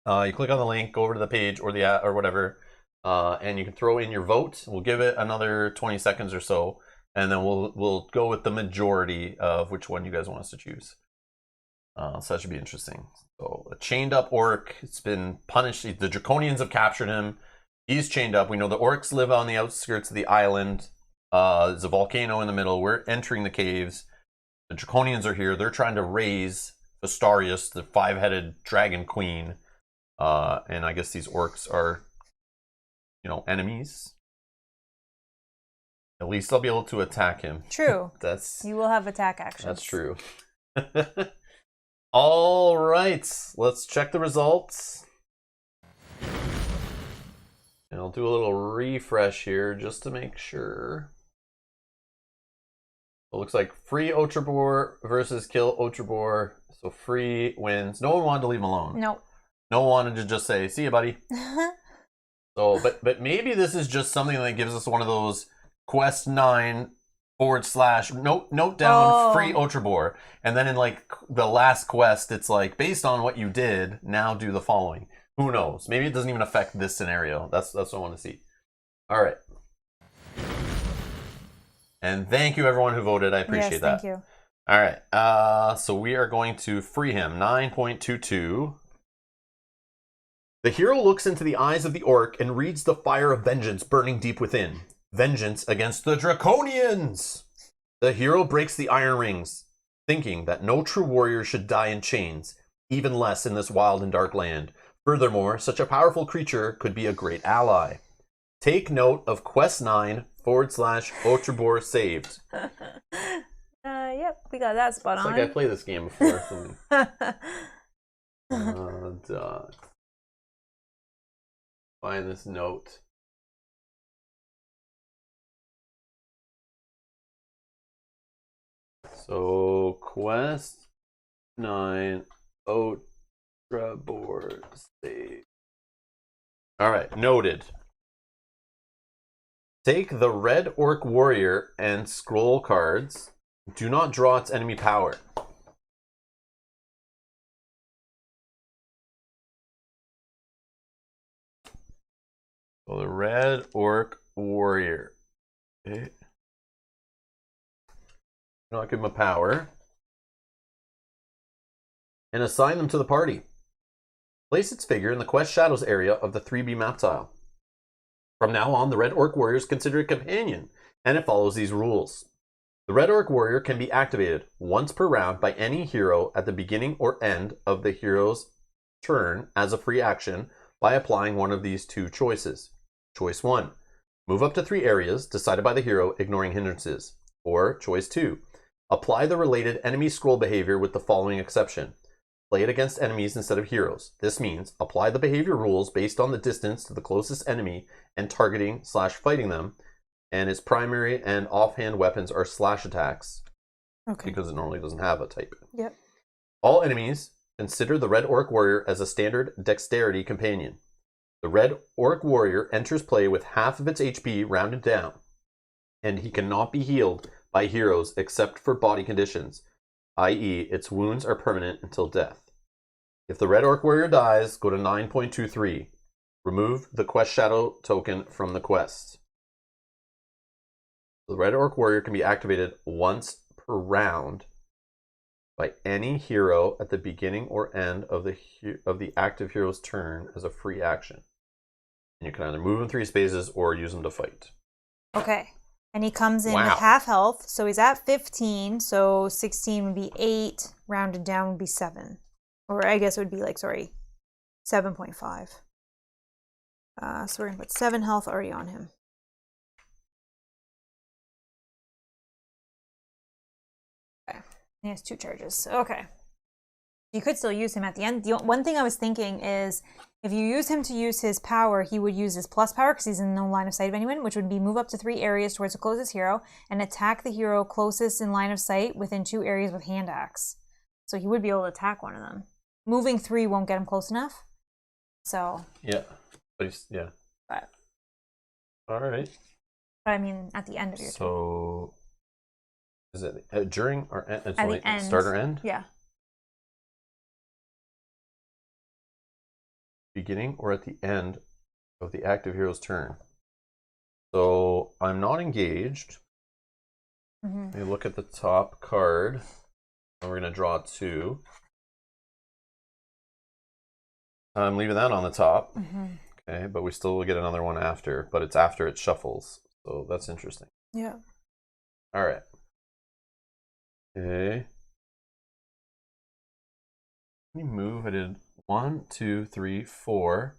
You click on the link, go over to the page or the or whatever, and you can throw in your vote. We'll give it another 20 seconds or so, and then we'll go with the majority of which one you guys want us to choose. So that should be interesting. So a chained up orc. It's been punished. The Draconians have captured him. He's chained up. We know the orcs live on the outskirts of the island. There's a volcano in the middle. We're entering the caves. The Draconians are here. They're trying to raise Vastaryous, the 5-headed dragon queen. And I guess these orcs are, enemies. At least I'll be able to attack him. True. You will have attack actions. That's true. All right, let's check the results. And I'll do a little refresh here just to make sure. It looks like free Otrabor versus kill Otrabor. So free wins. No one wanted to leave him alone. Nope. No one wanted to just say, see you, buddy. So, but maybe this is just something that gives us one of those quest 9 / note down free Otrabor, and then in like the last quest it's like based on what you did, now do the following. Who knows? Maybe it doesn't even affect this scenario. That's what I want to see. All right. And thank you everyone who voted. I appreciate that. Thank you. All right. So we are going to free him. 9.22. The hero looks into the eyes of the orc and reads the fire of vengeance burning deep within. Vengeance against the Draconians! The hero breaks the iron rings, thinking that no true warrior should die in chains, even less in this wild and dark land. Furthermore, such a powerful creature could be a great ally. Take note of Quest 9 / Otribor saved. Yep, we got that spot on. It's like I played this game before. Find this note. So, Quest 9 Otribor saved. Alright, noted. Take the red orc warrior and scroll cards. Do not draw its enemy power. So the red orc warrior. Okay. Do not give him a power. And assign them to the party. Place its figure in the Quest Shadows area of the 3B map tile. From now on, the red orc warrior is considered a companion, and it follows these rules. The red orc warrior can be activated once per round by any hero at the beginning or end of the hero's turn as a free action by applying one of these two choices. Choice 1. Move up to 3 areas decided by the hero, ignoring hindrances. Or choice 2. Apply the related enemy scroll behavior with the following exception. Play it against enemies instead of heroes. This means apply the behavior rules based on the distance to the closest enemy and targeting / fighting them, and its primary and offhand weapons are slash attacks. Okay. Because it normally doesn't have a type. Yep. All enemies consider the red orc warrior as a standard dexterity companion. The red orc warrior enters play with half of its HP rounded down, and he cannot be healed by heroes except for body conditions, i.e. its wounds are permanent until death. If the red orc warrior dies, go to 9.23. Remove the quest shadow token from the quest. The red orc warrior can be activated once per round by any hero at the beginning or end of the active hero's turn as a free action. And you can either move him 3 spaces or use him to fight. Okay. And he comes in with half health, so he's at 15, so 16 would be 8, rounded down would be 7. Or I guess it would be 7.5. So we're going to put 7 health already on him. Okay. He has 2 charges. Okay. You could still use him at the end. The one thing I was thinking is if you use him to use his power, he would use his plus power because he's in no line of sight of anyone, which would be move up to 3 areas towards the closest hero and attack the hero closest in line of sight within 2 areas with hand axe. So he would be able to attack one of them. Moving 3 won't get him close enough. So. Yeah. Yeah. But. All right. But I mean, at the end of your turn. So. Is it during or end? At the end. Start or end? Yeah. Beginning or at the end of the active hero's turn. So I'm not engaged. Let me look at the top card. And we're going to draw 2. I'm leaving that on the top. Okay, but we still will get another one after, but it's after it shuffles. So that's interesting. Yeah. All right. Okay. Let me move. I did 1, 2, 3, 4.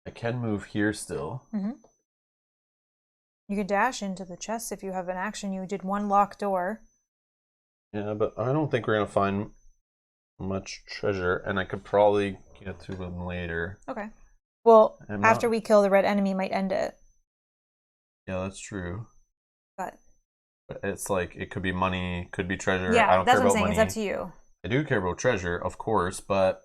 I can move here still. You could dash into the chest if you have an action. You did 1 locked door. Yeah, but I don't think we're going to find much treasure, and I could probably get to them later. Okay. Well, after we kill the red enemy might end it. Yeah, that's true. But it's it could be money, could be treasure. Yeah, I don't that's care what I'm about saying. money. It's up to you. I do care about treasure, of course, but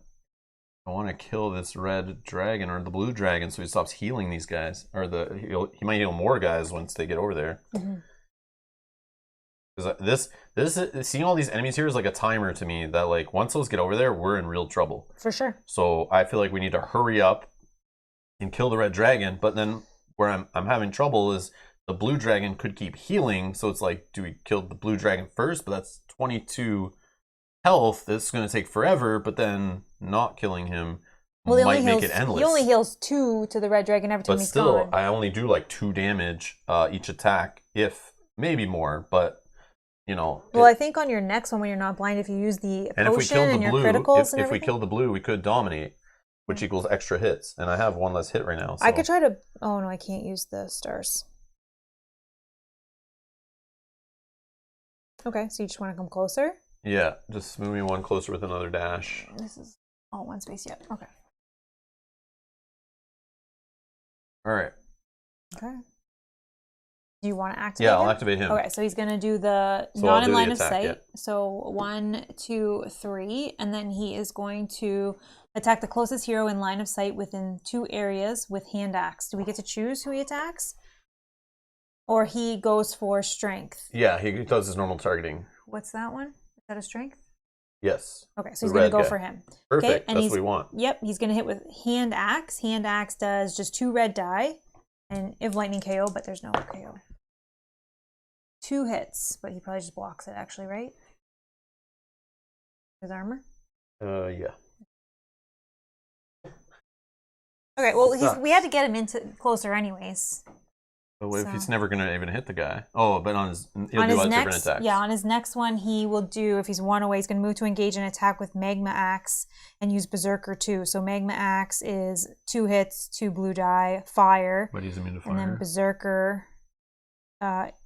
I want to kill this red dragon or the blue dragon so he stops healing these guys. Or he might heal more guys once they get over there. Because seeing all these enemies here is like a timer to me that like once those get over there, we're in real trouble. For sure. So I feel like we need to hurry up and kill the red dragon. But then where I'm having trouble is the blue dragon could keep healing. So it's like, do we kill the blue dragon first? But that's 22 health. This is going to take forever. But then not killing him might make it endless. He only heals 2 to the red dragon every time he's gone. But still, I only do like 2 damage each attack, if maybe more. But you know. Well, I think on your next one when you're not blind, if you use the potion and your criticals and everything. If we kill the blue, we could dominate, which equals extra hits. And I have 1 less hit right now. So. I could try to. Oh no, I can't use the stars. Okay, so you just want to come closer? Yeah, just move me 1 closer with another dash. This is all 1 space. Yep. Okay. All right. Okay. Do you want to activate Yeah, him? I'll activate him. Okay, so he's going to do the So not I'll in do line the of attack, sight. yeah. So 1, 2, 3, and then he is going to attack the closest hero in line of sight within 2 areas with hand axe. Do we get to choose who he attacks? Or he goes for strength? Yeah, he does his normal targeting. What's that one? Is that a strength? Yes. Okay, so he's going to go for him. Perfect. Okay, and that's what we want. Yep, he's going to hit with hand axe. Hand axe does just 2 red die, and if lightning KO, but there's no KO. 2 hits, but he probably just blocks it. Actually, right? His armor. Yeah. Okay, well, we had to get him into closer, anyways. But what if he's never going to even hit the guy? Oh, but he'll do his different attacks. Yeah, on his next one, he will do, if he's 1 away, he's going to move to engage and attack with Magma Axe and use Berserker 2. So Magma Axe is 2 hits, 2 blue die, fire. But he's immune to fire. And then Berserker,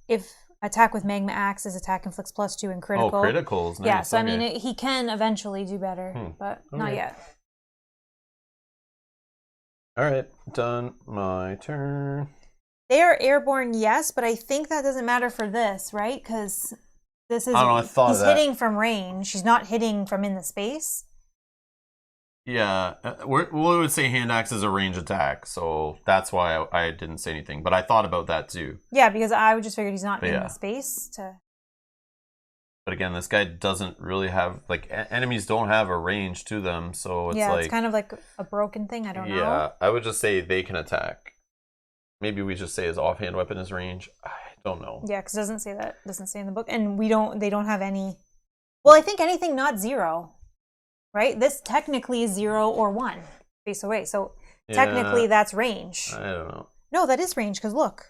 if attack with Magma Axe, his attack inflicts +2 and critical. Oh, criticals. Nice. Yeah, so okay. I mean, he can eventually do better, but not yet. All right, done my turn. They are airborne, yes, but I think that doesn't matter for this, right? Because this is, I don't know, I thought he's of that. hitting from range. He's not hitting from in the space. Yeah, we would say hand axe is a range attack, so that's why I didn't say anything. But I thought about that too. Yeah, because I would just figured he's not in the space to. But again, this guy doesn't really have, like, enemies don't have a range to them, so it's like... it's kind of like a broken thing, I don't know. Yeah, I would just say they can attack. Maybe we just say his offhand weapon is range. I don't know. Yeah, because it doesn't say that. It doesn't say in the book. And they don't have any... Well, I think anything not 0, right? This technically is 0 or 1 space away, so technically that's range. I don't know. No, that is range, because look.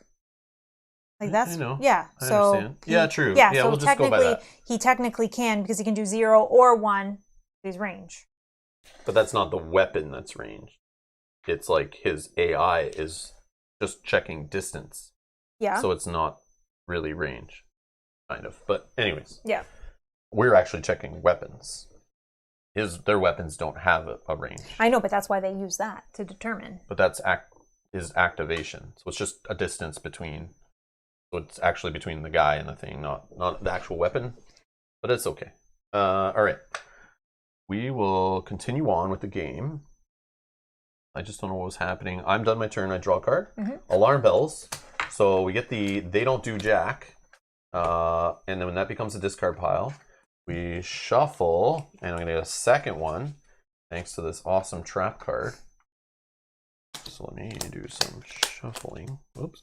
Like that's, I know. Yeah, I so... understand. Yeah, true. Yeah, so so we'll just go by that. He technically can, because he can do 0 or 1, he's range. But that's not the weapon that's range. It's like his AI is just checking distance. Yeah. So it's not really range, kind of. But anyways. Yeah. We're actually checking weapons. Their weapons don't have a range. I know, but that's why they use that to determine. But that's his activation. So it's just a distance between... So it's actually between the guy and the thing, not the actual weapon. But it's okay. All right. We will continue on with the game. I just don't know what was happening. I'm done my turn. I draw a card. Mm-hmm. Alarm bells. So we get they don't do jack. And then when that becomes a discard pile, we shuffle. And I'm going to get a second one, thanks to this awesome trap card. So let me do some shuffling. Oops.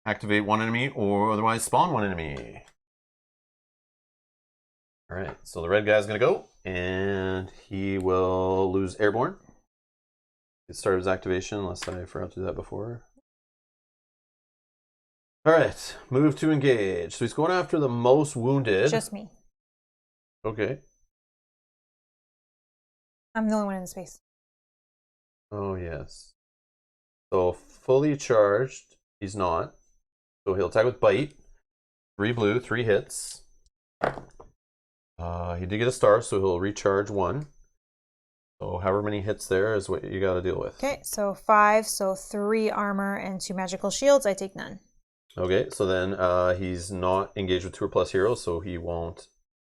Activate 1 enemy or otherwise spawn 1 enemy. All right, so the red guy's going to go and he will lose airborne. It started his activation unless I forgot to do that before. All right, move to engage. So he's going after the most wounded. Just me. Okay. I'm the only one in the space. Oh, yes. So fully charged, he's not. So he'll attack with bite. 3 blue, 3 hits. He did get a star, so he'll recharge 1. So however many hits there is what you got to deal with. Okay, so 5, so 3 armor and 2 magical shields. I take none. Okay, so then he's not engaged with 2 or plus heroes, so he won't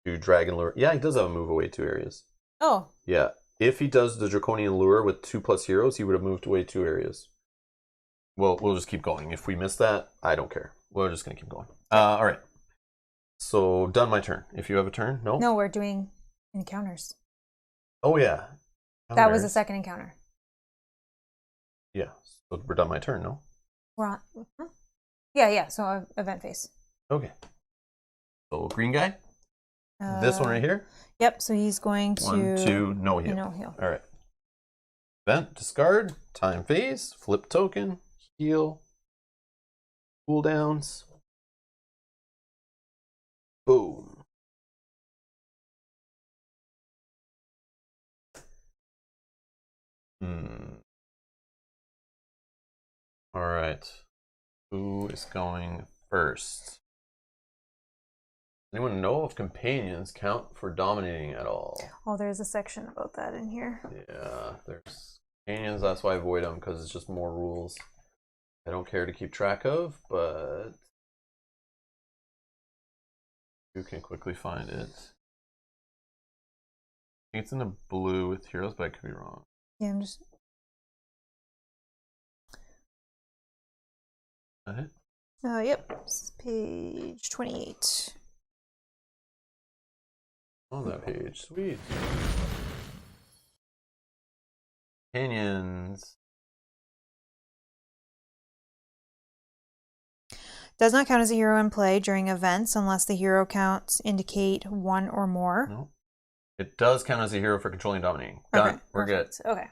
to Dragon Lure. Yeah, he does have a move away 2 areas. Oh. Yeah. If he does the Draconian Lure with 2+ heroes, he would have moved away 2 areas. Well, we'll just keep going. If we miss that, I don't care. We're just going to keep going. All right. So, done my turn. If you have a turn, no? No, we're doing encounters. Oh, yeah. That was the second encounter. Yeah. So, we're done my turn, no? We're on. Yeah. So, event phase. Okay. So, green guy? This one right here? Yep. So, he's going to. 1, 2, no heal. No heal. All right. Event, discard, time phase, flip token, heal, cooldowns. Boom. All right. Who is going first? Anyone know if companions count for dominating at all? Oh, there's a section about that in here. Yeah, there's companions. That's why I avoid them, because it's just more rules I don't care to keep track of, but you can quickly find it. I think it's in the blue with heroes, but I could be wrong. Yeah, I'm just. That it? Yep. It's page 28. On that page, sweet. Companions. Does not count as a hero in play during events unless the hero counts indicate 1 or more. No. It does count as a hero for controlling and dominating. Done. Okay, We're perfect. good. Okay.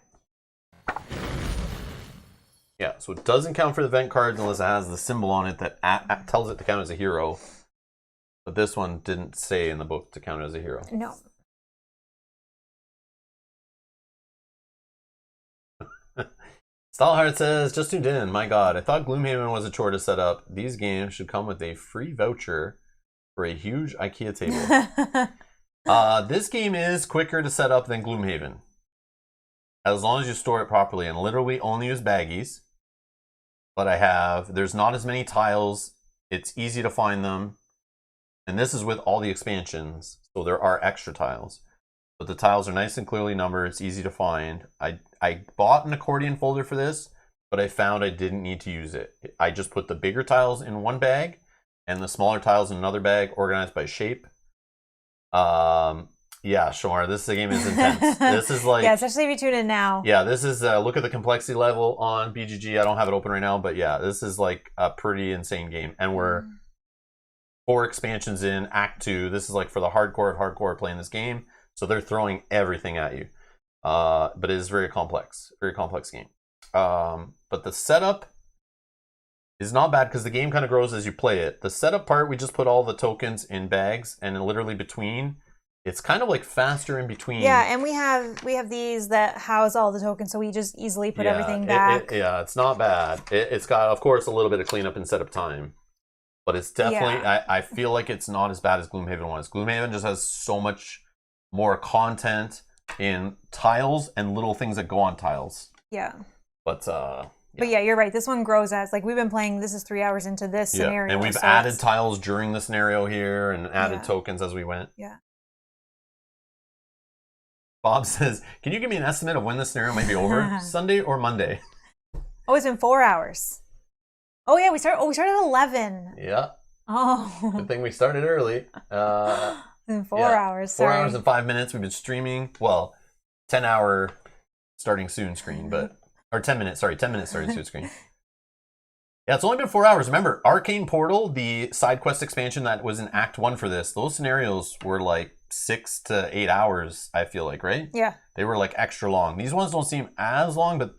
Yeah, so it doesn't count for the event cards unless it has the symbol on it that tells it to count as a hero. But this one didn't say in the book to count as a hero. No. Stallheart says, just tuned in. My God, I thought Gloomhaven was a chore to set up. These games should come with a free voucher for a huge IKEA table. This game is quicker to set up than Gloomhaven, as long as you store it properly. And literally only use baggies. But there's not as many tiles. It's easy to find them. And this is with all the expansions, so there are extra tiles. But the tiles are nice and clearly numbered. It's easy to find. I bought an accordion folder for this, but I found I didn't need to use it. I just put the bigger tiles in one bag and the smaller tiles in another bag, organized by shape. Yeah, Shamar, this game is intense. This is like... Yeah, especially if you tune in now. Yeah, this is... look at the complexity level on BGG. I don't have it open right now, but yeah, this is like a pretty insane game. And we're 4 expansions in, Act 2. This is like for the hardcore playing this game. So they're throwing everything at you. But it is very complex game. But the setup is not bad because the game kind of grows as you play it. The setup part, we just put all the tokens in bags, and literally between, it's kind of like faster in between. Yeah, and we have these that house all the tokens, so we just easily put everything back. It's not bad. It's got, of course, a little bit of cleanup and setup time. But it's definitely, I feel like it's not as bad as Gloomhaven was. Gloomhaven just has so much more content in tiles and little things that go on tiles. Yeah. But yeah, you're right. This one grows as, like, we've been playing, this is 3 hours into this scenario. And we've added tiles during the scenario here and added tokens as we went. Yeah. Bob says, can you give me an estimate of when the scenario might be over? Sunday or Monday? Oh, it's been 4 hours. Oh, yeah, we started at 11. Yeah. Oh. Good thing we started early. In 4 hours. Sorry. 4 hours and 5 minutes. We've been streaming. Well, 10-hour starting soon screen, but... Or 10 minutes. Sorry, 10 minutes starting soon screen. Yeah, it's only been 4 hours. Remember, Arcane Portal, the side quest expansion that was in Act 1 for this, those scenarios were like 6 to 8 hours, I feel like, right? Yeah. They were like extra long. These ones don't seem as long, but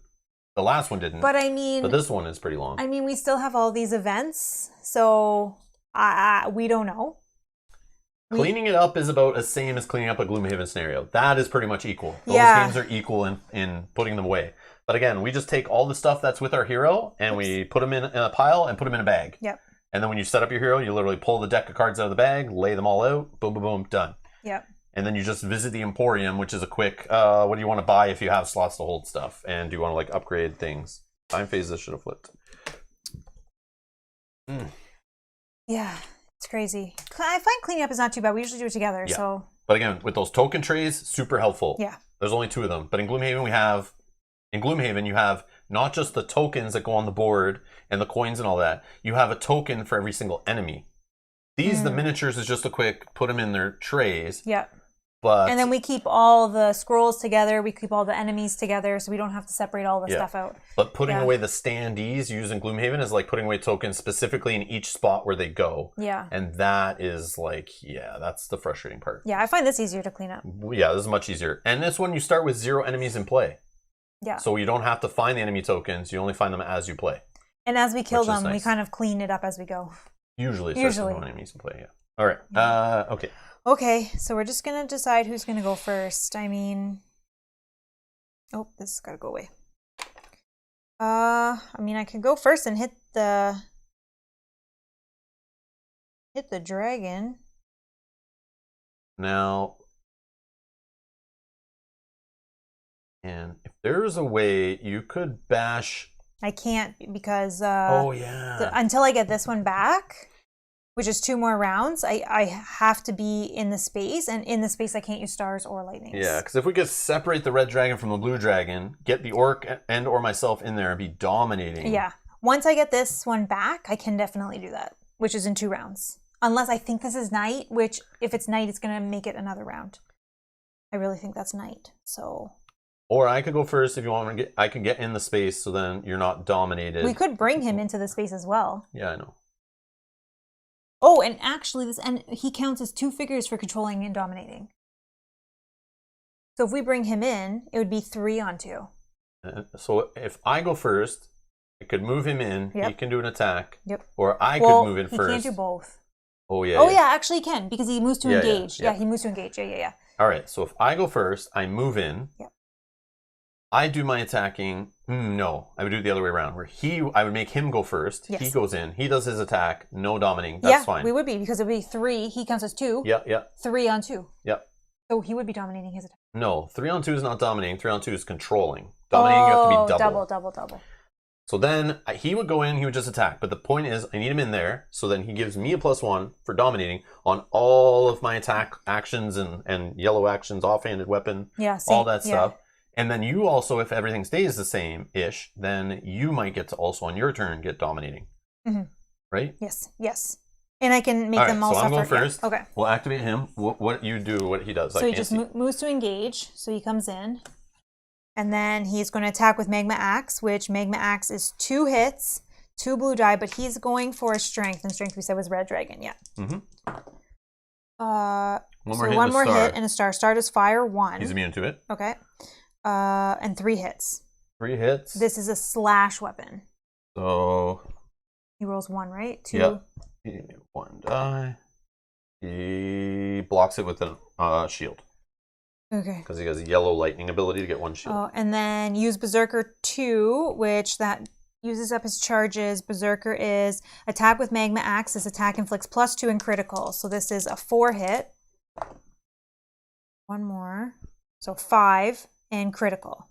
the last one didn't. But I mean... But this one is pretty long. I mean, we still have all these events, so we don't know. Cleaning it up is about the same as cleaning up a Gloomhaven scenario. That is pretty much equal. Those games are equal in putting them away. But again, we just take all the stuff that's with our hero and we put them in a pile and put them in a bag. Yep. And then when you set up your hero, you literally pull the deck of cards out of the bag, lay them all out, boom, boom, boom, done. Yep. And then you just visit the Emporium, which is a quick, what do you want to buy if you have slots to hold stuff? And do you want to like upgrade things? Time phase, this should have flipped. Yeah. It's crazy. I find cleaning up is not too bad. We usually do it together. Yeah. So. But again, with those token trays, super helpful. Yeah. There's only 2 of them. But in Gloomhaven, you have not just the tokens that go on the board and the coins and all that. You have a token for every single enemy. These, the miniatures, is just a quick put them in their trays. Yeah. But And then we keep all the scrolls together. We keep all the enemies together, so we don't have to separate all the stuff out. But putting away the standees used in Gloomhaven is like putting away tokens specifically in each spot where they go. Yeah. And that is like, that's the frustrating part. Yeah, I find this easier to clean up. Yeah, this is much easier. And this one, you start with 0 enemies in play. Yeah. So you don't have to find the enemy tokens. You only find them as you play. And as we kill them, nice. we kind of clean it up as we go. Usually. With no enemies in play, yeah. All right. Okay. Okay, so we're just going to decide who's going to go first. I mean... Oh, this has got to go away. I mean, I can go first and hit the dragon. Now... And if there's a way you could bash... I can't because... until I get this one back... which is 2 more rounds, I have to be in the space, and in the space I can't use stars or lightnings. Yeah, because if we could separate the red dragon from the blue dragon, get the orc and or myself in there and be dominating. Yeah. Once I get this one back, I can definitely do that, which is in 2 rounds. Unless I think this is night, which if it's night, it's going to make it another round. I really think that's night, so... Or I could go first if you want me to I can get in the space, so then you're not dominated. We could bring him into the space as well. Yeah, I know. Oh, and actually, he counts as 2 figures for controlling and dominating. So if we bring him in, it would be 3 on 2. So if I go first, I could move him in. Yep. He can do an attack. Yep. Or I could move in he first. He can't do both. Oh, yeah. Oh, yeah, actually he can, because he moves to Yeah, engage. yeah. Yeah, he moves to engage. Yeah. All right, so if I go first, I move in. Yep. I do my attacking. No, I would do it the other way around, where I would make him go first. Yes. He goes in. He does his attack. No dominating. That's fine. We would be, because it would be 3. He counts as 2. Yeah. 3 on 2. Yep. So he would be dominating his attack. No, 3 on 2 is not dominating. 3 on 2 is controlling. Dominating, you have to be double. So then he would go in, he would just attack. But the point is, I need him in there, so then he gives me a +1 for dominating on all of my attack actions and yellow actions, offhanded weapon, all that stuff. And then you also, if everything stays the same-ish, then you might get to also on your turn get dominating. Mm-hmm. Right? Yes. And I can make them all so suffer. I'm going first. Yeah. Okay. We'll activate him. What you do, what he does. So he just moves to engage. So he comes in. And then he's going to attack with Magma Axe, which Magma Axe is 2 hits, 2 blue die, but he's going for a strength. And strength we said was red dragon, yeah. Mm-hmm. One more hit and a star. Star does fire 1. He's immune to it. Okay. And 3 hits. 3 hits. This is a slash weapon. So he rolls 1, right? 2. Yep. 1 die. He blocks it with a shield. Okay. Because he has a yellow lightning ability to get 1 shield. Oh, and then use Berserker 2, which that uses up his charges. Berserker is attack with Magma Axe. This attack inflicts +2 in critical. So this is a 4 hit. 1 more. So 5 in critical.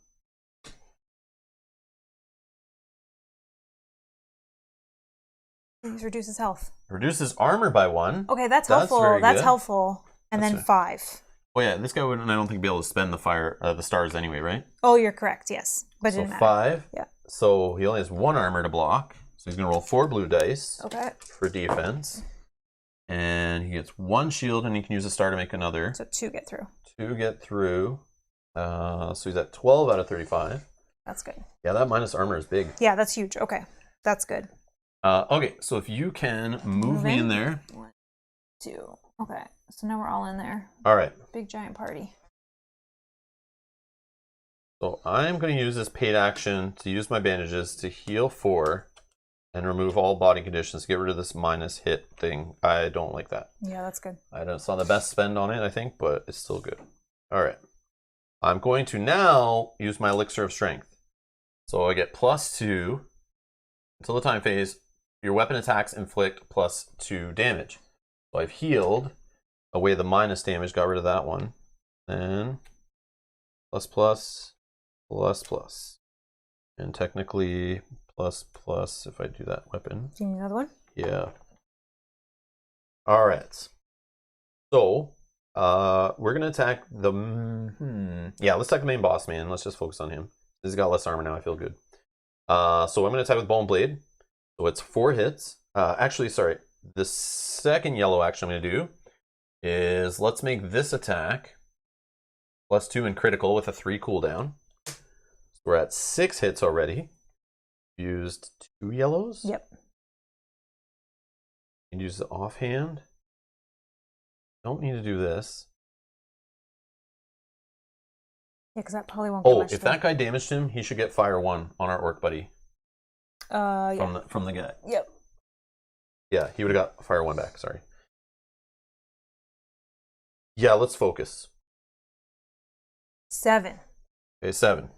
Please reduce his health. Reduces armor by 1. Okay, that's helpful. That's helpful. And That's then 5. Oh yeah, this guy wouldn't, I don't think, be able to spend the stars anyway, right? Oh, you're correct, yes. But it so didn't matter. 5. Yeah. So he only has 1 armor to block. So he's going to roll 4 blue dice for defense. And he gets 1 shield, and he can use a star to make another. So 2 get through. 2 get through. So he's at 12 out of 35. That's good. Yeah, that minus armor is big. Yeah, that's huge. Okay, that's good. Okay, so if you can move me in there. 1, 2. Okay, so now we're all in there. All right. Big giant party. So I'm going to use this paid action to use my bandages to heal 4 and remove all body conditions. Get rid of this minus hit thing. I don't like that. Yeah, that's good. It's not the best spend on it, I think, but it's still good. All right. I'm going to now use my Elixir of Strength. So I get +2 until the time phase. Your weapon attacks inflict +2 damage. So I've healed away the minus damage, got rid of that one. And ++, and technically ++ if I do that weapon. Do you need another one? Yeah. All right. So, we're gonna attack the. Yeah, let's attack the main boss man. Let's just focus on him. He's got less armor now. I feel good. So I'm gonna attack with Bone Blade. So it's 4 hits. Actually, sorry. The second yellow action I'm gonna do is let's make this attack +2 and critical with a 3 cooldown. So we're at 6 hits already. Used 2 yellows. Yep. And use the offhand. Don't need to do this. Yeah, because that probably won't get much. If that guy damaged him, he should get fire 1 on our orc buddy. Yeah. From the guy. Yep. Yeah, he would have got fire 1 back, sorry. Yeah, let's focus. 7. Okay, 7.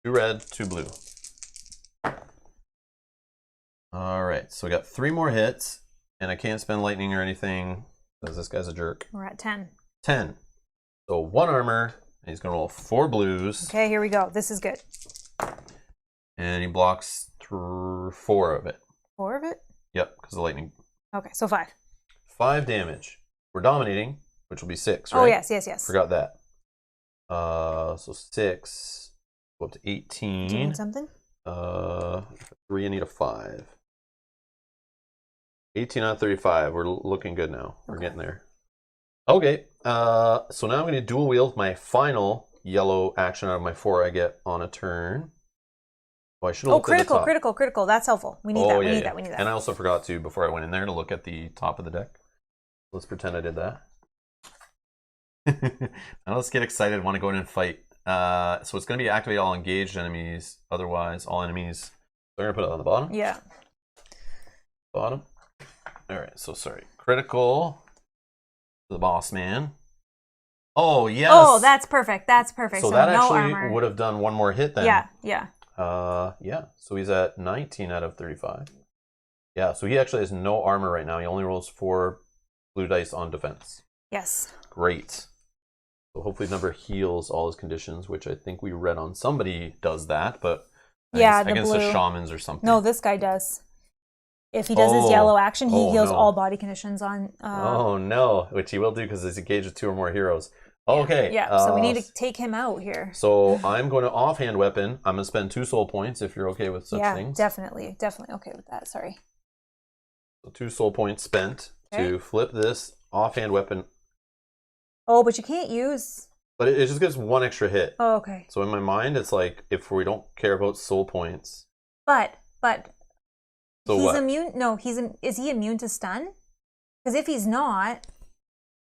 2 red, 2 blue. Alright, so we got 3 more hits, and I can't spend lightning or anything, because this guy's a jerk. We're at 10. 10. So 1 armor, and he's going to roll 4 blues. Okay, here we go. This is good. And he blocks 4 of it. 4 of it? Yep, because of lightning. Okay, so 5. 5 damage. We're dominating, which will be 6, right? Oh, yes. Forgot that. So 6, go up to 18. Do you need something? 3, I need a 5. 18 out of 35. We're looking good now. We're getting there. Okay, so now I'm going to dual wield my final yellow action out of my 4 I get on a turn. Oh, I should have looked at the top. critical. That's helpful. We need that. We need that. And I also forgot to, before I went in there, to look at the top of the deck. Let's pretend I did that. Now let's get excited. Want to go in and fight. So it's going to be activate all engaged enemies. Otherwise, all enemies. So I'm going to put it on the bottom. Yeah. Bottom. All right. So sorry. Critical. The boss man. Oh yes. Oh, that's perfect. That's perfect. So that no actually armor. would have done 1 more hit then. Yeah. Yeah. So he's at 19 out of 35. Yeah. So he actually has no armor right now. He only rolls 4 blue dice on defense. Yes. Great. So hopefully number heals all his conditions, which I think we read on somebody does that, but yeah, I guess the shamans or something. No, this guy does. If he does his yellow action, he heals all body conditions on. Oh no, which he will do because he's engaged with 2 or more heroes. Okay. Yeah. So we need to take him out here. So I'm going to offhand weapon. I'm going to spend 2 soul points if you're okay with such things. Yeah, definitely okay with that. Sorry. So 2 soul points spent to flip this offhand weapon. Oh, but you can't use. But it just gives 1 extra hit. Oh, okay. So in my mind, it's like if we don't care about soul points. But so he's what? immune. No, is he immune to stun? Because if he's not,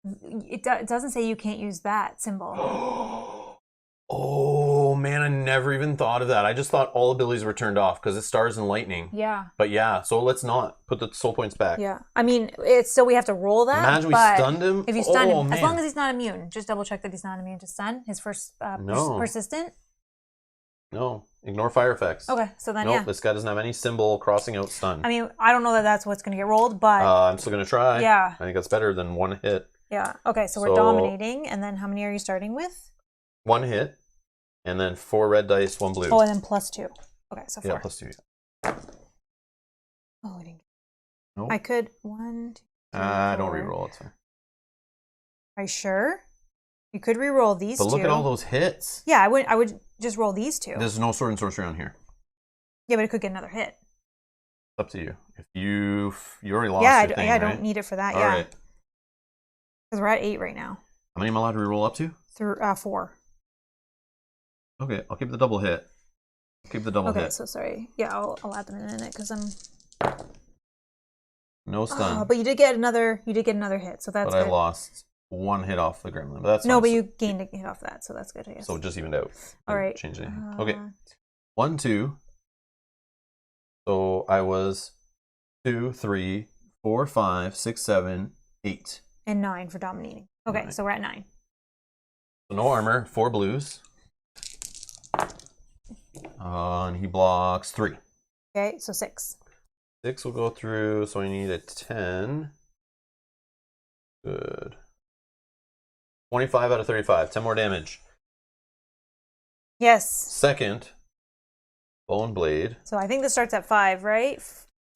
it doesn't say you can't use that symbol. Oh man, I never even thought of that. I just thought all abilities were turned off because it stars in lightning. Yeah. But yeah, so let's not put the soul points back. Yeah. I mean, it's still we have to roll that. Imagine we stunned him. If you stun him, as long as he's not immune, just double check that he's not immune to stun. His first persistent. No, ignore fire effects. Okay, so then nope, this guy doesn't have any symbol crossing out stun. I mean, I don't know that that's what's going to get rolled, but I'm still going to try. Yeah. I think that's better than 1 hit. Yeah. Okay, so we're dominating, and then how many are you starting with? 1 hit, and then 4 red dice, 1 blue. Oh, and then +2. Okay, so 4. Yeah, +2. Yeah. Oh, I didn't. Nope. I could 1, 2, 3, don't 4. reroll. It's fine. Are you sure? You could re-roll these 2. But look at all those hits. Yeah, I would just roll these 2. There's no sword and sorcery on here. Yeah, but it could get another hit. It's up to you. If you already lost your thing, I right? don't need it for that. All right. Because we're at 8 right now. How many am I allowed to reroll up to? 4. Okay, I'll keep the double hit. Keep the double hit. Okay, so sorry. Yeah, I'll add them in a minute because I'm. No stun. But you did get another. Hit, so that's. But good. I lost 1 hit off the gremlin. But that's no, fine. but you gained a hit off that, so that's good. I guess. So it just evened out. All right. Change anything. Okay. 1, 2. So I was 2, 3, 4, 5, 6, 7, 8. And 9 for dominating. Okay, 9. So we're at 9. So no armor, 4 blues. And he blocks 3. Okay, so 6. 6 will go through, so I need a 10. Good. 25 out of 35. 10 more damage. Yes. Second, Bone Blade. So I think this starts at 5, right?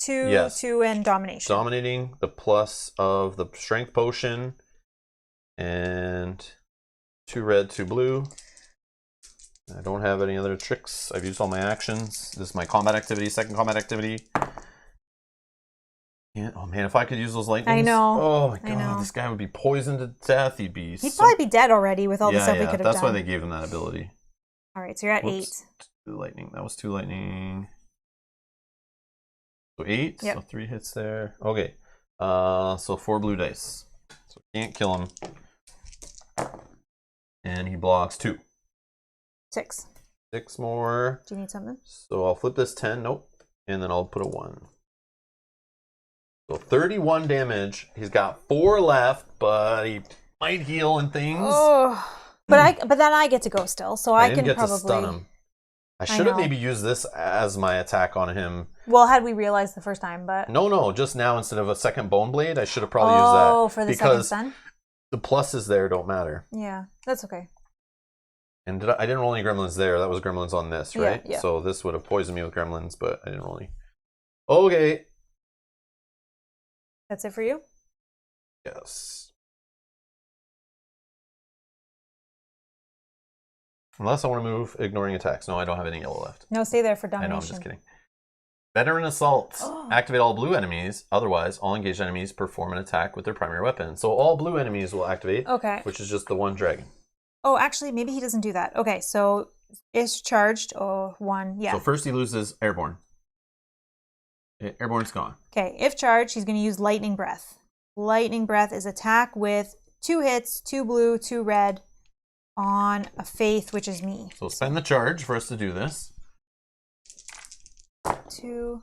2, Yes. 2, and domination. Dominating the plus of the strength potion. And 2 red, 2 blue. I don't have any other tricks. I've used all my actions. This is my combat activity, second combat activity. Yeah, oh man, if I could use those lightnings. I know. Oh my I god, know. This guy would be poisoned to death. He'd probably be dead already with all the yeah, stuff we could have that's done. why they gave him that ability. All right, so you're at Whoops. 8. 2 lightning. That was 2 lightning. So 8. Yep. So 3 hits there. Okay. So 4 blue dice. So can't kill him. And he blocks 2. 6. 6 more. Do you need something? So I'll flip this 10. Nope. And then I'll put a 1. So 31 damage. He's got 4 left, but he might heal and things. Oh, but then I get to go still, so I didn't can get probably to stun him. I should have maybe used this as my attack on him. Well, had we realized the first time, but No, just now instead of a second bone blade, I should have probably used that. Oh, for the second stun? The pluses there don't matter. Yeah, that's okay. And I didn't roll any gremlins there. That was gremlins on this, right? Yeah. So this would have poisoned me with gremlins, but I didn't roll any. Okay. That's it for you? Yes. Unless I want to move, ignoring attacks. No, I don't have any yellow left. No, stay there for I domination. know, I'm just kidding. Veteran Assault. Activate all blue enemies. Otherwise, all engaged enemies perform an attack with their primary weapon. So all blue enemies will activate, Okay. which is just the one dragon. Oh, actually, maybe he doesn't do that. Okay, so it's charged. Oh, 1. Yeah. So first he loses Airborne. Airborne's gone. Okay, if charged, he's going to use Lightning Breath. Lightning Breath is attack with 2 hits, 2 blue, 2 red on a Faith, which is me. So spend the charge for us to do this. 2.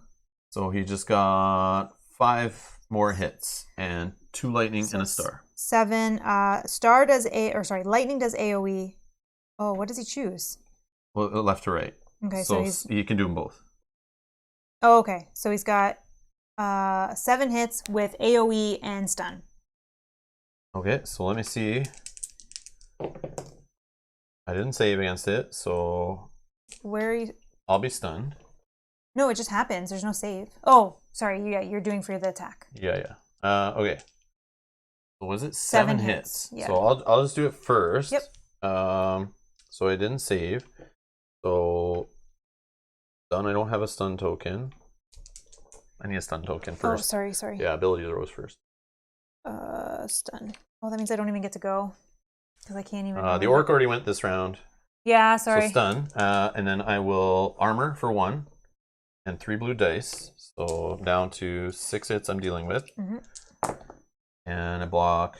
So he just got 5 more hits and 2 lightning and a star. 7. Lightning does AoE. Oh, what does he choose? Well, left to right. Okay, so he's... he can do them both. Oh, okay. So he's got 7 hits with AoE and stun. Okay, so let me see. I didn't save against it, so Where are you? I'll be stunned. No, it just happens. There's no save. Oh, sorry. Yeah, you're doing for the attack. Yeah. Okay. So was it 7 7 hits? Yeah. So I'll just do it first. Yep. So I didn't save. So stun. I don't have a stun token. I need a stun token first. Oh, sorry. Yeah, ability throws first. Stun. Oh, that means I don't even get to go because I can't even. The orc already went this round. Yeah, sorry. So stun, and then I will armor for 1, and 3 blue dice. So down to 6 hits I'm dealing with, and I block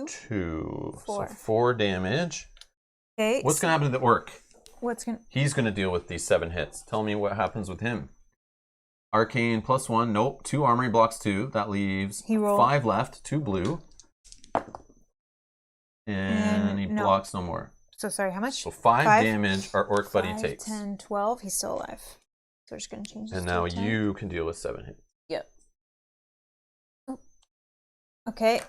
2. 4. So 4 damage. Okay. What's gonna happen to the orc? He's gonna deal with these 7 hits. Tell me what happens with him. Arcane +1. Nope. 2 armor, he blocks 2. That leaves 5 left. 2 blue. And he blocks no more. So sorry, how much? So 5 damage our orc buddy takes. 10, 12. He's still alive. So we're just going to change this. And now to 10. you can deal with 7 hits. Yep. Oh. Okay.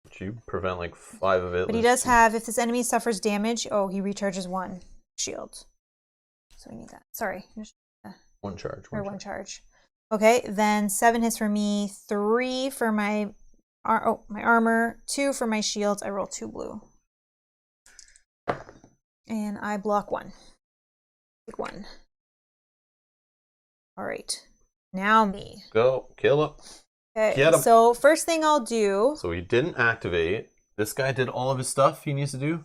But you prevent like 5 of it. But he does have, if this enemy suffers damage, he recharges 1 shield. So we need that. Sorry. 1 charge. One charge. Okay, then 7 hits for me, 3 for my armor, 2 for my shields. I roll 2 blue. And I block 1. Take 1. All right. Now me. Go. Kill him. Okay, Get him. so first thing I'll do... So he didn't activate. This guy did all of his stuff he needs to do.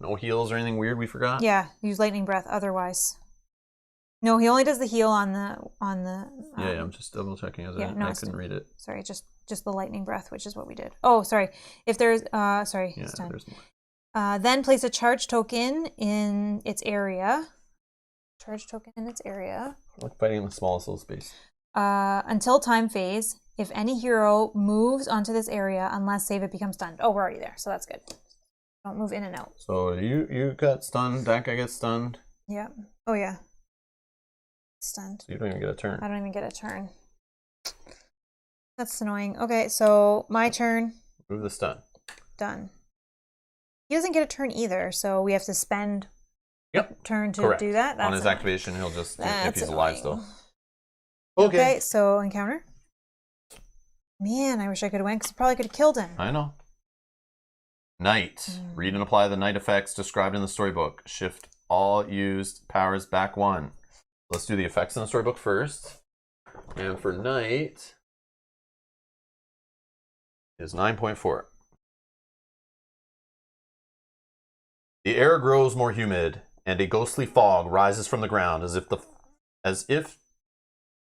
No heals or anything weird we forgot? Yeah, use lightning breath otherwise. No, he only does the heal on the yeah, I'm just double checking as I couldn't read it. Sorry, just the lightning breath, which is what we did. Oh, sorry. If there's sorry, yeah, stun. there's more. Then place a charge token in its area. Charge token in its area. Like fighting in the smallest little space. Until time phase, if any hero moves onto this area, unless save it becomes stunned. Oh, we're already there, so that's good. Don't move in and out. So you got stunned, that guy gets stunned. Yeah. Oh yeah. Stunned. So you don't even get a turn. I don't even get a turn. That's annoying. Okay, so my turn. Move the stun. Done. He doesn't get a turn either, so we have to spend a turn to do that. That's on his activation, he'll just, if he's alive still. Okay. So encounter. Man, I wish I could have went because I probably could have killed him. I know. Knight. Read and apply the knight effects described in the storybook. Shift all used powers back 1. Let's do the effects in the storybook first. And for Knight is 9.4. The air grows more humid, and a ghostly fog rises from the ground as if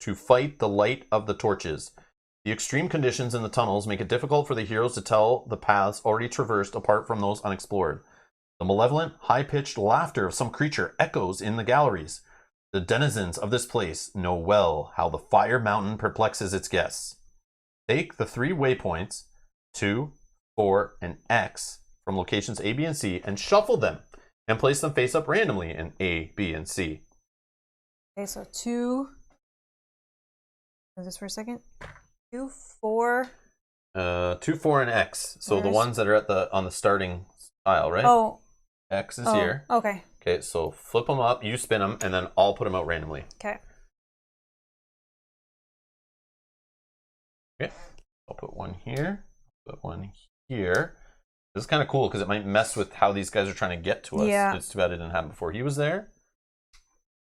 to fight the light of the torches. The extreme conditions in the tunnels make it difficult for the heroes to tell the paths already traversed apart from those unexplored. The malevolent, high-pitched laughter of some creature echoes in the galleries. The denizens of this place know well how the Fire Mountain perplexes its guests. Take the 3 waypoints, 2, 4, and X, from locations A, B, and C, and shuffle them, and place them face up randomly in A, B, and C. Okay, so 2. Move this for a second. 2, 4. 2, 4, and X. So the ones that are on the starting tile, right? Oh. X is here. Okay. Okay, so flip them up, you spin them, and then I'll put them out randomly. Okay. Okay. I'll put one here. Put one here. This is kind of cool because it might mess with how these guys are trying to get to us. Yeah. It's too bad it didn't happen before he was there.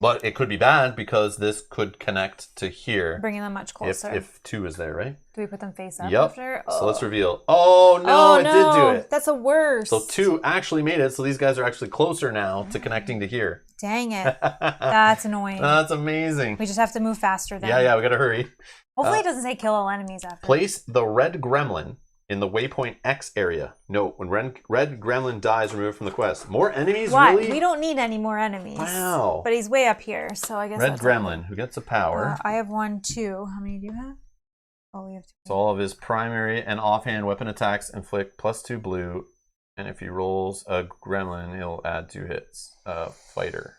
But it could be bad because this could connect to here. Bringing them much closer. If 2 is there, right? Do we put them face up Yep. after? So let's reveal. Oh, no, it did do it. That's a worse. So 2 actually made it. So these guys are actually closer now to connecting to here. Dang it. That's annoying. That's amazing. We just have to move faster then. Yeah, we got to hurry. Hopefully it doesn't say kill all enemies after. Place the red gremlin in the waypoint X area. Note, when red gremlin dies, removed from the quest. More enemies, What? really? We don't need any more enemies. Wow. But he's way up here, so I guess Red that's gremlin, who gets a power. I have 1, 2. How many do you have? Oh, we have 2. So all of his primary and offhand weapon attacks inflict +2 blue, and if he rolls a gremlin, he'll add 2 hits. Fighter.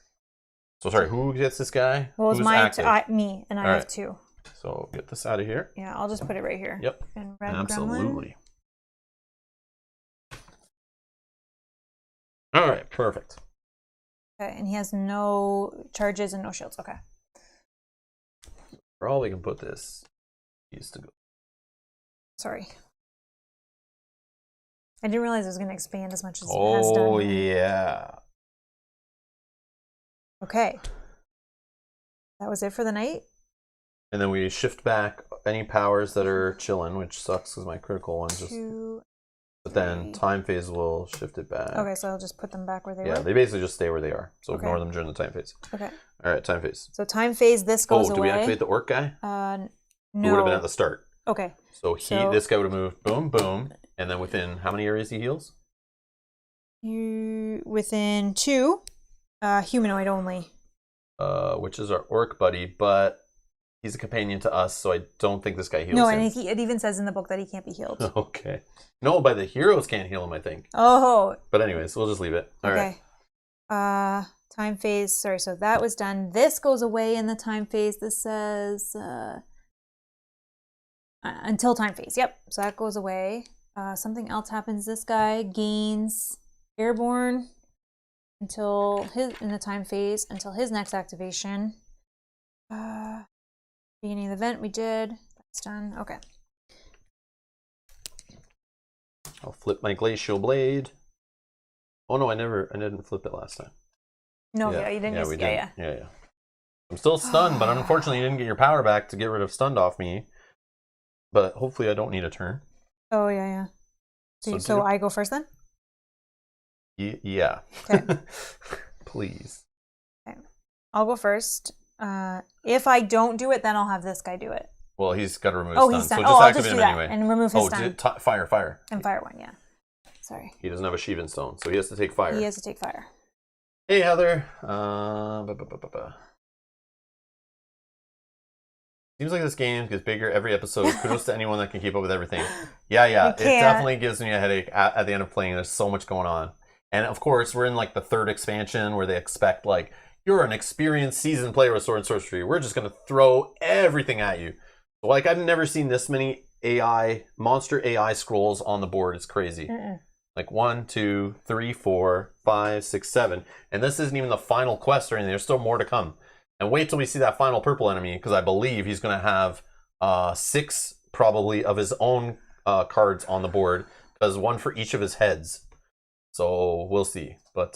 So sorry, who gets this guy? Well, it's Who's mine, active? me, and I All have right. 2. So get this out of here. Yeah, I'll just put it right here. Yep. And red gremlin. Absolutely. All right, perfect. Okay, and he has no charges and no shields. Okay. For all we can put this, he used to go. Sorry. I didn't realize it was going to expand as much as it has done. Oh, yeah. Okay. That was it for the night? And then we shift back any powers that are chilling, which sucks because my critical ones just... 2, But then 3. time phase will shift it back. Okay, so I'll just put them back where they Yeah, were? they basically just stay where they are. So Okay. ignore them during the time phase. Okay. All right, time phase. So time phase, this goes away. Do we activate the orc guy? No. Who would have been at the start? Okay. So this guy would have moved, boom, boom, and then within how many areas he heals? Within 2, humanoid only. Which is our orc buddy, but he's a companion to us, so I don't think this guy heals No, him. and it even says in the book that he can't be healed. Okay. No, by the heroes can't heal him, I think. Oh. But anyways, we'll just leave it. All right. Okay. Time phase. Sorry, so that was done. This goes away in the time phase. This says until time phase. Yep. So that goes away. Something else happens. This guy gains airborne until in the time phase until his next activation. Beginning of the event we did. That's done. Okay. I'll flip my glacial blade. Oh no, I didn't flip it last time. No, yeah, you didn't. Yeah. I'm still stunned, but unfortunately you didn't get your power back to get rid of stunned off me. But hopefully I don't need a turn. Oh yeah. So I go first then? Yeah. Okay. Please. Okay. I'll go first. If I don't do it, then I'll have this guy do it. Well, he's got to remove stun. stun. He's stunned. So just I'll activate just him do that anyway. and remove his stun. Fire. And fire 1, yeah. Sorry. He doesn't have a Shivan stone, so he has to take fire. He has to take fire. Hey, Heather. Seems like this game gets bigger every episode. Kudos to anyone that can keep up with everything. Yeah. It definitely gives me a headache at the end of playing. There's so much going on. And of course, we're in like the 3rd expansion where they expect like, you're an experienced seasoned player with Sword Sorcery. We're just going to throw everything at you. So, like, I've never seen this many monster AI scrolls on the board. It's crazy. Like 1, 2, 3, 4, 5, 6, 7. And this isn't even the final quest or anything. There's still more to come. And wait till we see that final purple enemy, because I believe he's going to have 6 probably of his own cards on the board, because 1 for each of his heads. So we'll see. But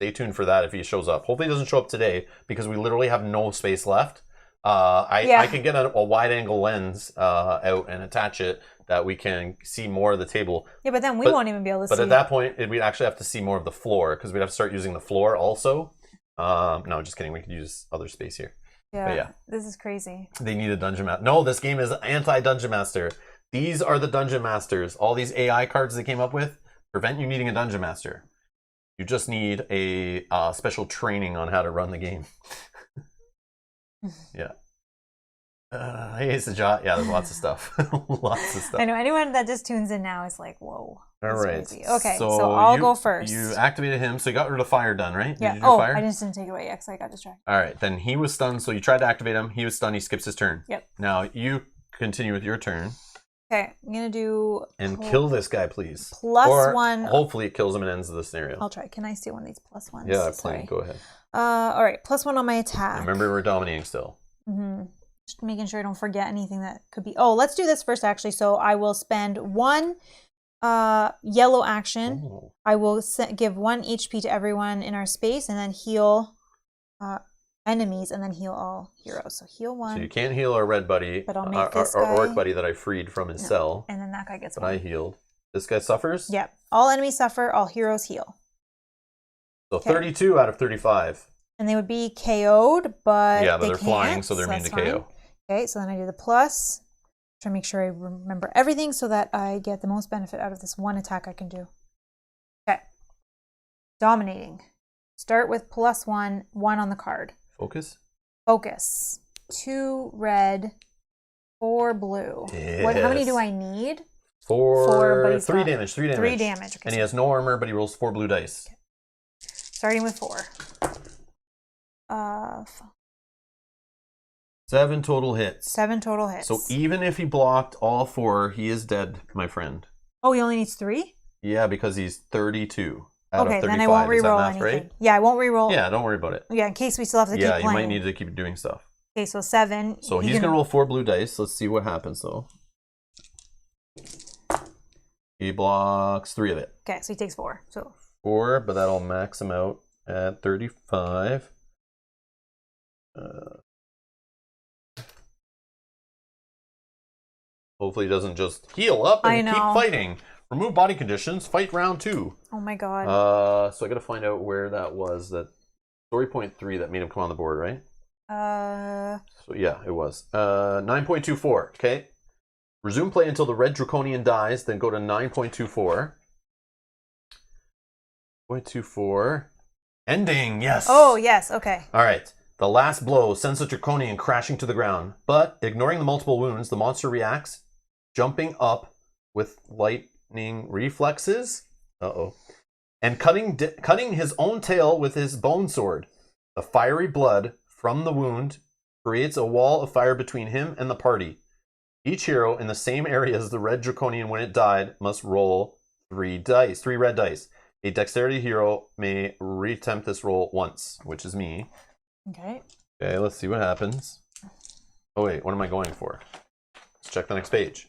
stay tuned for that if he shows up. Hopefully he doesn't show up today, because we literally have no space left. I can get a wide angle lens out and attach it that we can see more of the table. Yeah, but then we won't even be able to see. But at that point, we'd actually have to see more of the floor, because we'd have to start using the floor also. No, just kidding. We could use other space here. Yeah, this is crazy. They need a dungeon master. No, this game is anti-dungeon master. These are the dungeon masters. All these AI cards they came up with prevent you needing a dungeon master. You just need a special training on how to run the game. Yeah. Hey, Sajat. Yeah, there's lots of stuff. Lots of stuff. I know anyone that just tunes in now is like, whoa. All right. Crazy. Okay, so I'll go first. You activated him, so you got rid of fire done, right? Yeah. Did you do fire? I just didn't take it away yet because I got distracted. All right, then he was stunned, so you tried to activate him. He was stunned. He skips his turn. Yep. Now you continue with your turn. Okay, I'm going to do... And kill this guy, please. +1. Hopefully it kills him and ends the scenario. I'll try. Can I steal one of these +1s? Yeah, plenty. Go ahead. All right, +1 on my attack. And remember, we're dominating still. Mm-hmm. Just making sure I don't forget anything that could be... Oh, let's do this first, actually. So I will spend 1 yellow action. Oh. I will give 1 HP to everyone in our space and then heal enemies and then heal all heroes. So heal 1. So you can't heal our red buddy, but I'll make this our guy... orc buddy that I freed from his cell. And then that guy gets 1. But I healed. This guy suffers? Yep. All enemies suffer, all heroes heal. So 32 out of 35. And they would be KO'd, but yeah, but they're can't, flying, so they're immune to KO. Okay, so then I do the plus. Try to make sure I remember everything so that I get the most benefit out of this 1 attack I can do. Okay. Dominating. Start with +1, 1 on the card. Focus? Focus. 2 red, 4 blue. Yes. How many do I need? 4, but he's 3 got damage, 3 damage. 3 damage. Okay, and he has no armor, but he rolls 4 blue dice. Okay. Starting with 4. 7 total hits. 7 total hits. So even if he blocked all 4, he is dead, my friend. Oh, he only needs 3? Yeah, because he's 32 out of 35. Then I won't reroll anything. Right? Yeah, I won't reroll. Yeah, don't worry about it. Yeah, in case we still have to keep playing. Yeah, you might need to keep doing stuff. Okay, so 7. So he's going to roll 4 blue dice. Let's see what happens, though. He blocks 3 of it. Okay, so he takes 4. So 4, but that'll max him out at 35. Hopefully he doesn't just heal up and keep fighting. Remove body conditions. Fight round 2. Oh my god. So I got to find out where that was. That story point 3 that made him come on the board, right? So yeah, it was 9.24. Okay. Resume play until the red draconian dies. Then go to 9.24. 0.24. Ending. Yes. Oh yes. Okay. All right. The last blow sends the draconian crashing to the ground, but ignoring the multiple wounds, the monster reacts, jumping up with lightning reflexes. And cutting his own tail with his bone sword. The fiery blood from the wound creates a wall of fire between him and the party. Each hero in the same area as the red draconian when it died must roll 3 red dice. A dexterity hero may reattempt this roll once, which is me. Okay. Okay, let's see what happens. Oh wait, what am I going for? Let's check the next page.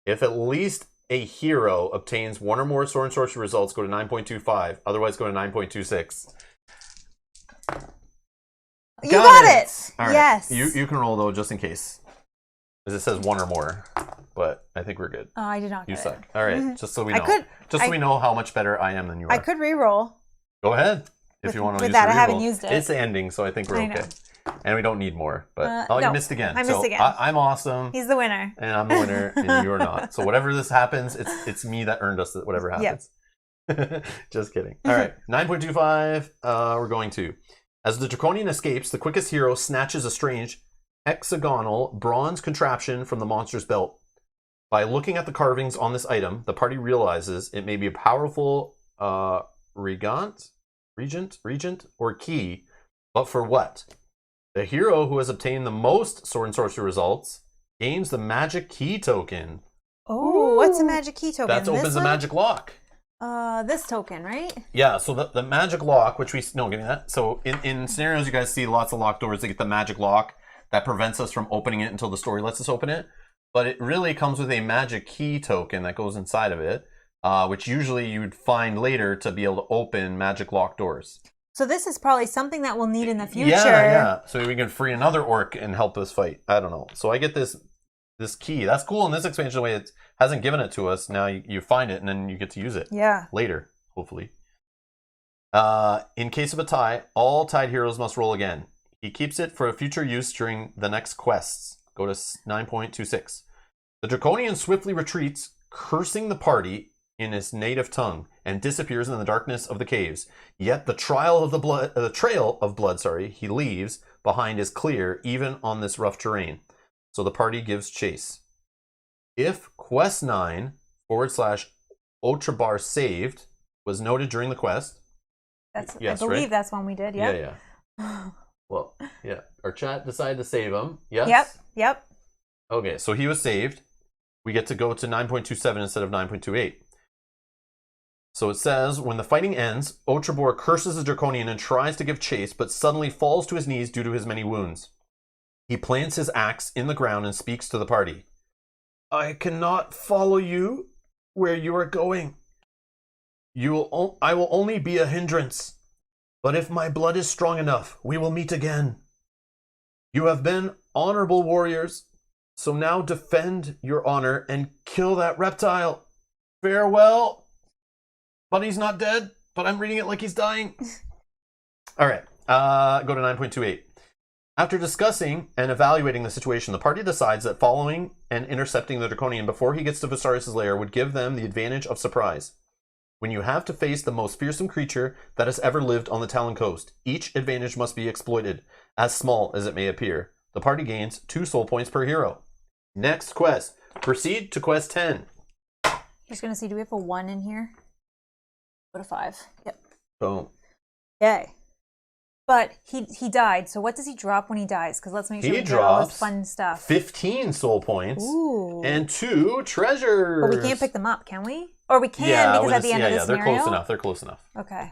If at least a hero obtains 1 or more sword and sorcery results, go to 9.25. Otherwise, go to 9.26. You got it! All right. Yes. You can roll, though, just in case. Because it says 1 or more. But I think we're good. Oh, I did not get You suck. All right, just so we know. So we know how much better I am than you are. I could re-roll. Go ahead. If you want to use that, the I haven't used it. It's the ending, so I think we're okay. And we don't need more. But you missed again. I missed again. I'm awesome. He's the winner. And I'm the winner, and you're not. So whatever this happens, it's me that earned us whatever happens. Yep. Just kidding. All right, 9.25. We're going to. As the draconian escapes, the quickest hero snatches a strange hexagonal bronze contraption from the monster's belt. By looking at the carvings on this item, the party realizes it may be a powerful regent, or key, but for what? The hero who has obtained the most sword and sorcery results gains the magic key token. Oh, what's a magic key token? That opens a magic lock. This token, right? Yeah, so the magic lock, which we... No, give me that. So in scenarios, you guys see lots of locked doors. They get the magic lock that prevents us from opening it until the story lets us open it. But it really comes with a magic key token that goes inside of it, which usually you would find later to be able to open magic locked doors. So this is probably something that we'll need in the future. Yeah. So we can free another orc and help us fight. I don't know. So I get this key. That's cool in this expansion the way it hasn't given it to us. Now you find it and then you get to use it. Yeah. Later, hopefully. In case of a tie, all tied heroes must roll again. He keeps it for a future use during the next quests. Go to 9.26. The Draconian swiftly retreats, cursing the party in his native tongue, and disappears in the darkness of the caves. Yet the trail of blood he leaves behind is clear, even on this rough terrain. So the party gives chase. If quest 9 / Otrabar saved was noted during the quest. Yes, I believe right? That's one we did, yeah. Yeah. Well, yeah. Our chat decided to save him. Yes? Yep. Okay, so he was saved. We get to go to 9.27 instead of 9.28. So it says, when the fighting ends, Otrabor curses the Draconian and tries to give chase, but suddenly falls to his knees due to his many wounds. He plants his axe in the ground and speaks to the party. I cannot follow you where you are going. I will only be a hindrance. But if my blood is strong enough, we will meet again. You have been honorable warriors, so now defend your honor and kill that reptile. Farewell. But he's not dead, but I'm reading it like he's dying. All right, go to 9.28. After discussing and evaluating the situation, the party decides that following and intercepting the Draconian before he gets to Vastaryous Lair would give them the advantage of surprise. When you have to face the most fearsome creature that has ever lived on the Talon Coast, each advantage must be exploited, as small as it may appear. The party gains 2 soul points per hero. Next quest. Proceed to quest 10. Just going to see, do we have a 1 in here? Go to 5. Yep. Boom. Yay. But he died, so what does he drop when he dies? Because let's make sure we get all this fun stuff. 15 soul points. Ooh. And 2 treasures. But we can't pick them up, can we? Or we can because at the end of the scenario? They're close enough. Okay.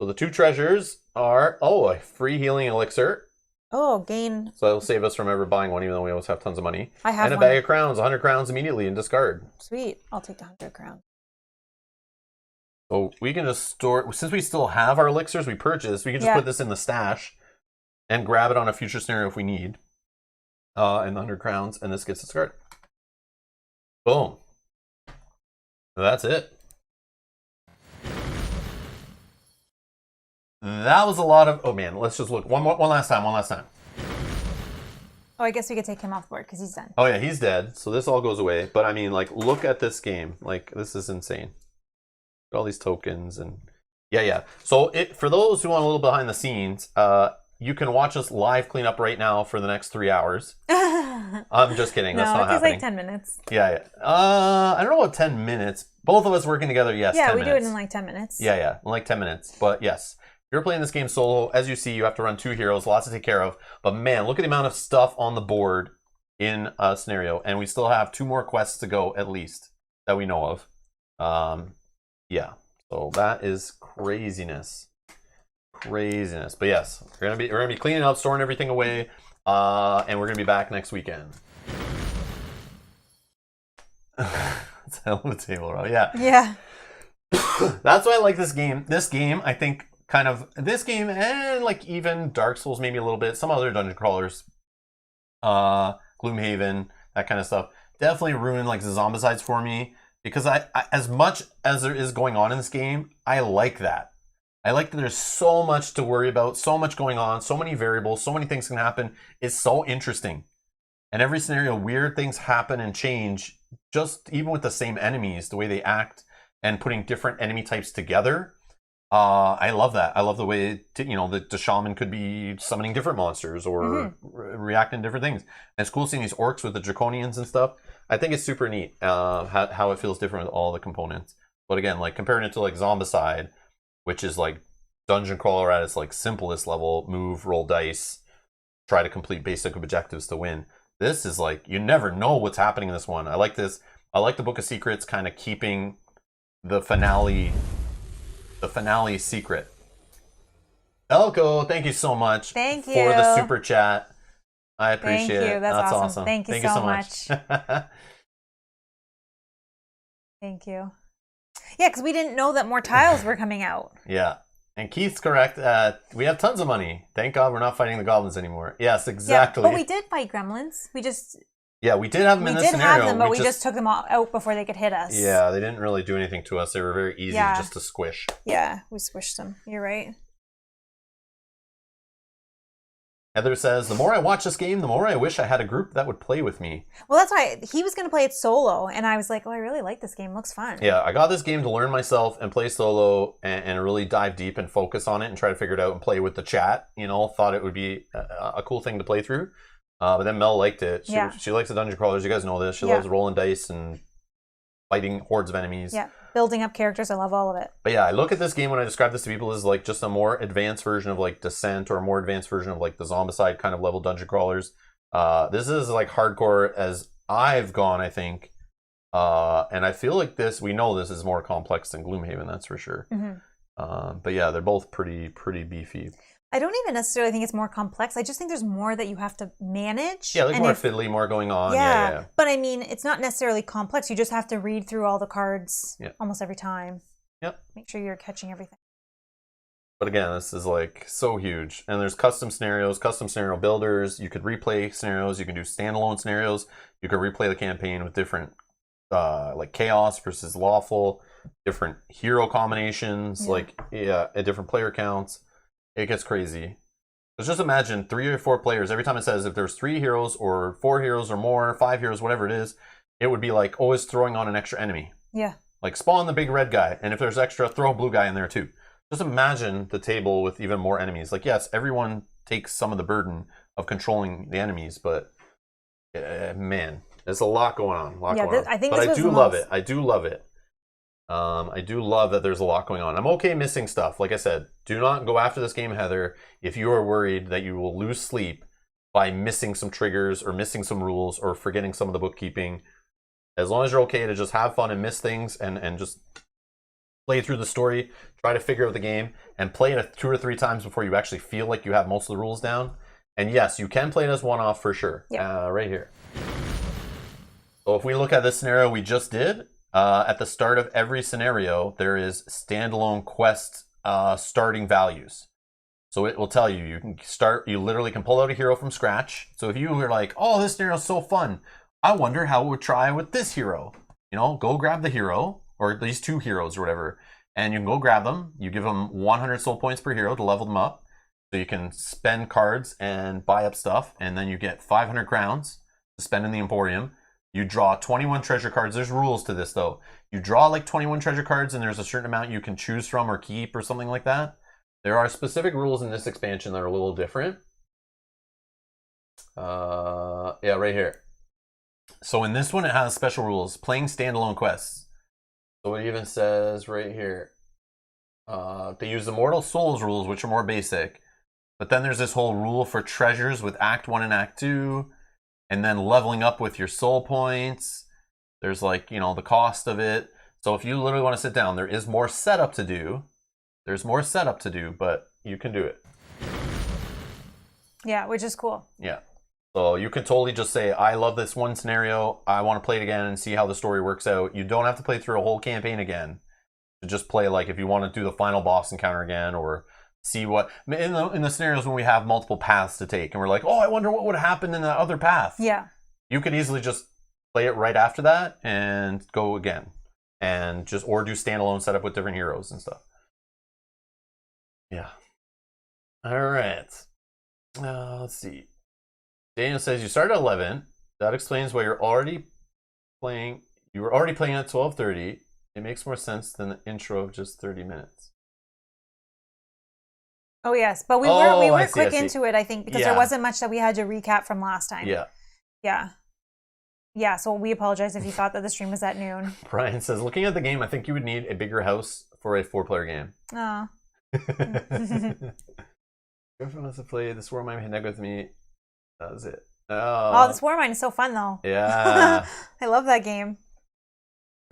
So the 2 treasures are, a free healing elixir. Oh, gain. So that'll save us from ever buying one, even though we always have tons of money. I have And a bag of crowns, 100 crowns immediately and discard. Sweet. I'll take the 100 crowns. So we can just store, since we still have our elixirs we purchased, we can just put this in the stash and grab it on a future scenario if we need. And the 100 crowns, and this gets discarded. Boom. That's it. That was a lot of... Oh, man. Let's just look. One last time. Oh, I guess we could take him off board because he's done. Oh, yeah. He's dead. So this all goes away. But, I mean, like, look at this game. Like, this is insane. All these tokens and... Yeah. So for those who want a little behind the scenes, you can watch us live clean up right now for the next 3 hours. I'm just kidding. That's not happening. No, it takes like 10 minutes. Yeah. I don't know about 10 minutes. Both of us working together, yes, 10 minutes. Yeah, we do it in like 10 minutes. Yeah, in like 10 minutes. But yes, if you're playing this game solo, as you see, you have to run 2 heroes, lots to take care of. But man, look at the amount of stuff on the board in a scenario. And we still have 2 more quests to go, at least, that we know of. Yeah. So that is craziness. But yes, we're gonna be cleaning up, storing everything away, and we're gonna be back next weekend. It's a hell of a table, right? Yeah. That's why I like this game. This game, I think, and like even Dark Souls, maybe a little bit. Some other dungeon crawlers, Gloomhaven, that kind of stuff, definitely ruined like the Zombicides for me. Because I, as much as there is going on in this game, I like that. I like that there's so much to worry about, so much going on, so many variables, so many things can happen. It's so interesting. And every scenario, weird things happen and change, just even with the same enemies, the way they act and putting different enemy types together. I love that. I love the way, the shaman could be summoning different monsters or reacting to different things. And it's cool seeing these orcs with the draconians and stuff. I think it's super neat how it feels different with all the components. But again, like comparing it to like Zombicide, which is like dungeon crawler at its like simplest level, move, roll dice, try to complete basic objectives to win. This is like, you never know what's happening in this one. I like this. I like the Book of Secrets kind of keeping the finale secret. Elko, thank you so much Thank for the you. super chat. I appreciate Thank you. it. That's awesome. Thank you so much. Thank you. Yeah, because we didn't know that more tiles were coming out. Yeah. And Keith's correct. We have tons of money. Thank God we're not fighting the goblins anymore. Yes, exactly. Yeah, but we did fight gremlins. We did have them in this scenario. Have them, but we just took them all out before they could hit us. Yeah, they didn't really do anything to us. They were very easy just to squish. Yeah, we squished them. You're right. Heather says, the more I watch this game, the more I wish I had a group that would play with me. Well, that's why he was going to play it solo, and I was like, oh, I really like this game. It looks fun. Yeah, I got this game to learn myself and play solo and really dive deep and focus on it and try to figure it out and play with the chat. You know, thought it would be a cool thing to play through. But then Mel liked it. She likes the dungeon crawlers. You guys know this. She loves rolling dice and fighting hordes of enemies. Yeah, building up characters. I love all of it. But yeah, I look at this game when I describe this to people as like just a more advanced version of like Descent or a more advanced version of like the Zombicide kind of level dungeon crawlers. This is like hardcore as I've gone, I think. And I feel like we know this is more complex than Gloomhaven, that's for sure. Mm-hmm. But yeah, they're both pretty beefy. I don't even necessarily think it's more complex. I just think there's more that you have to manage. Yeah, like more fiddly, more going on. Yeah. But I mean, it's not necessarily complex. You just have to read through all the cards almost every time. Yep. Make sure you're catching everything. But again, this is like so huge. And there's custom scenarios, custom scenario builders. You could replay scenarios. You can do standalone scenarios. You could replay the campaign with different like chaos versus lawful, different hero combinations, different player counts. It gets crazy. But just imagine 3 or 4 players. Every time it says if there's 3 heroes or 4 heroes or more, 5 heroes, whatever it is, it would be like always throwing on an extra enemy. Yeah. Like spawn the big red guy, and if there's extra, throw a blue guy in there too. Just imagine the table with even more enemies. Like yes, everyone takes some of the burden of controlling the enemies, but man, there's a lot going on. I think I do love it. I do love it. I do love that there's a lot going on. I'm okay missing stuff. Like I said, do not go after this game, Heather, if you are worried that you will lose sleep by missing some triggers or missing some rules or forgetting some of the bookkeeping. As long as you're okay to just have fun and miss things and just play through the story, try to figure out the game, and play it 2 or 3 times before you actually feel like you have most of the rules down. And yes, you can play it as one-off for sure. Yep. Right here. So if we look at this scenario we just did, at the start of every scenario, there is standalone quest starting values. So it will tell you, you literally can pull out a hero from scratch. So if you were like, oh, this scenario is so fun, I wonder how it would try with this hero. You know, go grab the hero, or these 2 heroes or whatever, and you can go grab them. You give them 100 soul points per hero to level them up. So you can spend cards and buy up stuff, and then you get 500 crowns to spend in the Emporium. You draw 21 treasure cards. There's rules to this, though. You draw like 21 treasure cards, and there's a certain amount you can choose from or keep or something like that. There are specific rules in this expansion that are a little different. Right here. So in this one, it has special rules. Playing standalone quests. So it even says right here. They use the Mortal Souls rules, which are more basic. But then there's this whole rule for treasures with Act 1 and Act 2. And then leveling up with your soul points. There's like, you know, the cost of it. So if you literally want to sit down, there is more setup to do. There's more setup to do, but you can do it. Yeah, which is cool. Yeah. So you can totally just say, I love this one scenario. I want to play it again and see how the story works out. You don't have to play through a whole campaign again. To just play like if you want to do the final boss encounter again or see what in the scenarios when we have multiple paths to take and we're like, oh, I wonder what would happen in that other path. Yeah. You could easily just play it right after that and go again and just or do standalone setup with different heroes and stuff. Yeah. All right. Let's see. Daniel says you start at 11. That explains why you're already playing. You were already playing at 12:30. It makes more sense than the intro of just 30 minutes. Oh yes, but we were quick into it, I think, because there wasn't much that we had to recap from last time. Yeah. So we apologize if you thought that the stream was at noon. Brian says, looking at the game, I think you would need a bigger house for a 4-player game. Oh. Everyone wants to play the Sword Mine Head with me. That was it. Oh, the Sword Mine is so fun though. Yeah. I love that game.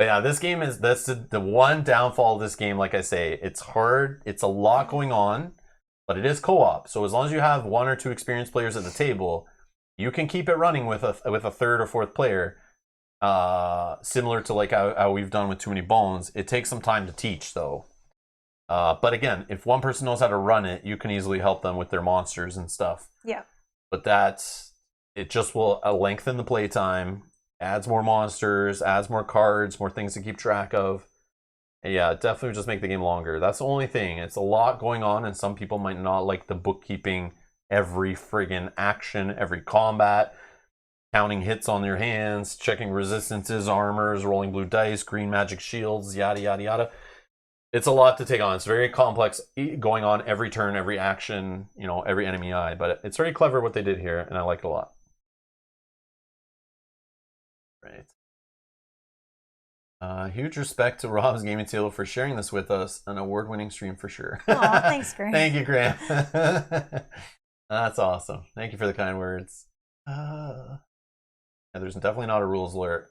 But yeah, that's the one downfall of this game. Like I say, it's hard. It's a lot going on, but it is co-op. So as long as you have one or two experienced players at the table, you can keep it running with a third or fourth player. Similar to like how we've done with Too Many Bones. It takes some time to teach though. But again, if one person knows how to run it, you can easily help them with their monsters and stuff. Yeah. But it just will lengthen the playtime, adds more monsters, adds more cards, more things to keep track of. And yeah, definitely just make the game longer. That's the only thing. It's a lot going on, and some people might not like the bookkeeping, every friggin' action, every combat, counting hits on your hands, checking resistances, armors, rolling blue dice, green magic shields, yada, yada, yada. It's a lot to take on. It's very complex, going on every turn, every action, every enemy eye. But it's very clever what they did here, and I like it a lot. Right. Huge respect to Rob's Gaming Table for sharing this with us. An award-winning stream for sure. Aw, thanks, Graham. Thank you, Graham. That's awesome. Thank you for the kind words. There's definitely not a rules alert.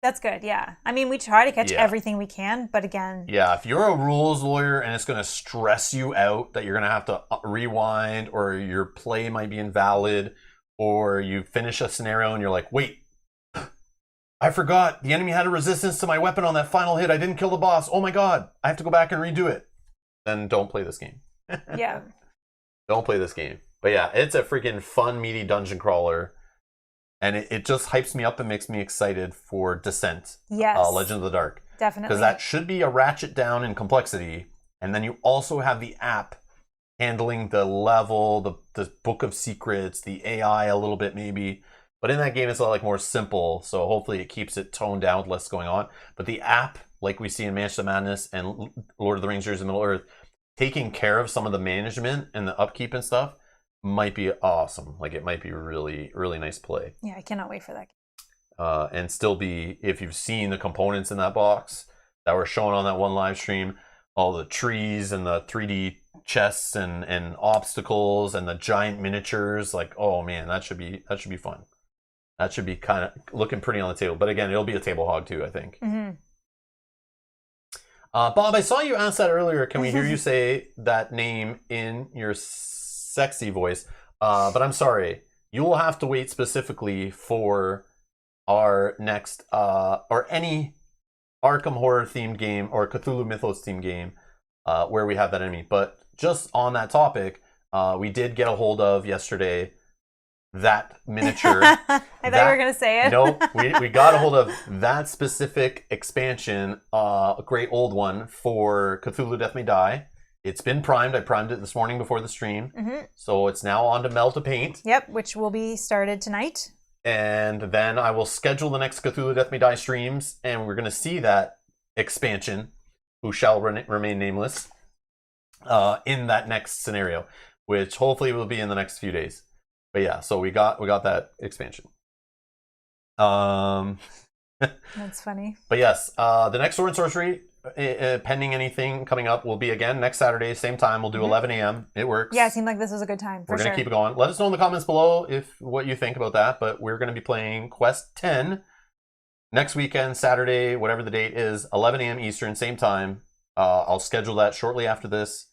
That's good, yeah. I mean, we try to catch everything we can, but again... Yeah, if you're a rules lawyer and it's going to stress you out that you're going to have to rewind, or your play might be invalid, or you finish a scenario and you're like, wait, I forgot. The enemy had a resistance to my weapon on that final hit. I didn't kill the boss. Oh my god. I have to go back and redo it. Then don't play this game. Yeah. Don't play this game. But yeah, it's a freaking fun, meaty dungeon crawler. And it just hypes me up and makes me excited for Descent. Yes. Legend of the Dark. Definitely. Because that should be a ratchet down in complexity. And then you also have the app handling the level, the Book of Secrets, the AI a little bit maybe. But in that game, it's a lot like more simple. So hopefully it keeps it toned down with less going on. But the app, like we see in Mansion of Madness and Lord of the Rings: Heroes of Middle-earth, taking care of some of the management and the upkeep and stuff, might be awesome. Like, it might be really, really nice play. Yeah, I cannot wait for that. And still be, if you've seen the components in that box that were shown on that one live stream, all the trees and the 3D chests and obstacles and the giant miniatures, like, oh man, that should be fun. That should be kind of looking pretty on the table. But again, it'll be a table hog too, I think. Mm-hmm. Bob, I saw you ask that earlier. Can we hear you say that name in your sexy voice? But I'm sorry. You will have to wait specifically for our next, or any Arkham Horror themed game or Cthulhu Mythos themed game where we have that enemy. But just on that topic, we did get a hold of yesterday that miniature. I thought you were going to say it. No, we got a hold of that specific expansion, a great old one for Cthulhu Death May Die. It's been primed. I primed it this morning before the stream. Mm-hmm. So it's now on to Melt to Paint. Yep, which will be started tonight. And then I will schedule the next Cthulhu Death May Die streams, and we're going to see that expansion, who shall remain nameless, in that next scenario, which hopefully will be in the next few days. But yeah, so we got that expansion. That's funny. But yes, the next Sword Sorcery, pending anything coming up, will be again next Saturday, same time. We'll do 11 a.m. It works. Yeah, it seemed like this was a good time. We're going to keep it going. Let us know in the comments below what you think about that. But we're going to be playing Quest 10 next weekend, Saturday, whatever the date is, 11 a.m. Eastern, same time. I'll schedule that shortly after this,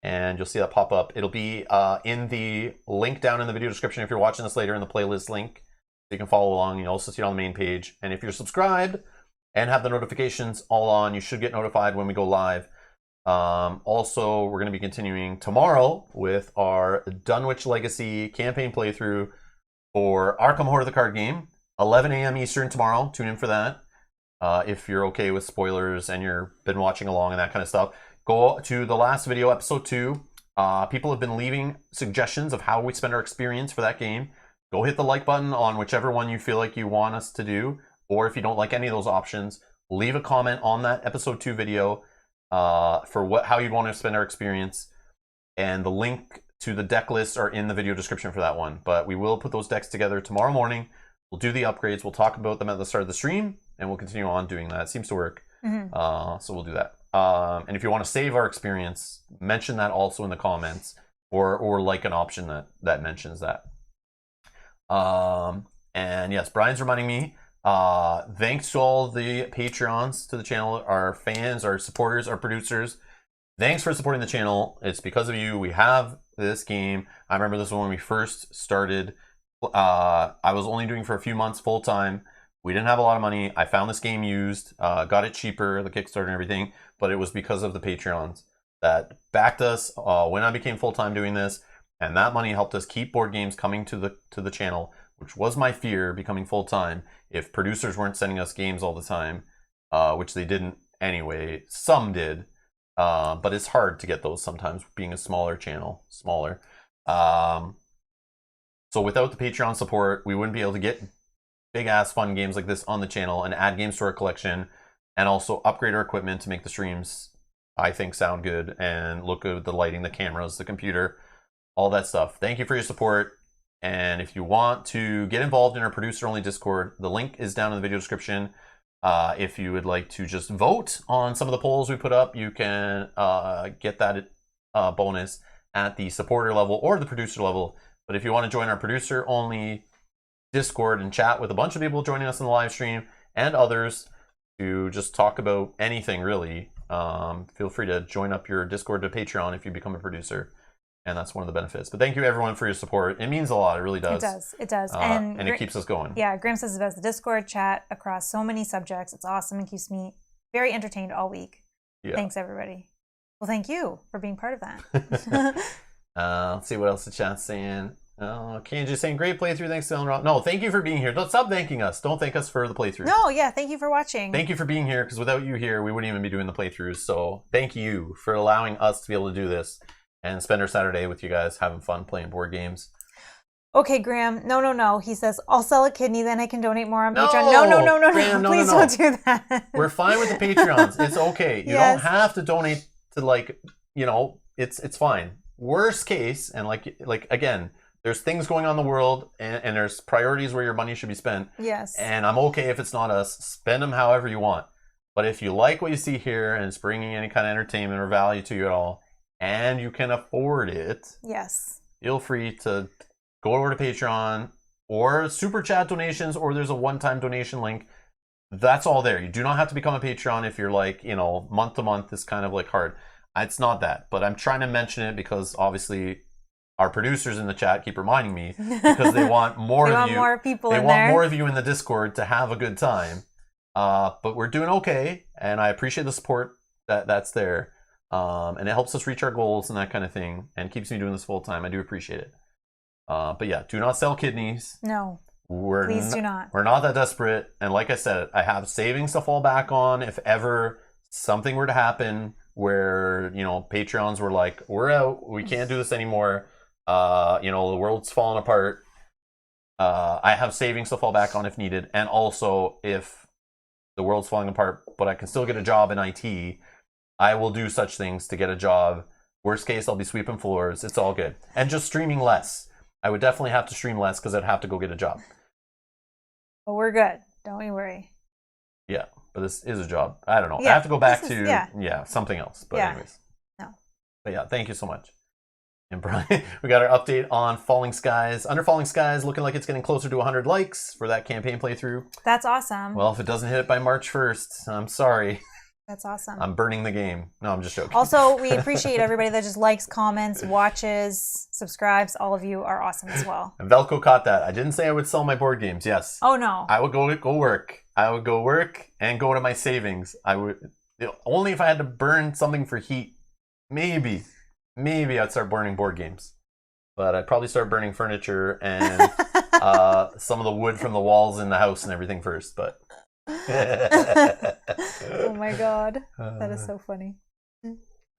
and you'll see that pop up. It'll be in the link down in the video description if you're watching this later, in the playlist link. You can follow along. You also see it on the main page. And if you're subscribed and have the notifications all on, you should get notified when we go live. Also, we're going to be continuing tomorrow with our Dunwich Legacy campaign playthrough for Arkham Horror the card game. 11 a.m. Eastern tomorrow. Tune in for that. If you're okay with spoilers and you've been watching along and that kind of stuff, go to the last video, episode 2. People have been leaving suggestions of how we spend our experience for that game. Go hit the like button on whichever one you feel like you want us to do. Or if you don't like any of those options, leave a comment on that episode 2 video for how you'd want to spend our experience. And the link to the deck lists are in the video description for that one. But we will put those decks together tomorrow morning. We'll do the upgrades. We'll talk about them at the start of the stream. And we'll continue on doing that. It seems to work. Mm-hmm. So we'll do that. And if you want to save our experience, mention that also in the comments. Or like an option that mentions that. And yes, Brian's reminding me, Thanks to all the Patreons to the channel, our fans, our supporters, our producers. Thanks for supporting the channel. It's because of you we have this game. I remember this one when we first started. I was only doing for a few months full time. We didn't have a lot of money. I found this game used, got it cheaper, the Kickstarter and everything, but it was because of the Patreons that backed us when I became full time doing this, and that money helped us keep board games coming to the channel, which was my fear becoming full time. If producers weren't sending us games all the time, which they didn't anyway, some did, but it's hard to get those sometimes being a smaller channel, smaller. So without the Patreon support, we wouldn't be able to get big ass fun games like this on the channel and add games to our collection, and also upgrade our equipment to make the streams, I think, sound good and look good, the lighting, the cameras, the computer, all that stuff. Thank you for your support. And if you want to get involved in our producer only Discord, the link is down in the video description. If you would like to just vote on some of the polls we put up, you can get that bonus at the supporter level or the producer level. But if you want to join our producer only Discord and chat with a bunch of people joining us in the live stream and others to just talk about anything really, feel free to join up your Discord to Patreon if you become a producer, and that's one of the benefits. But thank you everyone for your support. It means a lot. It really does. It does. And it keeps us going. Yeah, Graham says about the Discord chat across so many subjects. It's awesome and keeps me very entertained all week. Yeah. Thanks everybody. Well, thank you for being part of that. Let's see what else the chat's saying. Kanji saying great playthrough. Thanks to Ellen. No, thank you for being here. Don't stop thanking us. Don't thank us for the playthrough. No, yeah, thank you for watching. Thank you for being here, because without you here, we wouldn't even be doing the playthroughs. So thank you for allowing us to be able to do this and spend our Saturday with you guys having fun playing board games. Okay, Graham. No. He says, I'll sell a kidney, then I can donate more on Patreon. No. Graham, Please don't do that. We're fine with the Patreons. It's okay. You don't have to donate to, it's fine. Worst case, and like again, there's things going on in the world, and there's priorities where your money should be spent. Yes. And I'm okay if it's not us. Spend them however you want. But if you like what you see here and it's bringing any kind of entertainment or value to you at all, and you can afford it, yes, feel free to go over to Patreon or super chat donations, or there's a one-time donation link. That's all there. You do not have to become a Patreon if you're month to month is kind of hard. It's not that, but I'm trying to mention it because obviously our producers in the chat keep reminding me, because they want more of you. More people they want more of you in the Discord to have a good time. But we're doing okay, and I appreciate the support that's there. And it helps us reach our goals and that kind of thing, and keeps me doing this full time. I do appreciate it. But yeah, do not sell kidneys. No. Please do not. We're not that desperate. And like I said, I have savings to fall back on if ever something were to happen where, Patreons were like, we're out, we can't do this anymore. The world's falling apart. I have savings to fall back on if needed. And also, if the world's falling apart, but I can still get a job in IT, I will do such things to get a job. Worst case, I'll be sweeping floors. It's all good. And just streaming less. I would definitely have to stream less because I'd have to go get a job. But we're good. Don't you worry. Yeah, but this is a job. I don't know. Yeah, I have to go back to something else. But anyways. No. But yeah, thank you so much. And Brian, we got our update on Falling Skies. Under Falling Skies, looking like it's getting closer to 100 likes for that campaign playthrough. That's awesome. Well, if it doesn't hit it by March 1st, I'm sorry. That's awesome. I'm burning the game. No, I'm just joking. Also, we appreciate everybody that just likes, comments, watches, subscribes. All of you are awesome as well. And Velco caught that. I didn't say I would sell my board games. Yes. Oh, no. I would go work. I would go work and go to my savings. I would, only if I had to burn something for heat. Maybe I'd start burning board games. But I'd probably start burning furniture and some of the wood from the walls in the house and everything first. But oh my god, that is so funny.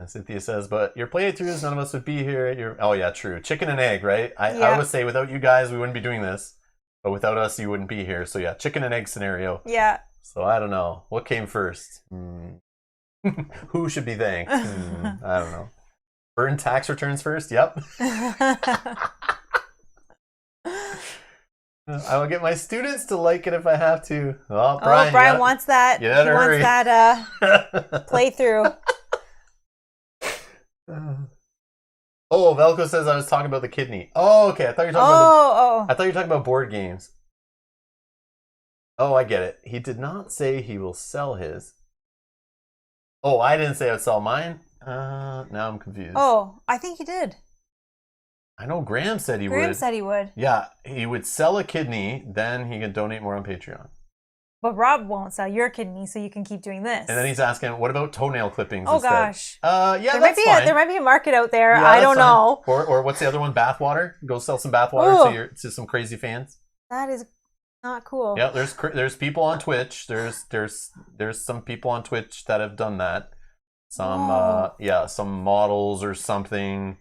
Cynthia says, but your playthroughs, none of us would be here. Oh yeah, true. Chicken and egg, right? I would say without you guys, we wouldn't be doing this. But without us, you wouldn't be here. So yeah, chicken and egg scenario. Yeah. So I don't know. What came first? Who should be thanked? I don't know. Burn tax returns first? Yep. I will get my students to like it if I have to. Oh, Brian wants that. He wants that playthrough. Oh, Velco says I was talking about the kidney. Oh, okay. I thought you were talking about board games. Oh, I get it. He did not say he will sell his. Oh, I didn't say I'd sell mine. Now I'm confused. Oh, I think he did. I know Graham said he would. Graham said he would. Yeah, he would sell a kidney, then he can donate more on Patreon. But Rob won't sell your kidney, so you can keep doing this. And then he's asking, what about toenail clippings Oh, instead? gosh. Yeah, there that's fine. There might be a market out there. Yeah, I don't know. Or what's the other one? Bathwater? Go sell some bathwater to some crazy fans. That is not cool. Yeah, there's people on Twitch. There's some people on Twitch that have done that. Some models or something.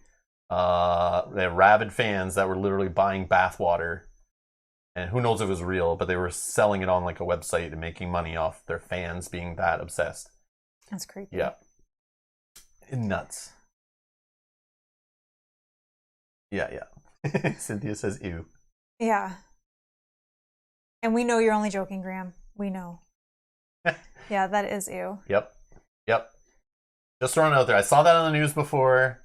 They have rabid fans that were literally buying bathwater, and who knows if it was real, but they were selling it on like a website and making money off their fans being that obsessed. That's creepy. Yeah, nuts. Yeah. Cynthia says ew. Yeah. And we know you're only joking, Graham. We know. Yeah, that is ew. Yep. Just throwing it out there. I saw that on the news before.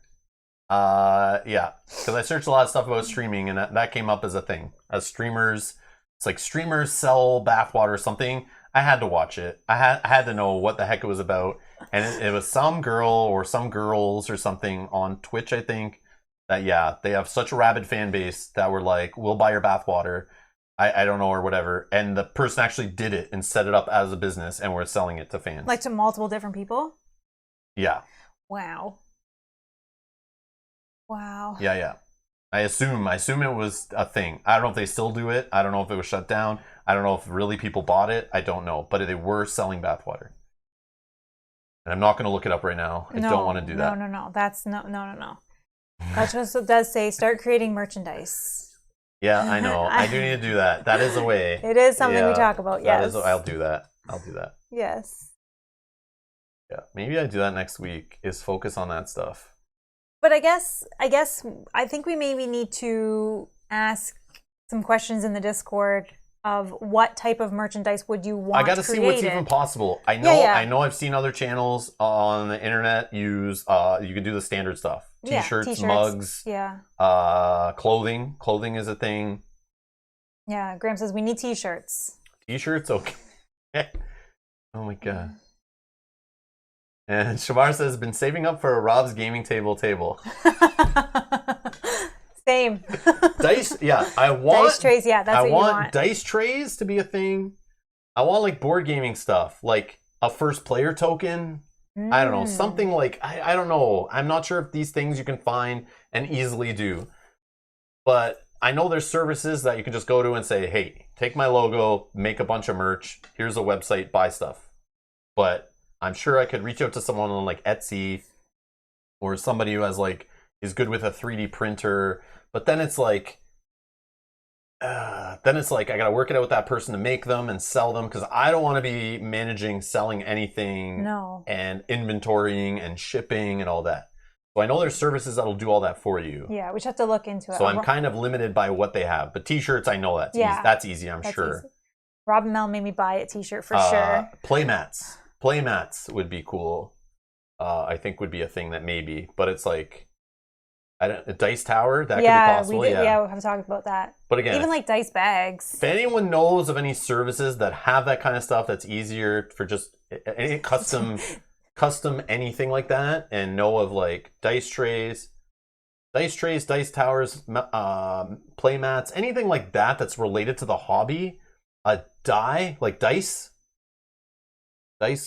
Yeah, because I searched a lot of stuff about streaming, and that came up as a thing. As streamers, it's like streamers sell bathwater or something. I had to watch it. I had to know what the heck it was about. And it was some girl or some girls or something on Twitch, I think, that, yeah, they have such a rabid fan base that were like, we'll buy your bathwater. I don't know, or whatever. And the person actually did it and set it up as a business and were selling it to fans. Like to multiple different people? Yeah. Wow. Yeah. I assume it was a thing. I don't know if they still do it. I don't know if it was shut down. I don't know if really people bought it. I don't know. But they were selling bathwater. And I'm not going to look it up right now. I don't want to do that. No. That's no. That just does say start creating merchandise. Yeah, I know. I do need to do that. That is a way. It is something we talk about, yes. I'll do that. Yes. Yeah, maybe I do that next week, is focus on that stuff. But I think we maybe need to ask some questions in the Discord of what type of merchandise would you want created. I got to see what's even possible. I know I've seen other channels on the internet use, you can do the standard stuff. T-shirts, mugs, clothing. Clothing is a thing. Yeah, Graham says we need T-shirts. T-shirts? Okay. Oh my god. And Shavar says, been saving up for a Rob's gaming table. Same. Dice, yeah. I want dice trays, yeah, that's what you want. I want dice trays to be a thing. I want like board gaming stuff, like a first player token. I don't know, something like, I don't know. I'm not sure if these things you can find and easily do. But I know there's services that you can just go to and say, hey, take my logo, make a bunch of merch. Here's a website, buy stuff. But I'm sure I could reach out to someone on like Etsy or somebody who has like is good with a 3D printer. But then it's like I gotta work it out with that person to make them and sell them, because I don't want to be managing selling anything and inventorying and shipping and all that. So I know there's services that'll do all that for you. Yeah, we just have to look into it. So I'm kind of limited by what they have. But T-shirts, I know that's easy. That's easy, I'm sure. Easy. Rob and Mel made me buy a T-shirt for sure. Playmats would be cool. I think would be a thing that maybe, but it's like a dice tower that could be possible. We have talked about that. But again, even like dice bags. If anyone knows of any services that have that kind of stuff that's easier for just any custom anything like that, and know of like dice trays, dice towers, playmats, anything like that that's related to the hobby, a die like dice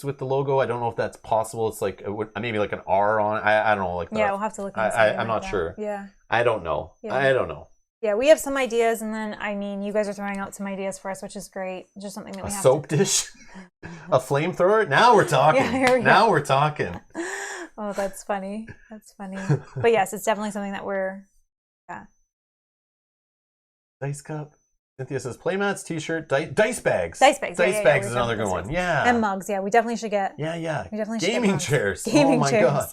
with the logo. I don't know if that's possible. It's like maybe like an R on it. I don't know. Like we'll have to look into I'm not sure. Yeah. I don't know. Yeah. I don't know. Yeah, we have some ideas, and then you guys are throwing out some ideas for us, which is great. Just something that we have. A soap dish, a flamethrower. Now we're talking. Now we're talking. Oh, that's funny. But yes, it's definitely something that we're. Yeah. Dice cup. Cynthia says playmats, T-shirt, dice bags. Dice bags. Dice bags is another good one. Yeah. And mugs. Yeah, we definitely should get. Yeah. We definitely should gaming chairs. Oh my god.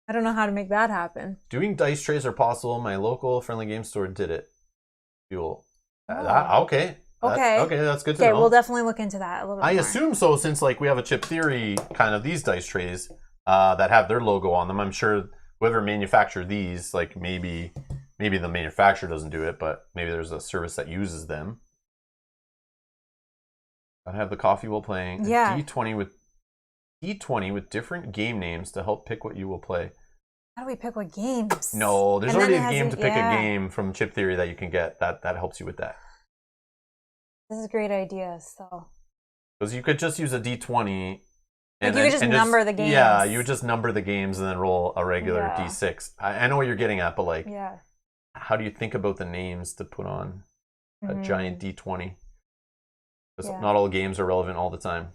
I don't know how to make that happen. Doing dice trays are possible. My local friendly game store did it. Fuel. Okay. That's good to know. Okay, we'll definitely look into that a little bit I more. assume so, since like we have a Chip Theory kind of these dice trays that have their logo on them. I'm sure whoever manufactured these, like maybe the manufacturer doesn't do it, but maybe there's a service that uses them. I'd have the coffee while playing. Yeah. D20 with different game names to help pick what you will play. How do we pick what games? No, there's And already then a it game has to pick a game from Chip Theory that you can get that helps you with that. This is a great idea. So Because you could just use a D20. Like you could just number the games. Yeah, you would just number the games and then roll a regular Yeah. D6. I know what you're getting at, but like, yeah. how do you think about the names to put on a giant D20? Because not all games are relevant all the time.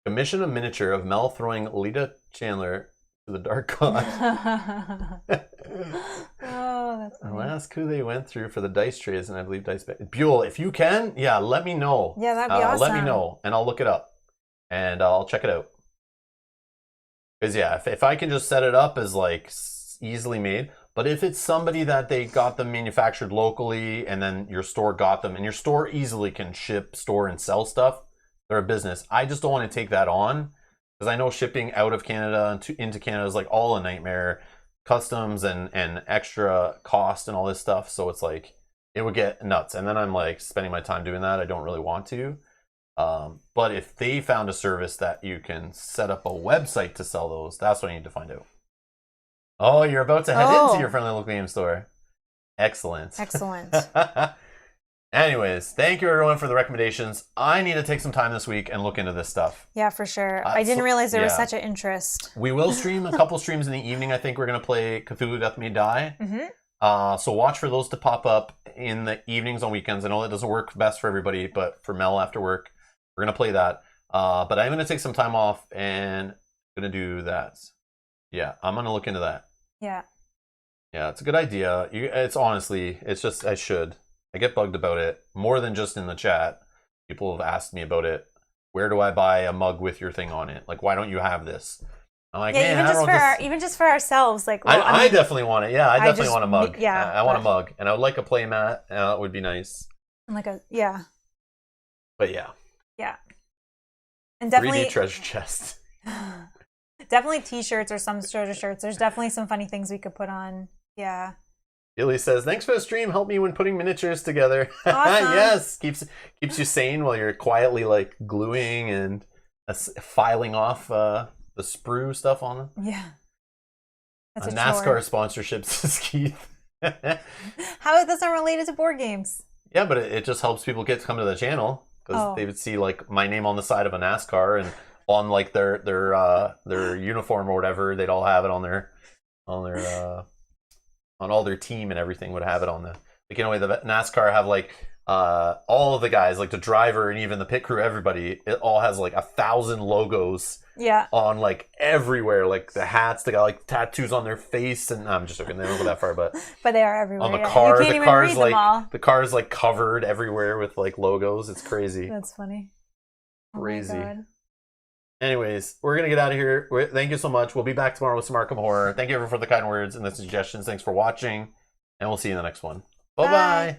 Commission a miniature of Mel throwing Lita Chandler to the dark god. Oh, that's funny. I'll ask who they went through for the dice trays, and I believe dice. Buell, if you can, yeah, let me know. Yeah, that'd be awesome. Let me know, and I'll look it up, and I'll check it out. Because yeah, if I can just set it up as like easily made, but if it's somebody that they got them manufactured locally, and then your store got them, and your store easily can ship, store, and sell stuff, they're a business. I just don't want to take that on. Because I know shipping out of Canada into Canada is like all a nightmare, customs and extra cost and all this stuff. So it's like it would get nuts, and then I'm like spending my time doing that. I don't really want to. But if they found a service that you can set up a website to sell those, that's what I need to find out. Oh, you're about to head into your friendly local game store. Excellent. Excellent. Anyways, thank you everyone for the recommendations. I need to take some time this week and look into this stuff. Yeah, for sure. I didn't realize there was such an interest. We will stream a couple streams in the evening. I think we're going to play Cthulhu Death May Die. So watch for those to pop up in the evenings on weekends. I know that doesn't work best for everybody, but for Mel after work, we're going to play that. But I'm going to take some time off and going to do that. Yeah, I'm going to look into that. Yeah. Yeah, it's a good idea. It's just, I should. I get bugged about it more than just in the chat. People have asked me about it. Where do I buy a mug with your thing on it? Like, why don't you have this? I'm like, yeah, even just for ourselves. Like, well, I definitely want it. Yeah, I definitely want a mug. Yeah, I want a mug, and I would like a play mat. That would be nice. Like But yeah. Yeah. And definitely 3D treasure chest. Definitely t-shirts or some treasure shirts. There's definitely some funny things we could put on. Yeah. Billy says, thanks for the stream. Help me when putting miniatures together. Awesome. Yes. Keeps you sane while you're quietly like gluing and filing off the sprue stuff on them. Yeah. That's a NASCAR chore. sponsorships, says Keith. How is this not related to board games? Yeah, but it just helps people come to the channel because they would see like my name on the side of a NASCAR and on like their uniform or whatever. They'd all have it on all their team and everything would have it on the, like, you know, the NASCAR have like all of the guys, like the driver and even the pit crew, everybody, it all has like 1,000 logos on like everywhere, like the hats, they got like tattoos on their face, and I'm just joking, they don't go that far, but they are everywhere. on the car, you can't even read them all. the car's like covered everywhere with like logos. It's crazy. That's funny. Crazy. Oh my God. Anyways, we're going to get out of here. Thank you so much. We'll be back tomorrow with some Arkham Horror. Thank you everyone for the kind words and the suggestions. Thanks for watching, and we'll see you in the next one. Bye-bye.